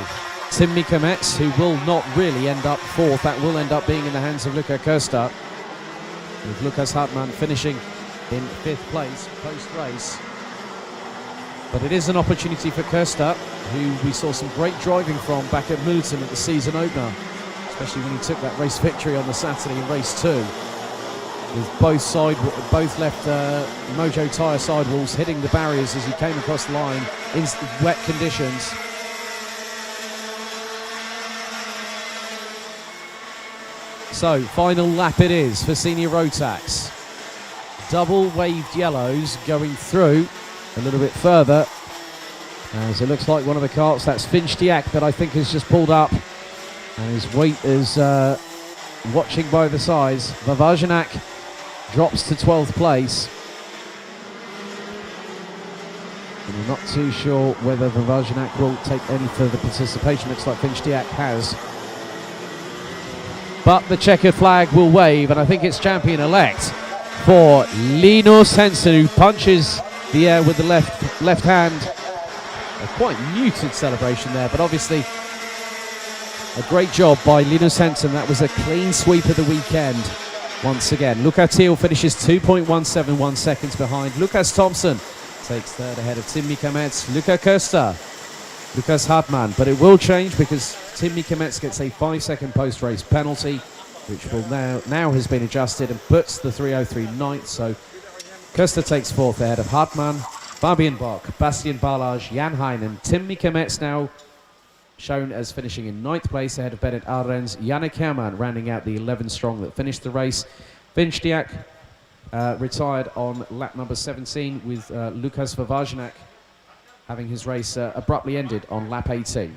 Tim Mikametz, who will not really end up fourth, that will end up being in the hands of Luca Köster, with Lukas Hartmann finishing in 5th place post-race. But it is an opportunity for Köster, who we saw some great driving from back at Mulden at the season opener, especially when he took that race victory on the Saturday in race 2, with both left Mojo tyre sidewalls hitting the barriers as he came across the line in wet conditions. So, final lap it is for Senior Rotax. Double waved yellows going through a little bit further, as it looks like one of the carts, that's Finchtiak, that I think has just pulled up, and his weight is watching by the sides. Vavajanak drops to 12th place. And I'm not too sure whether Vavajanak will take any further participation. Looks like Finchtiak has. But the checkered flag will wave, and I think it's champion-elect for Linus Hansen, who punches the air with the left hand. A quite muted celebration there, but obviously a great job by Linus Hansen. That was a clean sweep of the weekend once again. Luca Thiel finishes 2.171 seconds behind. Lucas Thompson takes third ahead of Tim Mikametz, Luca Köster, Lukas Hartmann. But it will change because Tim Mikametz gets a 5-second post-race penalty, which will now has been adjusted and puts the 303 ninth. So Köster takes 4th ahead of Hartmann, Fabian Bock, Bastian Balaj, Jan Heinen. Tim Mikametz now shown as finishing in 9th place ahead of Bennett Arends, Yannick Herrmann rounding out the 11 strong that finished the race. Finchtiak retired on lap number 17, with Lukas Vavajanak having his race abruptly ended on lap 18.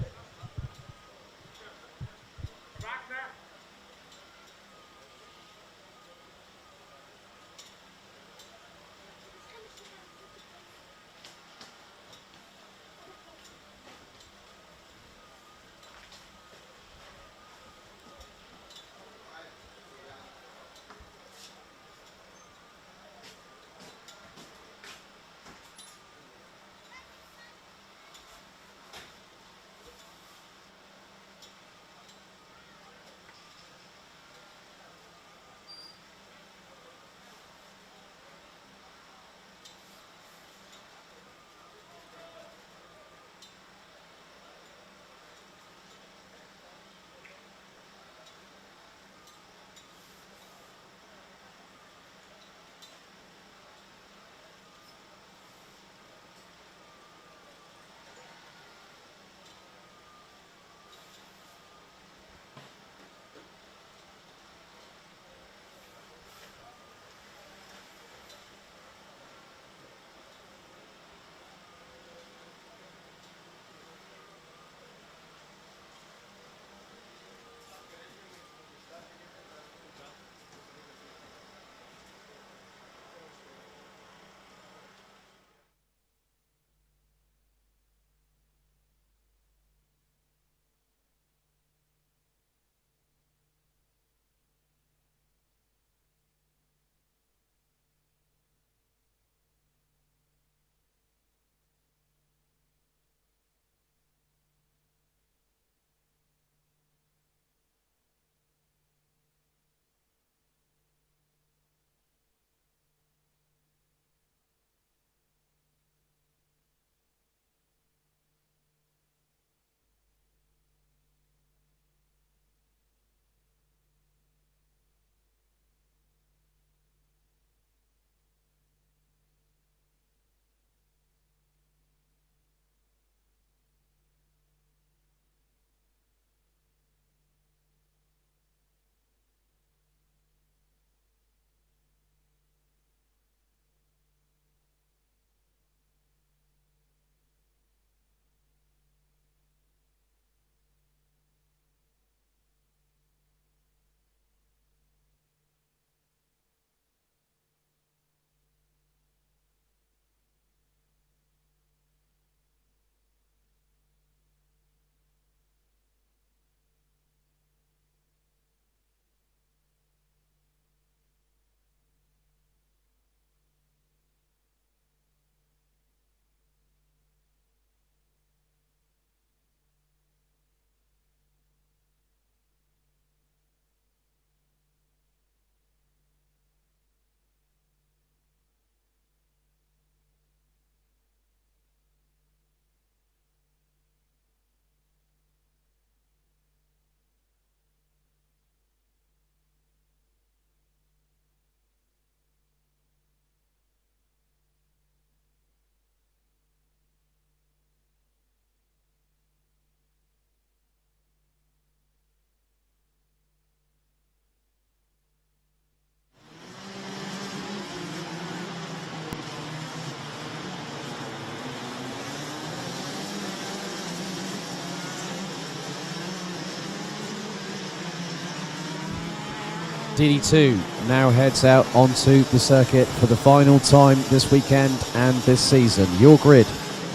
DD2 now heads out onto the circuit for the final time this weekend and this season. Your grid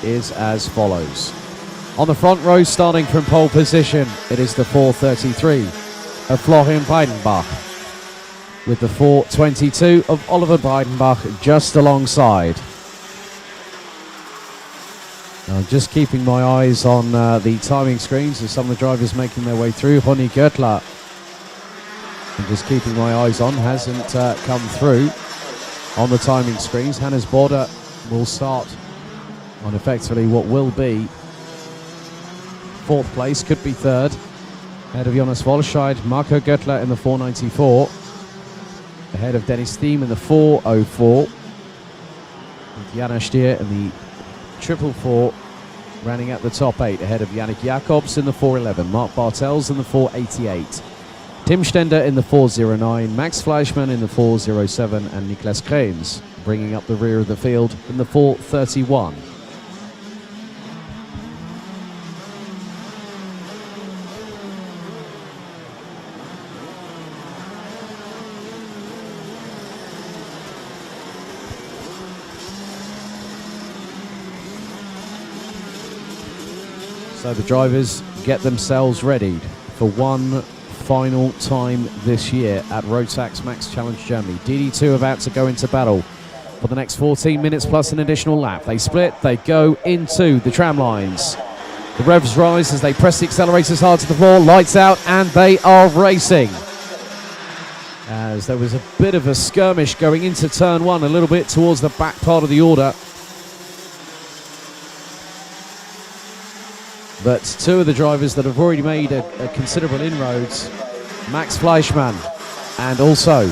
is as follows. On the front row, starting from pole position, it is the 433 of Florian Breidenbach, with the 422 of Oliver Breidenbach just alongside. I'm just keeping my eyes on the timing screens as some of the drivers making their way through. Ronny Göttler, I'm just keeping my eyes on, hasn't come through on the timing screens. Hannes Border will start on effectively what will be fourth place, could be third, ahead of Jonas Wolscheid. Marco Göttler in the 494, ahead of Dennis Thiem in the 404, and Jana Stier in the 444, running at the top 8, ahead of Yannick Jacobs in the 411, Mark Bartels in the 488, Tim Stender in the 409, Max Fleischmann in the 407, and Niklas Kreens bringing up the rear of the field in the 431. So the drivers get themselves ready for one final time this year at Rotax Max Challenge Germany. DD2 about to go into battle for the next 14 minutes plus an additional lap. They split, they go into the tram lines. The revs rise as they press the accelerators hard to the floor, lights out, and they are racing. As there was a bit of a skirmish going into turn 1, a little bit towards the back part of the order. But two of the drivers that have already made a considerable inroads, Max Fleischmann and also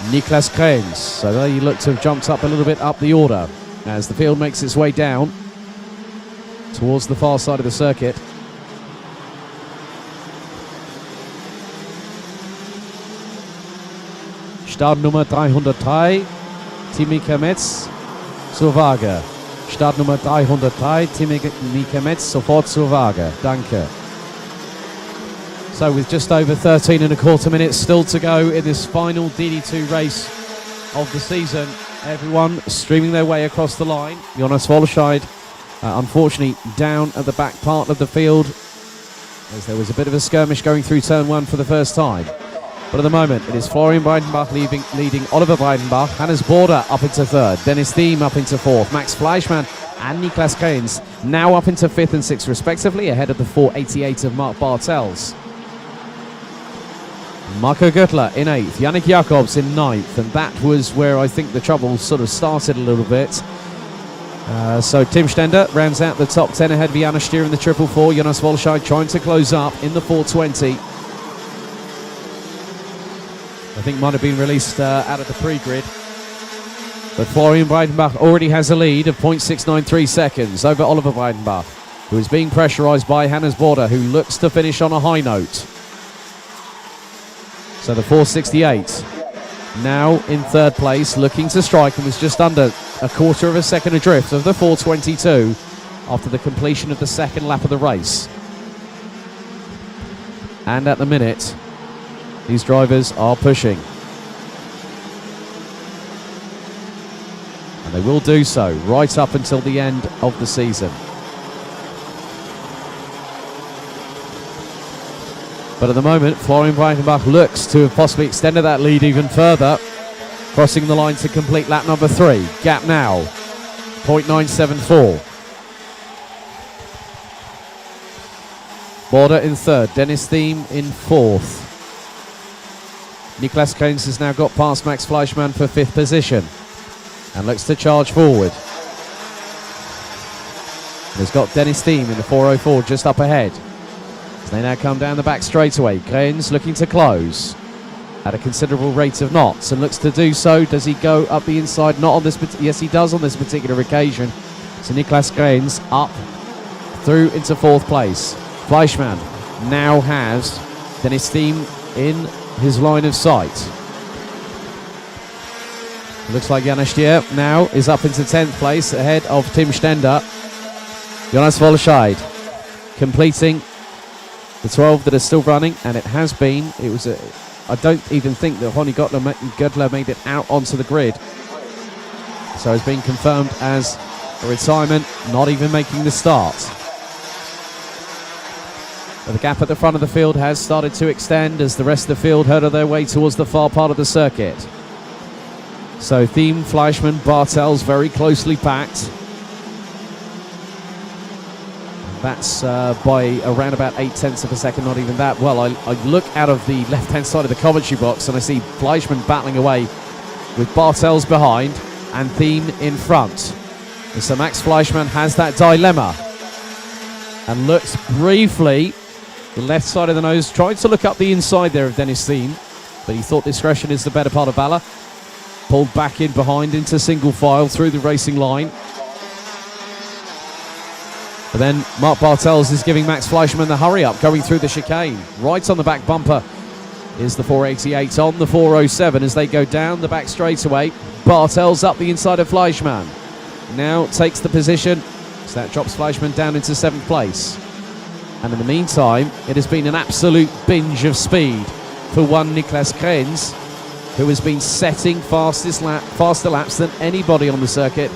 Niklas Kreens. So they look to have jumped up a little bit up the order as the field makes its way down towards the far side of the circuit. Startnummer 303, Timika Metz zur Waage. Startnummer 303, Timika Metz, sofort zur Waage. Danke. So with just over 13 and a quarter minutes still to go in this final DD2 race of the season, everyone streaming their way across the line. Jonas Wolscheid, unfortunately, down at the back part of the field as there was a bit of a skirmish going through turn 1 for the first time. But at the moment, it is Florian Breidenbach leading Oliver Breidenbach, Hannes Border up into third, Dennis Thiem up into fourth, Max Fleischmann and Niklas Kreens now up into 5th and 6th respectively, ahead of the 488 of Mark Bartels. Marco Göttler in 8th, Yannick Jacobs in 9th, and that was where I think the trouble sort of started a little bit. So Tim Stender rounds out the top 10 ahead of Jana Stier in the 444, Jonas Wolscheid trying to close up in the 420. I think might have been released out of the pre-grid. But Florian Breidenbach already has a lead of 0.693 seconds over Oliver Breidenbach, who is being pressurised by Hannes Border, who looks to finish on a high note. So the 468 now in third place, looking to strike, and was just under a quarter of a second adrift of the 422 after the completion of the second lap of the race. And at the minute, these drivers are pushing. And they will do so right up until the end of the season. But at the moment, Florian Breidenbach looks to have possibly extended that lead even further, crossing the line to complete lap number 3. Gap now, 0.974. Border in third, Dennis Thiem in fourth. Niklas Kreens has now got past Max Fleischmann for 5th position and looks to charge forward. And has got Dennis Thiem in the 404 just up ahead. As they now come down the back straightaway, Kreens looking to close at a considerable rate of knots and looks to do so. Does he go up the inside? Not on this, yes he does on this particular occasion. So Niklas Kreens up through into 4th place. Fleischmann now has Dennis Thiem in his line of sight. Looks like Jana Stier now is up into 10th place ahead of Tim Stender. Jonas Wolscheid completing the 12 that are still running, and it was I don't even think that Ronnie Göttler made it out onto the grid. So it's been confirmed as a retirement, not even making the start. But the gap at the front of the field has started to extend as the rest of the field hurdle their way towards the far part of the circuit. So Thiem, Fleischmann, Bartels very closely packed. That's by around about 0.8 of a second, not even that. Well, I look out of the left-hand side of the commentary box and I see Fleischmann battling away with Bartels behind and Thiem in front. And so Max Fleischmann has that dilemma and looks briefly the left side of the nose, trying to look up the inside there of Dennis Thiem, but he thought discretion is the better part of valor. Pulled back in behind into single file through the racing line. But then Mark Bartels is giving Max Fleischmann the hurry up, going through the chicane. Right on the back bumper is the 488 on the 407 as they go down the back straightaway. Bartels up the inside of Fleischmann. Now takes the position, so that drops Fleischmann down into 7th place. And in the meantime, it has been an absolute binge of speed for one Niklas Krenz, who has been setting faster laps than anybody on the circuit,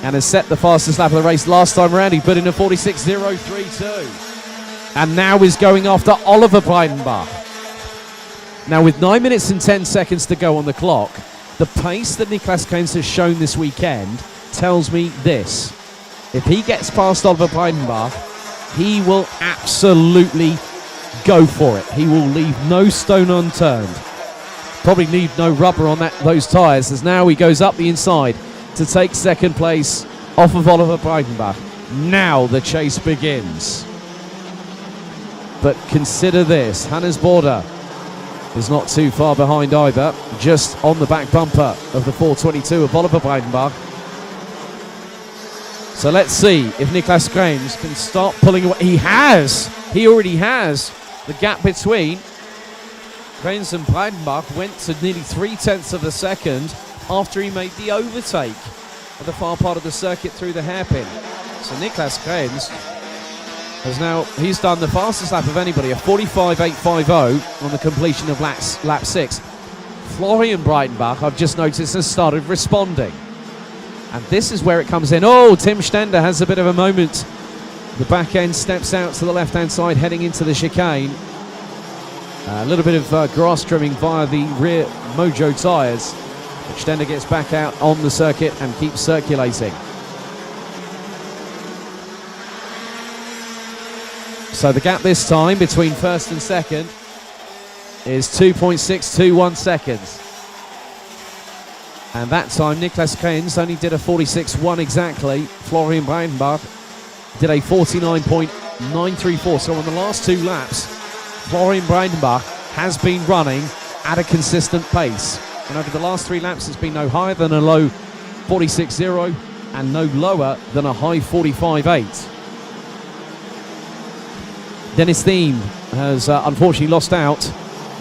and has set the fastest lap of the race last time around. He put in a 46.032, and now is going after Oliver Breidenbach. Now with 9 minutes and 10 seconds to go on the clock, the pace that Niklas Krenz has shown this weekend tells me this: if he gets past Oliver Breidenbach, he will absolutely go for it. He will leave no stone unturned. Probably leave no rubber on those tyres, as now he goes up the inside to take 2nd place off of Oliver Breidenbach. Now the chase begins. But consider this, Hannes Border is not too far behind either, just on the back bumper of the 422 of Oliver Breidenbach. So let's see if Niklas Krenz can start pulling away. He already has. The gap between Krenz and Breidenbach went to nearly 0.3 of a second after he made the overtake at the far part of the circuit through the hairpin. So Niklas Krenz he's done the fastest lap of anybody, a 45.850 on the completion of lap 6. Florian Breidenbach, I've just noticed, has started responding. And this is where it comes in. Oh, Tim Stender has a bit of a moment. The back end steps out to the left-hand side, heading into the chicane. A little bit of grass trimming via the rear Mojo tyres. But Stender gets back out on the circuit and keeps circulating. So the gap this time between 1st and 2nd is 2.621 seconds. And that time Niklas Krenz only did a 46.1 exactly. Florian Breidenbach did a 49.934. So on the last 2 laps, Florian Breidenbach has been running at a consistent pace. And over the last 3 laps, it's been no higher than a low 46.0 and no lower than a high 45.8. Dennis Thiem has unfortunately lost out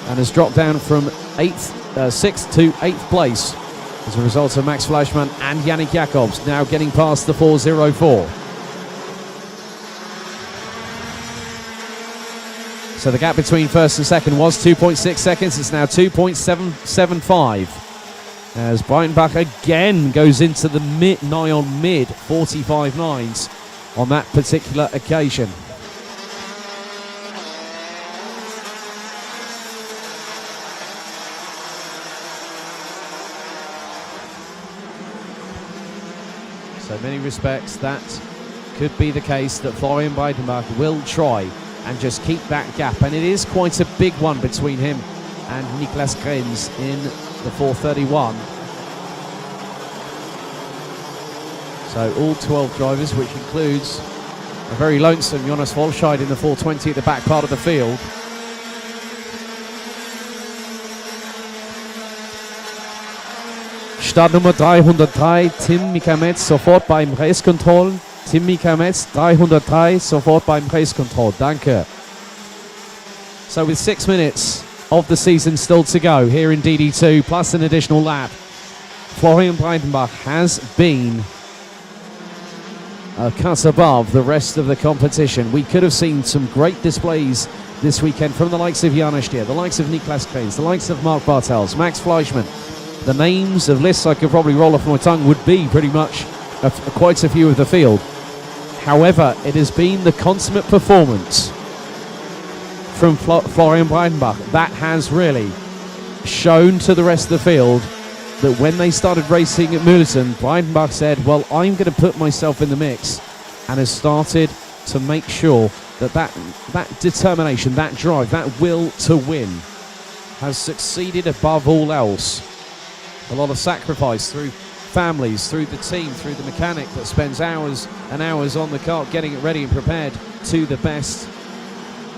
and has dropped down from 6th to 8th place as a result of Max Fleischmann and Yannick Jacobs now getting past the 404. So the gap between 1st and 2nd was 2.6 seconds. It's now 2.775 as Breidenbach again goes into the mid 45.9s on that particular occasion. So in many respects, that could be the case that Florian Breidenbach will try and just keep that gap. And it is quite a big one between him and Niklas Krenz in the 431. So all 12 drivers, which includes a very lonesome Jonas Volscheid in the 420 at the back part of the field. Startnummer 303, Tim Mikametz, sofort beim Race Control. Tim Mikametz, 303, sofort beim Race Control. Danke. So with 6 minutes of the season still to go here in DD2, plus an additional lap, Florian Breidenbach has been a cut above the rest of the competition. We could have seen some great displays this weekend from the likes of Janos Stier, the likes of Niklas Krenz, the likes of Mark Bartels, Max Fleischmann. The names of lists I could probably roll off my tongue would be pretty much quite a few of the field. However, it has been the consummate performance from Florian Breidenbach that has really shown to the rest of the field that when they started racing at Mullerton, Breidenbach said, well, I'm going to put myself in the mix, and has started to make sure that determination, that drive, that will to win has succeeded above all else. A lot of sacrifice through families, through the team, through the mechanic that spends hours and hours on the kart getting it ready and prepared to the best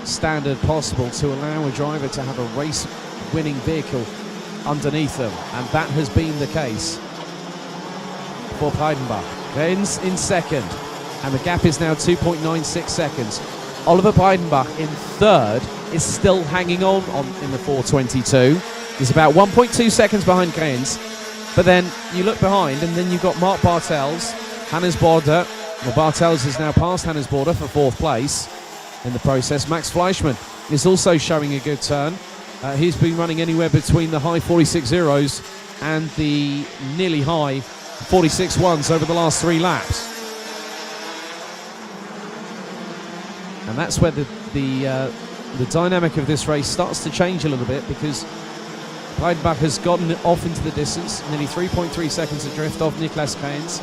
standard possible to allow a driver to have a race-winning vehicle underneath them, and that has been the case for Breidenbach. Krenz in second, and the gap is now 2.96 seconds. Oliver Breidenbach in third is still hanging on in the 422. He's about 1.2 seconds behind Krenz, but then you look behind and then you've got Mark Bartels, Hannes Border. Well, Bartels is now past Hannes Border for fourth place in the process. Max Fleischmann is also showing a good turn. He's been running anywhere between the high 46.0s and the nearly high 46.1s over the last 3 laps. And that's where the dynamic of this race starts to change a little bit, because Breidenbach has gotten off into the distance, nearly 3.3 seconds adrift of Niklas Krenz.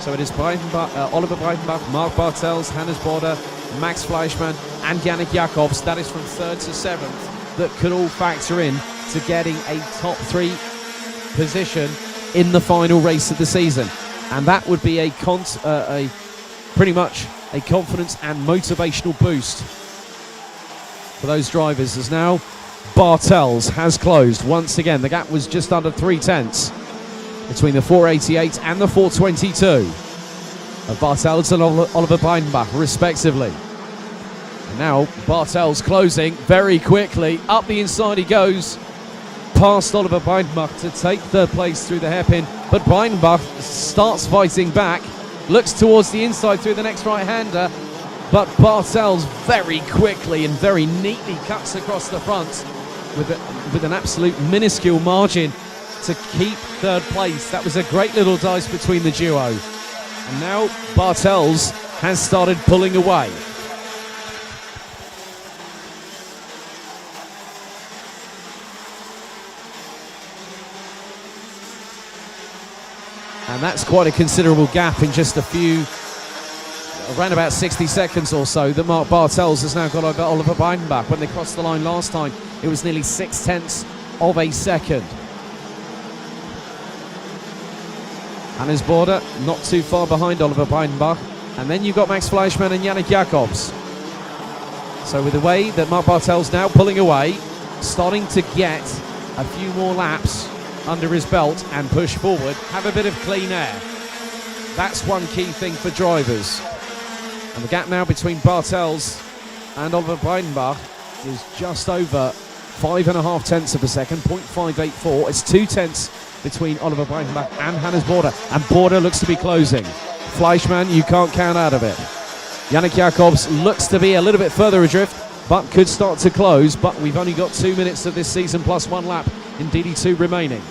So it is Oliver Breidenbach, Mark Bartels, Hannes Border, Max Fleischmann and Yannick Jacobs. That is from 3rd to 7th. That could all factor in to getting a top 3 position in the final race of the season, and that would be a pretty much a confidence and motivational boost for those drivers, as now Bartels has closed once again. The gap was just under 3/10 between the 488 and the 422 of Bartels and Oliver Breidenbach respectively. And now Bartels closing very quickly. Up the inside he goes, past Oliver Breidenbach to take third place through the hairpin. But Breidenbach starts fighting back, looks towards the inside through the next right-hander. But Bartels very quickly and very neatly cuts across the front with an absolute minuscule margin to keep third place. That was a great little dice between the duo. And now Bartels has started pulling away. And that's quite a considerable gap in just around about 60 seconds or so that Mark Bartels has now got over Oliver Breidenbach. When they crossed the line last time, it was nearly 0.6 of a second. Hannes Border not too far behind Oliver Breidenbach. And then you've got Max Fleischmann and Yannick Jacobs. So with the way that Mark Bartels now pulling away, starting to get a few more laps under his belt and push forward, have a bit of clean air. That's one key thing for drivers. And the gap now between Bartels and Oliver Breidenbach is just over 5.5 tenths of a second, 0.584. It's 2 tenths between Oliver Breidenbach and Hannes Border, and Border looks to be closing. Fleischmann, you can't count out of it. Yannick Jacobs looks to be a little bit further adrift, but could start to close. But we've only got 2 minutes of this season plus 1 lap in DD2 remaining.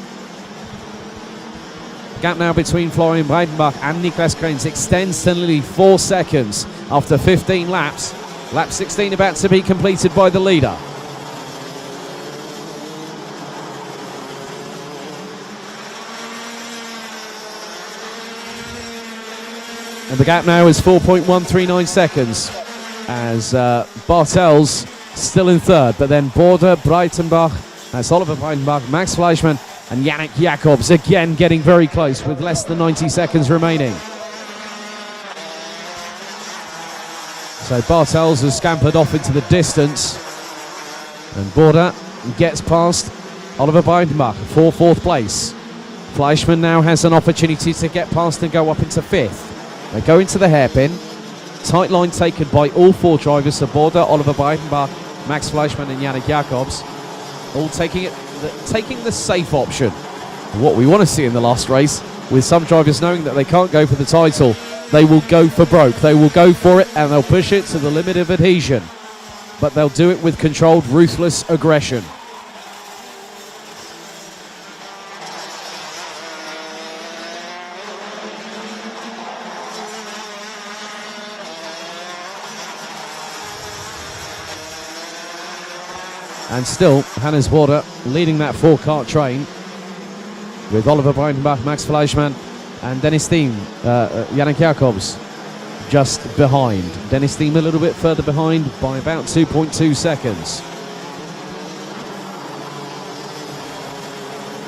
The gap now between Florian Breidenbach and Niklas Krenz extends to nearly 4 seconds after 15 laps. Lap 16 about to be completed by the leader. And the gap now is 4.139 seconds as Bartels still in third, but then Border, Breidenbach, that's Oliver Breidenbach, Max Fleischmann and Yannick Jacobs again getting very close with less than 90 seconds remaining. So Bartels has scampered off into the distance, and Border gets past Oliver Breidenbach for 4th place. Fleischmann now has an opportunity to get past and go up into 5th. They go into the hairpin. Tight line taken by all 4 drivers, so Border, Oliver Breidenbach, Max Fleischmann and Yannick Jacobs, all taking the safe option. What we want to see in the last race, with some drivers knowing that they can't go for the title, they will go for broke. They will go for it and they'll push it to the limit of adhesion. but they'll do it with controlled, ruthless aggression. And still, Hannes Bode leading that four-cart train with Oliver Breitenbach, Max Fleischmann, and Dennis Thiem, Yannick Jacobs just behind. Dennis Thiem a little bit further behind by about 2.2 seconds.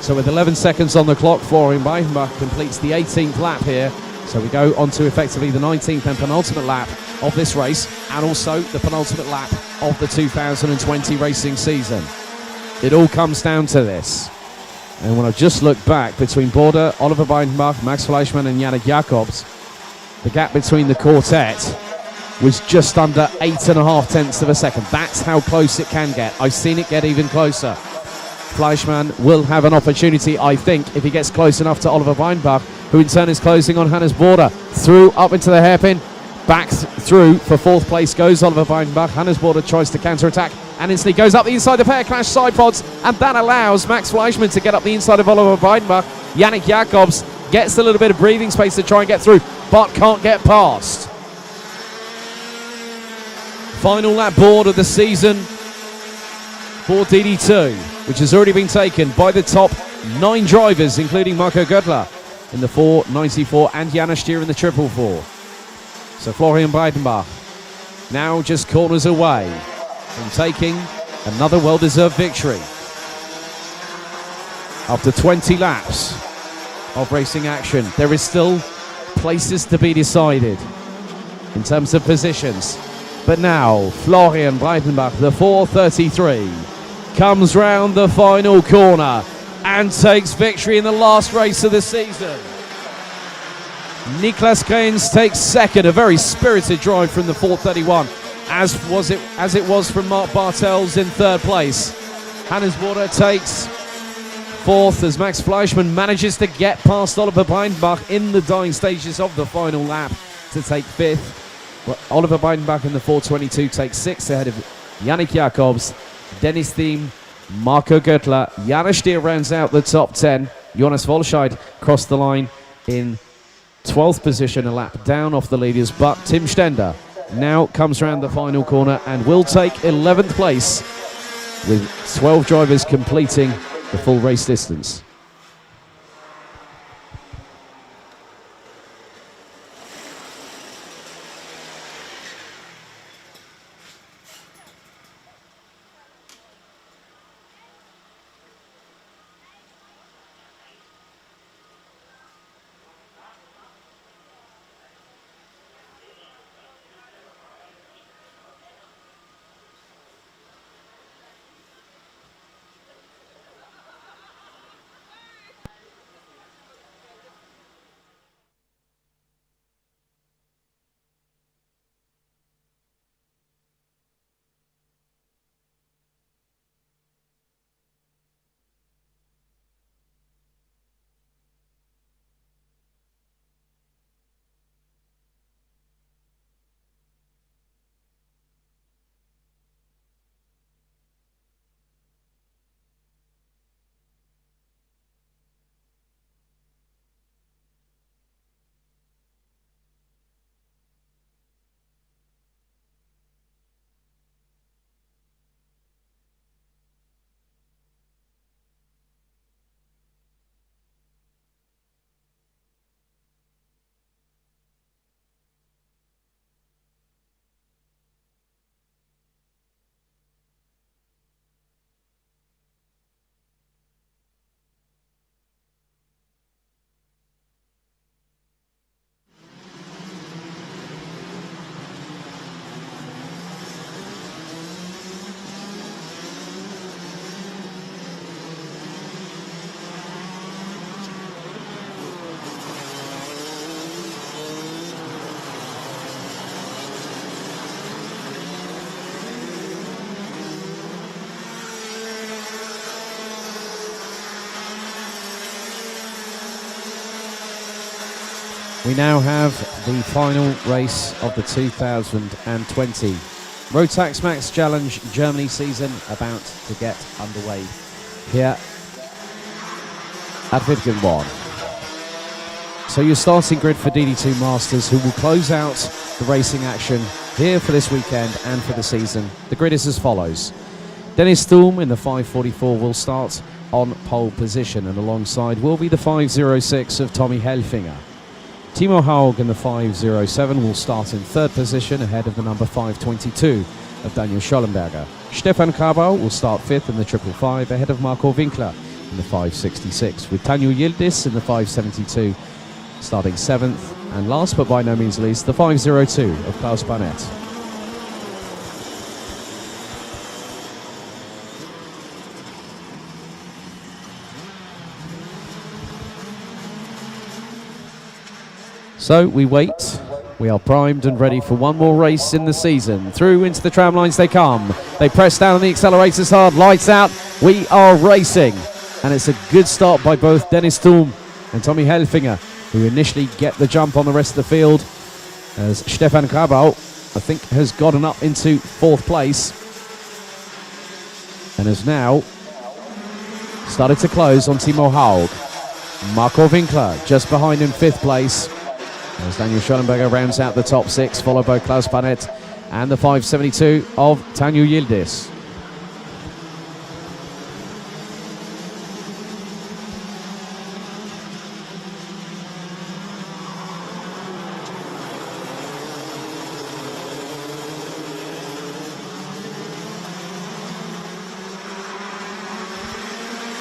So with 11 seconds on the clock, Florian Breitenbach completes the 18th lap here. So we go on to effectively the 19th and penultimate lap of this race, and also the penultimate lap of the 2020 racing season. It all comes down to this. And when I just look back between Bode, Oliver Breitenbach, Max Fleischmann and Yannick Jacobs, the gap between the quartet was just under 8.5 tenths of a second. That's how close it can get. I've seen it get even closer. Fleischmann will have an opportunity, I think, if he gets close enough to Oliver Breitenbach, who in turn is closing on Hannes Bode. Through, up into the hairpin, back through for fourth place goes Oliver Breitenbach. Hannes Bode tries to counter-attack and instantly goes up the inside. The pair clash side pods, and that allows Max Fleischmann to get up the inside of Oliver Breitenbach. Yannick Jacobs gets a little bit of breathing space to try and get through, but can't get past. Final lap board of the season for DD2, which has already been taken by the top 9 drivers, including Marco Göttler in the 494 and Janos Stier in the 444. So Florian Breitenbach now just corners away from taking another well-deserved victory. After 20 laps of racing action, there is still places to be decided in terms of positions. But now, Florian Breitenbach, the 433, comes round the final corner and takes victory in the last race of the season. Niklas Kreens takes second, a very spirited drive from the 431, as it was from Mark Bartels in third place. Hannes Bode takes fourth as Max Fleischmann manages to get past Oliver Breitenbach in the dying stages of the final lap to take fifth. But Oliver Breitenbach in the 422 takes sixth ahead of Yannick Jacobs, Dennis Thiem, Marco Göttler. Janos Stier rounds out the top 10. Jonas Volscheid crossed the line in 12th position, a lap down off the leaders, but Tim Stender now comes around the final corner and will take 11th place with 12 drivers completing the full race distance. We now have the final race of the 2020 Rotax Max Challenge Germany season about to get underway here at Wittgenborn. So your starting grid for DD2 Masters, who will close out the racing action here for this weekend and for the season. The grid is as follows. Dennis Thum in the 544 will start on pole position, and alongside will be the 506 of Tommy Helfinger. Timo Haug in the 507 will start in third position ahead of the number 522 of Daniel Schollenberger. Stefan Kabau will start fifth in the 555 ahead of Marco Winkler in the 566, with Tanju Yildiz in the 572 starting seventh, and last but by no means least, the 502 of Klaus Barnett. So we wait. We are primed and ready for one more race in the season. Through into the tram lines they come. They press down on the accelerators hard. Lights out. We are racing. And it's a good start by both Dennis Thum and Tommy Helfinger, who initially get the jump on the rest of the field, as Stefan Grabau, I think, has gotten up into fourth place and has now started to close on Timo Haug. Marco Winkler just behind in fifth place, as Daniel Schollenberger rounds out the top six, followed by Klaus Barnett and the 572 of Tanju Yildiz.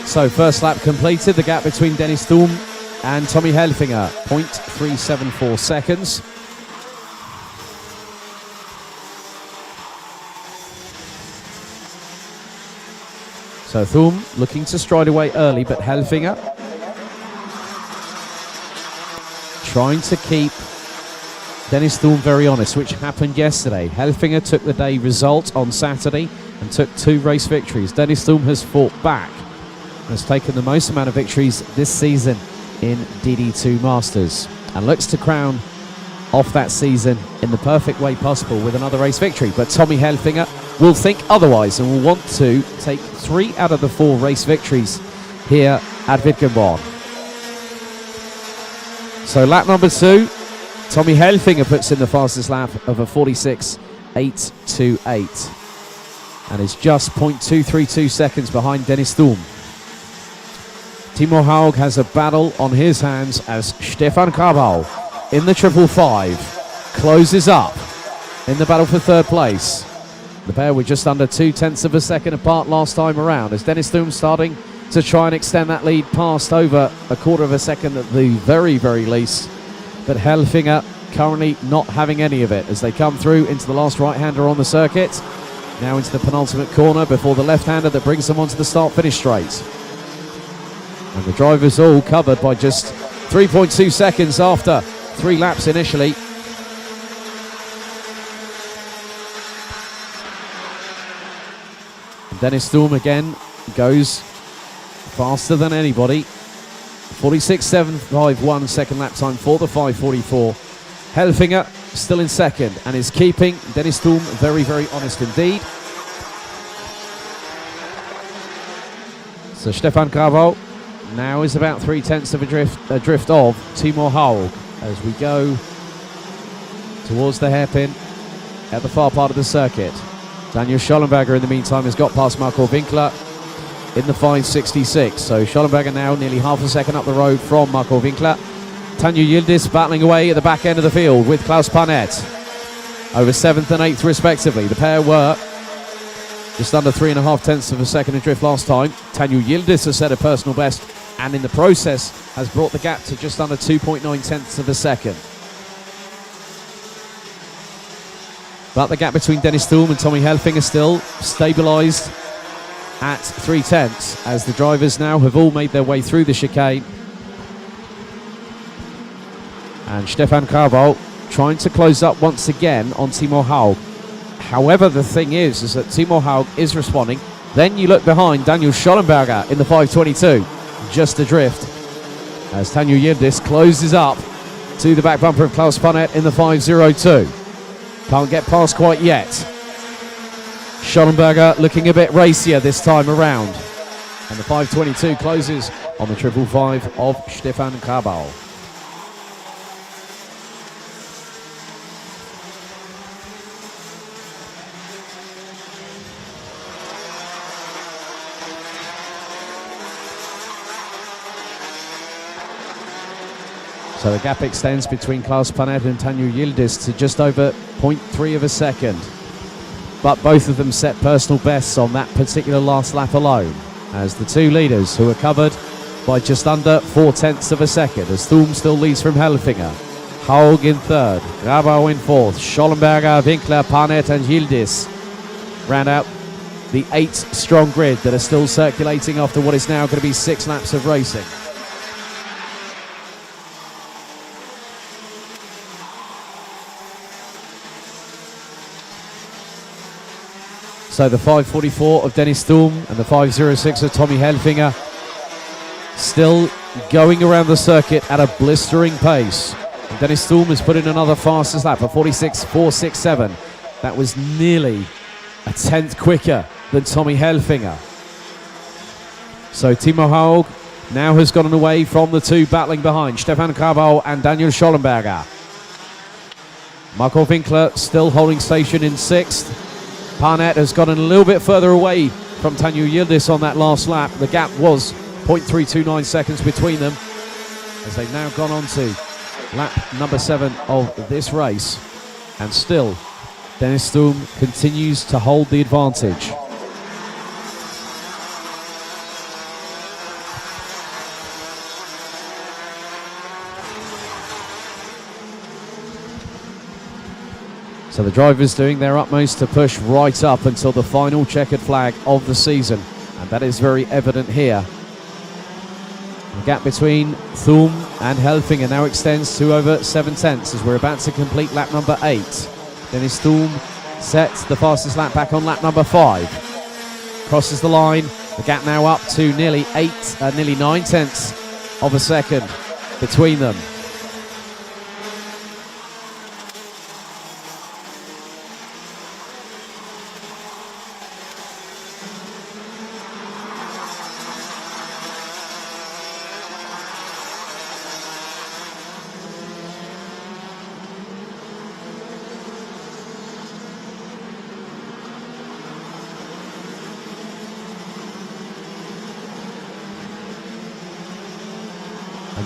So first lap completed, the gap between Dennis Thum and Tommy Helfinger, 0.374 seconds. So Thum looking to stride away early, but Helfinger trying to keep Dennis Thum very honest, which happened yesterday. Helfinger took the day result on Saturday and took 2 race victories. Dennis Thum has fought back, has taken the most amount of victories this season in DD2 Masters, and looks to crown off that season in the perfect way possible with another race victory. But Tommy Helfinger will think otherwise and will want to take 3 out of the 4 race victories here at Wittgenborn. So lap number 2, Tommy Helfinger puts in the fastest lap of a 46.828 and is just 0.232 seconds behind Dennis Thum. Timo Haug has a battle on his hands as Stefan Kabau in the 555 closes up in the battle for third place. The pair were just under 0.2 of a second apart last time around, as Dennis Thum starting to try and extend that lead past over a quarter of a second at the very, very least. But Helfinger currently not having any of it as they come through into the last right-hander on the circuit. Now into the penultimate corner before the left-hander that brings them onto the start-finish straight. And the drivers all covered by just 3.2 seconds after 3 laps initially. And Dennis Thum again goes faster than anybody. 46.751 second lap time for the 544. Helfinger still in second and is keeping Dennis Thum very, very honest indeed. So Stefan Grabau now is about 0.3 of a drift of Timo Haug as we go towards the hairpin at the far part of the circuit. Daniel Schollenberger in the meantime has got past Marco Winkler in the 566. So Schollenberger now nearly half a second up the road from Marco Winkler. Tanju Yildiz battling away at the back end of the field with Klaus Barnett over 7th and 8th respectively. The pair were just under 3.5 of a second adrift last time. Tanju Yildiz has set a personal best and in the process has brought the gap to just under 2.9 of a second. But the gap between Dennis Thum and Tommy Helfinger still stabilised at 0.3 as the drivers now have all made their way through the chicane. And Stefan Grabau trying to close up once again on Timo Haug. However, the thing is that Timo Haug is responding. Then you look behind Daniel Schollenberger in the 522, just adrift, as Tanju Yildiz closes up to the back bumper of Klaus Barnett in the 502. Can't get past quite yet. Schollenberger looking a bit racier this time around. And the 5:22 closes on the 555 of Stefan Grabau. So the gap extends between Klaus Panett and Tanju Yildiz to just over 0.3 of a second. But both of them set personal bests on that particular last lap alone, as the two leaders, who are covered by just under 0.4 of a second, as Thum still leads from Helfinger. Haug in third, Grabau in fourth, Schollenberger, Winkler, Panett and Yildiz round out the 8-strong grid that are still circulating after what is now going to be 6 laps of racing. So the 5:44 of Dennis Thum and the 5:06 of Tommy Helfinger still going around the circuit at a blistering pace. And Dennis Thum has put in another fastest lap, a 46.467. That was nearly a 10th quicker than Tommy Helfinger. So Timo Haug now has gotten away from the two battling behind, Stefan Grabau and Daniel Schollenberger. Marco Winkler still holding station in 6th. Panett has gotten a little bit further away from Tanju Yildiz on that last lap. The gap was 0.329 seconds between them, as they've now gone on to lap number 7 of this race. And still, Dennis Thum continues to hold the advantage. So the drivers doing their utmost to push right up until the final checkered flag of the season, and that is very evident here. The gap between Thum and Helfinger now extends to over 0.7 as we're about to complete lap number 8. Dennis Thum sets the fastest lap back on lap number 5. Crosses the line, the gap now up to nearly 9/10 of a second between them.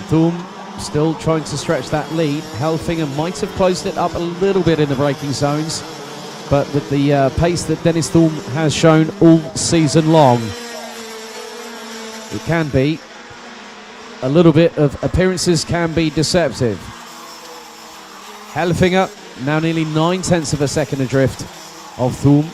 Thum still trying to stretch that lead. Helfinger might have closed it up a little bit in the braking zones, but with the pace that Dennis Thum has shown all season long, it can be a little bit of appearances can be deceptive. Helfinger now nearly 0.9 of a second adrift of Thum.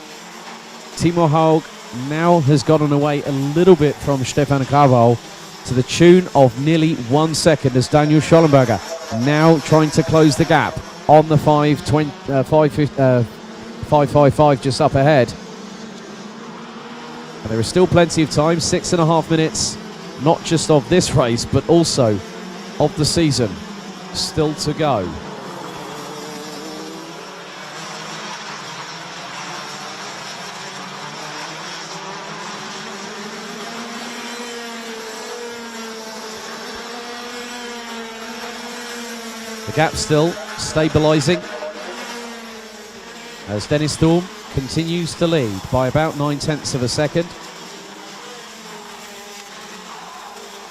Timo Haug now has gotten away a little bit from Stefan Grabau, to the tune of nearly 1 second, as Daniel Schollenberger now trying to close the gap on the 5:55 just up ahead. And there is still plenty of time, 6.5 minutes, not just of this race, but also of the season, still to go. The gap still stabilising as Dennis Thum continues to lead by about 0.9 of a second.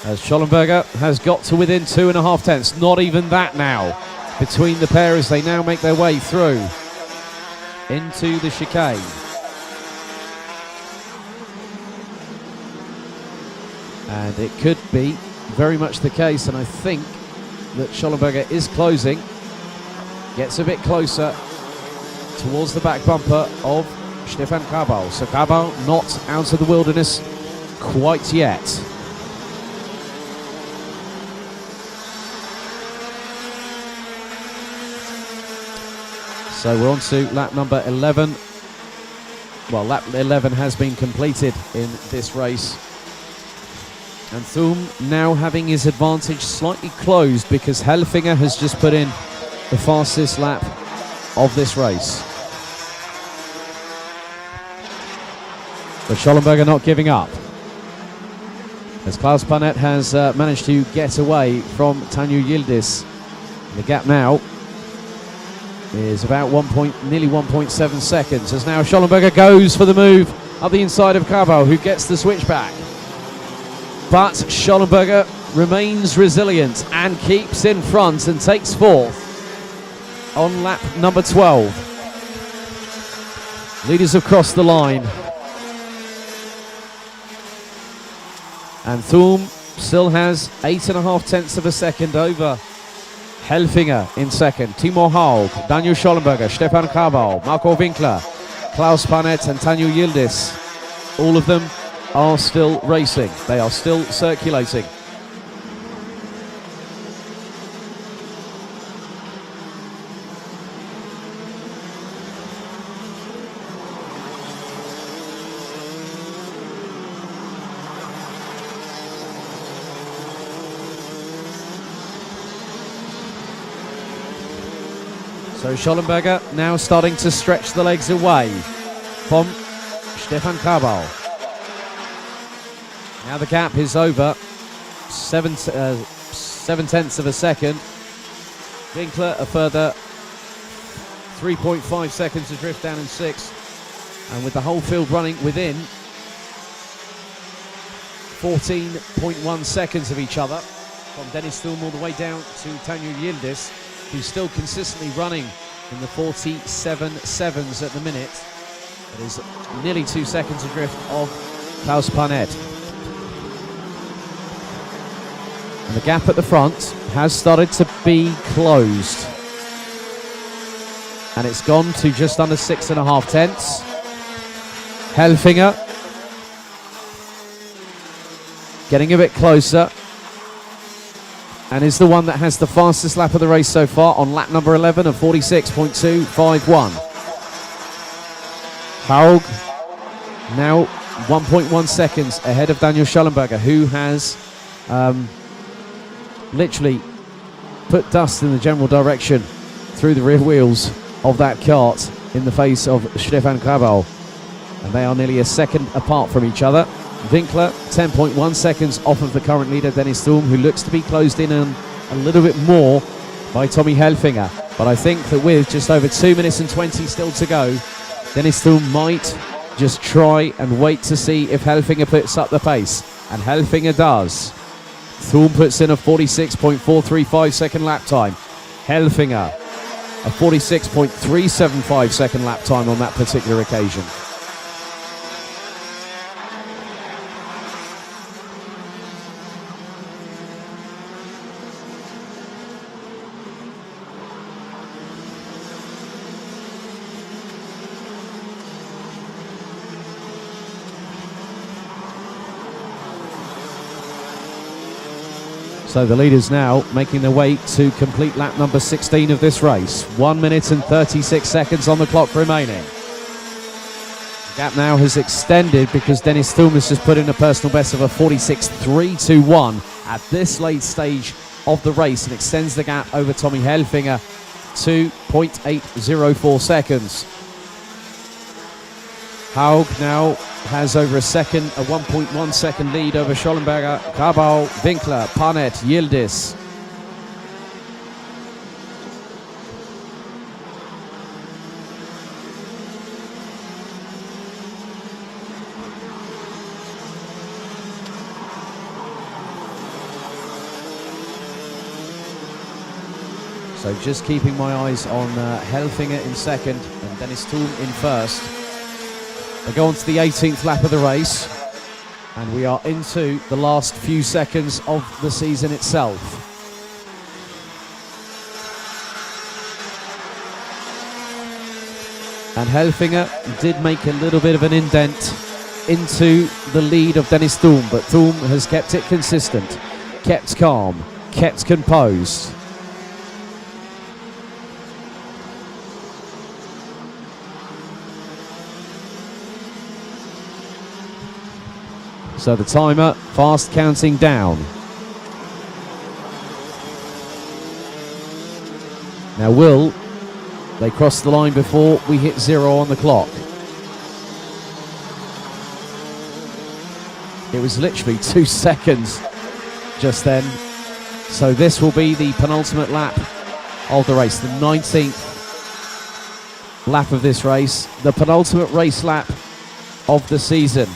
As Schollenberger has got to within 2.5 tenths, not even that now, between the pair as they now make their way through into the chicane. And it could be very much the case, and I think that Schollenberger is closing, gets a bit closer towards the back bumper of Stefan Grabau. So Grabau not out of the wilderness quite yet. So we're on to lap number 11. Well, lap 11 has been completed in this race. And Thum now having his advantage slightly closed because Helfinger has just put in the fastest lap of this race. But Schollenberger not giving up, as Klaus Panet has managed to get away from Tanju Yildiz. The gap now is about nearly 1.7 seconds, as now Schollenberger goes for the move up the inside of Cabal, who gets the switchback. But Schollenberger remains resilient and keeps in front and takes fourth on lap number 12. Leaders have crossed the line. And Thum still has 8.5 tenths of a second over Helfinger in second. Timo Haug, Daniel Schollenberger, Stefan Cabal, Marco Winkler, Klaus Panet and Tanju Yildiz. All of them are still racing. They are still circulating. So Schollenberger now starting to stretch the legs away from Stefan Cabal. Now the gap is over 7 tenths of a second. Winkler a further 3.5 seconds to drift down in 6. And with the whole field running within 14.1 seconds of each other, from Dennis Thum all the way down to Tanju Yildiz, who's still consistently running in the 47.7s at the minute. It is nearly 2 seconds adrift of Klaus Panet. And the gap at the front has started to be closed. And it's gone to just under 6.5 tenths. Helfinger getting a bit closer, and is the one that has the fastest lap of the race so far on lap number 11 of 46.251. Haug now 1.1 seconds ahead of Daniel Schollenberger, who has literally put dust in the general direction through the rear wheels of that kart in the face of Stefan Cabal. And they are nearly a second apart from each other. Winkler 10.1 seconds off of the current leader, Dennis Thum, who looks to be closed in a little bit more by Tommy Helfinger. But I think that with just over 2 minutes and 20 still to go, Dennis Thum might just try and wait to see if Helfinger puts up the pace. And Helfinger does. Thum puts in a 46.435 second lap time. Helfinger a 46.375 second lap time on that particular occasion. So the leaders now making their way to complete lap number 16 of this race. 1 minute and 36 seconds on the clock remaining. The gap now has extended because Dennis Thum has just put in a personal best of a 46.321 at this late stage of the race, and extends the gap over Tommy Helfinger to 0.804 seconds. Haug now has over a 1.1 second lead over Schollenberger, Cabal, Winkler, Panet, Yildiz. So just keeping my eyes on Helfinger in second and Dennis Thum in first. They go on to the 18th lap of the race, and we are into the last few seconds of the season itself. And Helfinger did make a little bit of an indent into the lead of Dennis Thum, but Thum has kept it consistent, kept calm, kept composed. So the timer fast counting down. Now will they cross the line before we hit 0 on the clock? It was literally 2 seconds just then. So this will be the penultimate lap of the race, the 19th lap of this race, the penultimate race lap of the season.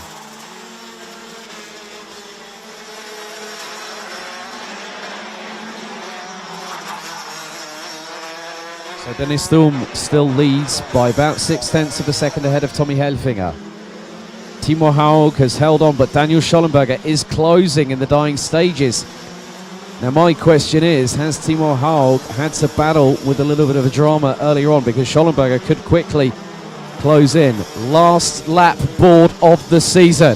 So Dennis Thum still leads by about 0.6 of a second ahead of Tommy Helfinger. Timo Haug has held on, but Daniel Schollenberger is closing in the dying stages. Now my question is, has Timo Haug had to battle with a little bit of a drama earlier on, because Schollenberger could quickly close in. Last lap board of the season.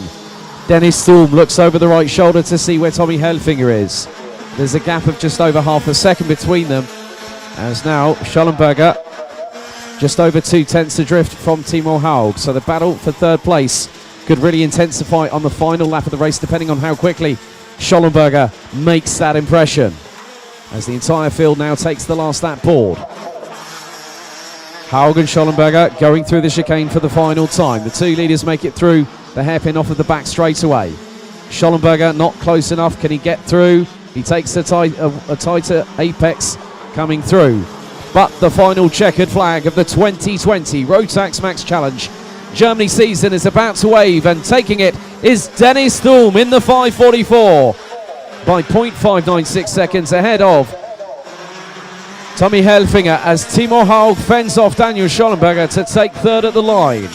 Dennis Thum looks over the right shoulder to see where Tommy Helfinger is. There's a gap of just over half a second between them, as now Schollenberger just over 0.2 adrift from Timo Haug. So the battle for third place could really intensify on the final lap of the race, depending on how quickly Schollenberger makes that impression, as the entire field now takes the last lap board. Haug and Schollenberger going through the chicane for the final time. The two leaders make it through the hairpin off of the back straightaway. Schollenberger not close enough. Can he get through? He takes a tighter apex coming through. But the final checkered flag of the 2020 Rotax Max Challenge Germany season is about to wave, and taking it is Dennis Thum in the 5:44 by 0.596 seconds ahead of Tommy Helfinger, as Timo Haug fends off Daniel Schollenberger to take third at the line.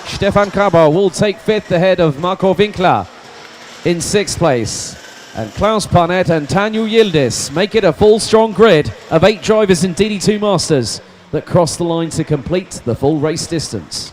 Stefan Krabber will take fifth ahead of Marco Winkler in sixth place. And Klaus Parnett and Daniel Yildiz make it a full strong grid of 8 drivers in DD2 Masters that cross the line to complete the full race distance.